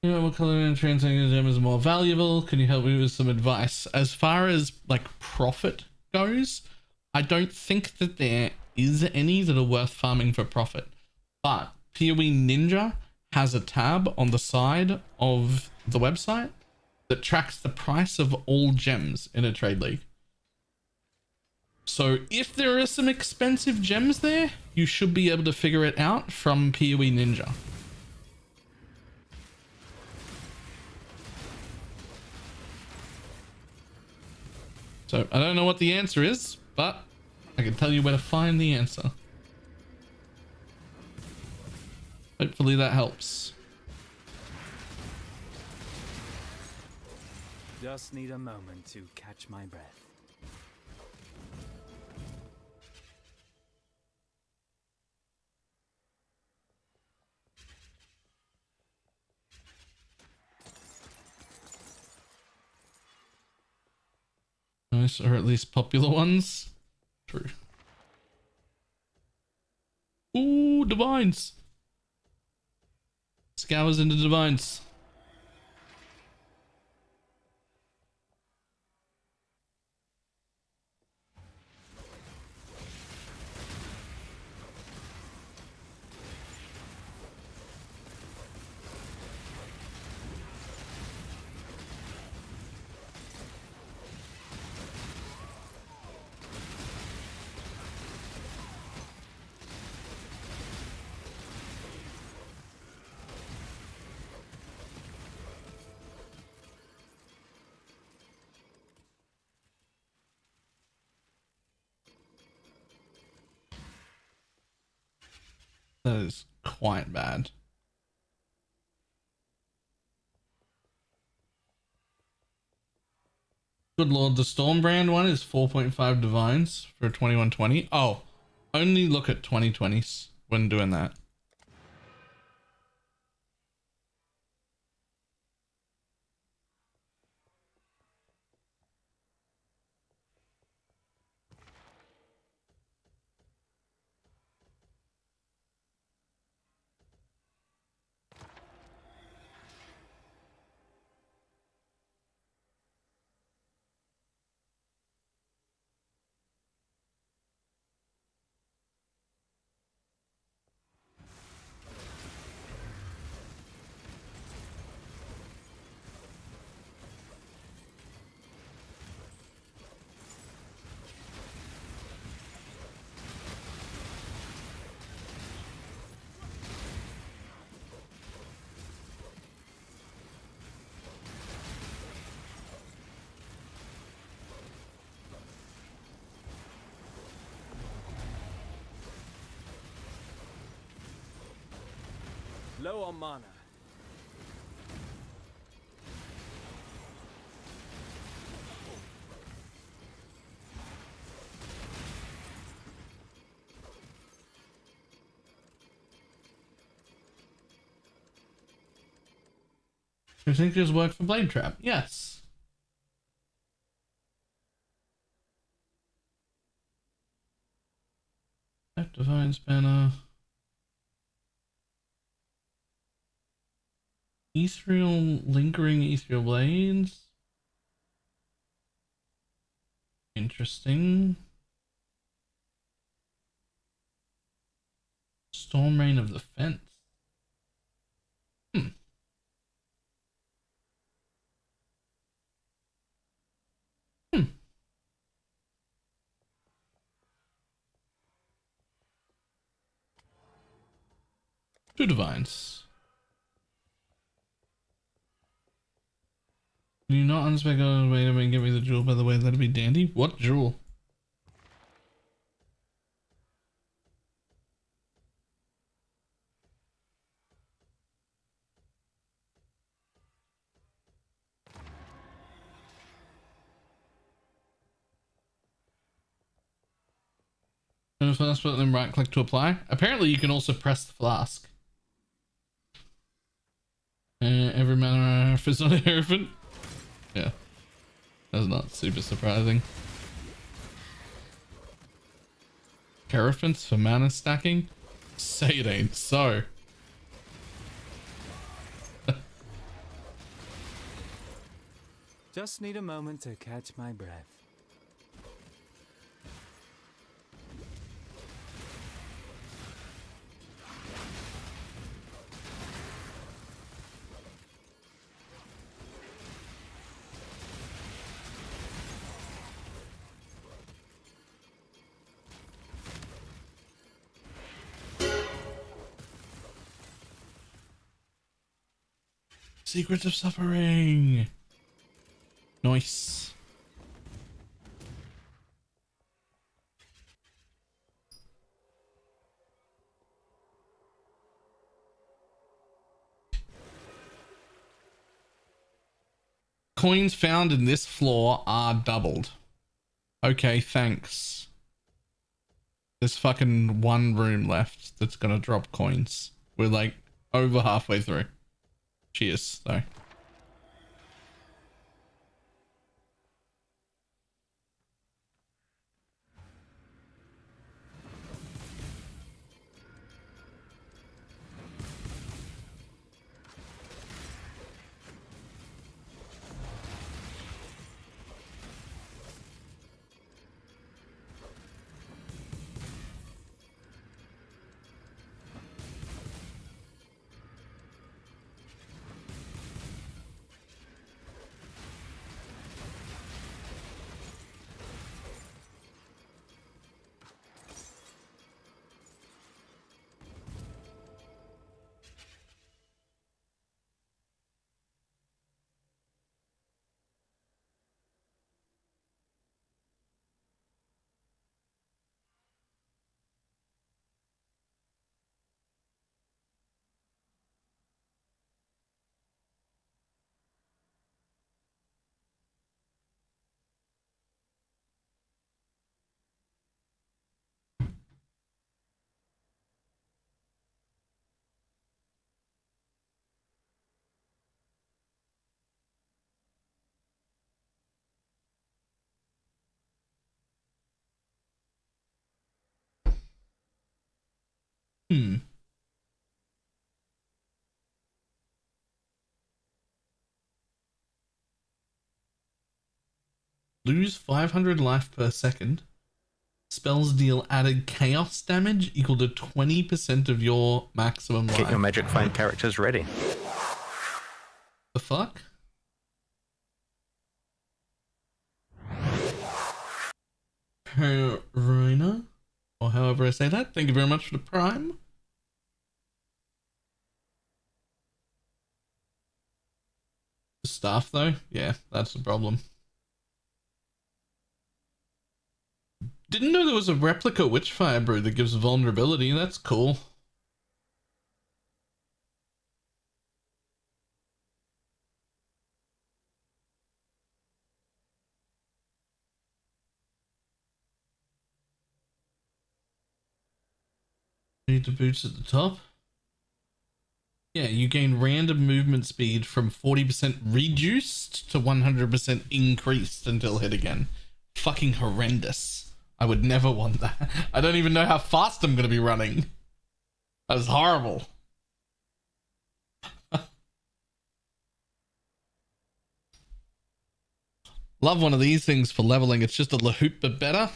You know what color and transcending gem is more valuable? Can you help me with some advice? As far as like profit goes, I don't think that there is any that are worth farming for profit. But PoE Ninja has a tab on the side of the website that tracks the price of all gems in a trade league. So if there are some expensive gems there, you should be able to figure it out from PoE Ninja. So I don't know what the answer is, but I can tell you where to find the answer. Hopefully that helps. Just need a moment to catch my breath. Nice, or at least popular ones. True. Ooh, divines. Scours into divines. That is quite bad. Good lord, the Stormbrand one is 4.5 divines for 2120. Oh, only look at 2020s when doing that. Low on mana. You think this work for Blade Trap? Yes. Divine Spanner. Ethereal, lingering ethereal blades. Interesting. Storm Rain of the Fence. 2 divines. Do you not unspec? Oh, wait a minute, give me the jewel, by the way. That'd be dandy. What jewel? First, but then right click to apply. Apparently, you can also press the flask. Every mana if it's not a hierophant. Yeah, that's not super surprising. Hierophants for mana stacking? Say it ain't so. Just need a moment to catch my breath. Secrets of Suffering. Nice. Coins found in this floor are doubled. Okay, thanks. There's fucking 1 room left that's gonna drop coins. We're like over halfway through. Cheers, though. Lose 500 life per second. Spells deal added chaos damage equal to 20% of your maximum life. Get your magic flame characters ready. The fuck? Perina? Or however I say that. Thank you very much for the prime. Staff though? Yeah, that's the problem. Didn't know there was a replica Witchfire brew that gives vulnerability. That's cool. Need the boots at the top. Yeah, you gain random movement speed from 40% reduced to 100% increased until hit again. Fucking horrendous. I would never want that. I don't even know how fast I'm going to be running. That was horrible. Love one of these things for leveling. It's just a Lahoot but better.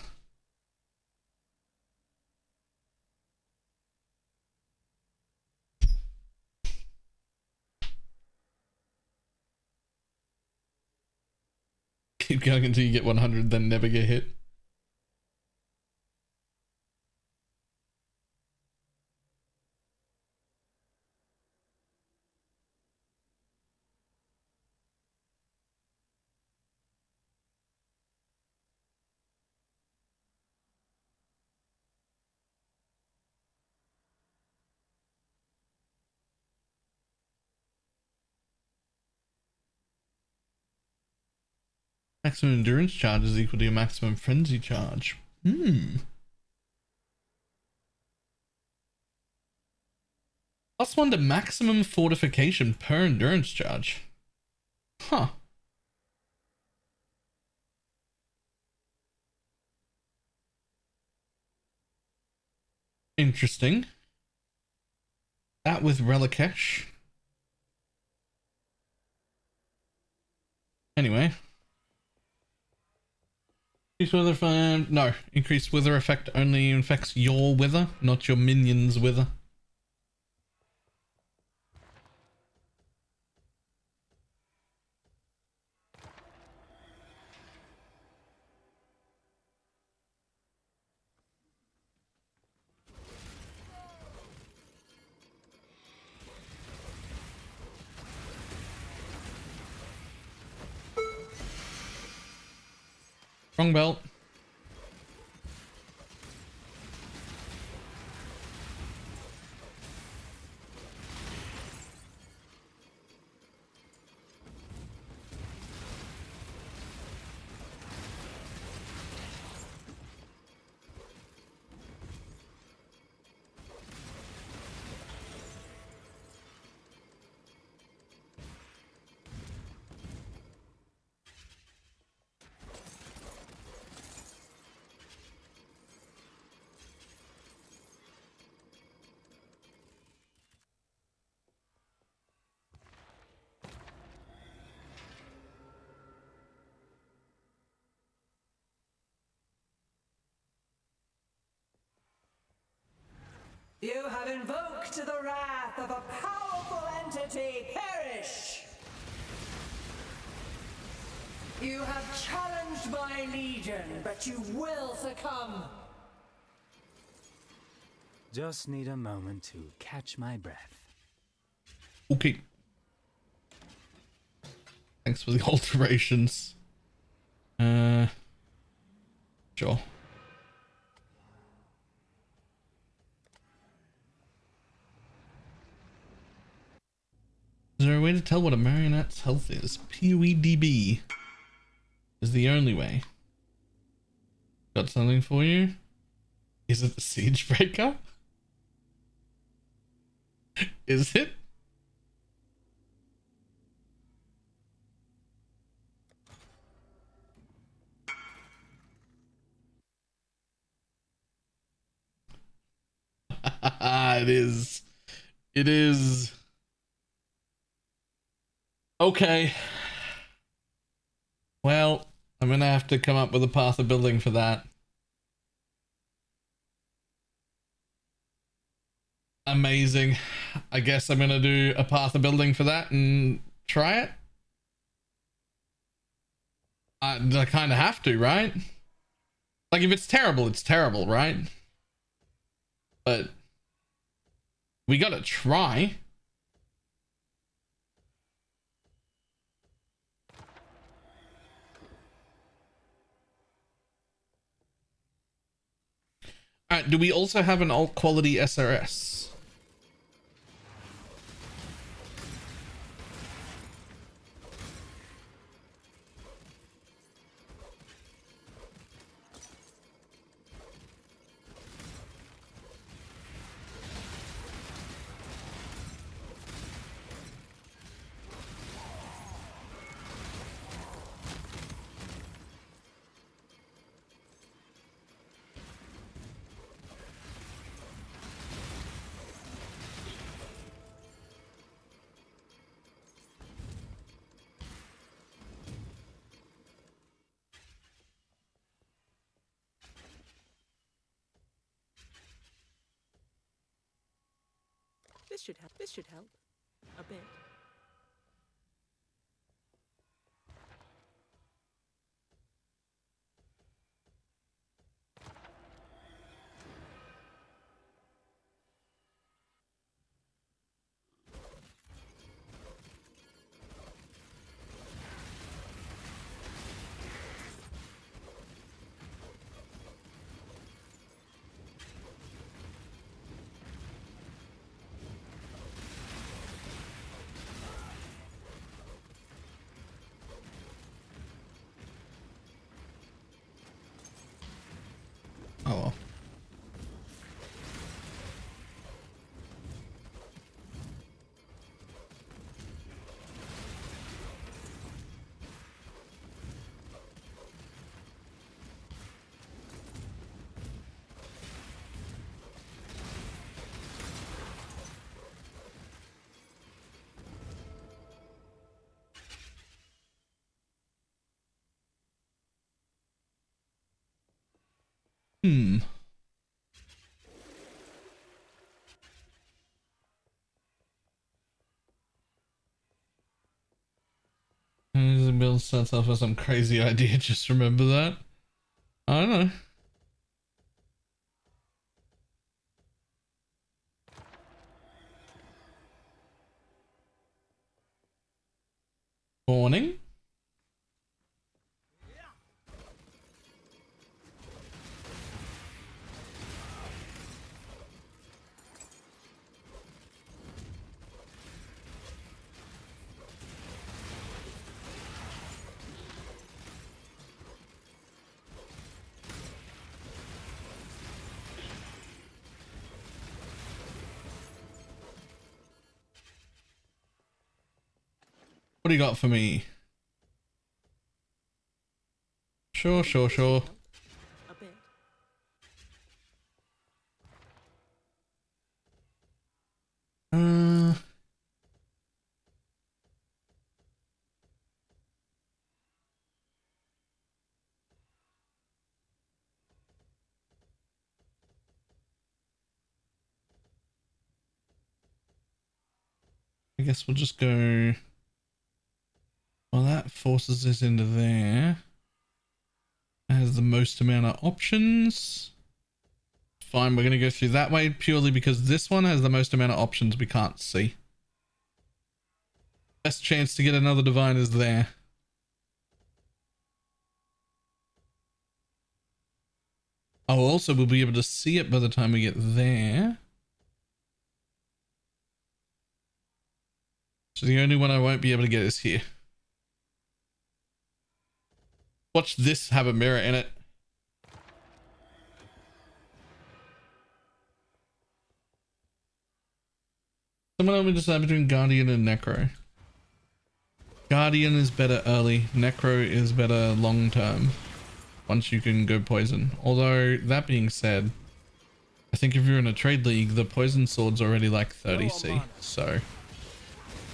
Keep going until you get 100, then never get hit. Maximum endurance charge is equal to your maximum frenzy charge. +1 to maximum fortification per endurance charge. Huh. Interesting. That with Relikesh. Anyway. Increased wither effect. No. Increased wither effect only affects your wither, not your minion's wither. Wrong belt. You have invoked the wrath of a powerful entity. Perish! You have challenged my legion, but you will succumb. Just need a moment to catch my breath. Okay. Thanks for the alterations. Sure. Is there a way to tell what a marionette's health is? POEDB is the only way. Got something for you? Is it the Siege Breaker? Is it? It is. It is. Okay. Well, I'm gonna have to come up with a path of building for that. Amazing. I guess I'm gonna do a path of building for that and try it. I kind of have to, right? Like, if it's terrible, right? But we gotta try. Alright, do we also have an alt quality SRS? This should help. This should help a bit. Oh well. Build sets up for some crazy idea. Just remember that. I don't know. Morning. What do you got for me? Sure. A bit. I guess we'll just go. Well, that forces us into there. It has the most amount of options. Fine, we're going to go through that way purely because this one has the most amount of options we can't see. Best chance to get another divine is there. Oh, also we'll be able to see it by the time we get there. So the only one I won't be able to get is here. Watch this have a mirror in it. Someone help me decide between Guardian and Necro. Guardian is better early. Necro is better long term. Once you can go poison. Although, that being said, I think if you're in a trade league, the poison sword's already like 30C. So,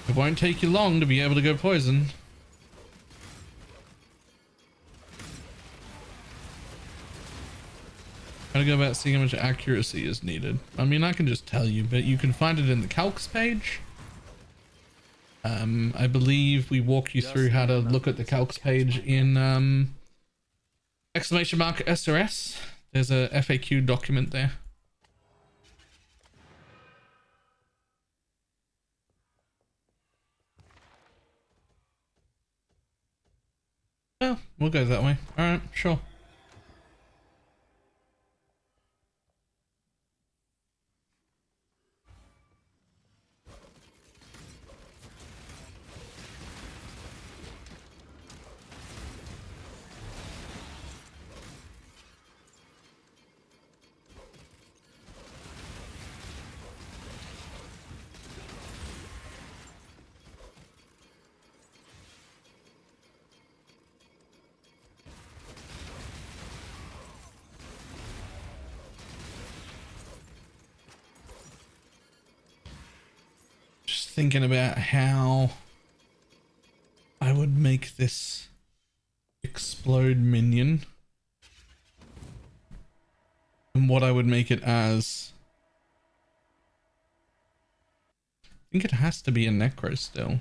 it won't take you long to be able to go poison. How to go about seeing how much accuracy is needed. I mean, I can just tell you, but you can find it in the calcs page. I believe we walk you through how to look at the calcs page in !SRS. There's a FAQ document there. Well, we'll go that way. All right, sure. Thinking about how I would make this explode minion and what I would make it as. I think it has to be a necro still.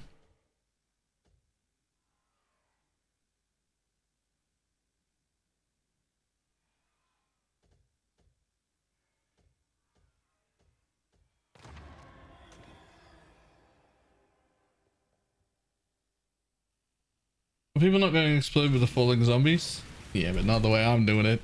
Are people not going to explode with the falling zombies? Yeah, but not the way I'm doing it.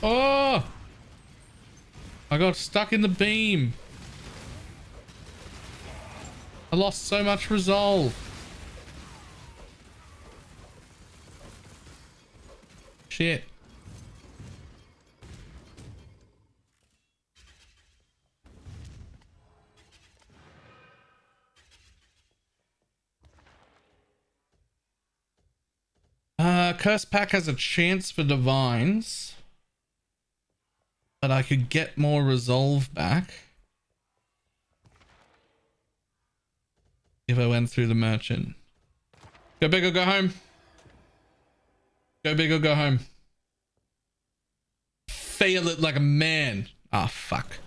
Oh! I got stuck in the beam. I lost so much resolve. Shit. Curse Pack has a chance for divines, but I could get more resolve back if I went through the merchant. Go big or go home. Go big or go home. Fail it like a man. Ah, fuck.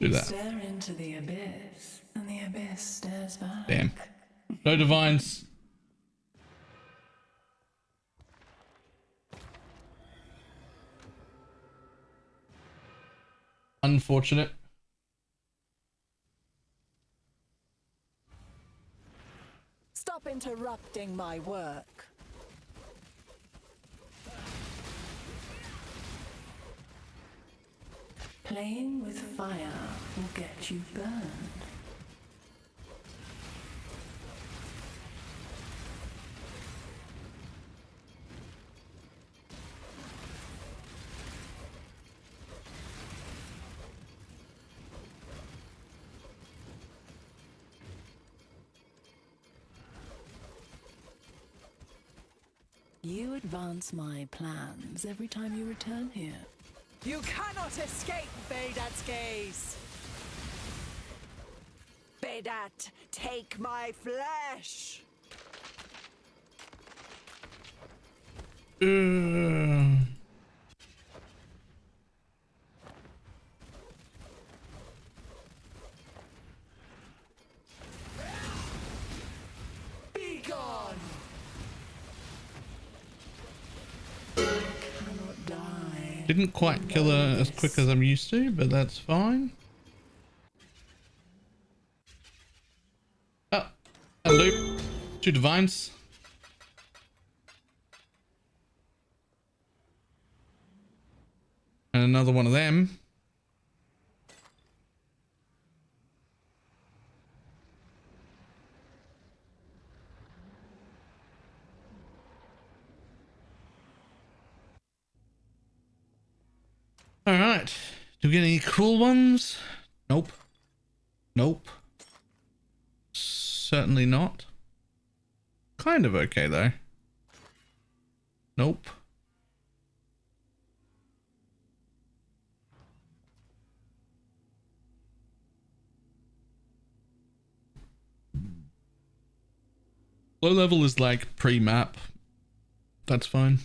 Do that. Stare into the abyss, and the abyss stares back. Damn. No divines. Unfortunate. Stop interrupting my work. Playing with fire will get you burned. You advance my plans every time you return here. You cannot escape Bedat's gaze! Bedat, take my flesh! Be gone! Cannot die. Didn't quite kill her as quick as I'm used to, but that's fine. Oh, hello. 2 divines. And another one of them. All right. Do we get any cool ones? Nope. Nope. Certainly not. Kind of okay though. Nope. Low level is like pre-map. That's fine.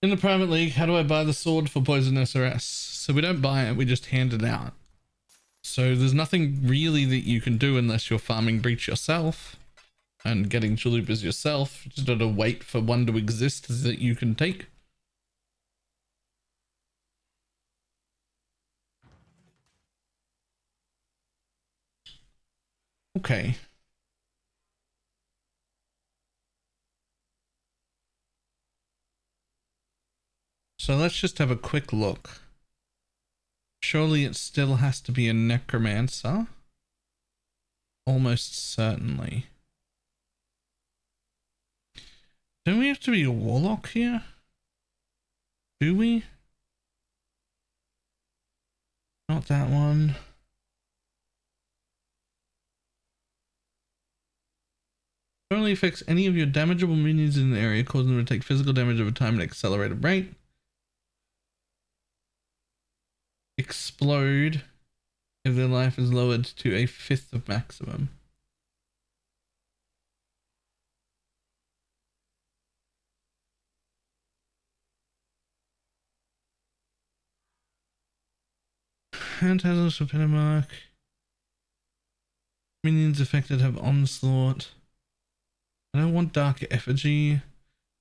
In the Private League, how do I buy the sword for Poison SRS? So we don't buy it, we just hand it out. So there's nothing really that you can do unless you're farming Breach yourself and getting chalupas yourself. You just gotta wait for one to exist that you can take. Okay. So let's just have a quick look. Surely it still has to be a necromancer. Almost certainly. Don't we have to be a warlock here? Do we? Not that one. Only affects any of your damageable minions in the area, causing them to take physical damage over time at an accelerated rate. Explode if their life is lowered to a fifth of maximum. Phantasms for Pentamark. Minions affected have Onslaught. I don't want Dark Effigy.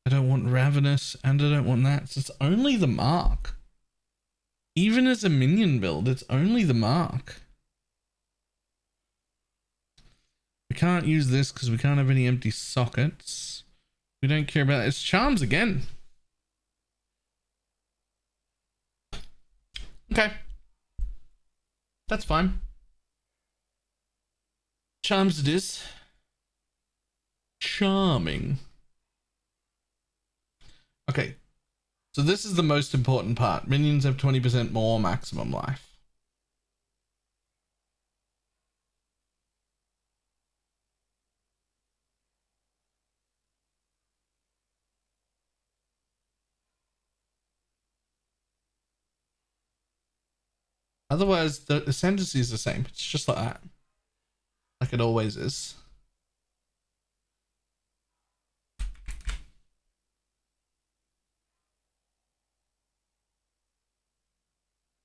I don't want Ravenous, and I don't want that. So it's only the mark. Even as a minion build, it's only the mark. We can't use this because we can't have any empty sockets. We don't care about it. It's charms again. Okay. That's fine. Charms it is. Charming. Okay. So this is the most important part. Minions have 20% more maximum life. Otherwise, the ascendancy is the same. It's just like that. Like it always is.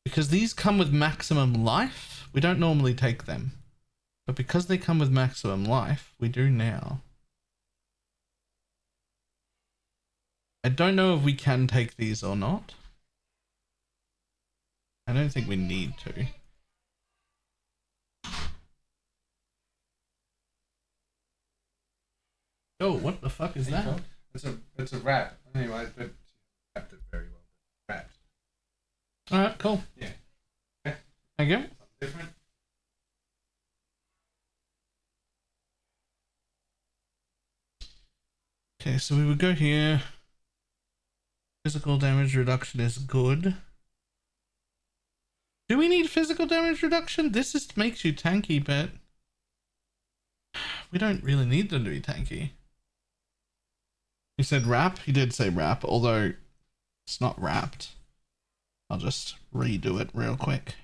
Because these come with maximum life, we don't normally take them. But because they come with maximum life, we do now. I don't know if we can take these or not. I don't think we need to. Oh, what the fuck is that? It's a rat. Anyway, I don't wrapped it very well. Wrapped. Alright, cool. Yeah. Okay. Thank you. Different. Okay, so we would go here. Physical damage reduction is good. Do we need physical damage reduction? This just makes you tanky, but we don't really need them to be tanky. He said wrap? He did say wrap, although it's not wrapped. I'll just redo it real quick.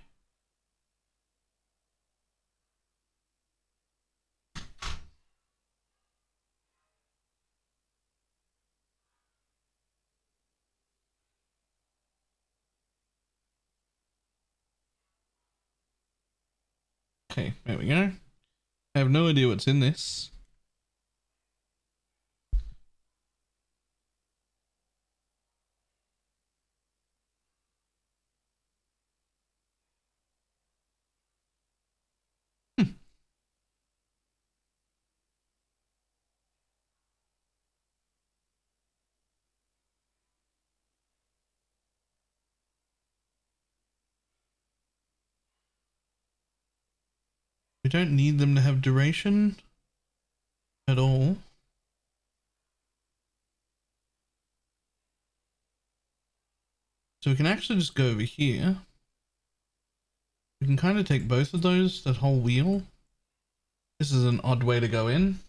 Okay, there we go. I have no idea what's in this. We don't need them to have duration at all. So we can actually just go over here. We can kind of take both of those, that whole wheel. This is an odd way to go in.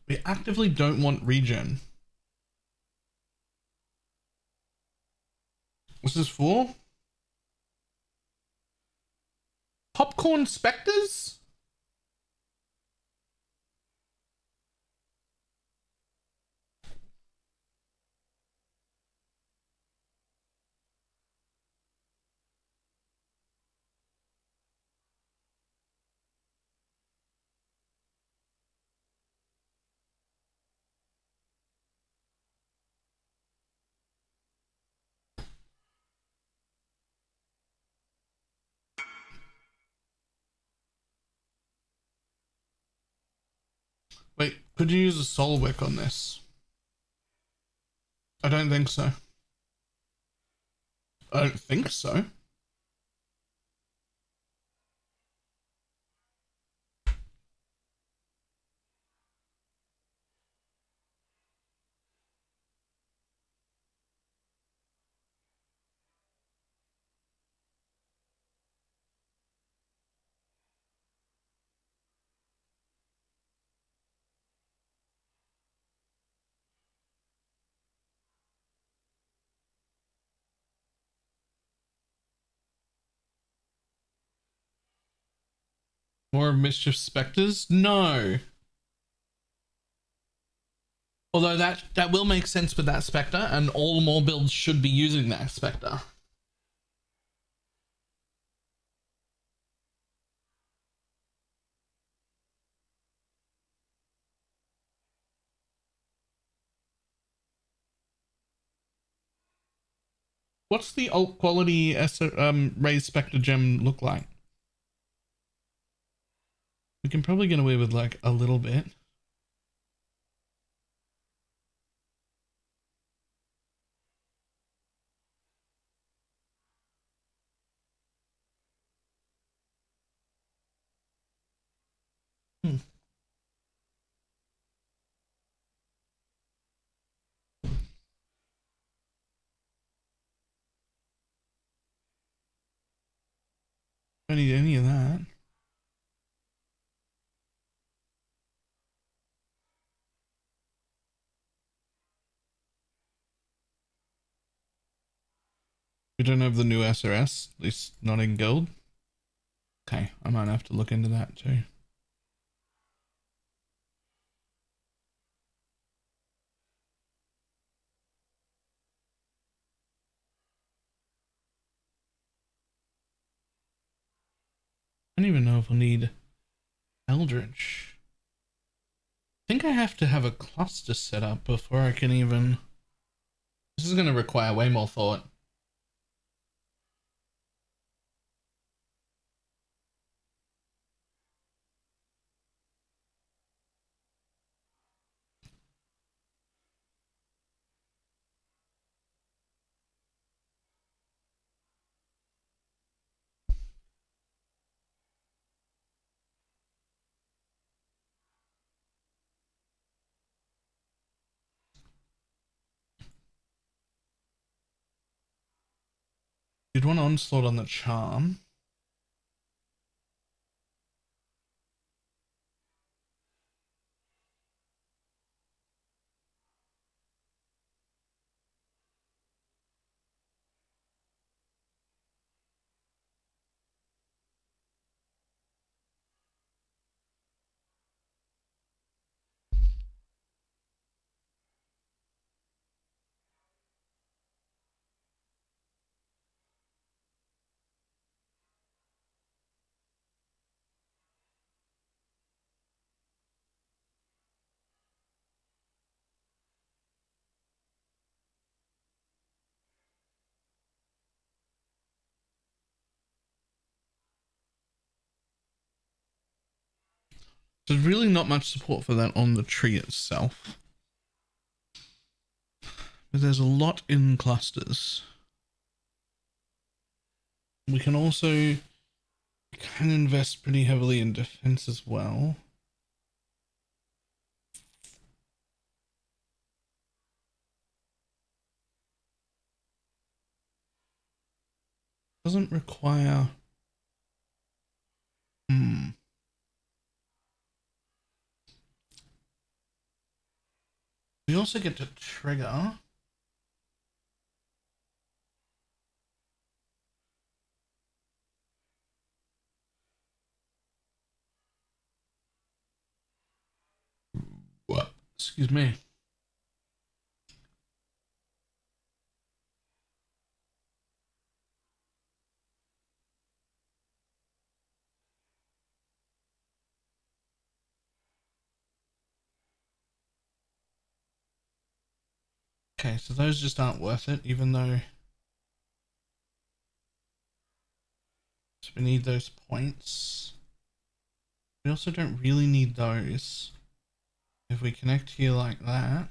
We actively don't want regen. What's this for? Popcorn Spectres? Could you use a soul wick on this? I don't think so. I don't think so. More of Mischief Spectres? No. Although that will make sense with that Spectre, and all more builds should be using that Spectre. What's the alt quality raised Spectre gem look like? We can probably get away with like a little bit. Don't need any of that. We don't have the new SRS, at least not in gold. Okay, I might have to look into that too. I don't even know if we'll need Eldritch. I think I have to have a cluster set up before I can even... This is going to require way more thought. You'd want Onslaught on the charm. There's really not much support for that on the tree itself. But there's a lot in clusters. We can also invest pretty heavily in defense as well. Doesn't require... We also get to trigger. What? Excuse me. Okay, so those just aren't worth it, even though so we need those points. We also don't really need those. If we connect here like that.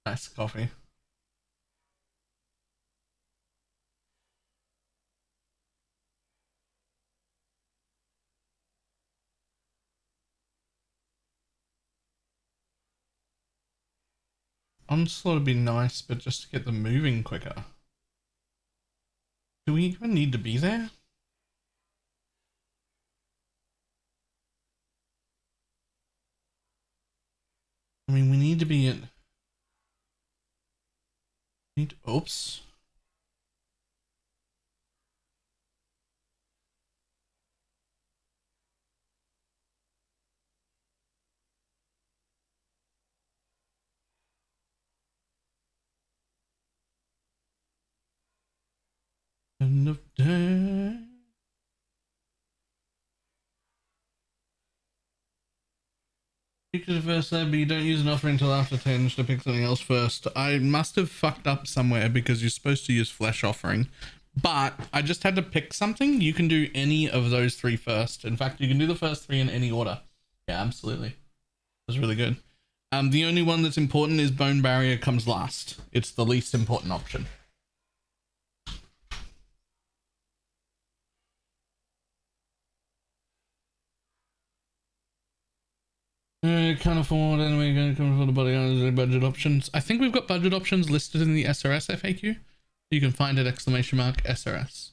Nice coffee. Onslaught would be nice, but just to get them moving quicker. Do we even need to be there? I mean, we need to be in... Oops. End of day. Pick the first there, but you don't use an offering until after 10 to pick something else first. I must have fucked up somewhere because you're supposed to use flesh offering, but I just had to pick something. You can do any of those three first. In fact, you can do the first three in any order. Yeah, absolutely. That's really good. The only one that's important is Bone Barrier comes last. It's the least important option. Can't afford anyway, can't afford the body budget options. I think we've got budget options listed in the SRS FAQ. You can find it !SRS.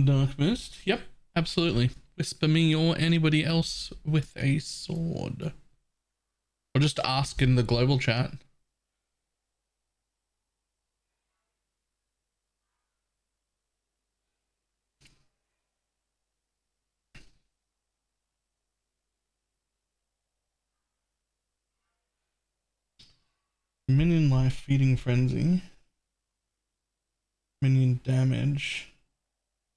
Dark Mist. Yep, absolutely. Whisper me or anybody else with a sword. Or just ask in the global chat. Minion life, feeding frenzy. Minion damage.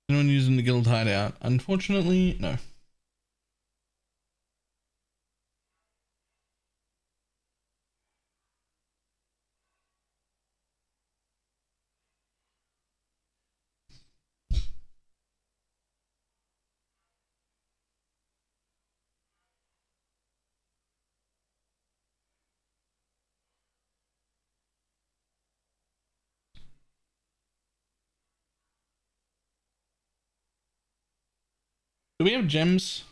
Anyone using the guild hideout? Unfortunately, no. Do we have gems?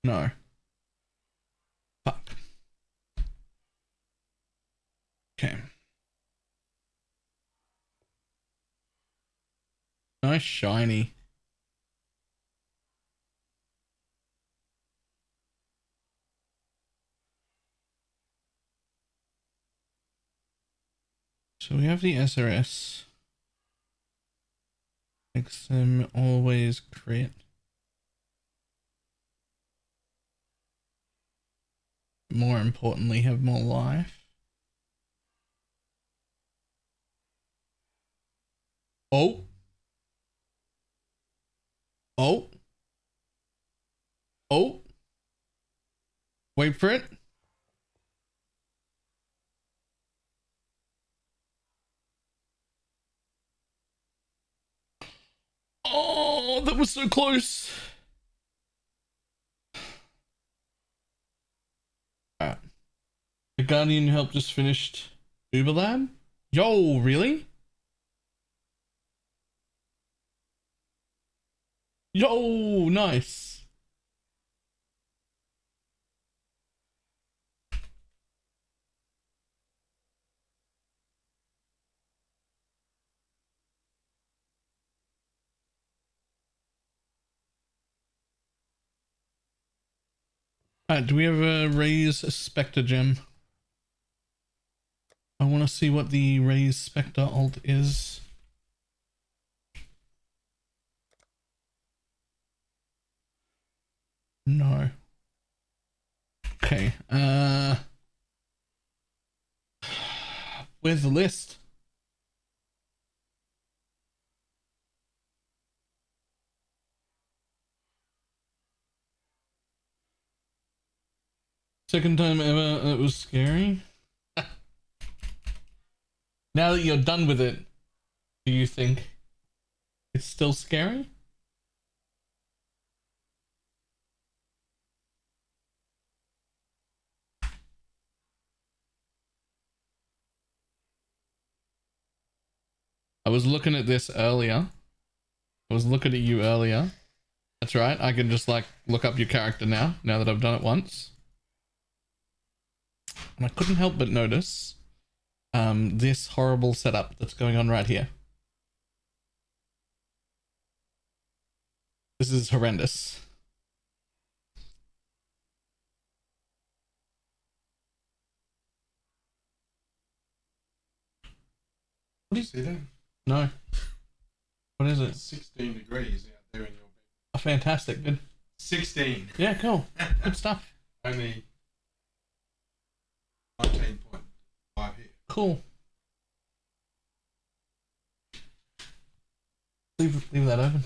No. Fuck. Okay. Nice shiny. So we have the SRS. Makes them always crit. More importantly, have more life. Oh. Oh. Oh. Wait for it. Oh, that was so close. Alright. The Guardian help just finished Uber Lab? Yo, really? Yo, nice. Alright, do we have a raise Spectre gem? I want to see what the raise Spectre alt is. No. Okay. Where's the list? Second time ever that was scary. Now that you're done with it, do you think it's still scary? I was looking at this earlier. I was looking at you earlier. That's right. I can just like look up your character now that I've done it once. And I couldn't help but notice this horrible setup that's going on right here. This is horrendous. What do you see that? No. What is it? 16 degrees out there in your bed. Oh, fantastic. Good. 16. Yeah, cool. Good stuff. Only 19.5 here. Cool. Leave that open.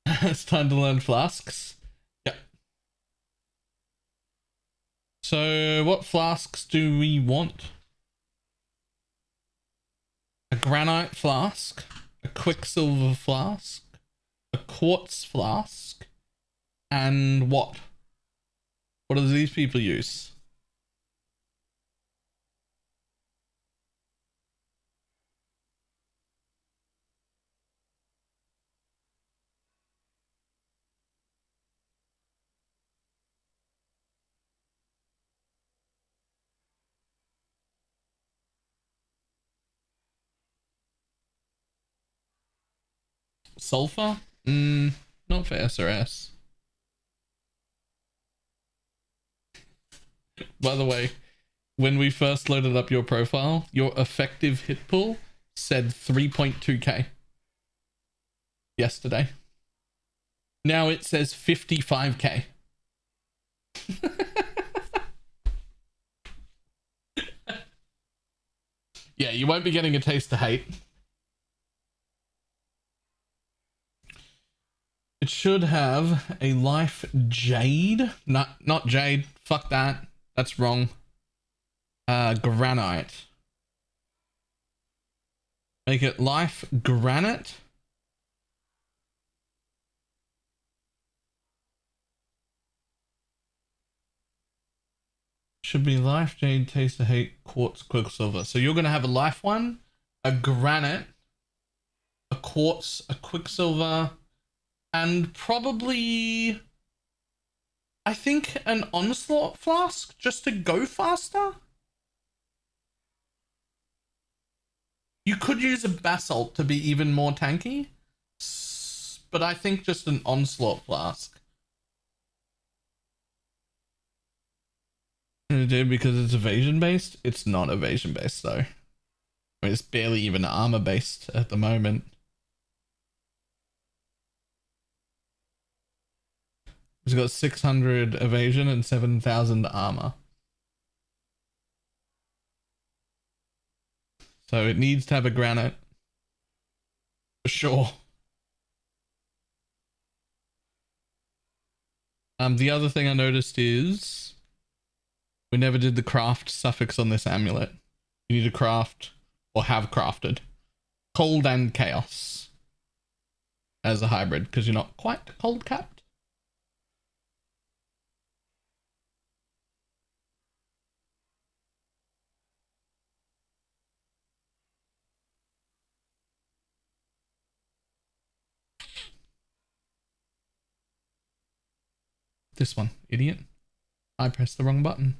It's time to learn flasks. Yep. So what flasks do we want? A granite flask, a quicksilver flask, a quartz flask, and what? What do these people use? Sulfur? Not for SRS. By the way, when we first loaded up your profile, your effective hit pool said 3.2k yesterday. Now it says 55k. Yeah, you won't be getting a taste of hate. It should have a life jade. Not jade. Fuck that. That's wrong. Granite. Make it life granite. Should be life jade, taste of hate, quartz, quicksilver. So you're gonna have a life one, a granite, a quartz, a quicksilver, and probably, I think, an onslaught flask just to go faster. You could use a basalt to be even more tanky, but I think just an onslaught flask. Because it's evasion based? It's not evasion based though. I mean, it's barely even armor based at the moment. It's got 600 evasion and 7,000 armor. So it needs to have a granite. For sure. The other thing I noticed is we never did the craft suffix on this amulet. You need to craft, or have crafted, cold and chaos as a hybrid, because you're not quite cold capped. This one, idiot. I pressed the wrong button.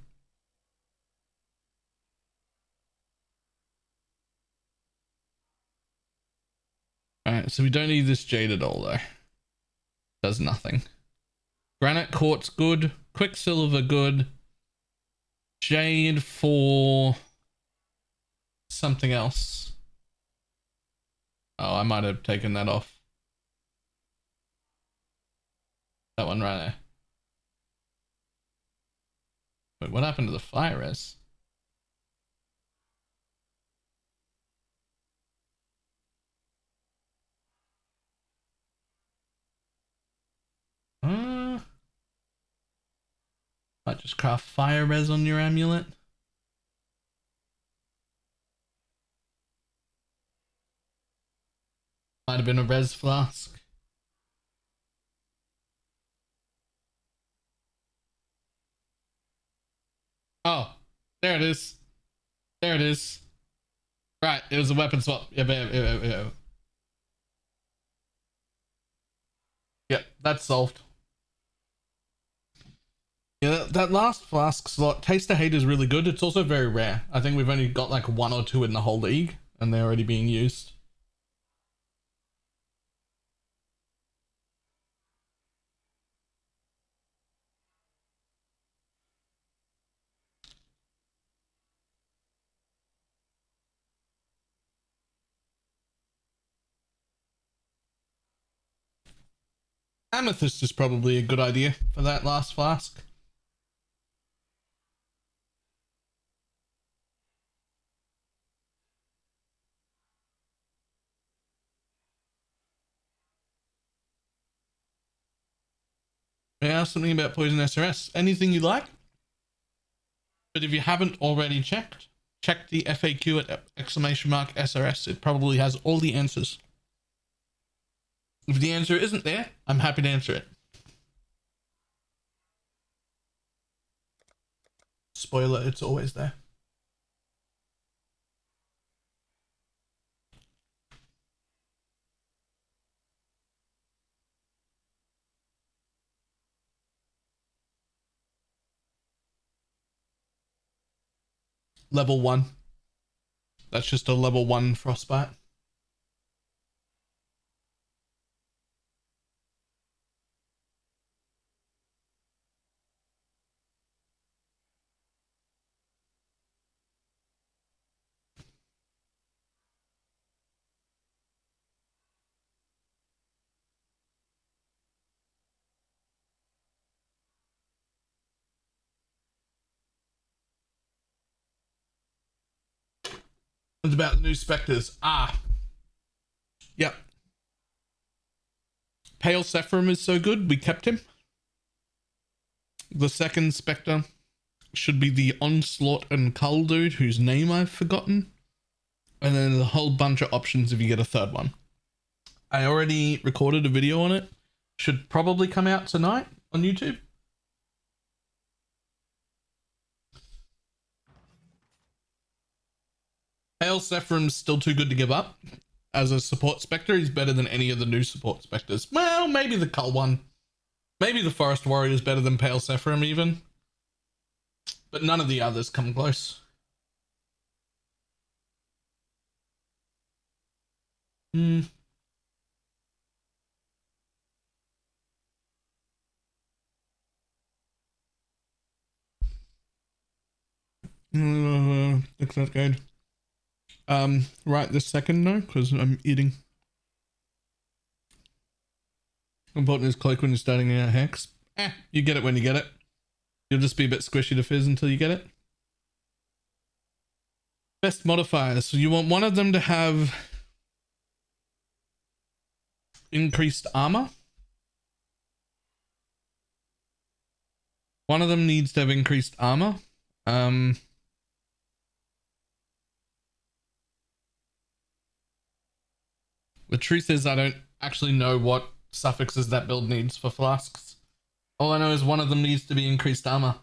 Alright, so we don't need this jade at all though. Does nothing. Granite quartz good. Quicksilver good. Jade for something else. Oh, I might have taken that off. That one right there. Wait, what happened to the fire res? Might just craft fire res on your amulet. Might have been a res flask. Oh, there it is. There it is. Right, it was a weapon swap. Yeah. Yep, that's solved. Yeah, that last flask slot, Taste of Hate, is really good. It's also very rare. I think we've only got like 1 or 2 in the whole league, and they're already being used. Amethyst is probably a good idea for that last flask. Yeah, something about Poison SRS. Anything you like. But if you haven't already checked, check the FAQ at !SRS. It probably has all the answers. If the answer isn't there, I'm happy to answer it. Spoiler, it's always there. Level 1. That's just a level 1 frostbite. It's about the new Spectres. Yep. Pale Sephirim is so good, we kept him. The second Spectre should be the Onslaught and Cull dude, whose name I've forgotten. And then a whole bunch of options if you get a third one. I already recorded a video on it. Should probably come out tonight on YouTube. Pale Sephirim's still too good to give up. As a support Spectre, he's better than any of the new support Spectres. Well, maybe the Cull one. Maybe the Forest Warrior is better than Pale Sephirim even. But none of the others come close. Looks not good. Right this second, no, because I'm eating. Important is cloak when you're starting out Hex. You get it when you get it. You'll just be a bit squishy to fizz until you get it. Best modifiers. So you want one of them to have increased armor. One of them needs to have increased armor. The truth is I don't actually know what suffixes that build needs for flasks. All I know is one of them needs to be increased armor.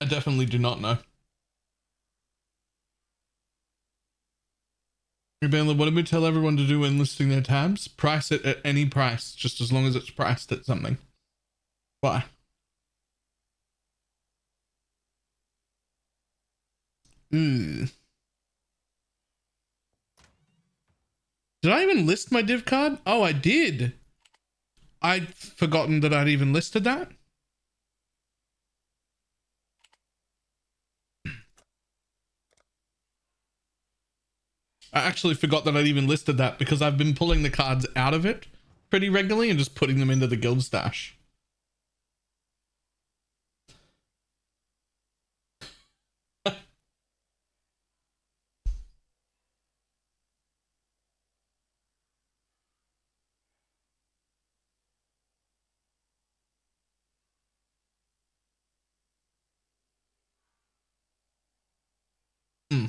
I definitely do not know. Bandler, what did we tell everyone to do when listing their tabs? Price it at any price, just as long as it's priced at something. Why? Did I even list my div card? Oh, I did. I'd forgotten that I'd even listed that. I actually forgot that I'd even listed that because I've been pulling the cards out of it pretty regularly and just putting them into the guild stash. Hmm.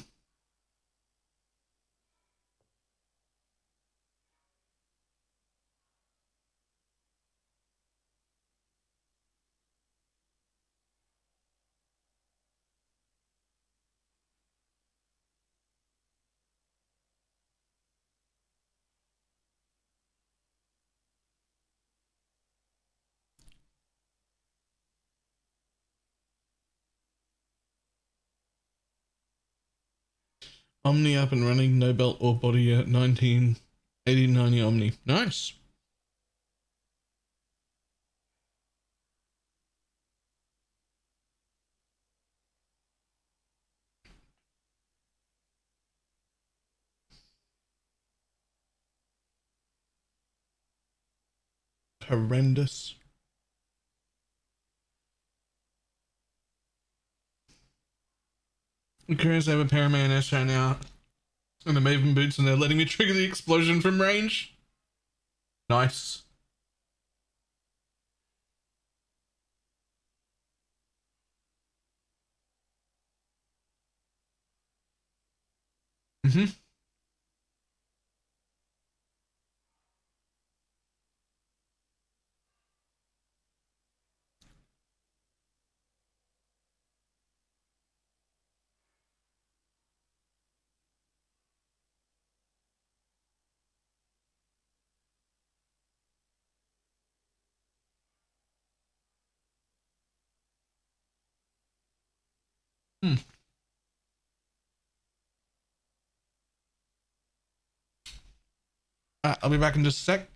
Omni up and running, no belt or body yet, 1980-90 Omni. Nice. Horrendous. I'm curious, I have a Paraman S right now and the Maven boots and they're letting me trigger the explosion from range. Nice. Mm-hmm. Hmm. I'll be back in just a sec.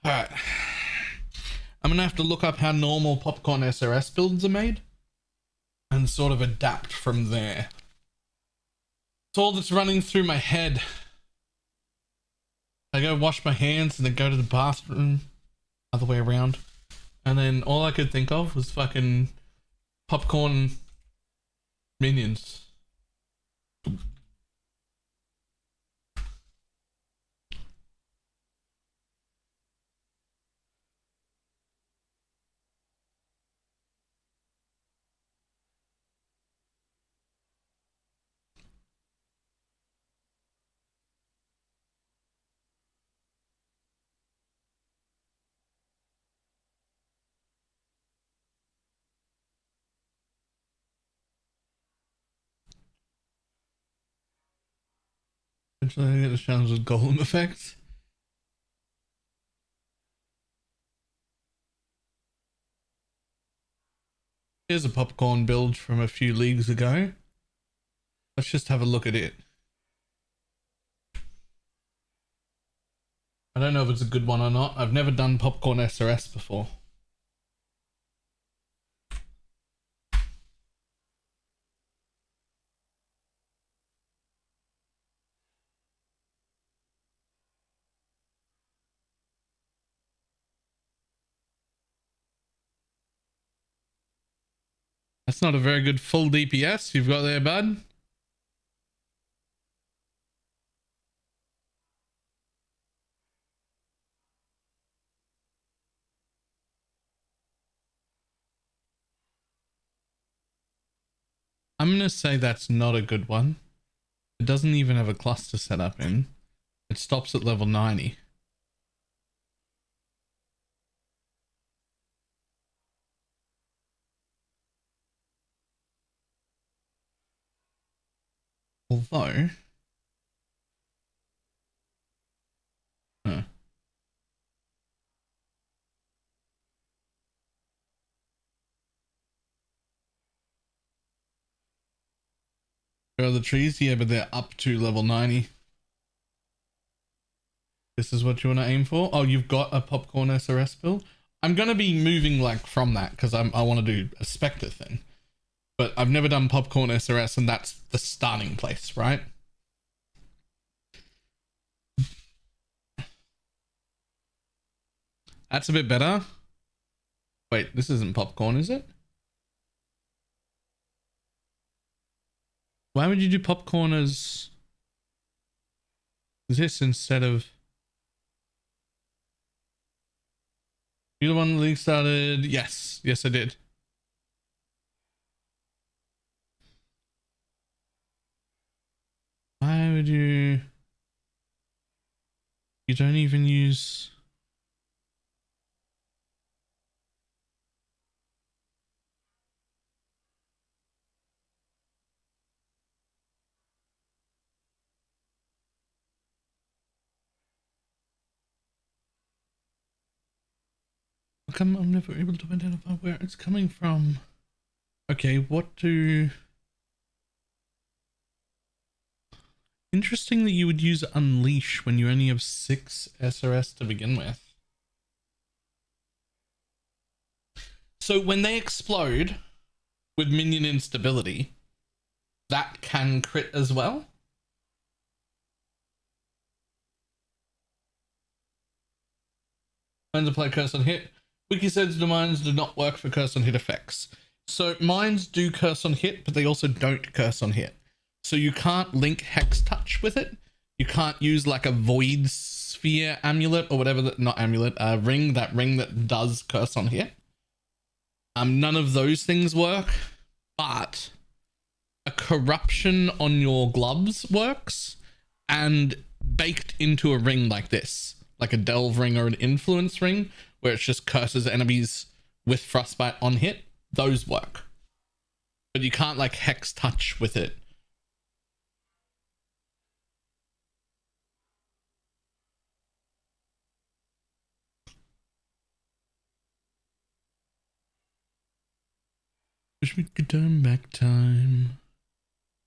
Alright. I'm gonna have to look up how normal popcorn SRS builds are made and sort of adapt from there. It's all that's running through my head. I go wash my hands and then go to the bathroom, other way around. And then all I could think of was fucking popcorn minions. Eventually I get the challenge with golem effects. Here's a popcorn build from a few leagues ago. Let's just have a look at it. I don't know if it's a good one or not. I've never done popcorn SRS before. That's not a very good full DPS you've got there, bud. I'm going to say that's not a good one. It doesn't even have a cluster set up in. It stops at level 90. Although... Huh. Where are the trees? Yeah, but they're up to level 90. This is what you want to aim for? Oh, you've got a popcorn SRS build? I'm going to be moving like from that because I want to do a Spectre thing. But I've never done popcorn SRS and that's the starting place, right? That's a bit better. Wait, this isn't popcorn, is it? Why would you do popcorn as this instead of... You're the one the league started? Yes. Yes, I did. Why would you... You don't even use... How come I'm never able to identify where it's coming from? Okay, what do... Interesting that you would use Unleash when you only have 6 SRS to begin with. So when they explode with minion instability, that can crit as well? Mines apply curse on hit. Wiki says the mines do not work for curse on hit effects. So mines do curse on hit, but they also don't curse on hit. So you can't link Hex Touch with it. You can't use like a Void Sphere amulet or whatever that, not amulet, ring that does curse on hit. None of those things work, but a corruption on your gloves works, and baked into a ring like this, like a delve ring or an influence ring, where it just curses enemies with frostbite on hit, those work. But you can't like Hex Touch with it. Wish we could turn back time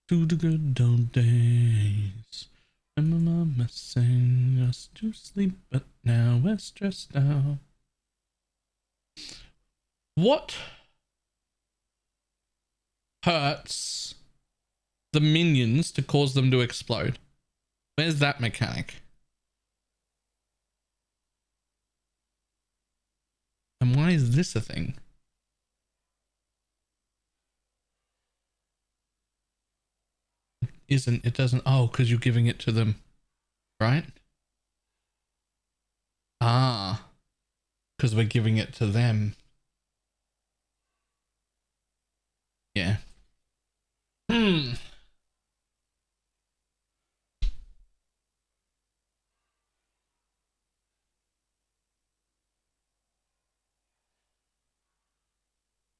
to the good old days. And my mama sang us to sleep at now, we're stressed out. What hurts the minions to cause them to explode? Where's that mechanic? And why is this a thing? It doesn't. Oh, because you're giving it to them, right? Ah, because we're giving it to them. Yeah.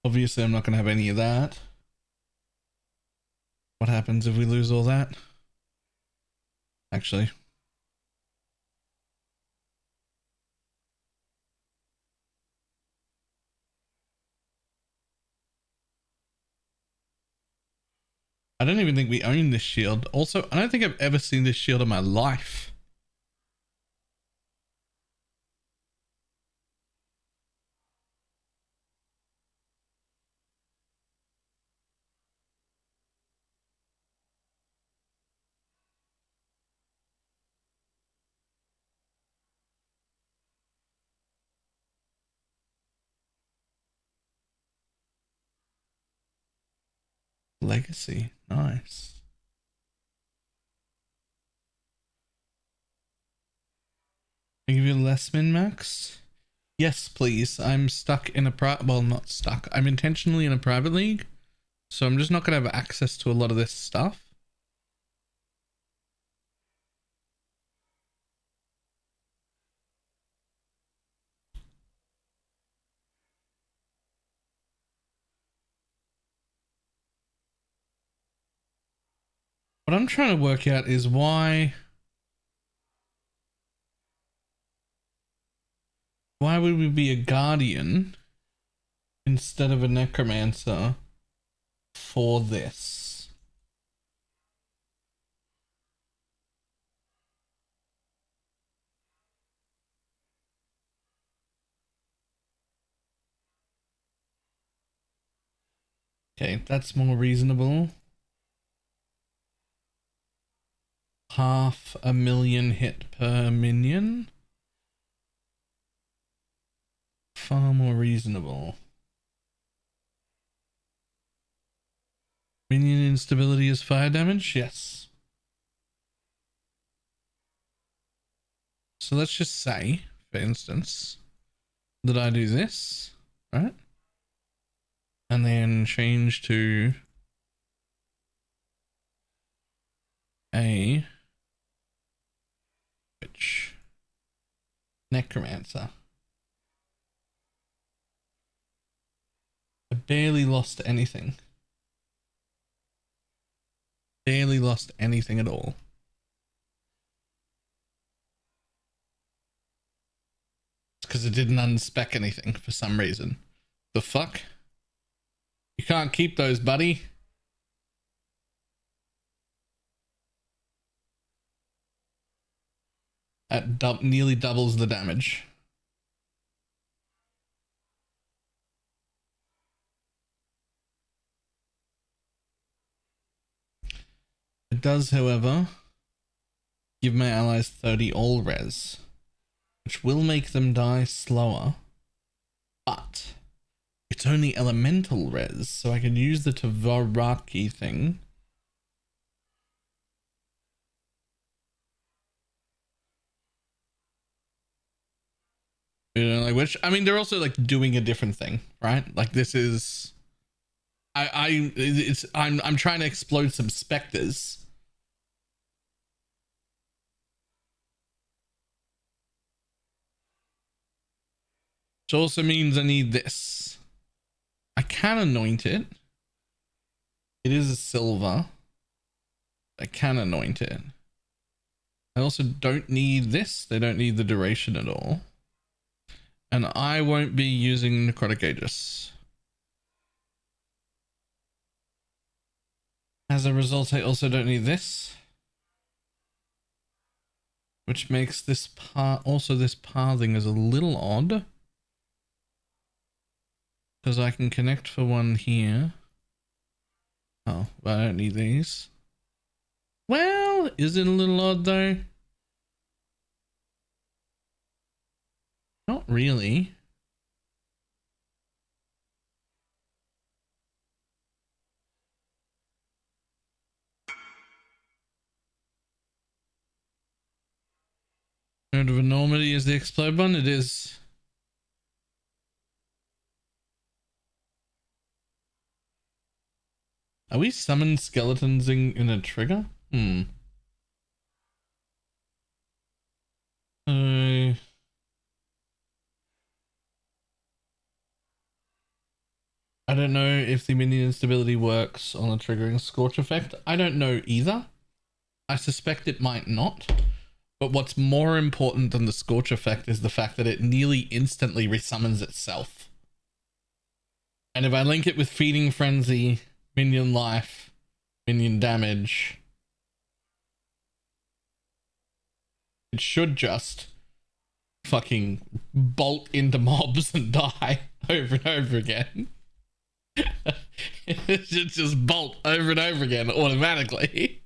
Obviously, I'm not going to have any of that. What happens if we lose all that? Actually. I don't even think we own this shield. Also, I don't think I've ever seen this shield in my life. Legacy. Nice. Can I give you less min-max? Yes, please. I'm stuck in a well, not stuck. I'm intentionally in a private league, so I'm just not going to have access to a lot of this stuff. What I'm trying to work out is why would we be a guardian instead of a necromancer for this? Okay, that's more reasonable. 500,000 hit per minion. Far more reasonable. Minion instability is fire damage? Yes. So let's just say, for instance, that I do this, right? And then change to a witch necromancer. I barely lost anything. Barely lost anything at all. It's because it didn't unspec anything for some reason. The fuck? You can't keep those, buddy. At nearly doubles the damage. It does, however, give my allies 30 all res, which will make them die slower, but it's only elemental res, so I can use the Tavaraki thing. You know, like, which, I mean, they're also like doing a different thing, right? Like this is, I'm trying to explode some specters. Which also means I need this. I can anoint it. It is a silver. I can anoint it. I also don't need this. They don't need the duration at all. And I won't be using Necrotic Aegis. As a result, I also don't need this. Which makes this part, also this pathing is a little odd. Because I can connect for one here. Oh, but I don't need these. Well, is it a little odd though? Not really. Node of enormity is the explode one. It is. Are we summoned skeletons in a trigger? I don't know if the minion instability works on a triggering scorch effect. I don't know either. I suspect it might not. But what's more important than the scorch effect is the fact that it nearly instantly resummons itself. And if I link it with feeding frenzy, minion life, minion damage, it should just fucking bolt into mobs and die over and over again. It should just bolt over and over again automatically.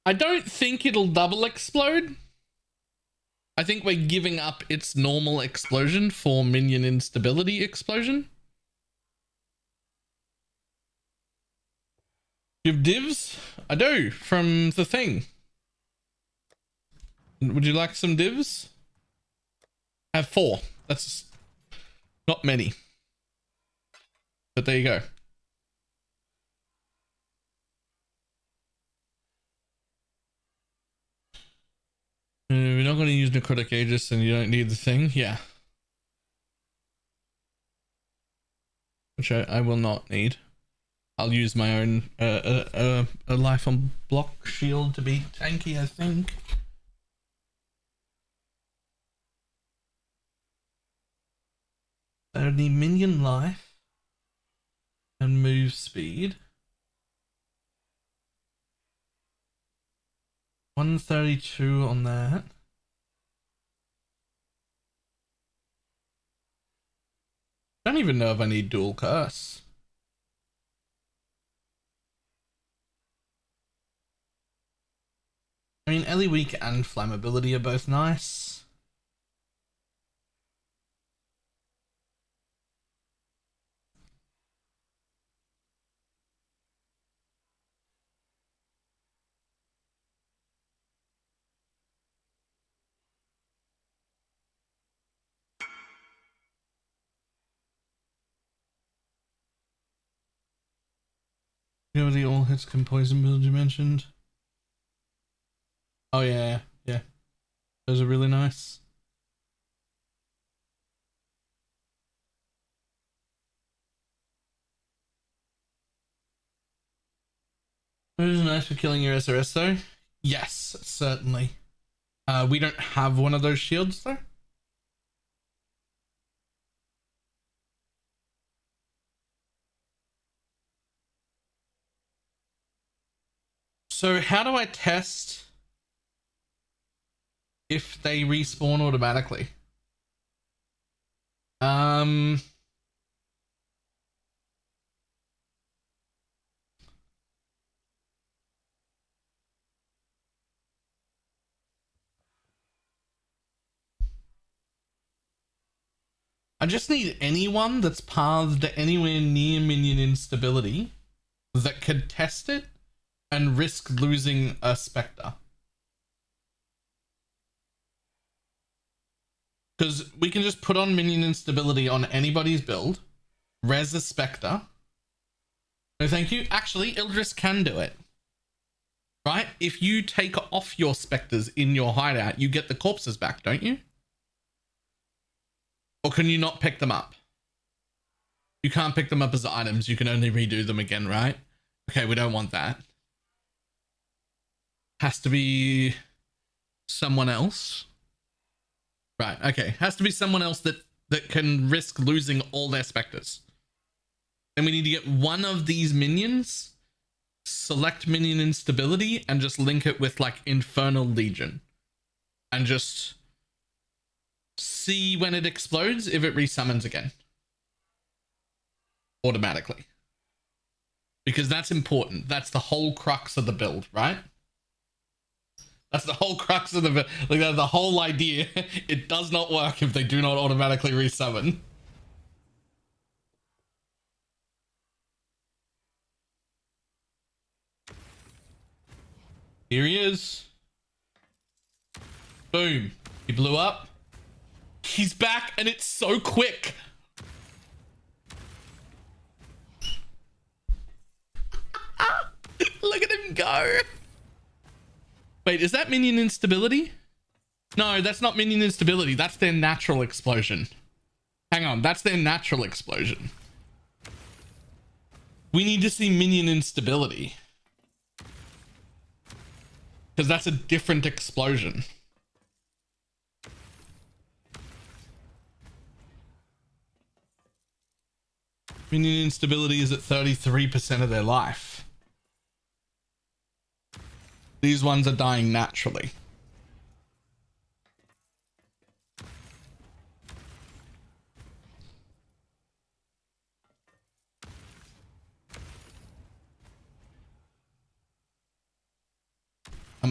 I don't think it'll double explode. I think we're giving up its normal explosion for minion instability explosion. You have divs? I do, from the thing. Would you like some divs? I have 4. That's not many. But there you go. We're not going to use necrotic aegis and you don't need the thing. Yeah. Which I will not need. I'll use my own a life on block shield to be tanky, I think. I need minion life and move speed. 132 on that. I don't even know if I need dual curse. I mean, Ellie Weak and Flammability are both nice. You know the all hits can poison build you mentioned? Oh yeah, yeah. Those are really nice. Those are nice for killing your SRS though. Yes, certainly. We don't have one of those shields though. So how do I test if they respawn automatically? I just need anyone that's pathed anywhere near minion instability that could test it and risk losing a Spectre. Because we can just put on minion instability on anybody's build, res a Spectre. No thank you. Actually, Ildris can do it. Right? If you take off your Spectres in your hideout, you get the corpses back, don't you? Or can you not pick them up? You can't pick them up as items. You can only redo them again, right? Okay, we don't want that. Has to be someone else. Right, okay. Has to be someone else that can risk losing all their Spectres. And we need to get one of these minions select minion instability and just link it with like Infernal Legion and just see when it explodes if it resummons again automatically, because that's important. That's the whole crux of the build, right? That's the whole crux of the build. Like that's the whole idea. It does not work if they do not automatically resummon. Here he is. Boom. He blew up. He's back and it's so quick. Look at him go. Wait, is that minion instability? No, that's not minion instability. That's their natural explosion. Hang on, that's their natural explosion. We need to see minion instability, because that's a different explosion. Minion instability is at 33% of their life. These ones are dying naturally.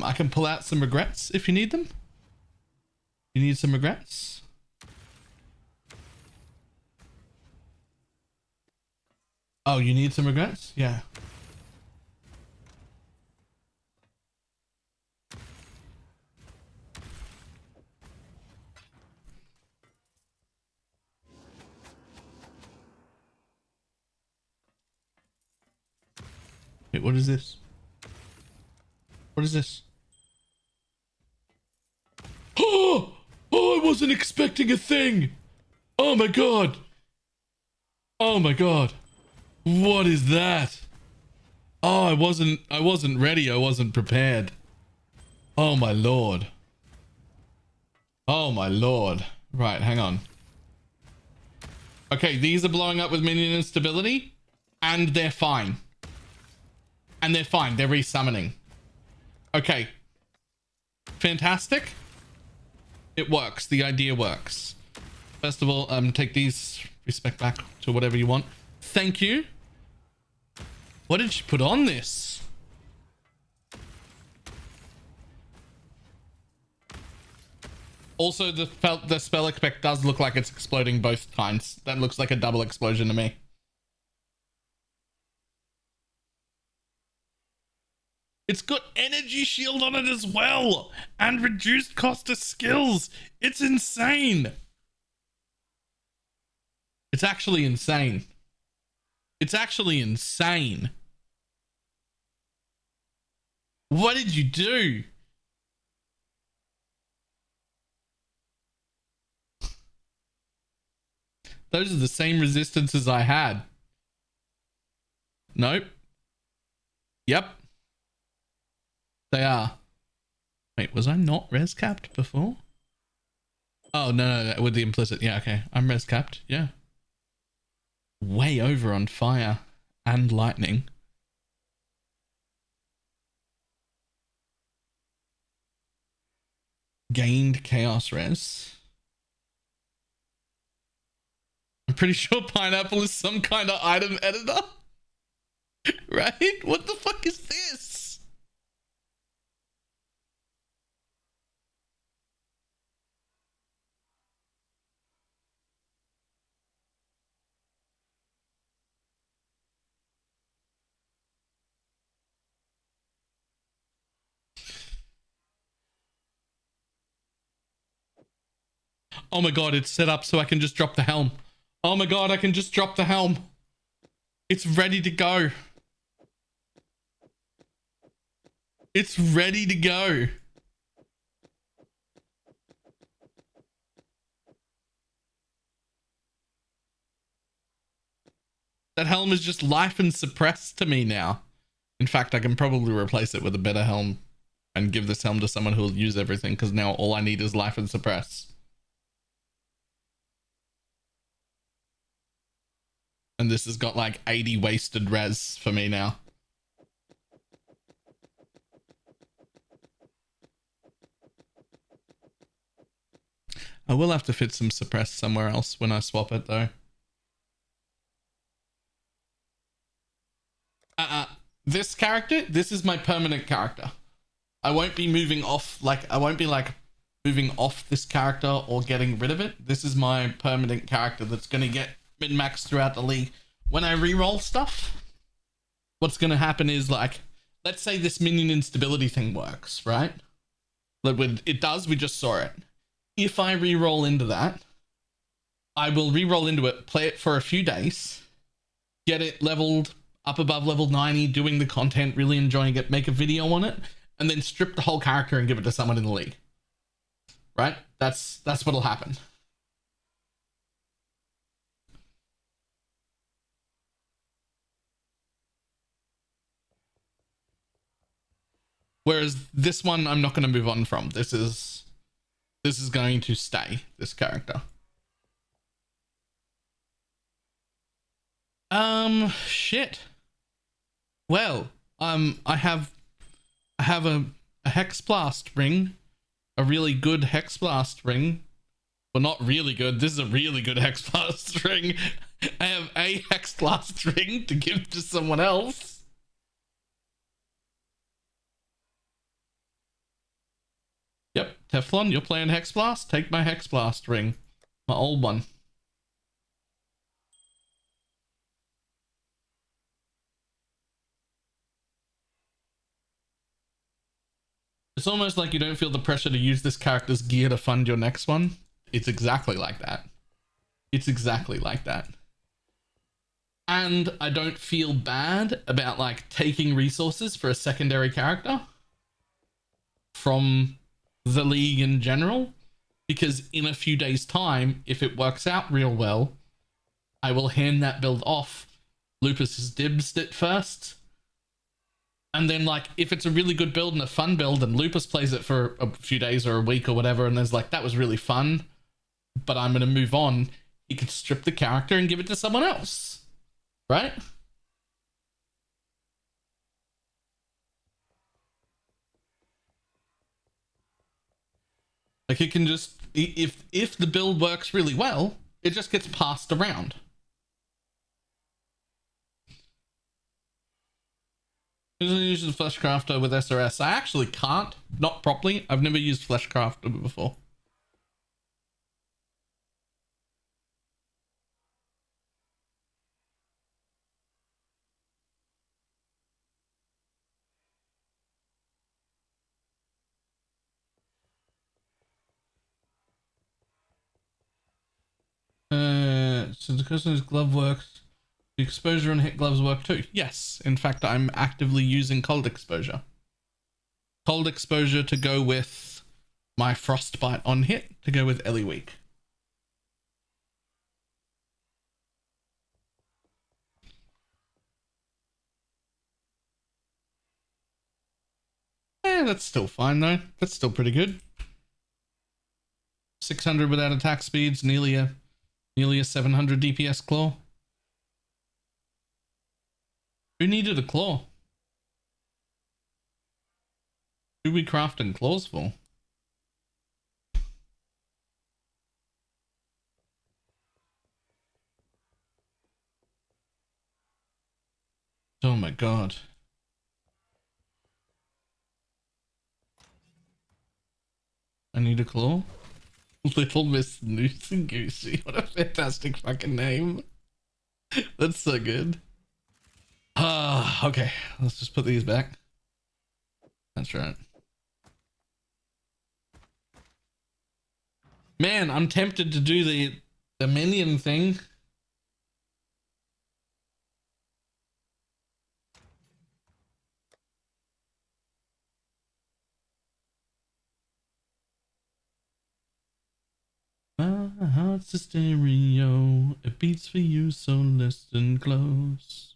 I can pull out some regrets if you need them. You need some regrets? Oh, you need some regrets? Yeah. Wait, what is this? What is this? Oh! Oh, I wasn't expecting a thing! Oh my god! Oh my god. What is that? Oh, I wasn't ready. I wasn't prepared. Oh my lord. Oh my lord. Right, hang on. Okay, these are blowing up with minion instability and they're fine. And they're fine. They're resummoning. Okay. Fantastic. It works. The idea works. First of all, take these respect back to whatever you want. Thank you. What did she put on this? Also, the spell effect does look like it's exploding both times. That looks like a double explosion to me. It's got energy shield on it as well, and reduced cost of skills. It's insane. It's actually insane. It's actually insane. What did you do? Those are the same resistances I had. Nope. Yep. They are. Wait, was I not res capped before? Oh, no, with the implicit. Yeah, okay. I'm res capped. Yeah. Way over on fire and lightning. Gained chaos res. I'm pretty sure pineapple is some kind of item editor. Right? What the fuck is this? Oh my god, it's set up so I can just drop the helm. Oh my god, I can just drop the helm. It's ready to go. It's ready to go. That helm is just life and suppressed to me now. In fact, I can probably replace it with a better helm and give this helm to someone who will use everything, because now all I need is life and suppress. And this has got like 80 wasted res for me now. will have to fit some suppress somewhere else when I swap it though. This character, this is my permanent character. I won't be moving off, like, I won't be like moving off this character or getting rid of it. This is my permanent character that's going to get min-max throughout the league. When I reroll stuff, what's going to happen is, like, let's say this minion instability thing works, right? Like, it does, we just saw it. If I reroll into that, I will reroll into it, play it for a few days, get it leveled up above level 90, doing the content, really enjoying it, make a video on it, and then strip the whole character and give it to someone in the league. Right? That's what'll happen. Whereas this one, I'm not going to move on from. This is going to stay, this character. Shit. Well, I have a Hex Blast ring, a really good Hex Blast ring. Well, not really good. This is a really good Hex Blast ring. I have a Hex Blast ring to give to someone else. Yep, Teflon, you're playing Hex Blast? Take my Hex Blast ring. My old one. It's almost like you don't feel the pressure to use this character's gear to fund your next one. It's exactly like that. It's exactly like that. And I don't feel bad about, like, taking resources for a secondary character from the league in general, because in a few days' time, if it works out real well, I will hand that build off. Lupus has dibsed it first. And then, like, if it's a really good build and a fun build and Lupus plays it for a few days or a week or whatever, and there's like, that was really fun, but I'm going to move on, he could strip the character and give it to someone else. Right? Like, it can just, if the build works really well, it just gets passed around. Use the Fleshcrafter with SRS. I actually can't. Not properly. I've never used Fleshcrafter before. So the customer's glove works. The exposure and hit gloves work too. Yes, in fact, I'm actively using cold exposure. Cold exposure to go with my frostbite on hit, to go with Ellie Week. That's still fine though. That's still pretty good. 600 without attack speeds, nearly a 700 DPS claw. Who needed a claw? Who we crafting claws for? Oh my god. I need a claw? Little Miss Loosey Goosey. What a fantastic fucking name. That's so good. Okay. Let's just put these back. That's right. Man, I'm tempted to do the minion thing. My heart's a stereo. It beats for you, so listen close.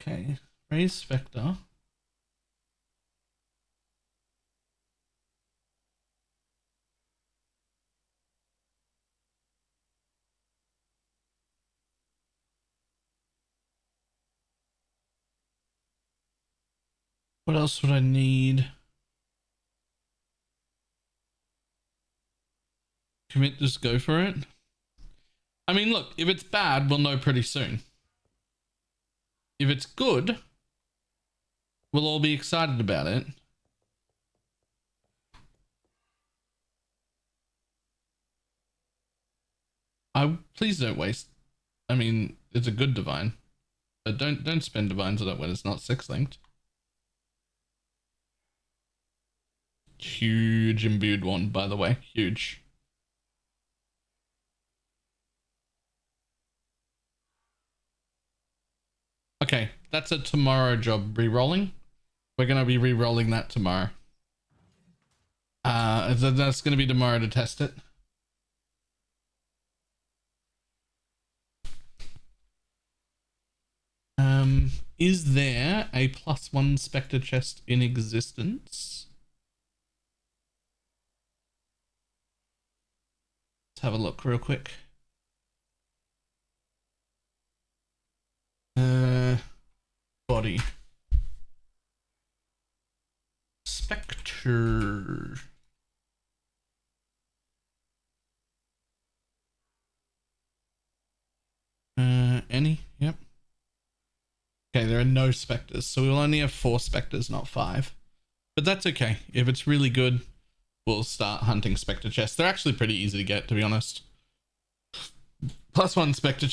Okay. Raise Spectre. What else would I need? Commit, just go for it. I mean, look, if it's bad, we'll know pretty soon. If it's good, we'll all be excited about it. Please don't waste. I mean, it's a good divine, but don't spend divines on it when it's not 6 linked. Huge imbued one, by the way, huge. Okay, that's a tomorrow job, re-rolling. We're gonna be re-rolling that tomorrow. That's gonna be tomorrow to test it. Is there a +1 Spectre chest in existence? Let's have a look real quick. Body. Spectre. Any? Yep. Okay, there are no Spectres, so we'll only have 4 Spectres, not 5. But that's okay. If it's really good, we'll start hunting Spectre chests. They're actually pretty easy to get, to be honest. +1 Spectre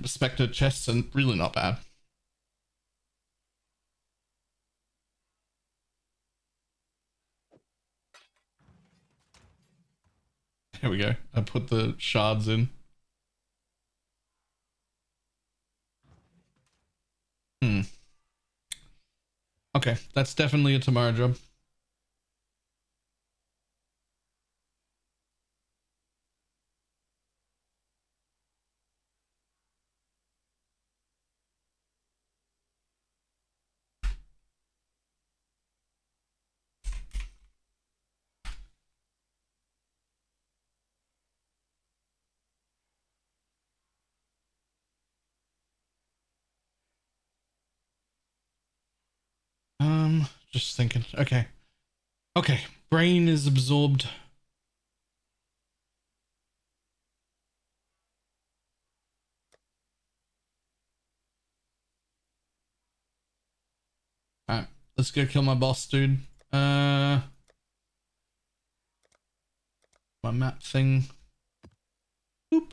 Spectre chests are really not bad. Here we go. I put the shards in. Okay, that's definitely a tomorrow job. Just thinking. Okay. Okay. Brain is absorbed. Alright. Let's go kill my boss, dude. My map thing. Boop.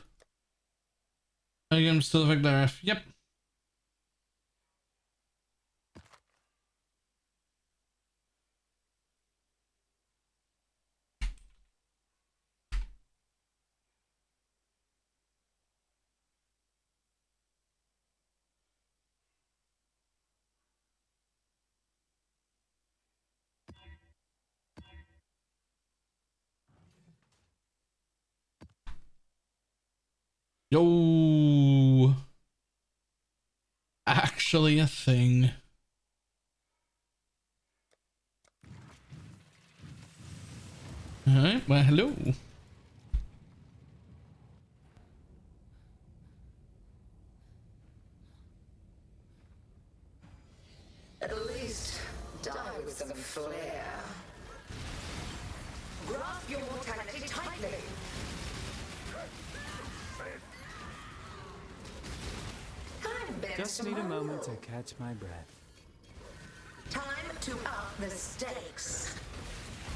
I'm still a Victor F. Yep. Yo, actually a thing. All right, well, hello. At least die with some flair. Grasp your mortality tightly. Just need a moment to catch my breath. Time to up the stakes.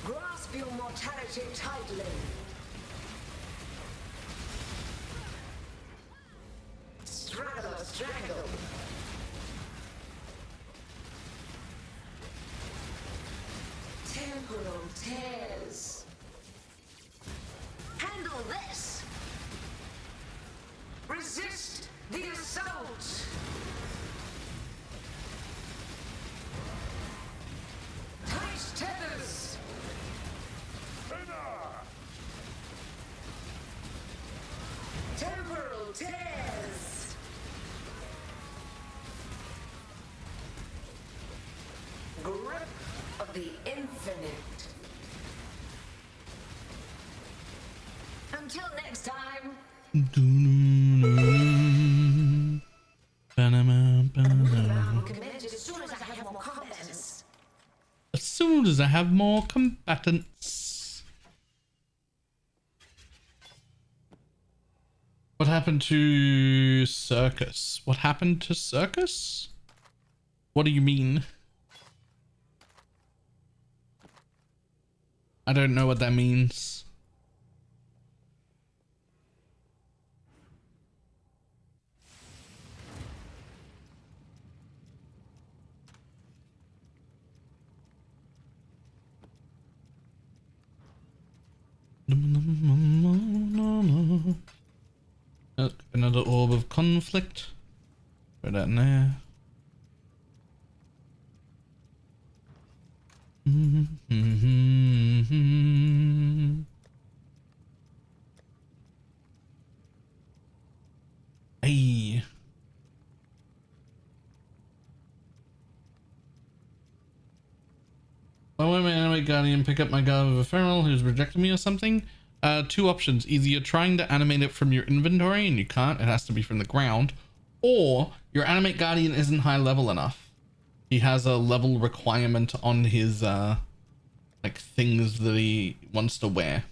Grasp your mortality tightly. Straddle or strangle. Temporal tears. Handle this. Resist the assault. Tight tethers. Temporal tears. Grip of the infinite. Until next time. I'm committed as soon as I have more competence. As soon as I have more combatants. happened to Circus? What happened to Circus? What do you mean? I don't know what that means. Another orb of conflict. Put that in there. Hey. Why won't my anime guardian pick up my guard of ephemeral who's rejected me or something? Two options. Either you're trying to animate it from your inventory and you can't, it has to be from the ground, or your animate guardian isn't high level enough. He has a level requirement on his like things that he wants to wear.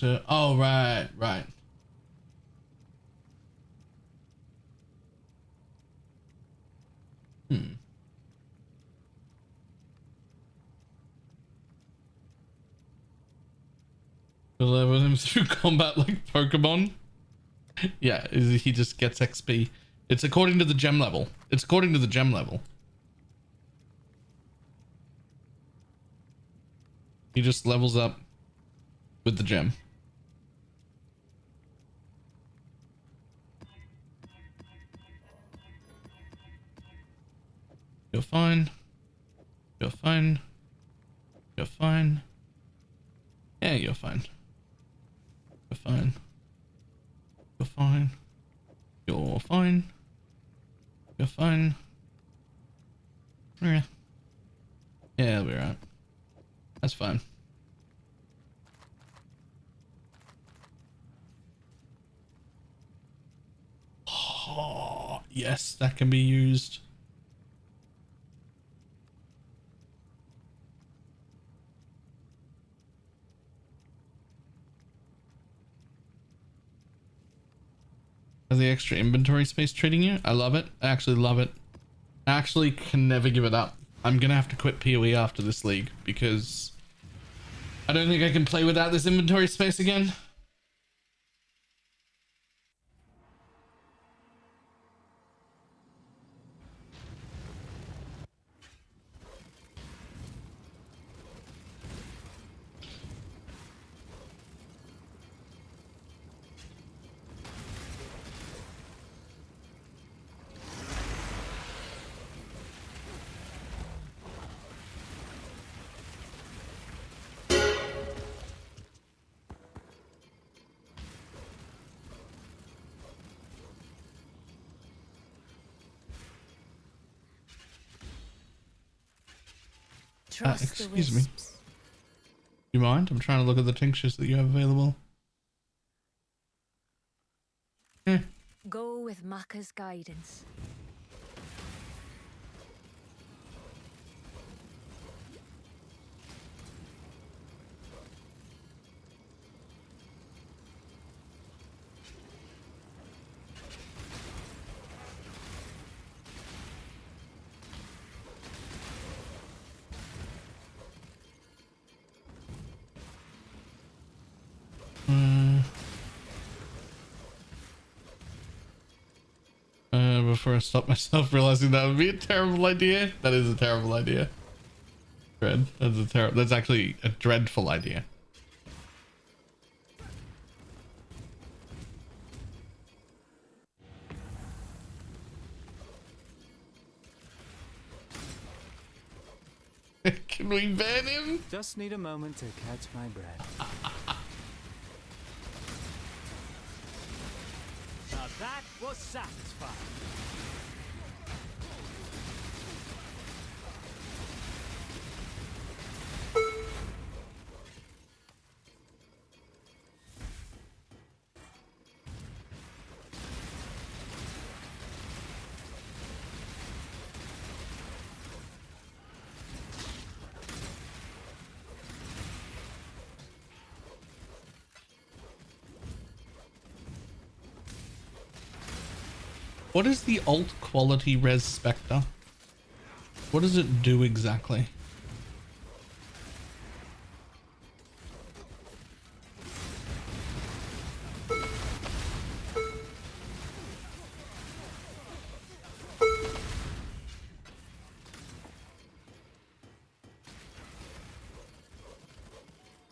Oh, right. Deliver him through combat like Pokemon. Yeah, he just gets XP. It's according to the gem level. He just levels up with the gem. You're fine. Yeah, you're fine. You're fine. You're fine. Yeah. Yeah, it'll be right. That's fine. Oh, yes, that can be used. Has the extra inventory space treating you? I love it. I actually love it. I actually can never give it up. I'm gonna have to quit PoE after this league because I don't think I can play without this inventory space again. Excuse me. You mind? I'm trying to look at the tinctures that you have available. Go with Maka's guidance. Before I stop myself realizing that would be a terrible idea. That is a terrible idea. That's actually a dreadful idea. Should we ban him? Just need a moment to catch my breath. Now that was satisfying. What is the alt quality res Spectre? What does it do exactly?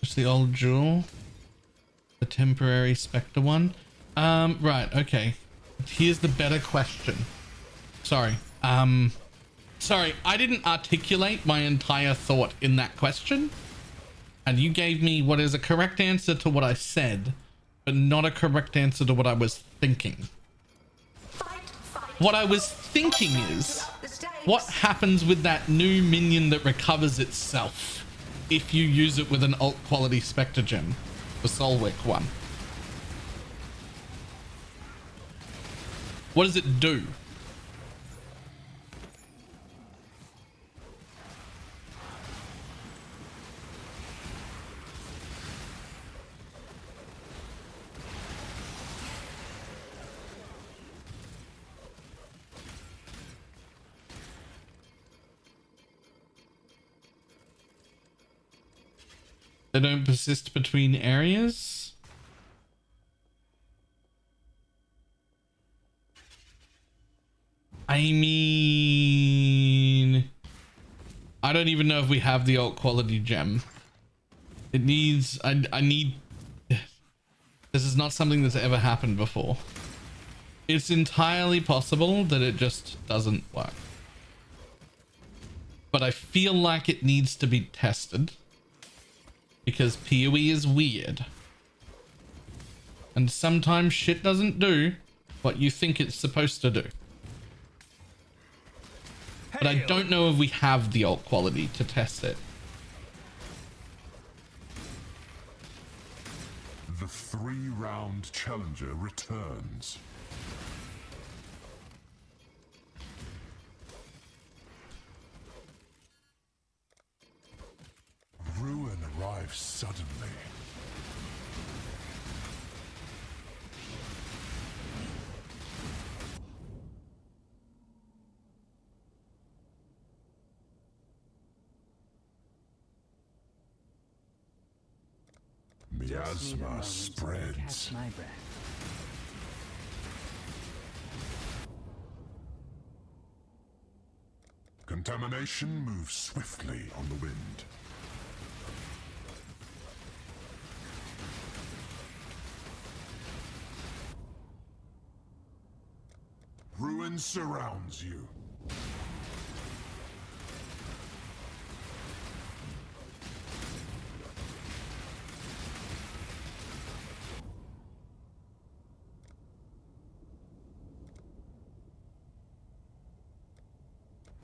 Just the old jewel, the temporary Spectre one. Right, okay. Here's the better question. Sorry. Sorry, I didn't articulate my entire thought in that question. And you gave me what is a correct answer to what I said, but not a correct answer to what I was thinking. What I was thinking is, what happens with that new minion that recovers itself if you use it with an alt quality Spectre gem? The Solwick one. What does it do? They don't persist between areas? I mean, I don't even know if we have the alt quality gem. It needs, I need, this is not something that's ever happened before. It's entirely possible that it just doesn't work. But I feel like it needs to be tested because PoE is weird. And sometimes shit doesn't do what you think it's supposed to do. But I don't know if we have the alt quality to test it. The 3-round challenger returns. Ruin arrives suddenly. Miasma spreads. My breath. Contamination moves swiftly on the wind. Ruin surrounds you.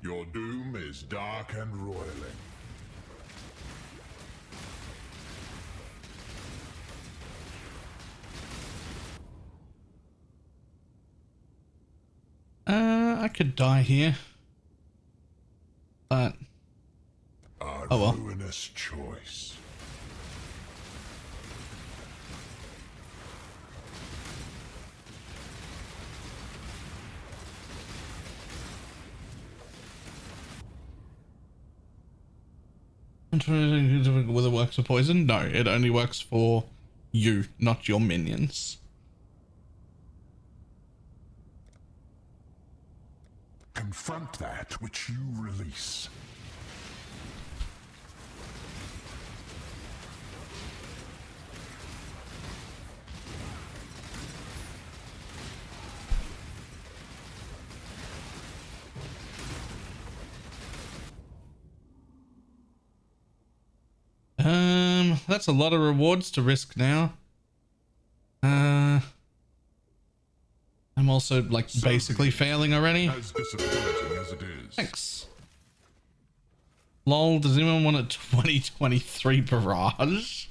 Your doom is dark and roiling. I could die here. But A oh well. ruinous choice. Whether it works for poison? No, it only works for you, not your minions. Confront that which you release. that's a lot of rewards to risk now. I'm also like basically failing already. As disappointing as it is. Thanks. Lol, does anyone want a 2023 barrage?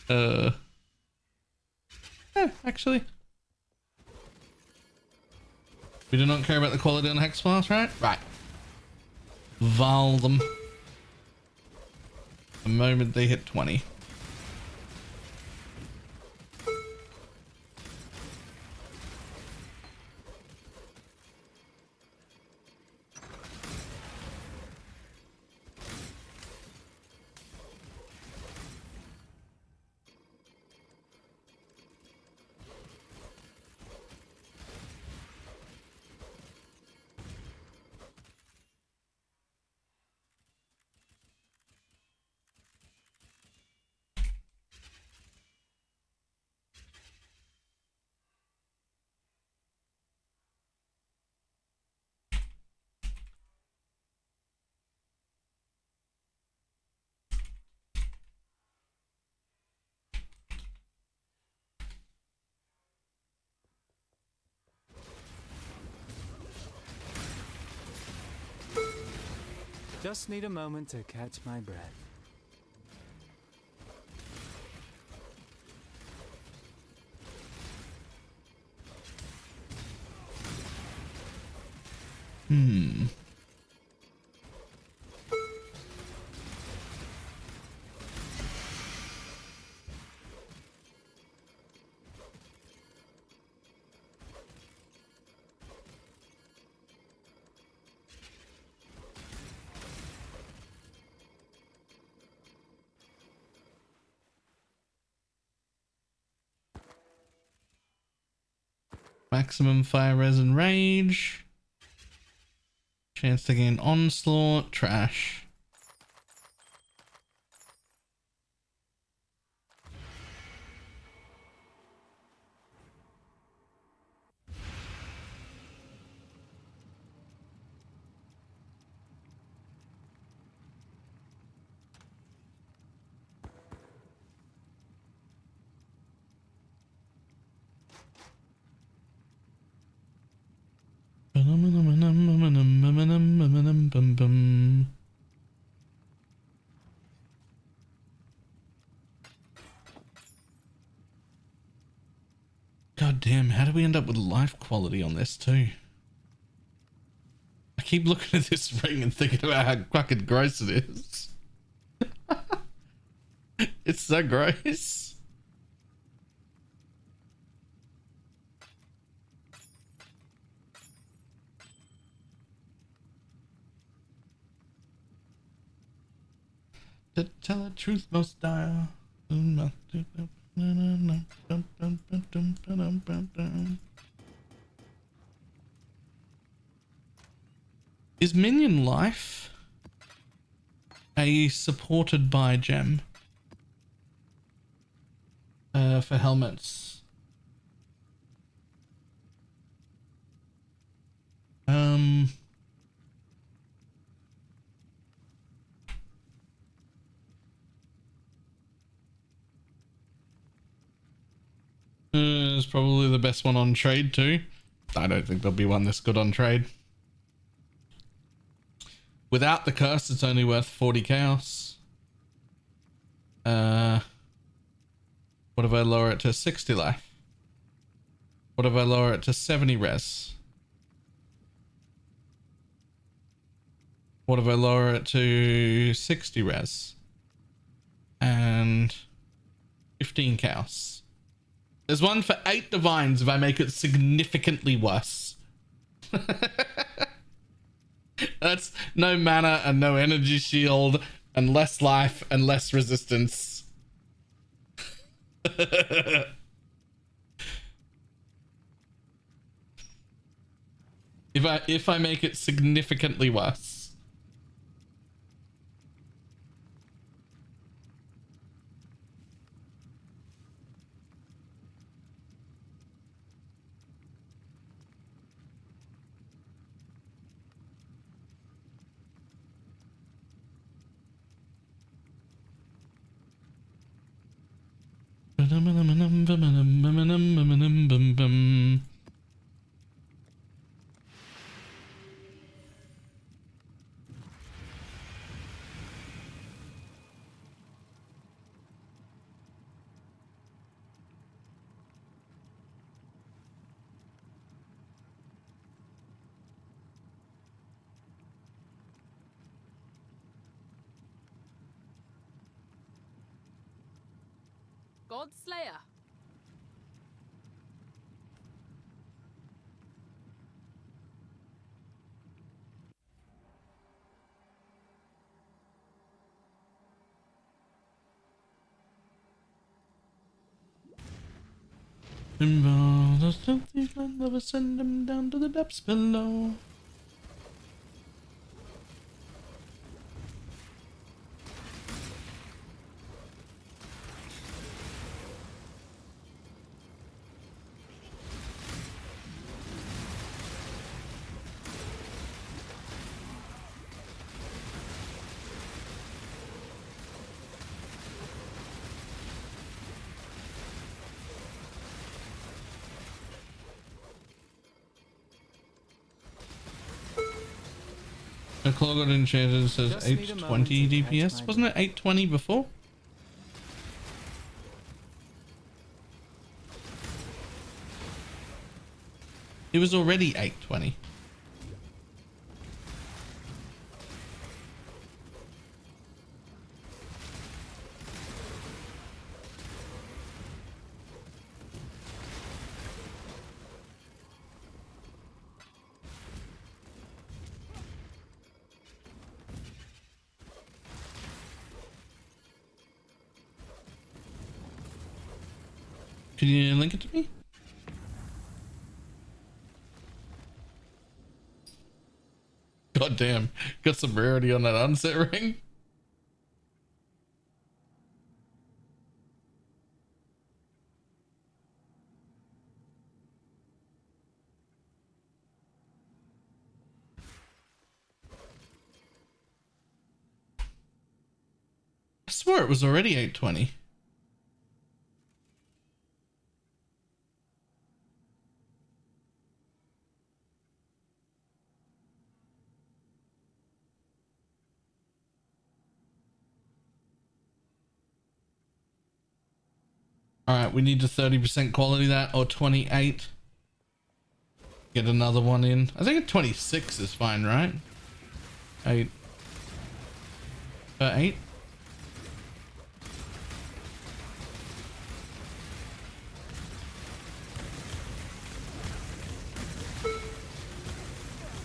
Yeah, actually. We do not care about the quality on Hex Blast, right? Right. Val them. The moment they hit 20. Just need a moment to catch my breath. Maximum fire res and rage. Chance to gain onslaught. Trash. God damn, how do we end up with life quality on this too? I keep looking at this ring and thinking about how fucking gross it is. It's so gross. To tell the truth most dire. Is minion life a supported by gem for helmets? It's probably the best one on trade too. I don't think there'll be one this good on trade. Without the curse, it's only worth 40 chaos. What if I lower it to 60 life? What if I lower it to 70 res? What if I lower it to 60 res? And 15 chaos. There's one for 8 divines if I make it significantly worse. That's no mana and no energy shield and less life and less resistance. If I make it significantly worse. Godslayer. Those filthy lovers, send them down to the depths below. The claw got enchanted, says 820 DPS. Wasn't it 820 before? It was already 820. Can you link it to me? God damn, got some rarity on that unset ring. I swear it was already 820. Alright, we need to 30% quality that, or 28. Get another one in. I think a 26 is fine, right? 8. 8?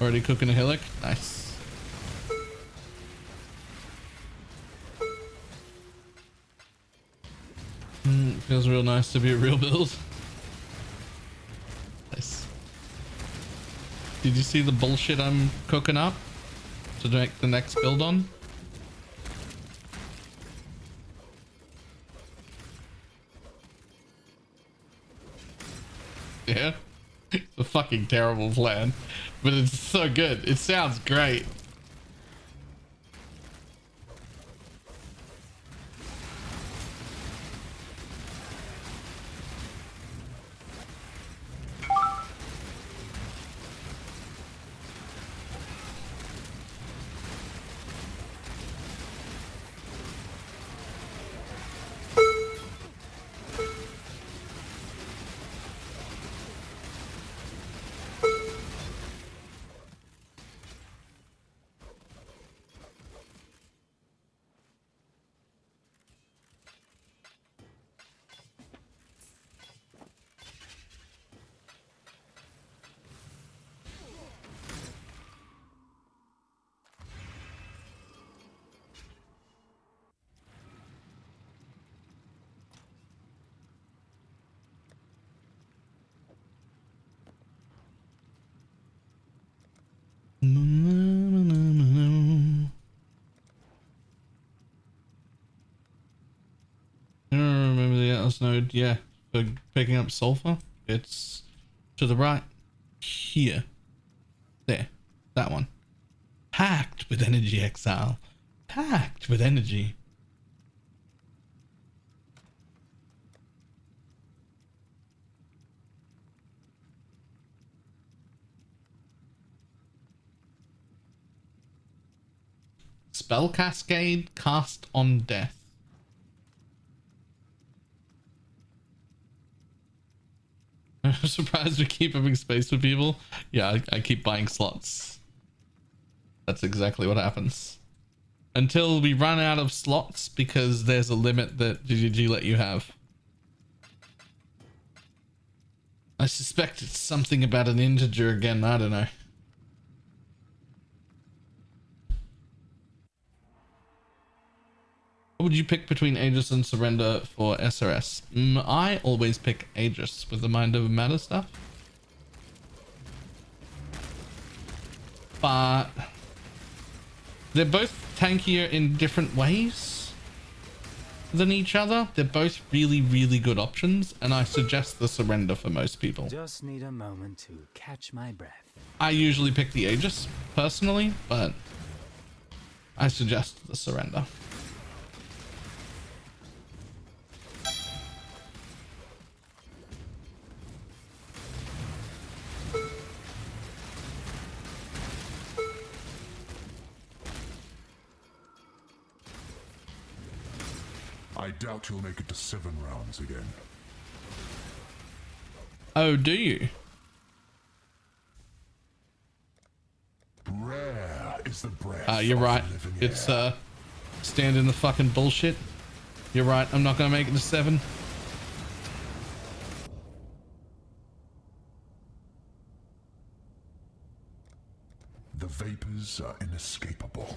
Already cooking a hillock? Nice. Feels real nice to be a real build. Nice. Did you see the bullshit I'm cooking up to make the next build on? Yeah? It's a fucking terrible plan, but it's so good. It sounds great. I don't remember the Atlas node. Yeah, for picking up sulfur. It's to the right. Here. There. That one. Packed with energy, exile. Packed with energy. spell cascade cast on death. I'm surprised we keep having space for people. Yeah, I keep buying slots. That's exactly what happens. Until we run out of slots because there's a limit that GGG let you have. I suspect it's something about an integer again. I don't know. What would you pick between Aegis and Surrender for SRS? I always pick Aegis with the Mind Over Matter stuff. But they're both tankier in different ways than each other. They're both really, really good options, and I suggest the Surrender for most people. Just need a moment to catch my breath. I usually pick the Aegis personally, but I suggest the Surrender. I doubt you'll make it to 7 rounds again. Oh, do you? Rare is the breath. You're right. of the living It's air. stand in the fucking bullshit. You're right. I'm not gonna make it to 7. The vapors are inescapable.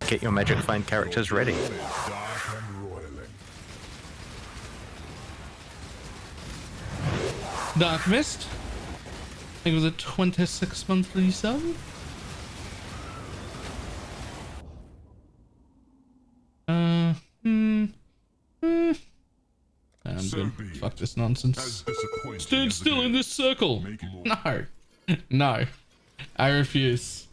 Get your magic find characters ready. Dark and roiling. Dark Mist. I think it was a 26 monthly sub. I'm good. Fuck this nonsense. Stood still in this circle. No. No. I refuse.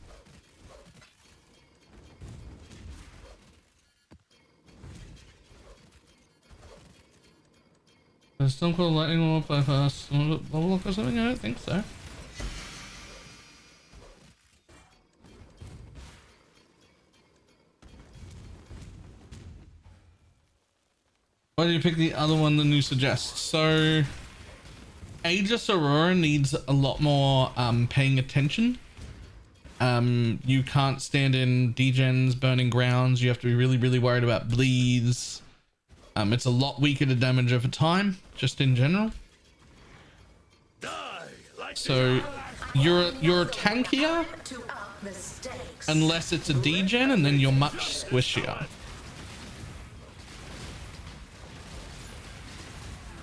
There's some called lightning orb by fast bubble or something? I don't think so. Why do you pick the other one than you suggest? So Aegis Aurora needs a lot more paying attention. You can't stand in degens, burning grounds. You have to be really, really worried about bleeds. It's a lot weaker to damage over time, just in general. So you're tankier unless it's a degen, and then you're much squishier.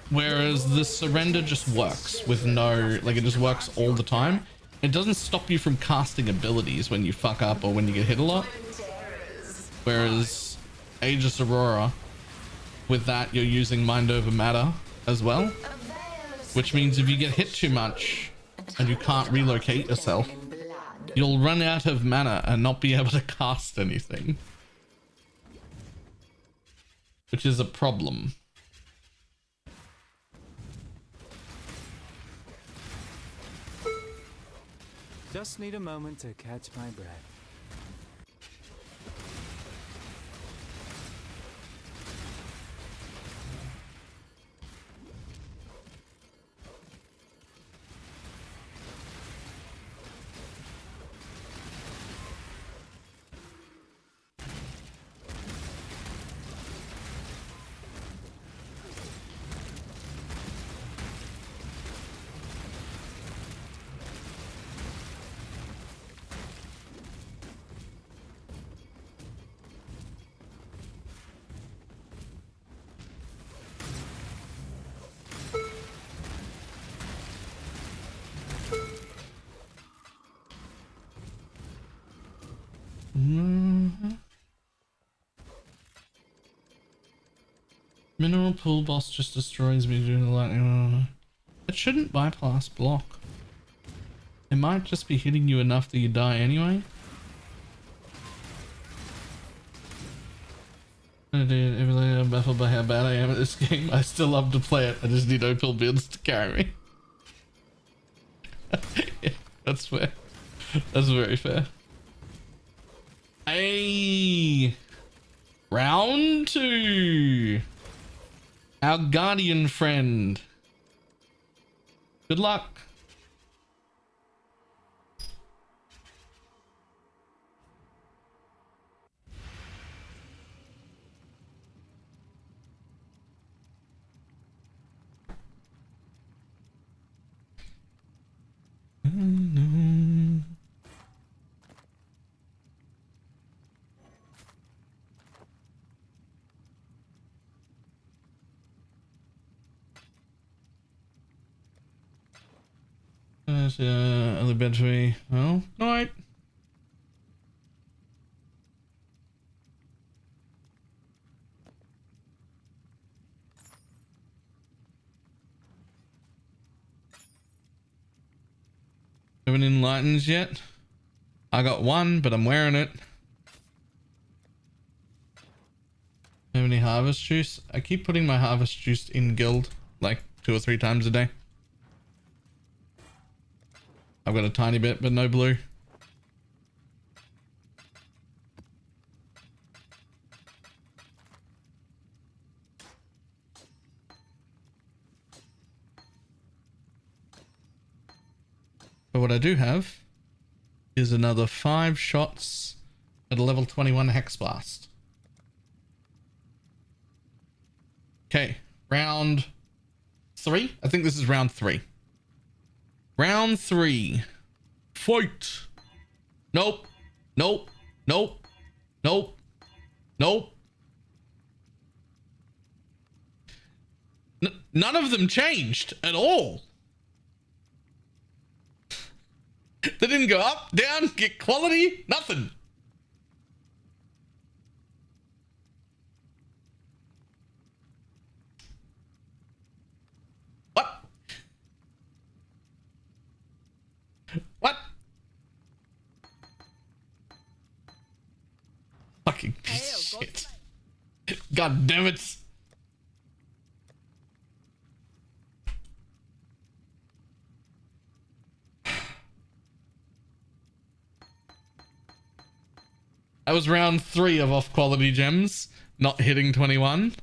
Whereas the Surrender just works with no, like, it just works all the time. It doesn't stop you from casting abilities when you fuck up or when you get hit a lot. Whereas Aegis Aurora, with that you're using Mind Over Matter as well, which means if you get hit too much and you can't relocate yourself, you'll run out of mana and not be able to cast anything, which is a problem. Just need a moment to catch my breath. Mineral pool boss just destroys me during the lightning. It shouldn't bypass block. It might just be hitting you enough that you die anyway. Dude, even though I'm baffled by how bad I am at this game, I still love to play it. I just need OPL builds to carry me. Yeah, that's fair. That's very fair. Hey! Round 2! Our guardian friend. Good luck. There's other battery. Well, night. Haven't enlightened yet. I got one, but I'm wearing it. Have any harvest juice? I keep putting my harvest juice in guild like 2 or 3 times a day. I've got a tiny bit, but no blue. But what I do have is another 5 shots at a level 21 Hex Blast. Okay, round 3? I think this is round 3. Round 3. Fight! Nope. Nope. Nope. Nope. Nope. None of them changed at all. They didn't go up, down, get quality, nothing. What? What? Fucking piece of shit. God damn it. That was round 3 of off quality gems, not hitting 21.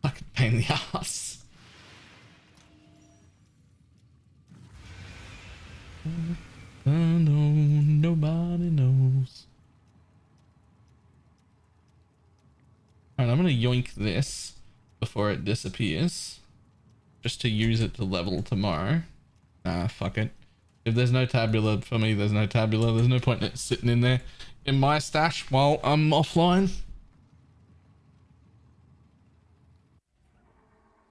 Fucking pain in the ass. Nobody knows. Alright, I'm gonna yoink this before it disappears. Just to use it to level tomorrow. Nah, fuck it. If there's no tabula for me, there's no tabula. There's no point in it sitting in there in my stash while I'm offline.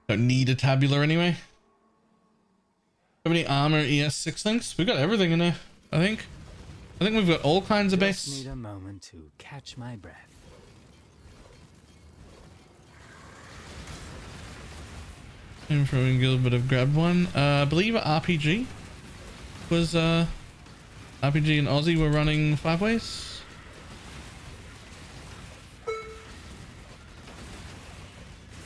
Don't need a tabula anyway. Have any armor ES6 links? We've got everything in there, I think. I think we've got all kinds of base. Just need a moment to catch my breath. I'm from in guild, but I've grabbed one. I believe RPG was RPG and Aussie were running 5 ways.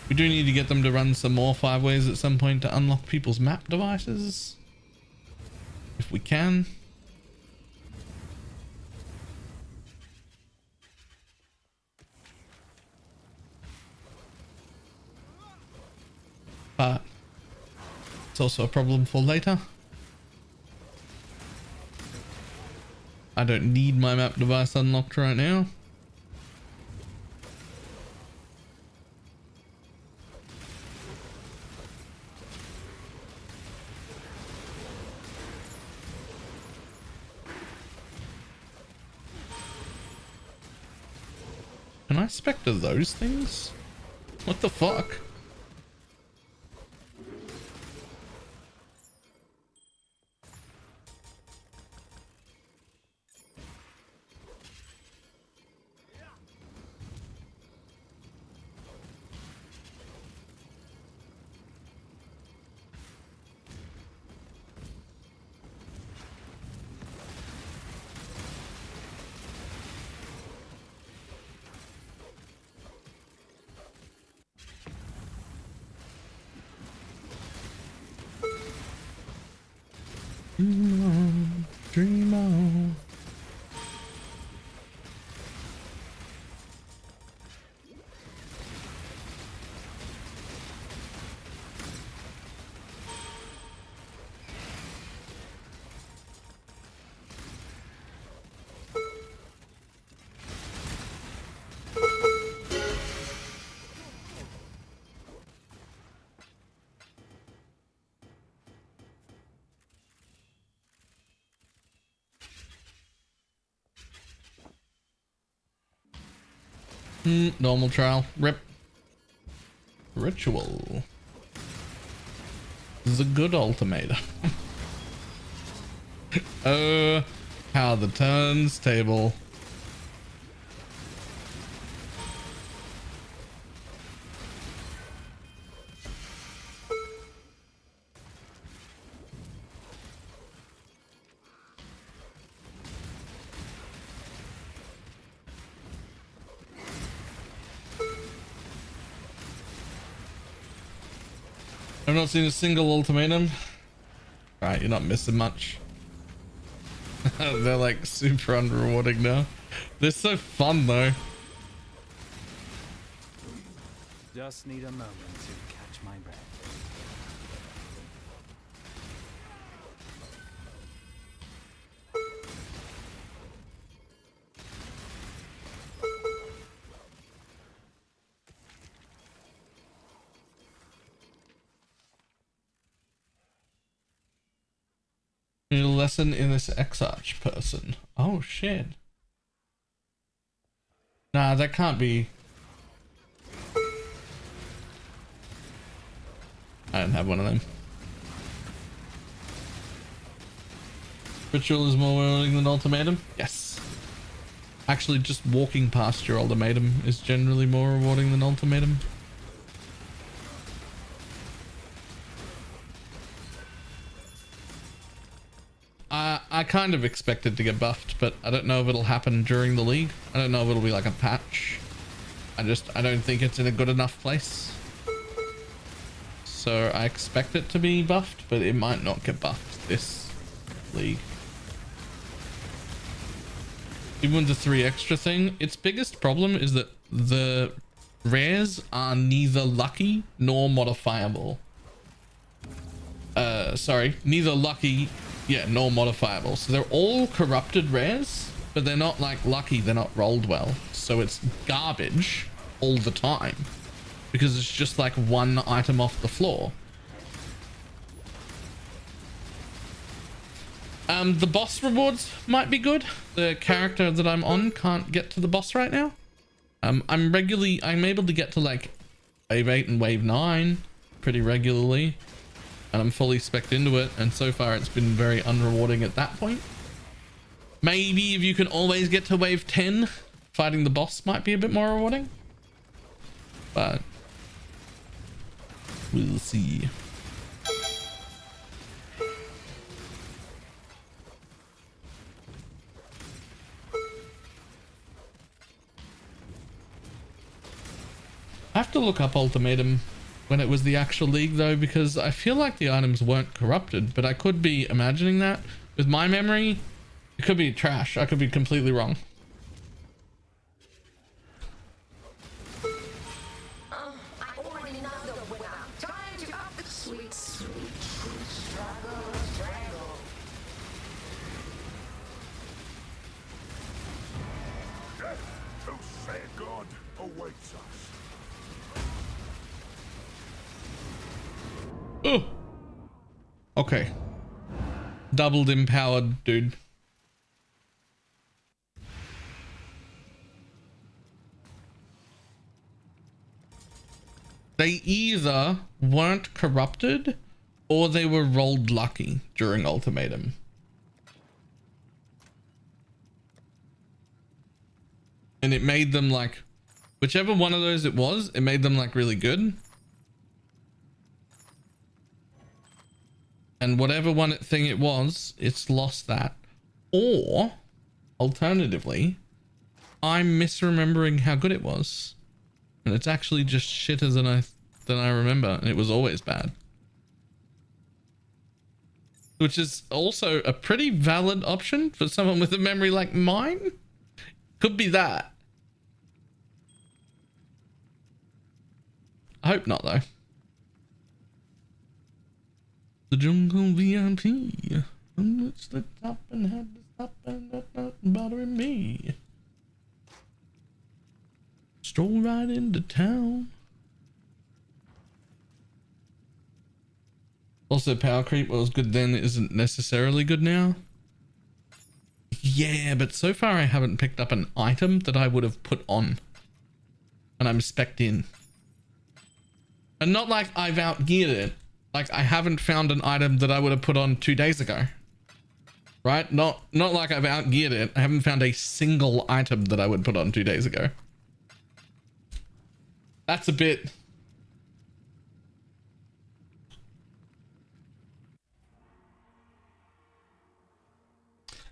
We do need to get them to run some more 5 ways at some point to unlock people's map devices. If we can. But it's also a problem for later. I don't need my map device unlocked right now. Can I Spectre those things? What the fuck? Dream on, dream on. Normal trial. Rip. Ritual. This is a good ultimatum. How the turns table. I've not seen a single ultimatum. Right, you're not missing much. They're like super unrewarding now. They're so fun though. Just need a moment to catch my breath. Need a lesson in this X-Arch person. Oh shit. Nah, that can't be. I don't have one of them. Ritual is more rewarding than ultimatum? Yes. Actually, just walking past your ultimatum is generally more rewarding than ultimatum. I kind of expect it to get buffed, but I don't know if it'll happen during the league. I don't know if it'll be like a patch. I don't think it's in a good enough place. So I expect it to be buffed, but it might not get buffed this league. Even with the 3 extra thing, its biggest problem is that the rares are neither lucky nor modifiable. Sorry, neither lucky, yeah, nor modifiable. So they're all corrupted rares, but they're not like lucky, they're not rolled well. So it's garbage all the time because it's just like one item off the floor. The boss rewards might be good. The character that I'm on can't get to the boss right now. I'm able to get to like wave 8 and wave 9 pretty regularly, and I'm fully spec'd into it, and so far it's been very unrewarding at that point. Maybe if you can always get to wave 10, fighting the boss might be a bit more rewarding, but we'll see. I have to look up Ultimatum when it was the actual league though, because I feel like the items weren't corrupted, but I could be imagining that. With my memory, it could be trash. I could be completely wrong. I already know the winner. Time to up the sweet struggle. Death, oh sad God, awaits us. Oh. Okay. Doubled empowered, dude. They either weren't corrupted or they were rolled lucky during Ultimatum. And it made them like, whichever one of those it was, it made them like really good. And whatever thing it was, it's lost that. Or, alternatively, I'm misremembering how good it was. And it's actually just shitter than I remember. And it was always bad. which is also a pretty valid option for someone with a memory like mine. Could be that. I hope not, though. The jungle VIP. It's the top and had to stop and not bothering me. Stroll right into town. Also, power creep, what was good then isn't necessarily good now. Yeah, but so far I haven't picked up an item that I would have put on. And I'm spec'd in. And not like I've outgeared it. Like I haven't found an item that I would have put on 2 days ago. Right? Not like I've outgeared it. I haven't found a single item that I would put on 2 days ago. That's a bit...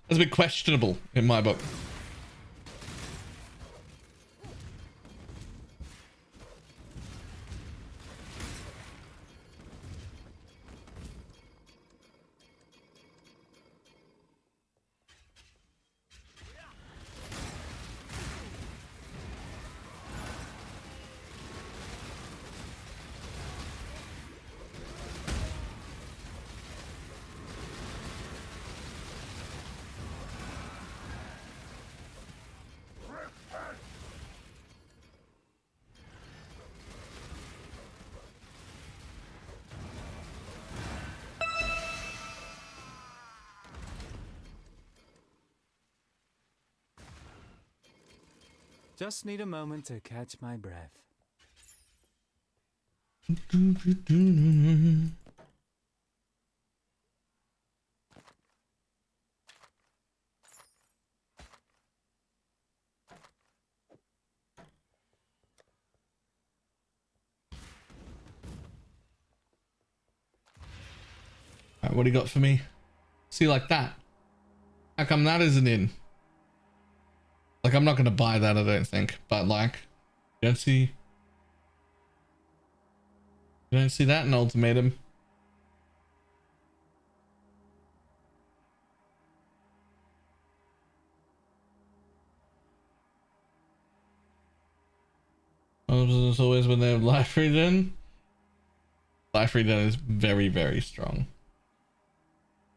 That's a bit questionable in my book. Just need a moment to catch my breath. Alright, what do you got for me? See, like that. How come that isn't in? Like, I'm not going to buy that, I don't think. But, like, you don't see that in Ultimatum. As always, when they have life regen. Life regen is very, very strong.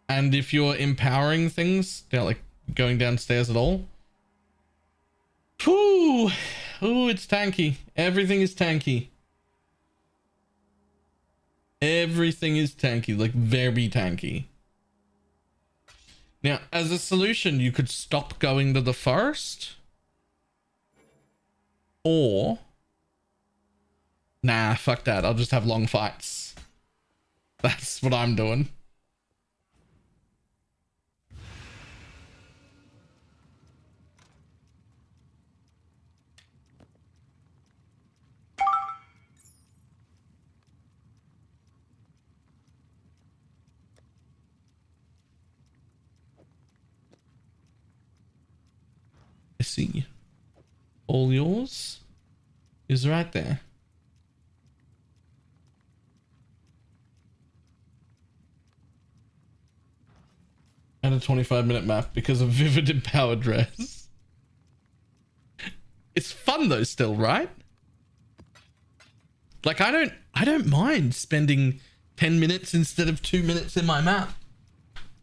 And if you're empowering things, like going downstairs at all. Whew. Ooh, it's tanky. Everything is tanky. Everything is tanky, like very tanky. Now, as a solution, you could stop going to the forest. Or... Nah, fuck that. I'll just have long fights. That's what I'm doing. I see. All yours is right there. And a 25-minute map because of Vivid Empowered Dress. It's fun though still, right? Like I don't mind spending 10 minutes instead of 2 minutes in my map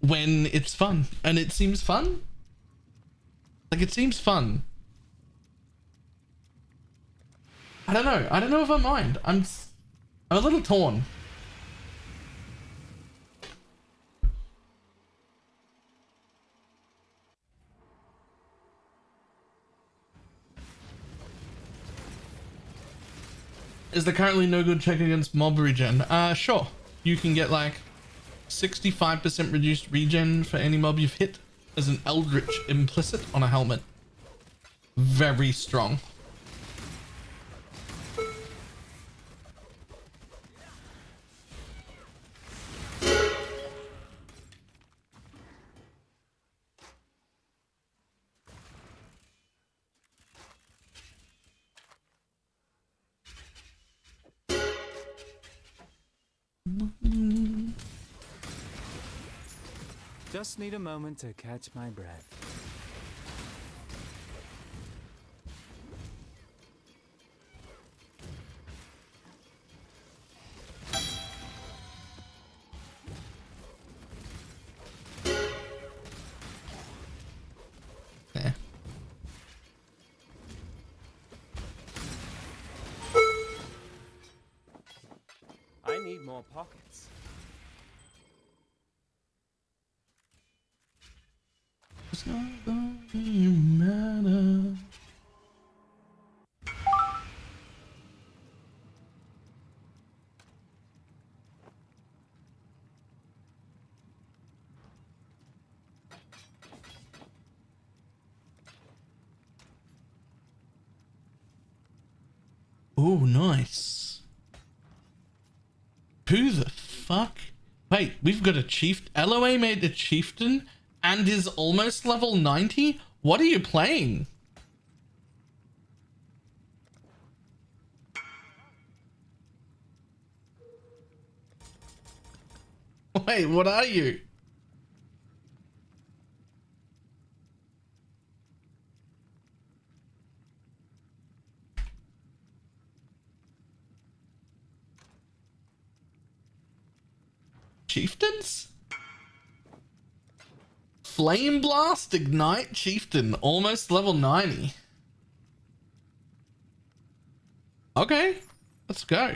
when it's fun. And it seems fun. Like it seems fun. I don't know. I don't know if I mind. I'm a little torn. Is there currently no good check against mob regen? Sure. You can get like 65% reduced regen for any mob you've hit as an Eldritch implicit on a helmet. Very strong. Just need a moment to catch my breath. Yeah. I need more pockets. It's not gonna matter. Oh, nice. Who the fuck? Wait, we've got a chief. LOA made a chieftain and is almost level 90? What are you playing? Wait, what are you? Chieftains? Flame Blast Ignite Chieftain, almost level 90. Okay, let's go.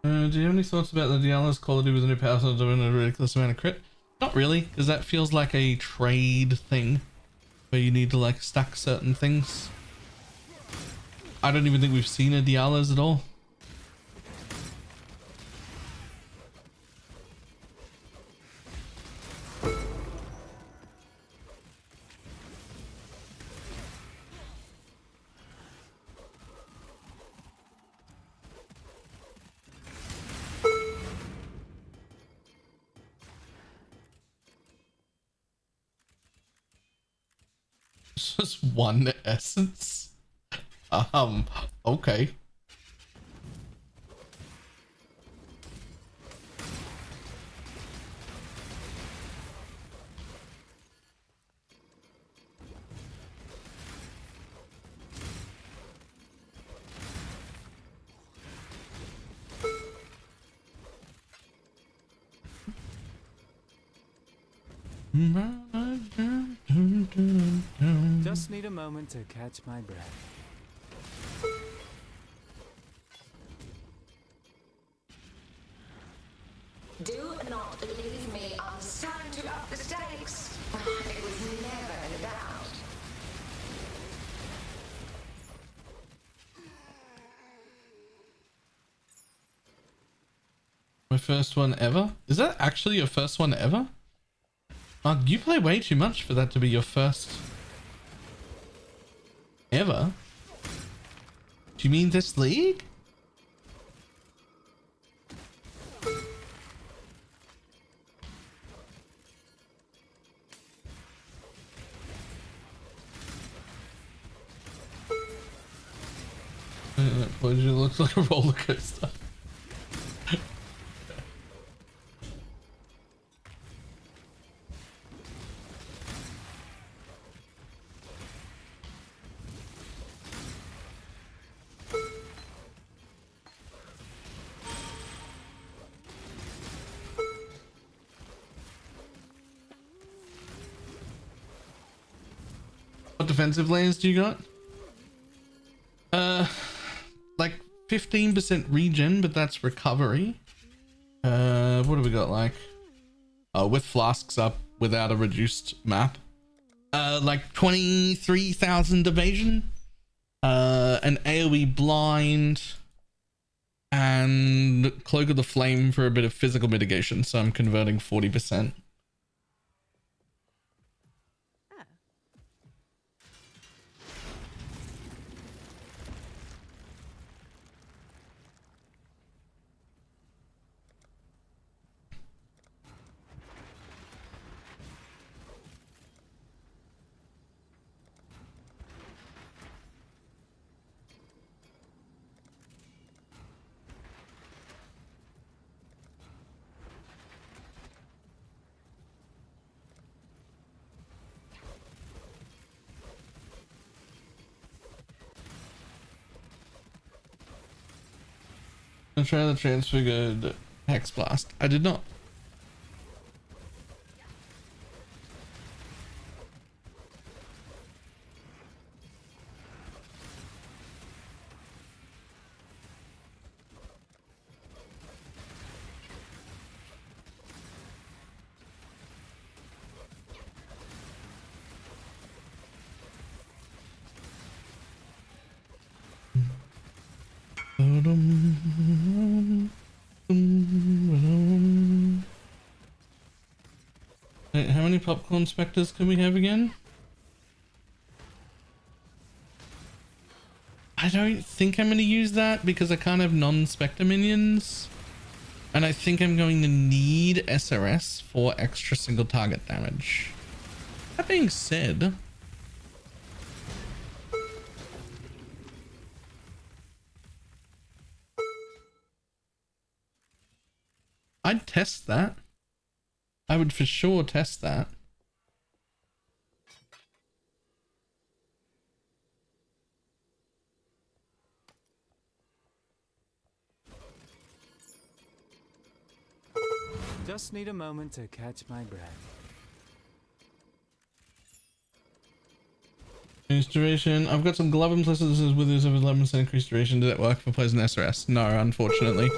Do you have any thoughts about the Diablo's quality with a new power source doing a ridiculous amount of crit? Not really, because that feels like a trade thing where you need to like stack certain things. I don't even think we've seen a Diablo's at all. Just one essence? Okay. Just need a moment to catch my breath. Do not leave me on Sanctum up the stakes. It was never in doubt. My first one ever? Is that actually your first one ever? You play way too much for that to be your first ever. Do you mean this league? It looks like a roller coaster. What defensive lanes do you got? Like 15% regen, but that's recovery. What do we got like? With flasks up without a reduced map. Like 23,000 evasion. An AoE blind. And Cloak of the Flame for a bit of physical mitigation, so I'm converting 40%. I try the transfigured Hex Blast. I did not. Wait, how many popcorn specters can we have again? I don't think I'm going to use that because I can't have non-spectre minions. And I think I'm going to need SRS for extra single target damage. That being said, I'd test that. I would for sure test that. Just need a moment to catch my breath. Increased duration. I've got some glove implicits with this of 11% increased duration. Did that work for players in SRS? No, unfortunately.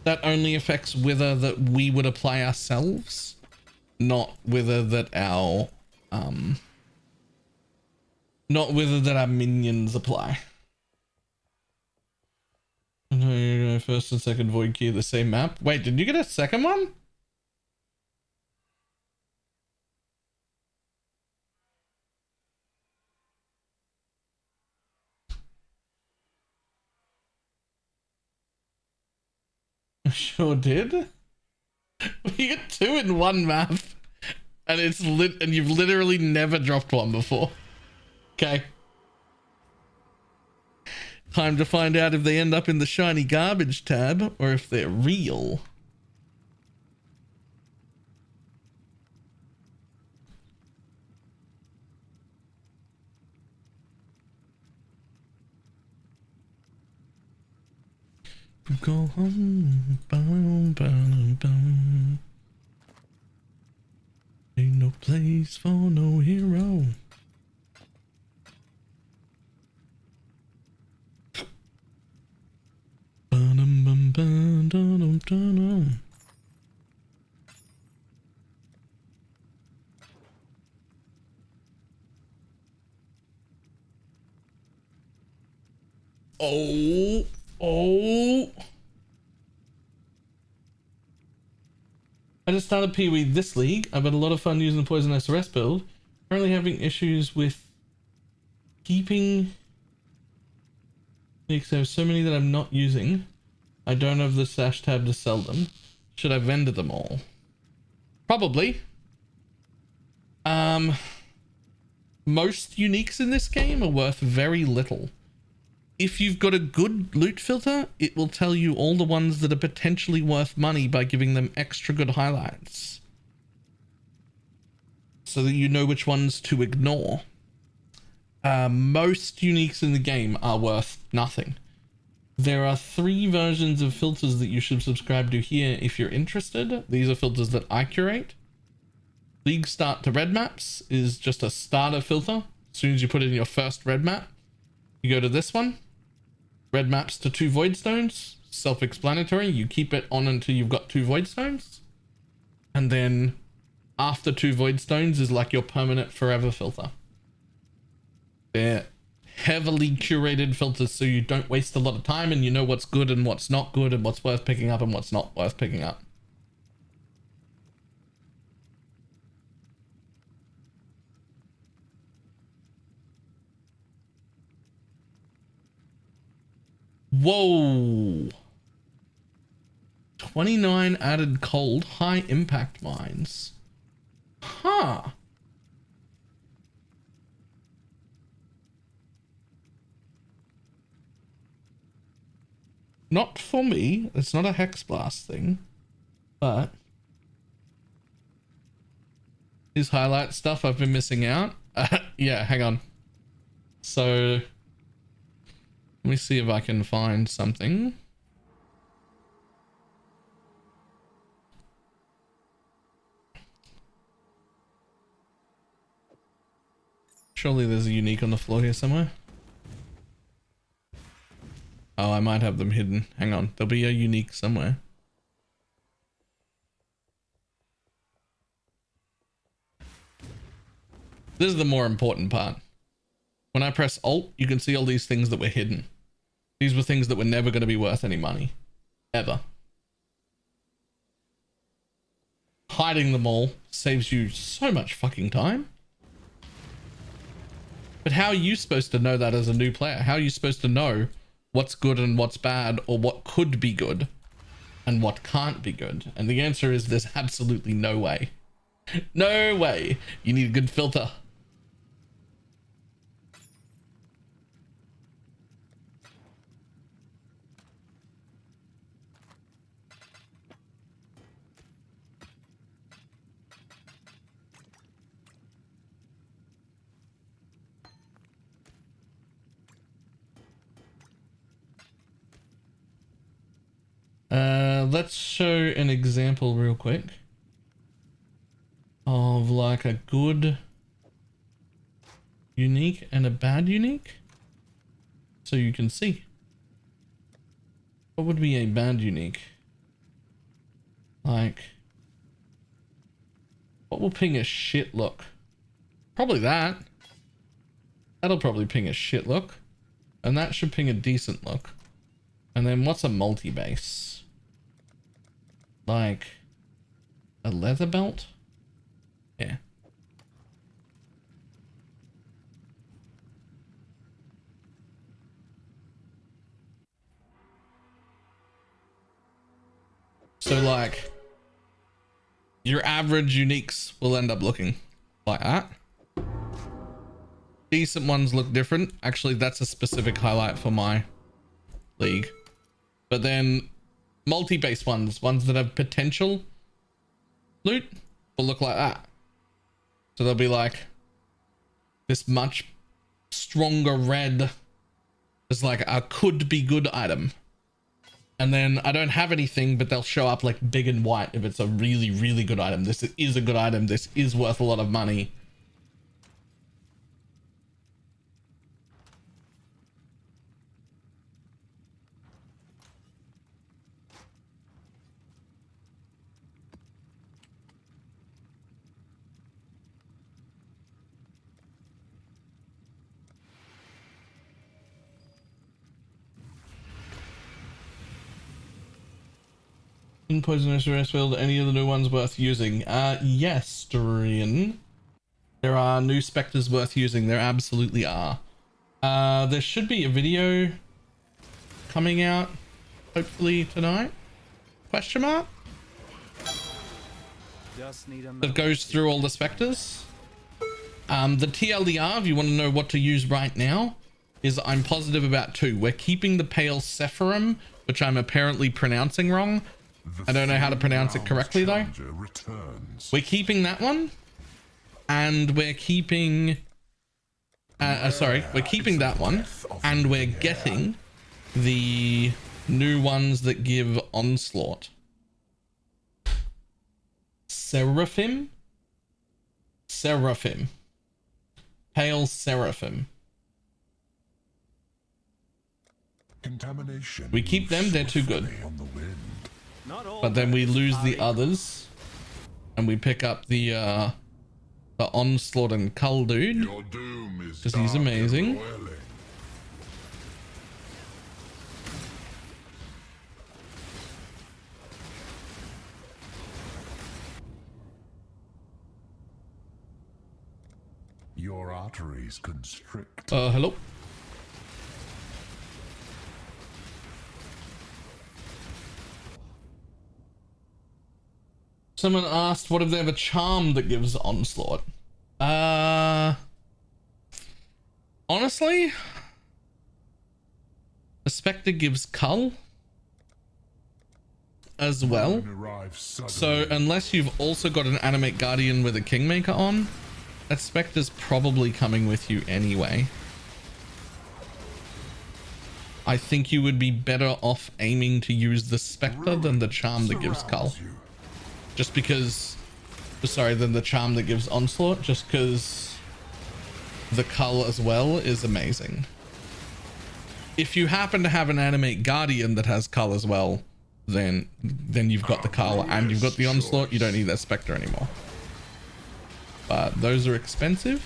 That only affects wither that we would apply ourselves, not wither that our minions apply. I know you're going first and second void key the same map. Wait, did you get a second one? I sure did. We get 2 in one map, and it's lit, and you've literally never dropped one before. Okay. Time to find out if they end up in the shiny garbage tab or if they're real. Go home. Bum, bum, bum. Ain't no place for no hero. Ba-dum, bum, bum, da-dum, da-dum. Oh. I just started Pee-wee this league. I've had a lot of fun using the Poison SRS build. Currently having issues with keeping... Because I have so many that I'm not using. I don't have the stash tab to sell them. Should I vendor them all? Probably. Most uniques in this game are worth very little. If you've got a good loot filter, it will tell you all the ones that are potentially worth money by giving them extra good highlights, so that you know which ones to ignore. Most uniques in the game are worth nothing. There are 3 versions of filters that you should subscribe to here if you're interested. These are filters that I curate. League start to red maps is just a starter filter. As soon as you put in your first red map, you go to this one. Red maps to 2 void stones. Self-explanatory. You keep it on until you've got 2 void stones. And then after 2 void stones is like your permanent forever filter. They're heavily curated filters so you don't waste a lot of time and you know what's good and what's not good and what's worth picking up and what's not worth picking up. Whoa. 29 added cold, high impact mines. Huh. Not for me. It's not a Hex Blast thing. But is highlight stuff I've been missing out? Yeah, hang on. So let me see if I can find something. Surely there's a unique on the floor here somewhere. Oh, I might have them hidden. Hang on. There'll be a unique somewhere. This is the more important part. When I press Alt, you can see all these things that were hidden. These were things that were never going to be worth any money. Ever. Hiding them all saves you so much fucking time. But how are you supposed to know that as a new player? How are you supposed to know what's good and what's bad, or what could be good and what can't be good? And the answer is there's absolutely no way. No way. You need a good filter. Let's show an example real quick of like a good unique and a bad unique, so you can see what would be a bad unique. Like, what will ping a shit look? Probably that. That'll probably ping a shit look, and that should ping a decent look. And then what's a multi-base? Like a leather belt? Yeah. So like your average uniques will end up looking like that. Decent ones look different. Actually, that's a specific highlight for my league. But then multi-base ones that have potential loot, will look like that. So they'll be like this much stronger red as like a could be good item. And then I don't have anything, but they'll show up like big and white if it's a really, really good item. This is a good item. This is worth a lot of money. In Poisonous Rest Field, any of the new ones worth using? Yes, Dorian. There are new Spectres worth using. There absolutely are. There should be a video coming out, hopefully tonight? Question mark? That goes through all the Spectres. The TLDR, if you want to know what to use right now, is I'm positive about two. We're keeping the Pale Sephirim, which I'm apparently pronouncing wrong. I don't know how to pronounce it correctly though. We're keeping that one, and we're keeping we're keeping that one, and we're getting the new ones that give Onslaught. Seraphim? Pale Seraphim. We keep them, they're too good. But then we lose the others, and we pick up the Onslaught and Cull dude, because he's amazing. Your arteries constrict. Hello. Someone asked, what if they have a charm that gives Onslaught? Honestly, the Spectre gives Cull as well. So unless you've also got an Animate Guardian with a Kingmaker on, that Spectre's probably coming with you anyway. I think you would be better off aiming to use the Spectre than the charm that gives Cull. Just because, sorry, than the charm that gives Onslaught, just because the cull as well is amazing. If you happen to have an animate guardian that has cull as well, then you've got the cull and you've got the onslaught. You don't need that Spectre anymore. But those are expensive.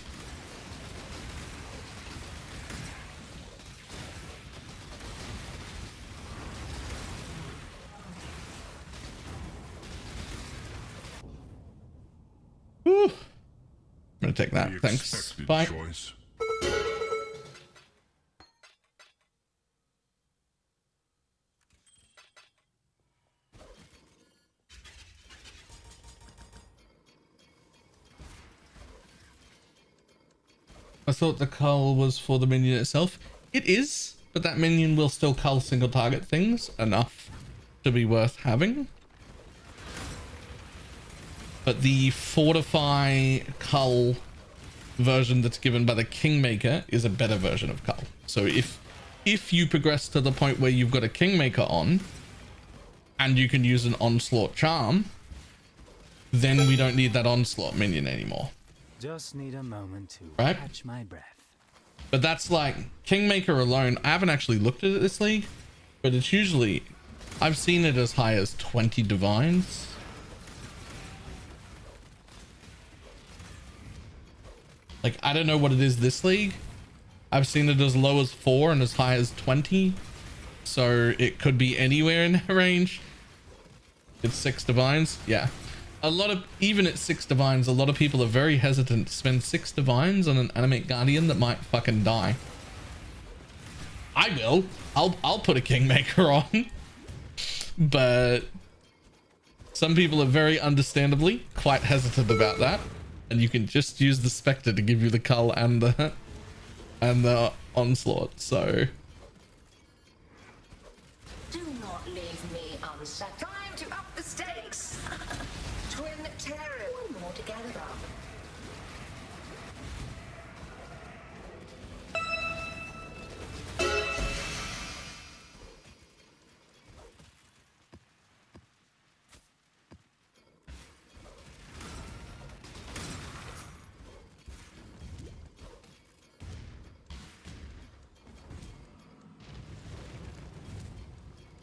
Whew. I'm gonna take that. Thanks. Bye. Choice. I thought the cull was for the minion itself. It is, but that minion will still cull single target things enough to be worth having. But the fortify cull version that's given by the Kingmaker is a better version of cull. So if you progress to the point where you've got a Kingmaker on and you can use an onslaught charm, then we don't need that onslaught minion anymore. Just need a moment to catch my breath. But that's like Kingmaker alone. I haven't actually looked at it this league, but it's usually, I've seen it as high as 20 divines. Like, I don't know what it is this league. I've seen it as low as 4 and as high as 20. So it could be anywhere in that range. It's 6 divines. Yeah. A lot of, even at 6 divines, a lot of people are very hesitant to spend 6 divines on an animate guardian that might fucking die. I will. I'll put a Kingmaker on. But some people are very understandably quite hesitant about that. And you can just use the Spectre to give you the cull and the onslaught. So Do not leave me unsatisfied. Time to up the stakes. Twin terror. One more to gather up.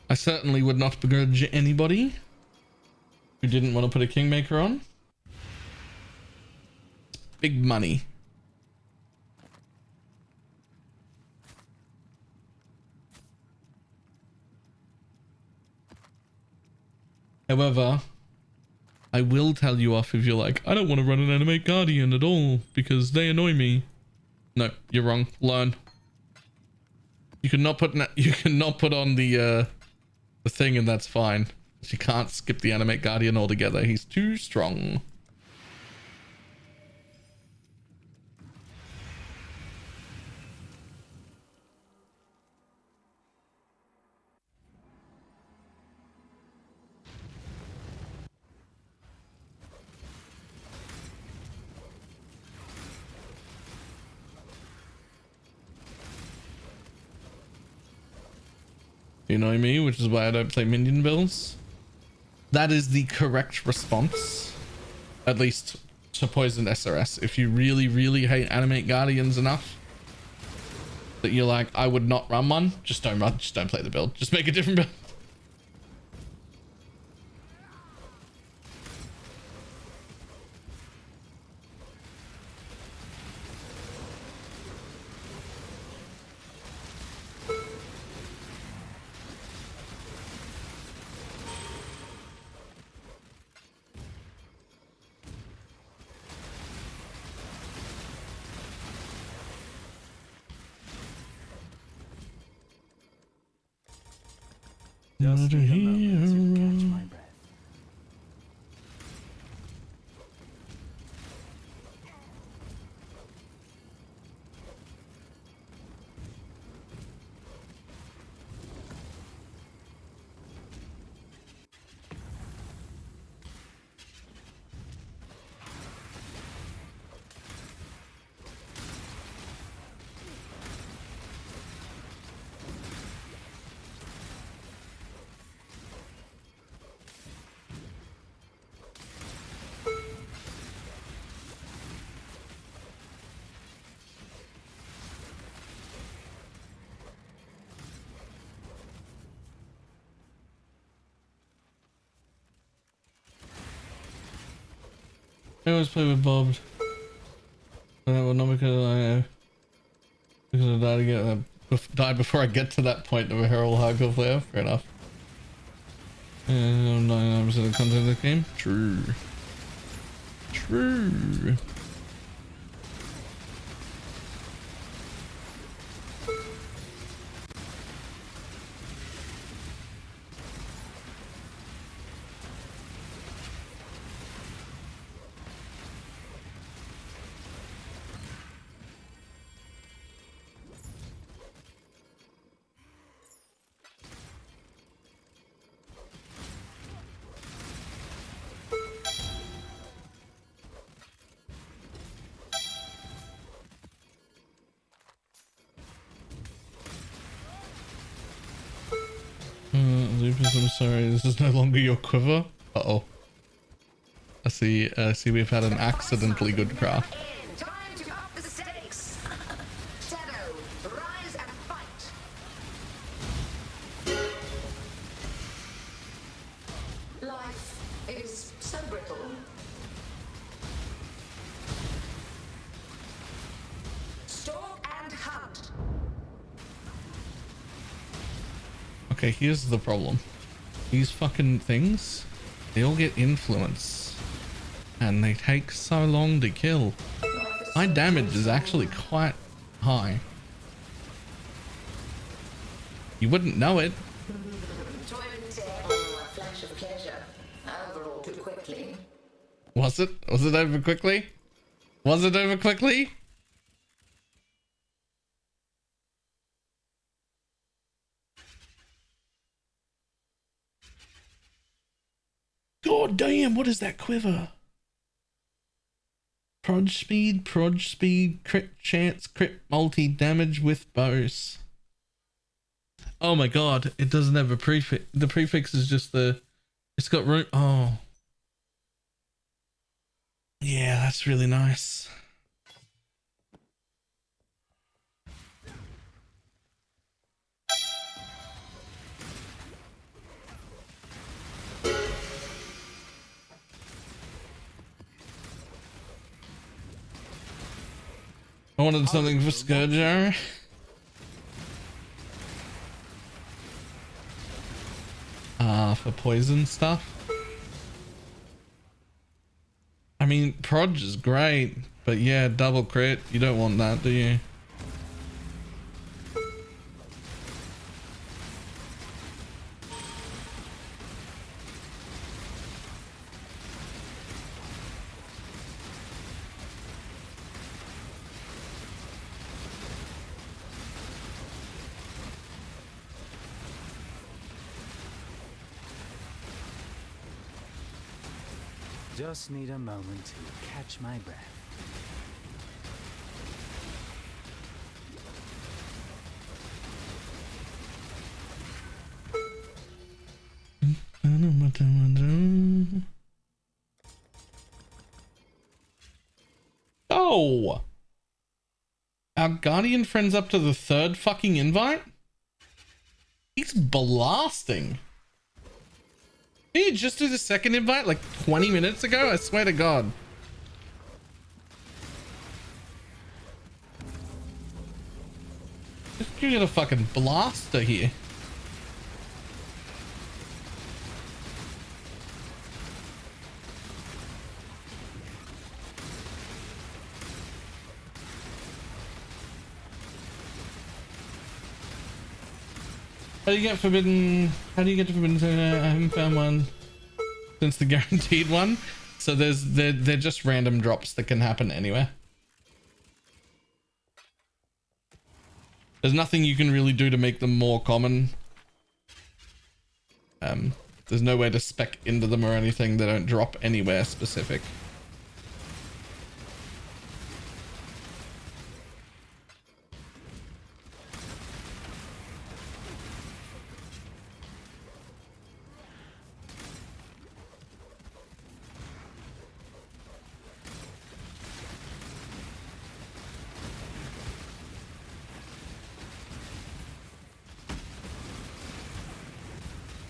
I certainly would not begrudge anybody who didn't want to put a Kingmaker on. Big money. However, I will tell you off if you're like, I don't want to run an animate guardian at all because they annoy me. No, you're wrong. Learn. You cannot put on the thing, and that's fine. You can't skip the animate guardian altogether. He's too strong. You know me, which is why I don't play minion builds. That is the correct response, at least to poisoned SRS. If you really, really hate animate guardians enough that you're like, I would not run one, just don't run, just don't play the build. Just make a different build. Just need a moment to catch my breath. I always play with Bob. Well, not because I died before I get to that point of a Herald hardcore player. Fair enough. 99% of the content of the game. True. True. Lupus, I'm sorry, this is no longer your quiver. Uh-oh. I see we've had an accidentally good craft. Time to up the stakes. Shadow, rise and fight. Life is so brittle. Stalk and hunt. Okay, here's the problem. These fucking things, they all get influence. And they take so long to kill. My damage is actually quite high. You wouldn't know it. Flash of pleasure. Overall too quickly. Was it? Was it over quickly? Was it over quickly? God damn, what is that quiver? Proj speed, crit chance, crit multi damage with bows. Oh my god, it doesn't have a prefix. The prefix is just it's got room. Oh. Yeah, that's really nice. I wanted something for Scourger. For poison stuff. I mean, Proj is great, but yeah, double crit, you don't want that, do you? Just need a moment to catch my breath. Oh! Our Guardian friend's up to the third fucking invite? He's blasting. Did he just do the second invite like 20 minutes ago? I swear to God. Just get a fucking blaster here. How do you get forbidden? How do you get to forbidden? I haven't found one since the guaranteed one. So they're just random drops that can happen anywhere. There's nothing you can really do to make them more common. There's no way to spec into them or anything. They don't drop anywhere specific.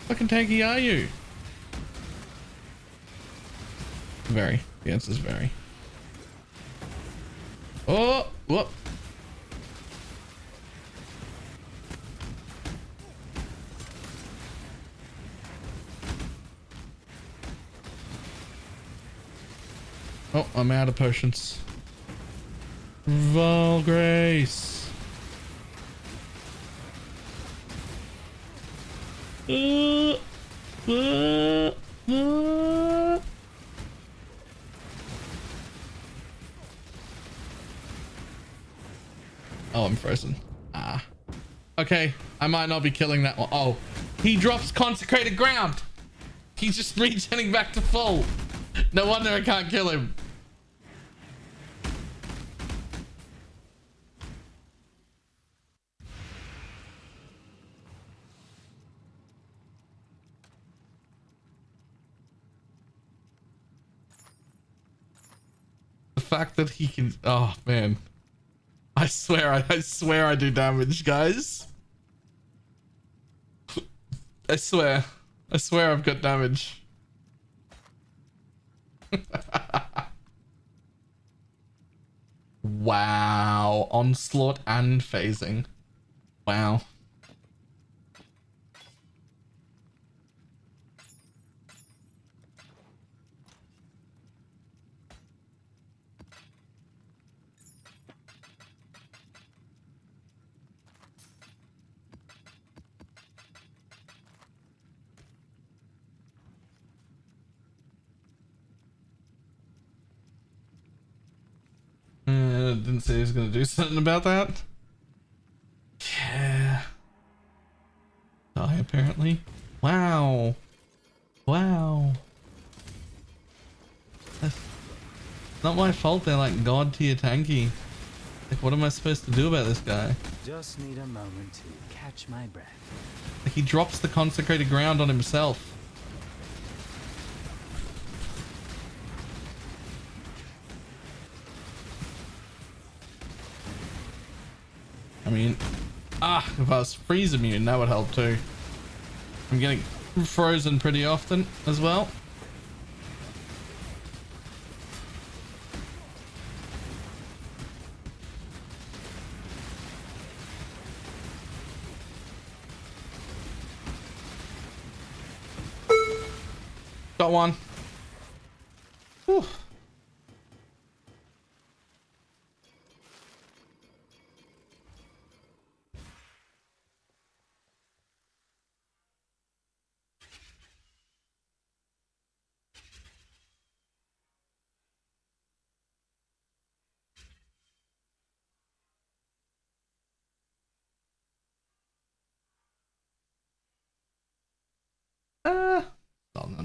Fucking tanky are you? Very. The answer is very. Oh, whoop. Oh, I'm out of potions. Valgrace. Oh, I'm frozen. Ah. Okay, I might not be killing that one. Oh, he drops consecrated ground. He's just regenerating back to full. No wonder I can't kill him. The fact that he can, oh man, I swear I do damage, guys. I swear I've got damage. Wow, onslaught and phasing. Wow. Didn't say he was gonna do something about that. Yeah. Die apparently. Wow. Wow. That's not my fault they're like god tier tanky. Like, what am I supposed to do about this guy? Just need a moment to catch my breath. Like, he drops the consecrated ground on himself. I mean, if I was freeze immune, that would help too. I'm getting frozen pretty often as well. Got one. Whew.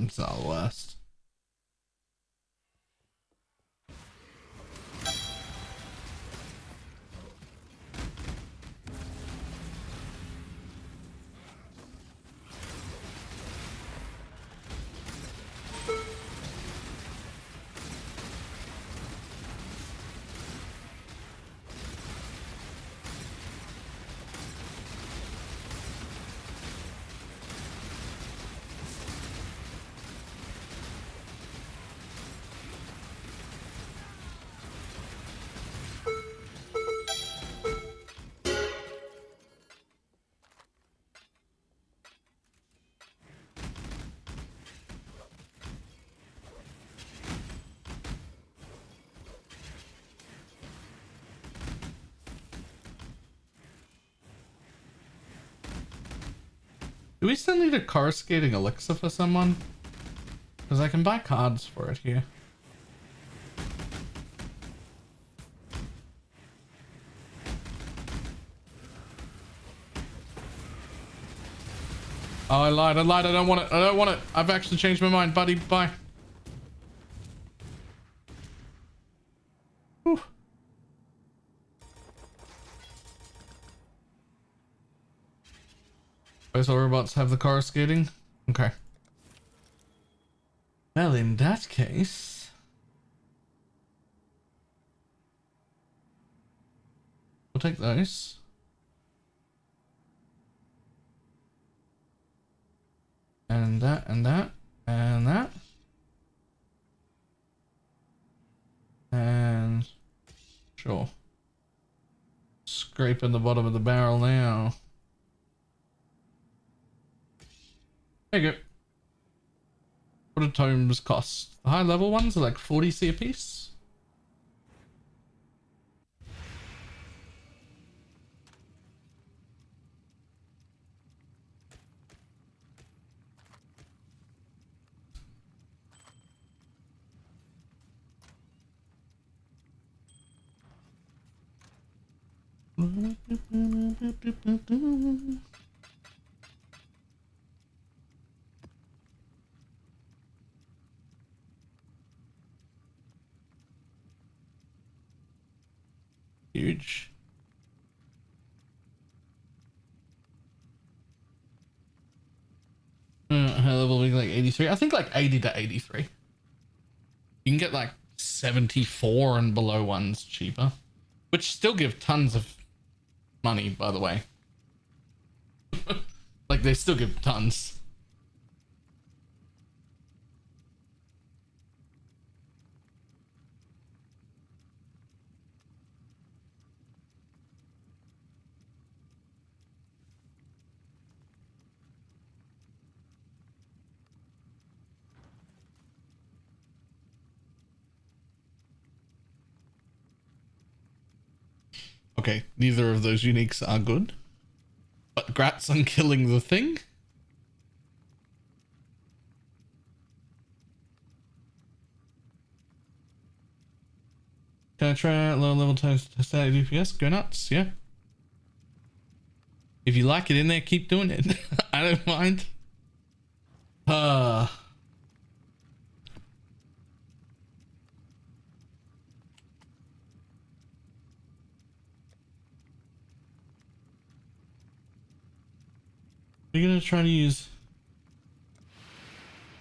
It's not the worst. Do we still need a coruscating elixir for someone? Because I can buy cards for it here. Oh, I lied. I don't want it. I've actually changed my mind, buddy. Bye. Whew. Both our robots have the coruscating? Okay. Well, in that case... we'll take those. And that, and that, and that. And sure. Scraping the bottom of the barrel now. There you go. What do tomes cost? The high level ones are like 40C a piece. Huge. High level being like 83. I think like 80 to 83. You can get like 74 and below ones cheaper, which still give tons of money, by the way. Like they still give tons. Okay, neither of those uniques are good. But grats on killing the thing. Can I try out low level test out DPS? Go nuts, yeah. If you like it in there, keep doing it. I don't mind. Are you going to try to use...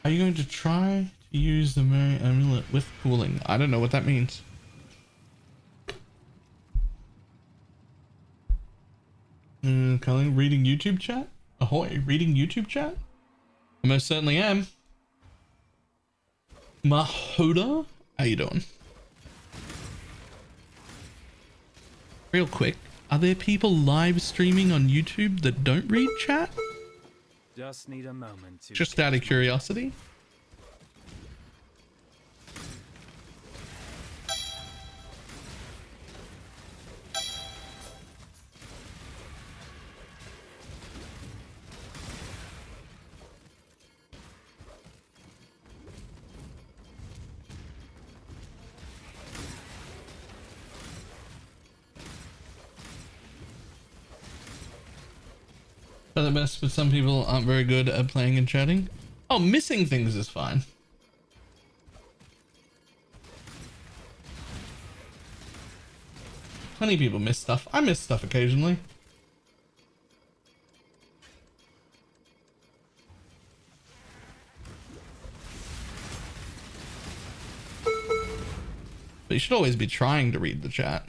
Are you going to try to use the Mary Amulet with cooling? I don't know what that means. Colin, reading YouTube chat? Ahoy, reading YouTube chat? I most certainly am. Mahoda, how you doing? Real quick, are there people live streaming on YouTube that don't read chat? Just need a moment to... Just out of curiosity. For the best, but some people aren't very good at playing and chatting. Oh, missing things is fine. Plenty of people miss stuff. I miss stuff occasionally. But you should always be trying to read the chat.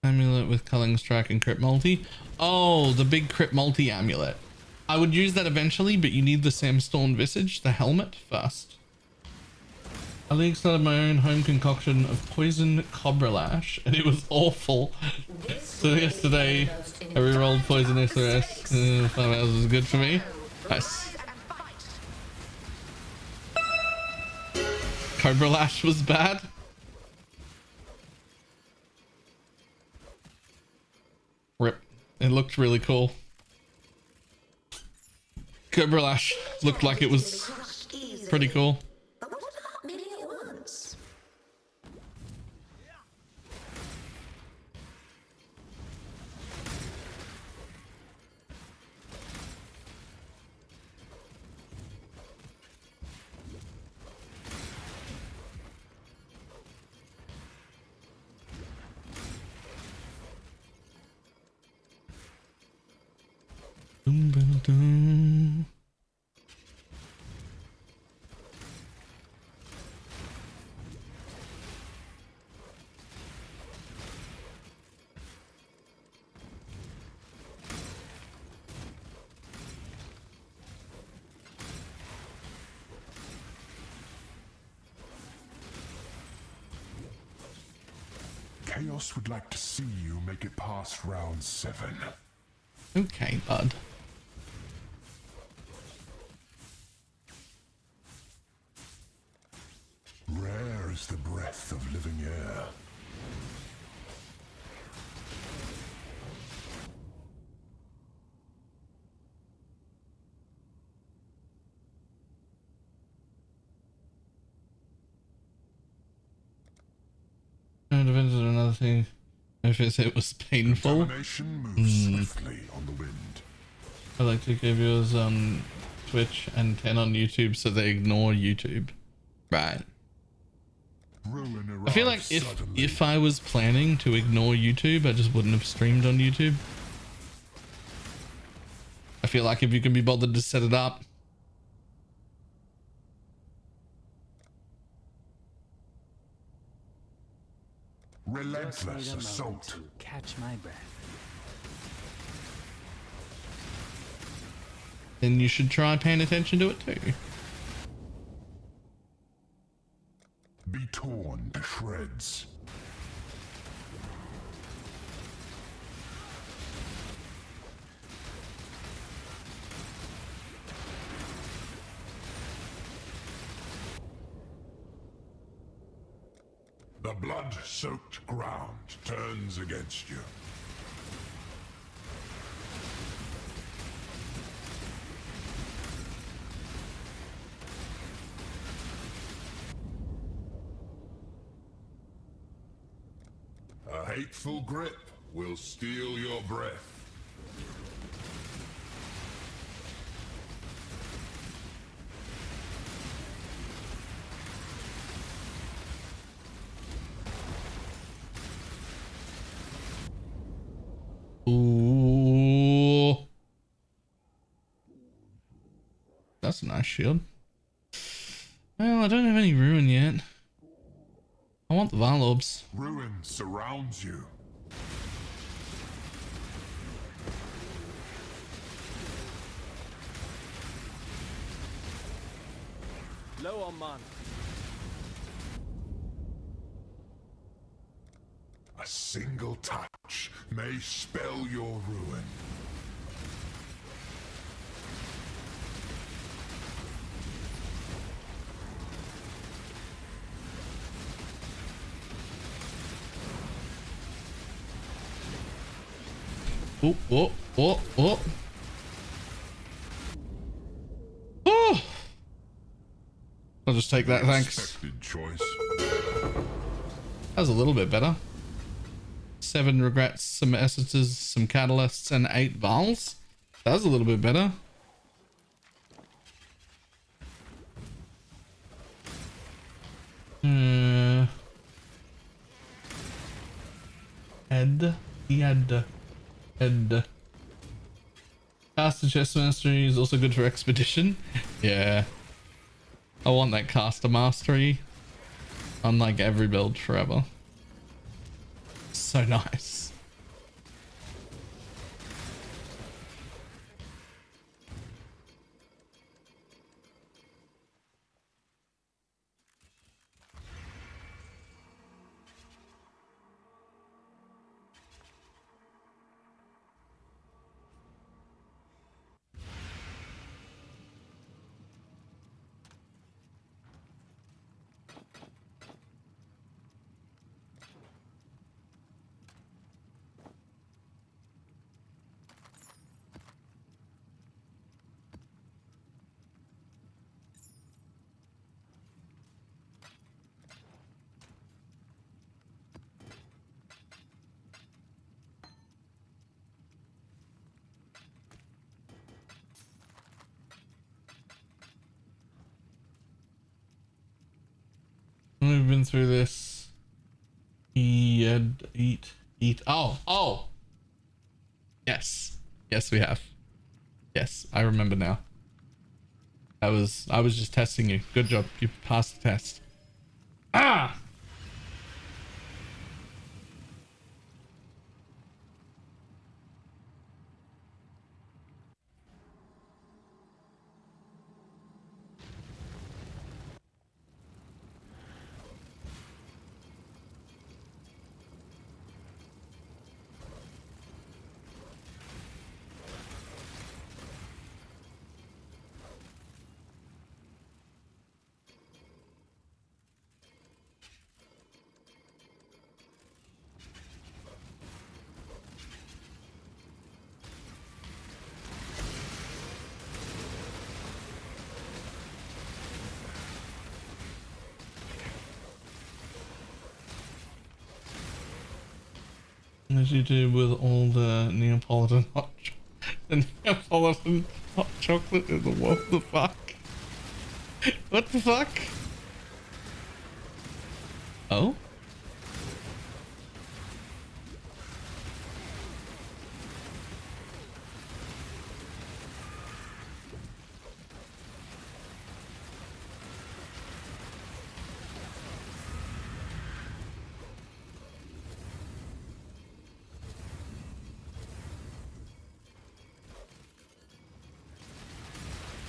Amulet with culling strike and crit multi. Oh, the big crit multi amulet. I would use that eventually, but you need the Samstorm Visage, the helmet, first. I league started my own home concoction of poison Cobra Lash, and it was awful. So yesterday, I rerolled poison SOS. 5 hours was good for me. Nice. Cobra Lash was bad. Rip. It looked really cool. Cobra Lash looked like it was pretty cool. Dum, dum, dum. Chaos would like to see you make it past round 7. Okay, bud. Rare is the breath of living air. No, depends on another thing. If it was painful. Contamination moves swiftly on the wind. I like to give yours on Twitch and 10 on YouTube so they ignore YouTube. Right. I feel like if I was planning to ignore YouTube, I just wouldn't have streamed on YouTube. I feel like if you can be bothered to set it up. Relentless assault. Catch my breath. Then you should try paying attention to it too. Be torn to shreds. The blood-soaked ground turns against you. A hateful grip will steal your breath. Ooh. That's a nice shield. Well, I don't have any ruin yet. I want the Valobs. Ruin surrounds you. Low on mana. A single touch may spell your ruin. Oh, oh, oh, oh. Oh. I'll just take that, thanks. Expected choice. That was a little bit better. 7 regrets, some essences, some catalysts, and 8 vals. That was a little bit better. Head. Caster Chest Mastery is also good for Expedition. Yeah. I want that Caster Mastery on like every build forever. So nice. We've been through this. Eat. Oh. Yes, we have. Yes, I remember now. I was just testing you. Good job. You passed the test. Ah! As you do with all the Neapolitan the Neapolitan hot chocolate in the world. What the fuck? What the fuck? Oh?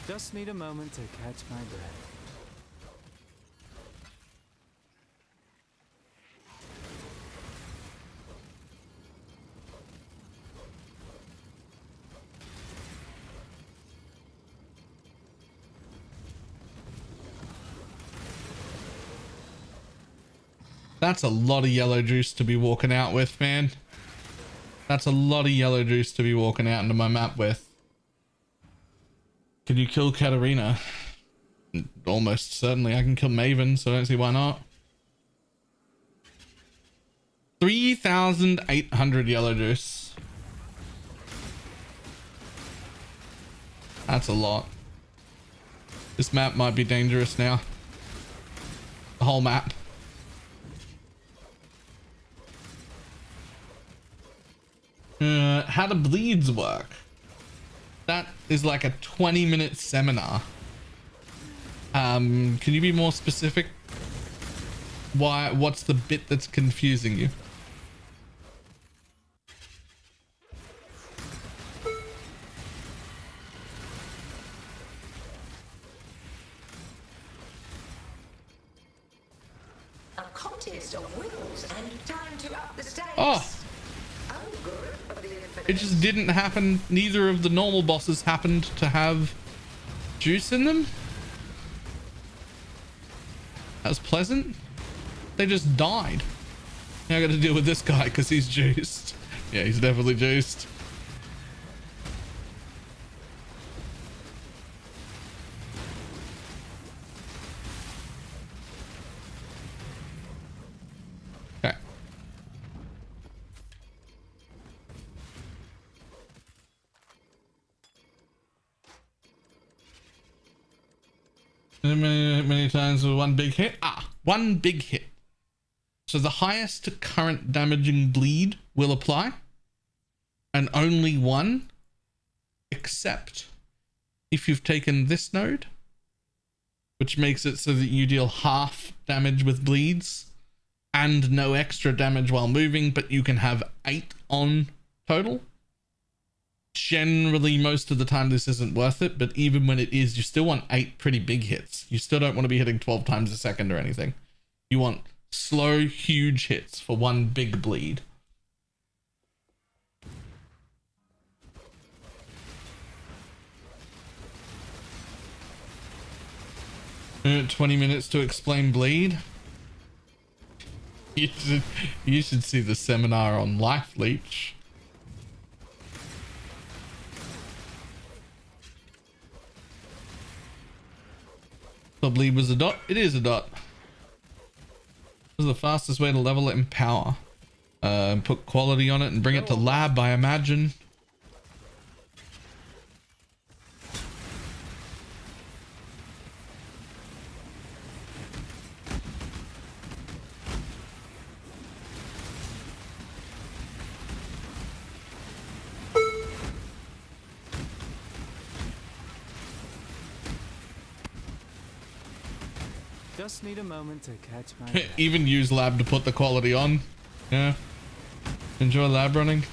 Just need a moment to catch my breath. That's a lot of yellow juice to be walking out with, man. That's a lot of yellow juice to be walking out into my map with. Can you kill Katarina? Almost certainly. I can kill Maven, so I don't see why not. 3,800 yellow juice. That's a lot. This map might be dangerous now. The whole map. How do bleeds work? That is like a 20-minute seminar. Can you be more specific? What's the bit that's confusing you? A contest of wills and time to up the stakes. Oh! It just didn't happen. Neither of the normal bosses happened to have juice in them. That was pleasant. They just died. Now I got to deal with this guy because he's juiced. Yeah, he's definitely juiced. Okay. Many times with one big hit. One big hit. So the highest current damaging bleed will apply, and only one, except if you've taken this node, which makes it so that you deal half damage with bleeds and no extra damage while moving, but you can have 8 on total. Generally, most of the time this isn't worth it, but even when it is, you still want 8 pretty big hits. You still don't want to be hitting 12 times a second or anything. You want slow, huge hits for one big bleed. Uh, 20 minutes to explain bleed. You should see the seminar on Life Leech. The bleed was a dot. It is a dot. This is the fastest way to level it in power. Put quality on it and bring it to lab, I imagine. Just need a moment to catch my breath. Even use lab to put the quality on. Yeah. Enjoy lab running.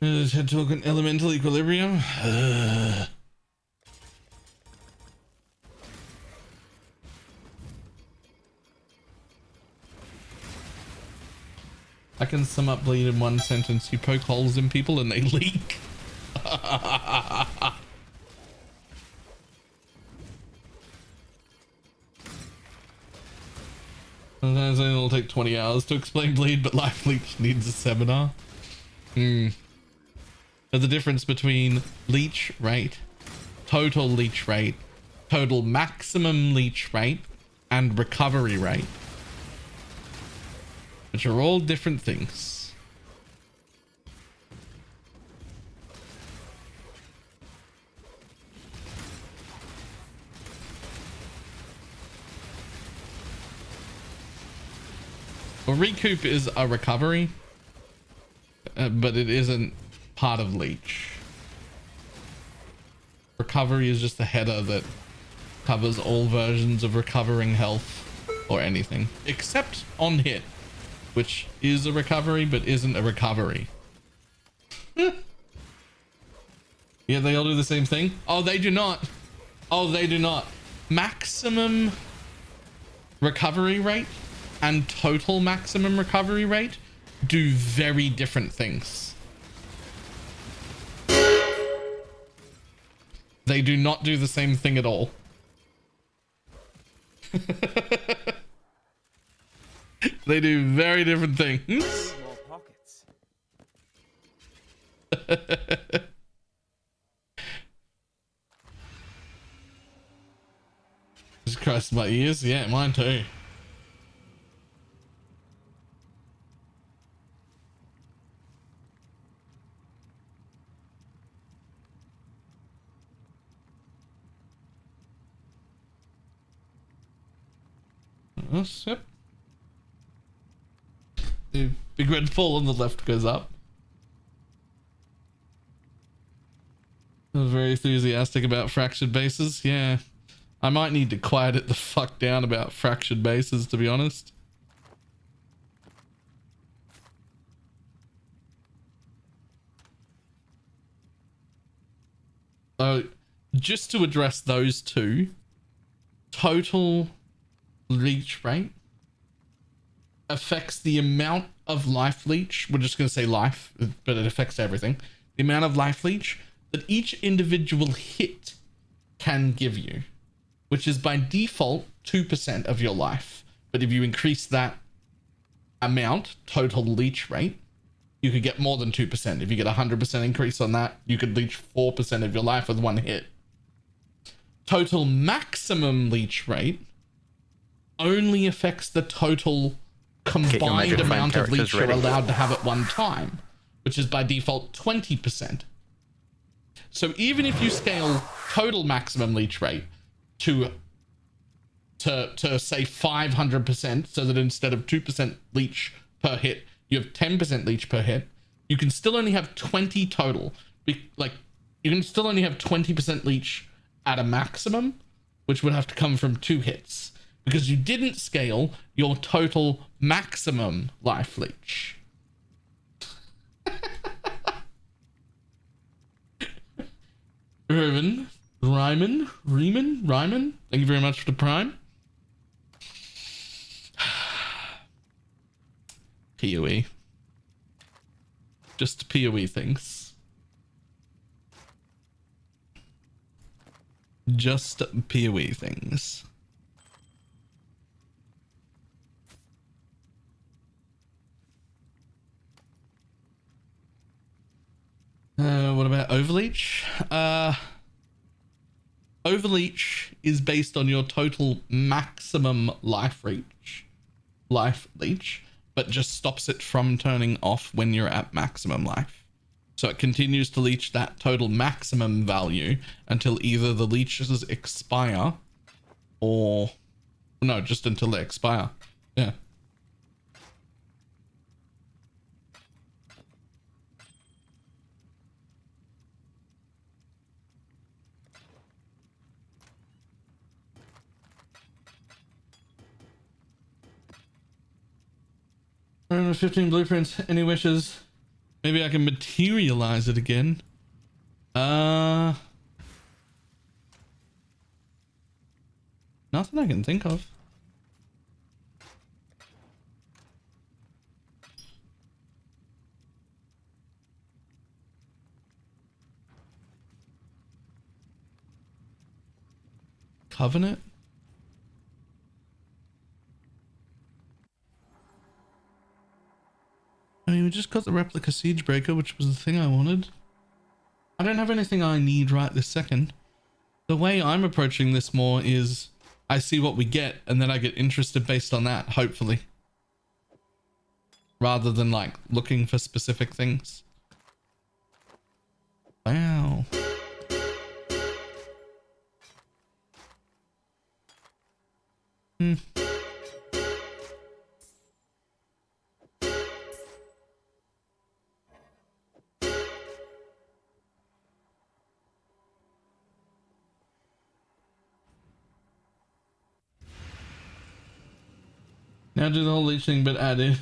Head to an elemental equilibrium. I can sum up bleed in one sentence. You poke holes in people and they leak. Sometimes it'll take 20 hours to explain bleed, but Life Leech needs a seminar. So the difference between leech rate, total leech rate, total maximum leech rate, and recovery rate, which are all different things. Well, recoup is a recovery, but it isn't part of leech. Recovery is just the header that covers all versions of recovering health or anything, except on hit, which is a recovery but isn't a recovery. Yeah, they all do the same thing. Oh, they do not. Oh, they do not. Maximum recovery rate and total maximum recovery rate do very different things. They do not do the same thing at all. They do very different things. More pockets. Jesus Christ, my ears. Yeah, mine too. Yep. The big red ball on the left goes up. I was very enthusiastic about fractured bases. Yeah. I might need to quiet it the fuck down about fractured bases, to be honest. So, just to address those two, total leech rate affects the amount of life leech. We're just going to say life, but it affects everything. The amount of life leech that each individual hit can give you, which is by default 2% of your life. But if you increase that amount, total leech rate, you could get more than 2%. If you get a 100% increase on that, you could leech 4% of your life with one hit. Total maximum leech rate only affects the total combined amount of leech you're allowed to have at one time, which is by default 20%. So even if you scale total maximum leech rate to say 500%, so that instead of 2% leech per hit, you have 10% leech per hit, you can still only have 20 total. Like, you can still only have 20% leech at a maximum, which would have to come from 2 hits, because you didn't scale your total maximum life leech. Ryman, thank you very much for the prime. PoE. Just PoE things. Just PoE things. What about Overleech? Overleech is based on your total maximum life leech, but just stops it from turning off when you're at maximum life. So it continues to leech that total maximum value until either the leeches expire or... No, just until they expire. Yeah. I don't know, 15 blueprints, any wishes? Maybe I can materialize it again. Nothing I can think of. Covenant? I mean, we just got the replica Siegebreaker, which was the thing I wanted. I don't have anything I need right this second. The way I'm approaching this more is I see what we get and then I get interested based on that, hopefully. Rather than like looking for specific things. Wow. Now do the whole leech thing, but add in.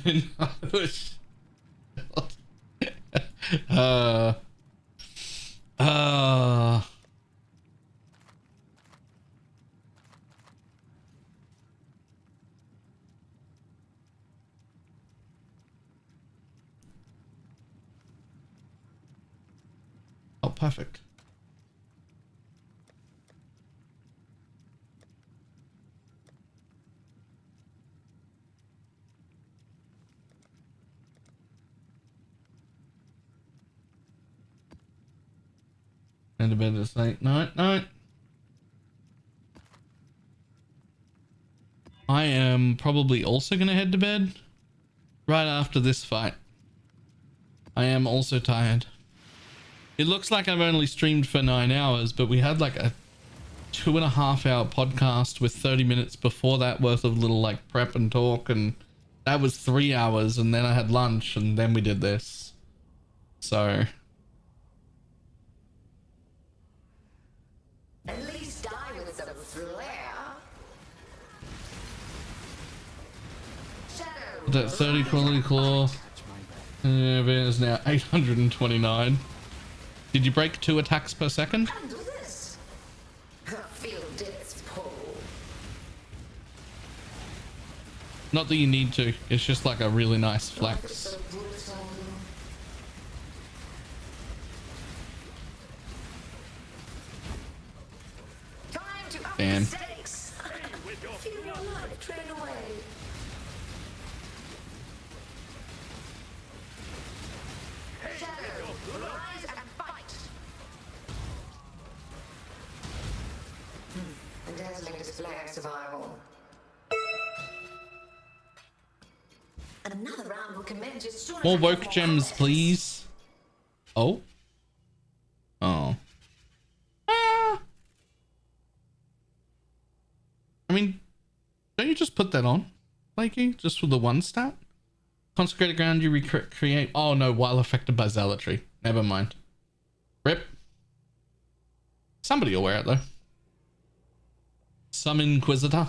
Oh, perfect. And to bed this late. Night, night. I am probably also going to head to bed right after this fight. I am also tired. It looks like I've only streamed for 9 hours, but we had like a 2.5 hour podcast with 30 minutes before that worth of little like prep and talk, and that was 3 hours, and then I had lunch and then we did this. So at least die with some flair. that 30 quality claw. Is now 829. Did you break 2 attacks per second? Handle this. Feel death's pull. Not that you need to. It's just like a really nice flex. So brutal. Time to up Damn. the stakes. Feel your life train away. Shadow, rise and fight. A dazzling display of survival. Another round will commence as soon as More I woke get gems, more please. Oh. Oh. Ah. I mean, don't you just put that on, Lakey? Just for the 1 stat? Consecrated ground you recreate. Oh no, while affected by zealotry. Never mind. Rip. Somebody will wear it though. Some Inquisitor.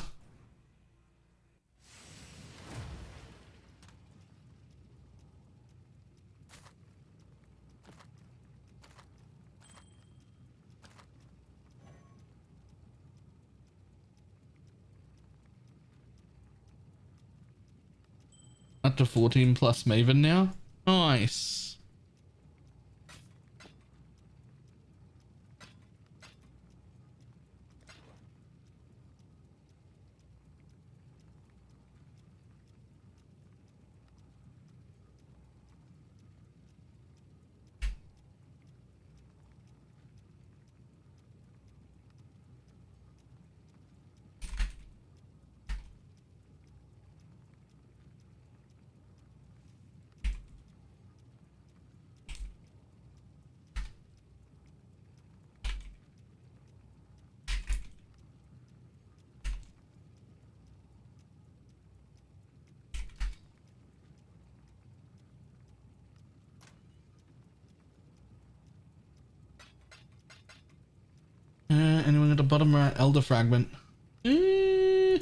Up to 14 plus Maven now. Nice. Anyone at the bottom right? Elder Fragment. No.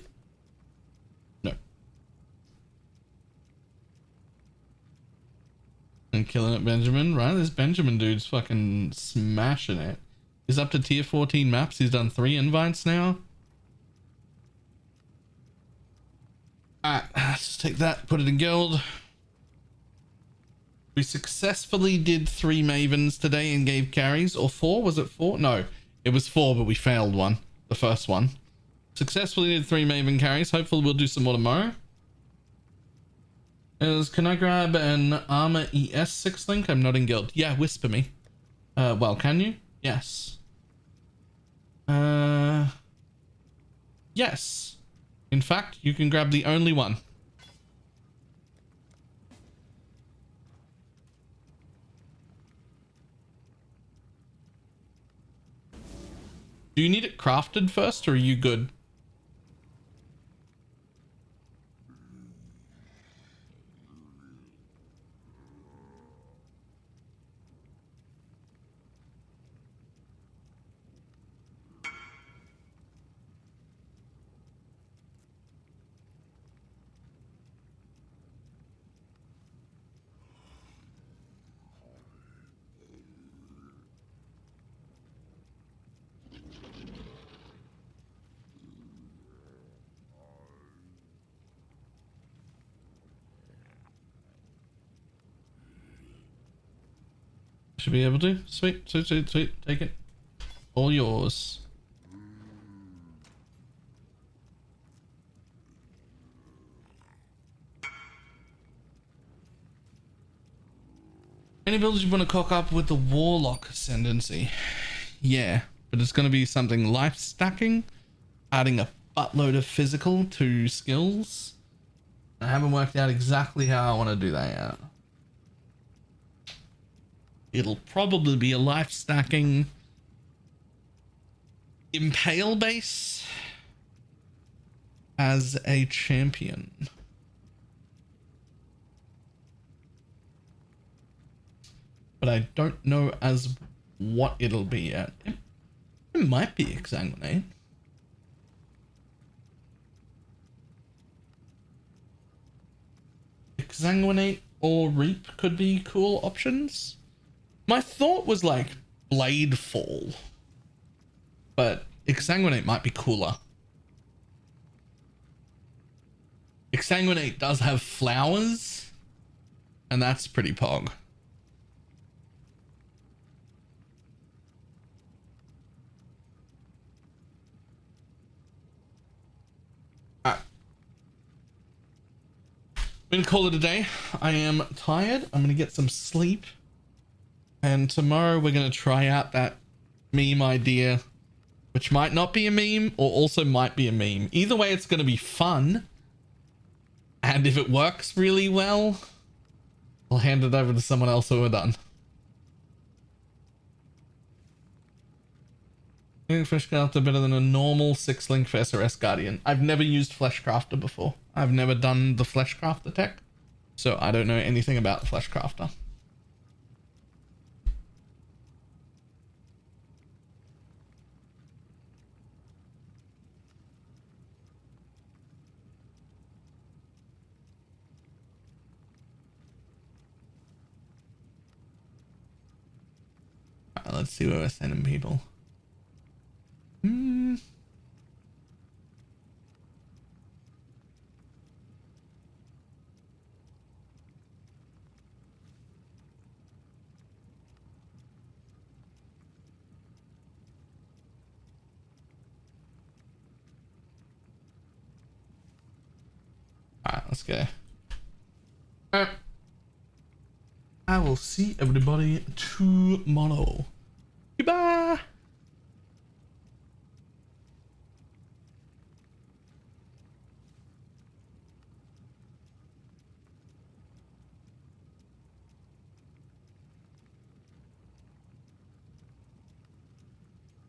And killing it, Benjamin. Right, this Benjamin dude's fucking smashing it. He's up to tier 14 maps. He's done 3 invites now. Alright, let's take that, put it in guild. We successfully did 3 Mavens today and gave carries. Or 4? Was it 4? No. It was 4, but we failed one. The first one. Successfully did 3 Maven carries. Hopefully we'll do some more tomorrow. Can I grab an Armor ES 6 link? I'm not in guild. Yeah, whisper me. Well, can you? Yes. Yes. In fact, you can grab the only one. Do you need it crafted first, or are you good? Should be able to. Sweet, sweet, sweet, sweet. Take it. All yours. Any builds you want to cock up with the Warlock Ascendancy? Yeah, but it's going to be something life stacking, adding a buttload of physical to skills. I haven't worked out exactly how I want to do that yet. It'll probably be a life stacking Impale base as a champion. But I don't know as what it'll be yet. It might be Exsanguinate. Exsanguinate or Reap could be cool options. My thought was like Blade Fall, but Exsanguinate might be cooler. Exsanguinate does have flowers, and that's pretty pog. Alright. I'm gonna call it a day. I am tired. I'm gonna get some sleep. And tomorrow we're going to try out that meme idea, which might not be a meme or also might be a meme. Either way, it's going to be fun. And if it works really well, I'll hand it over to someone else when we're done. I think Fleshcrafter better than a normal 6-link for SRS Guardian. I've never used Fleshcrafter before. I've never done the Fleshcrafter tech, so I don't know anything about the Fleshcrafter. Let's see where we're sending people. Alright, let's go. Alright. I will see everybody tomorrow. Goodbye.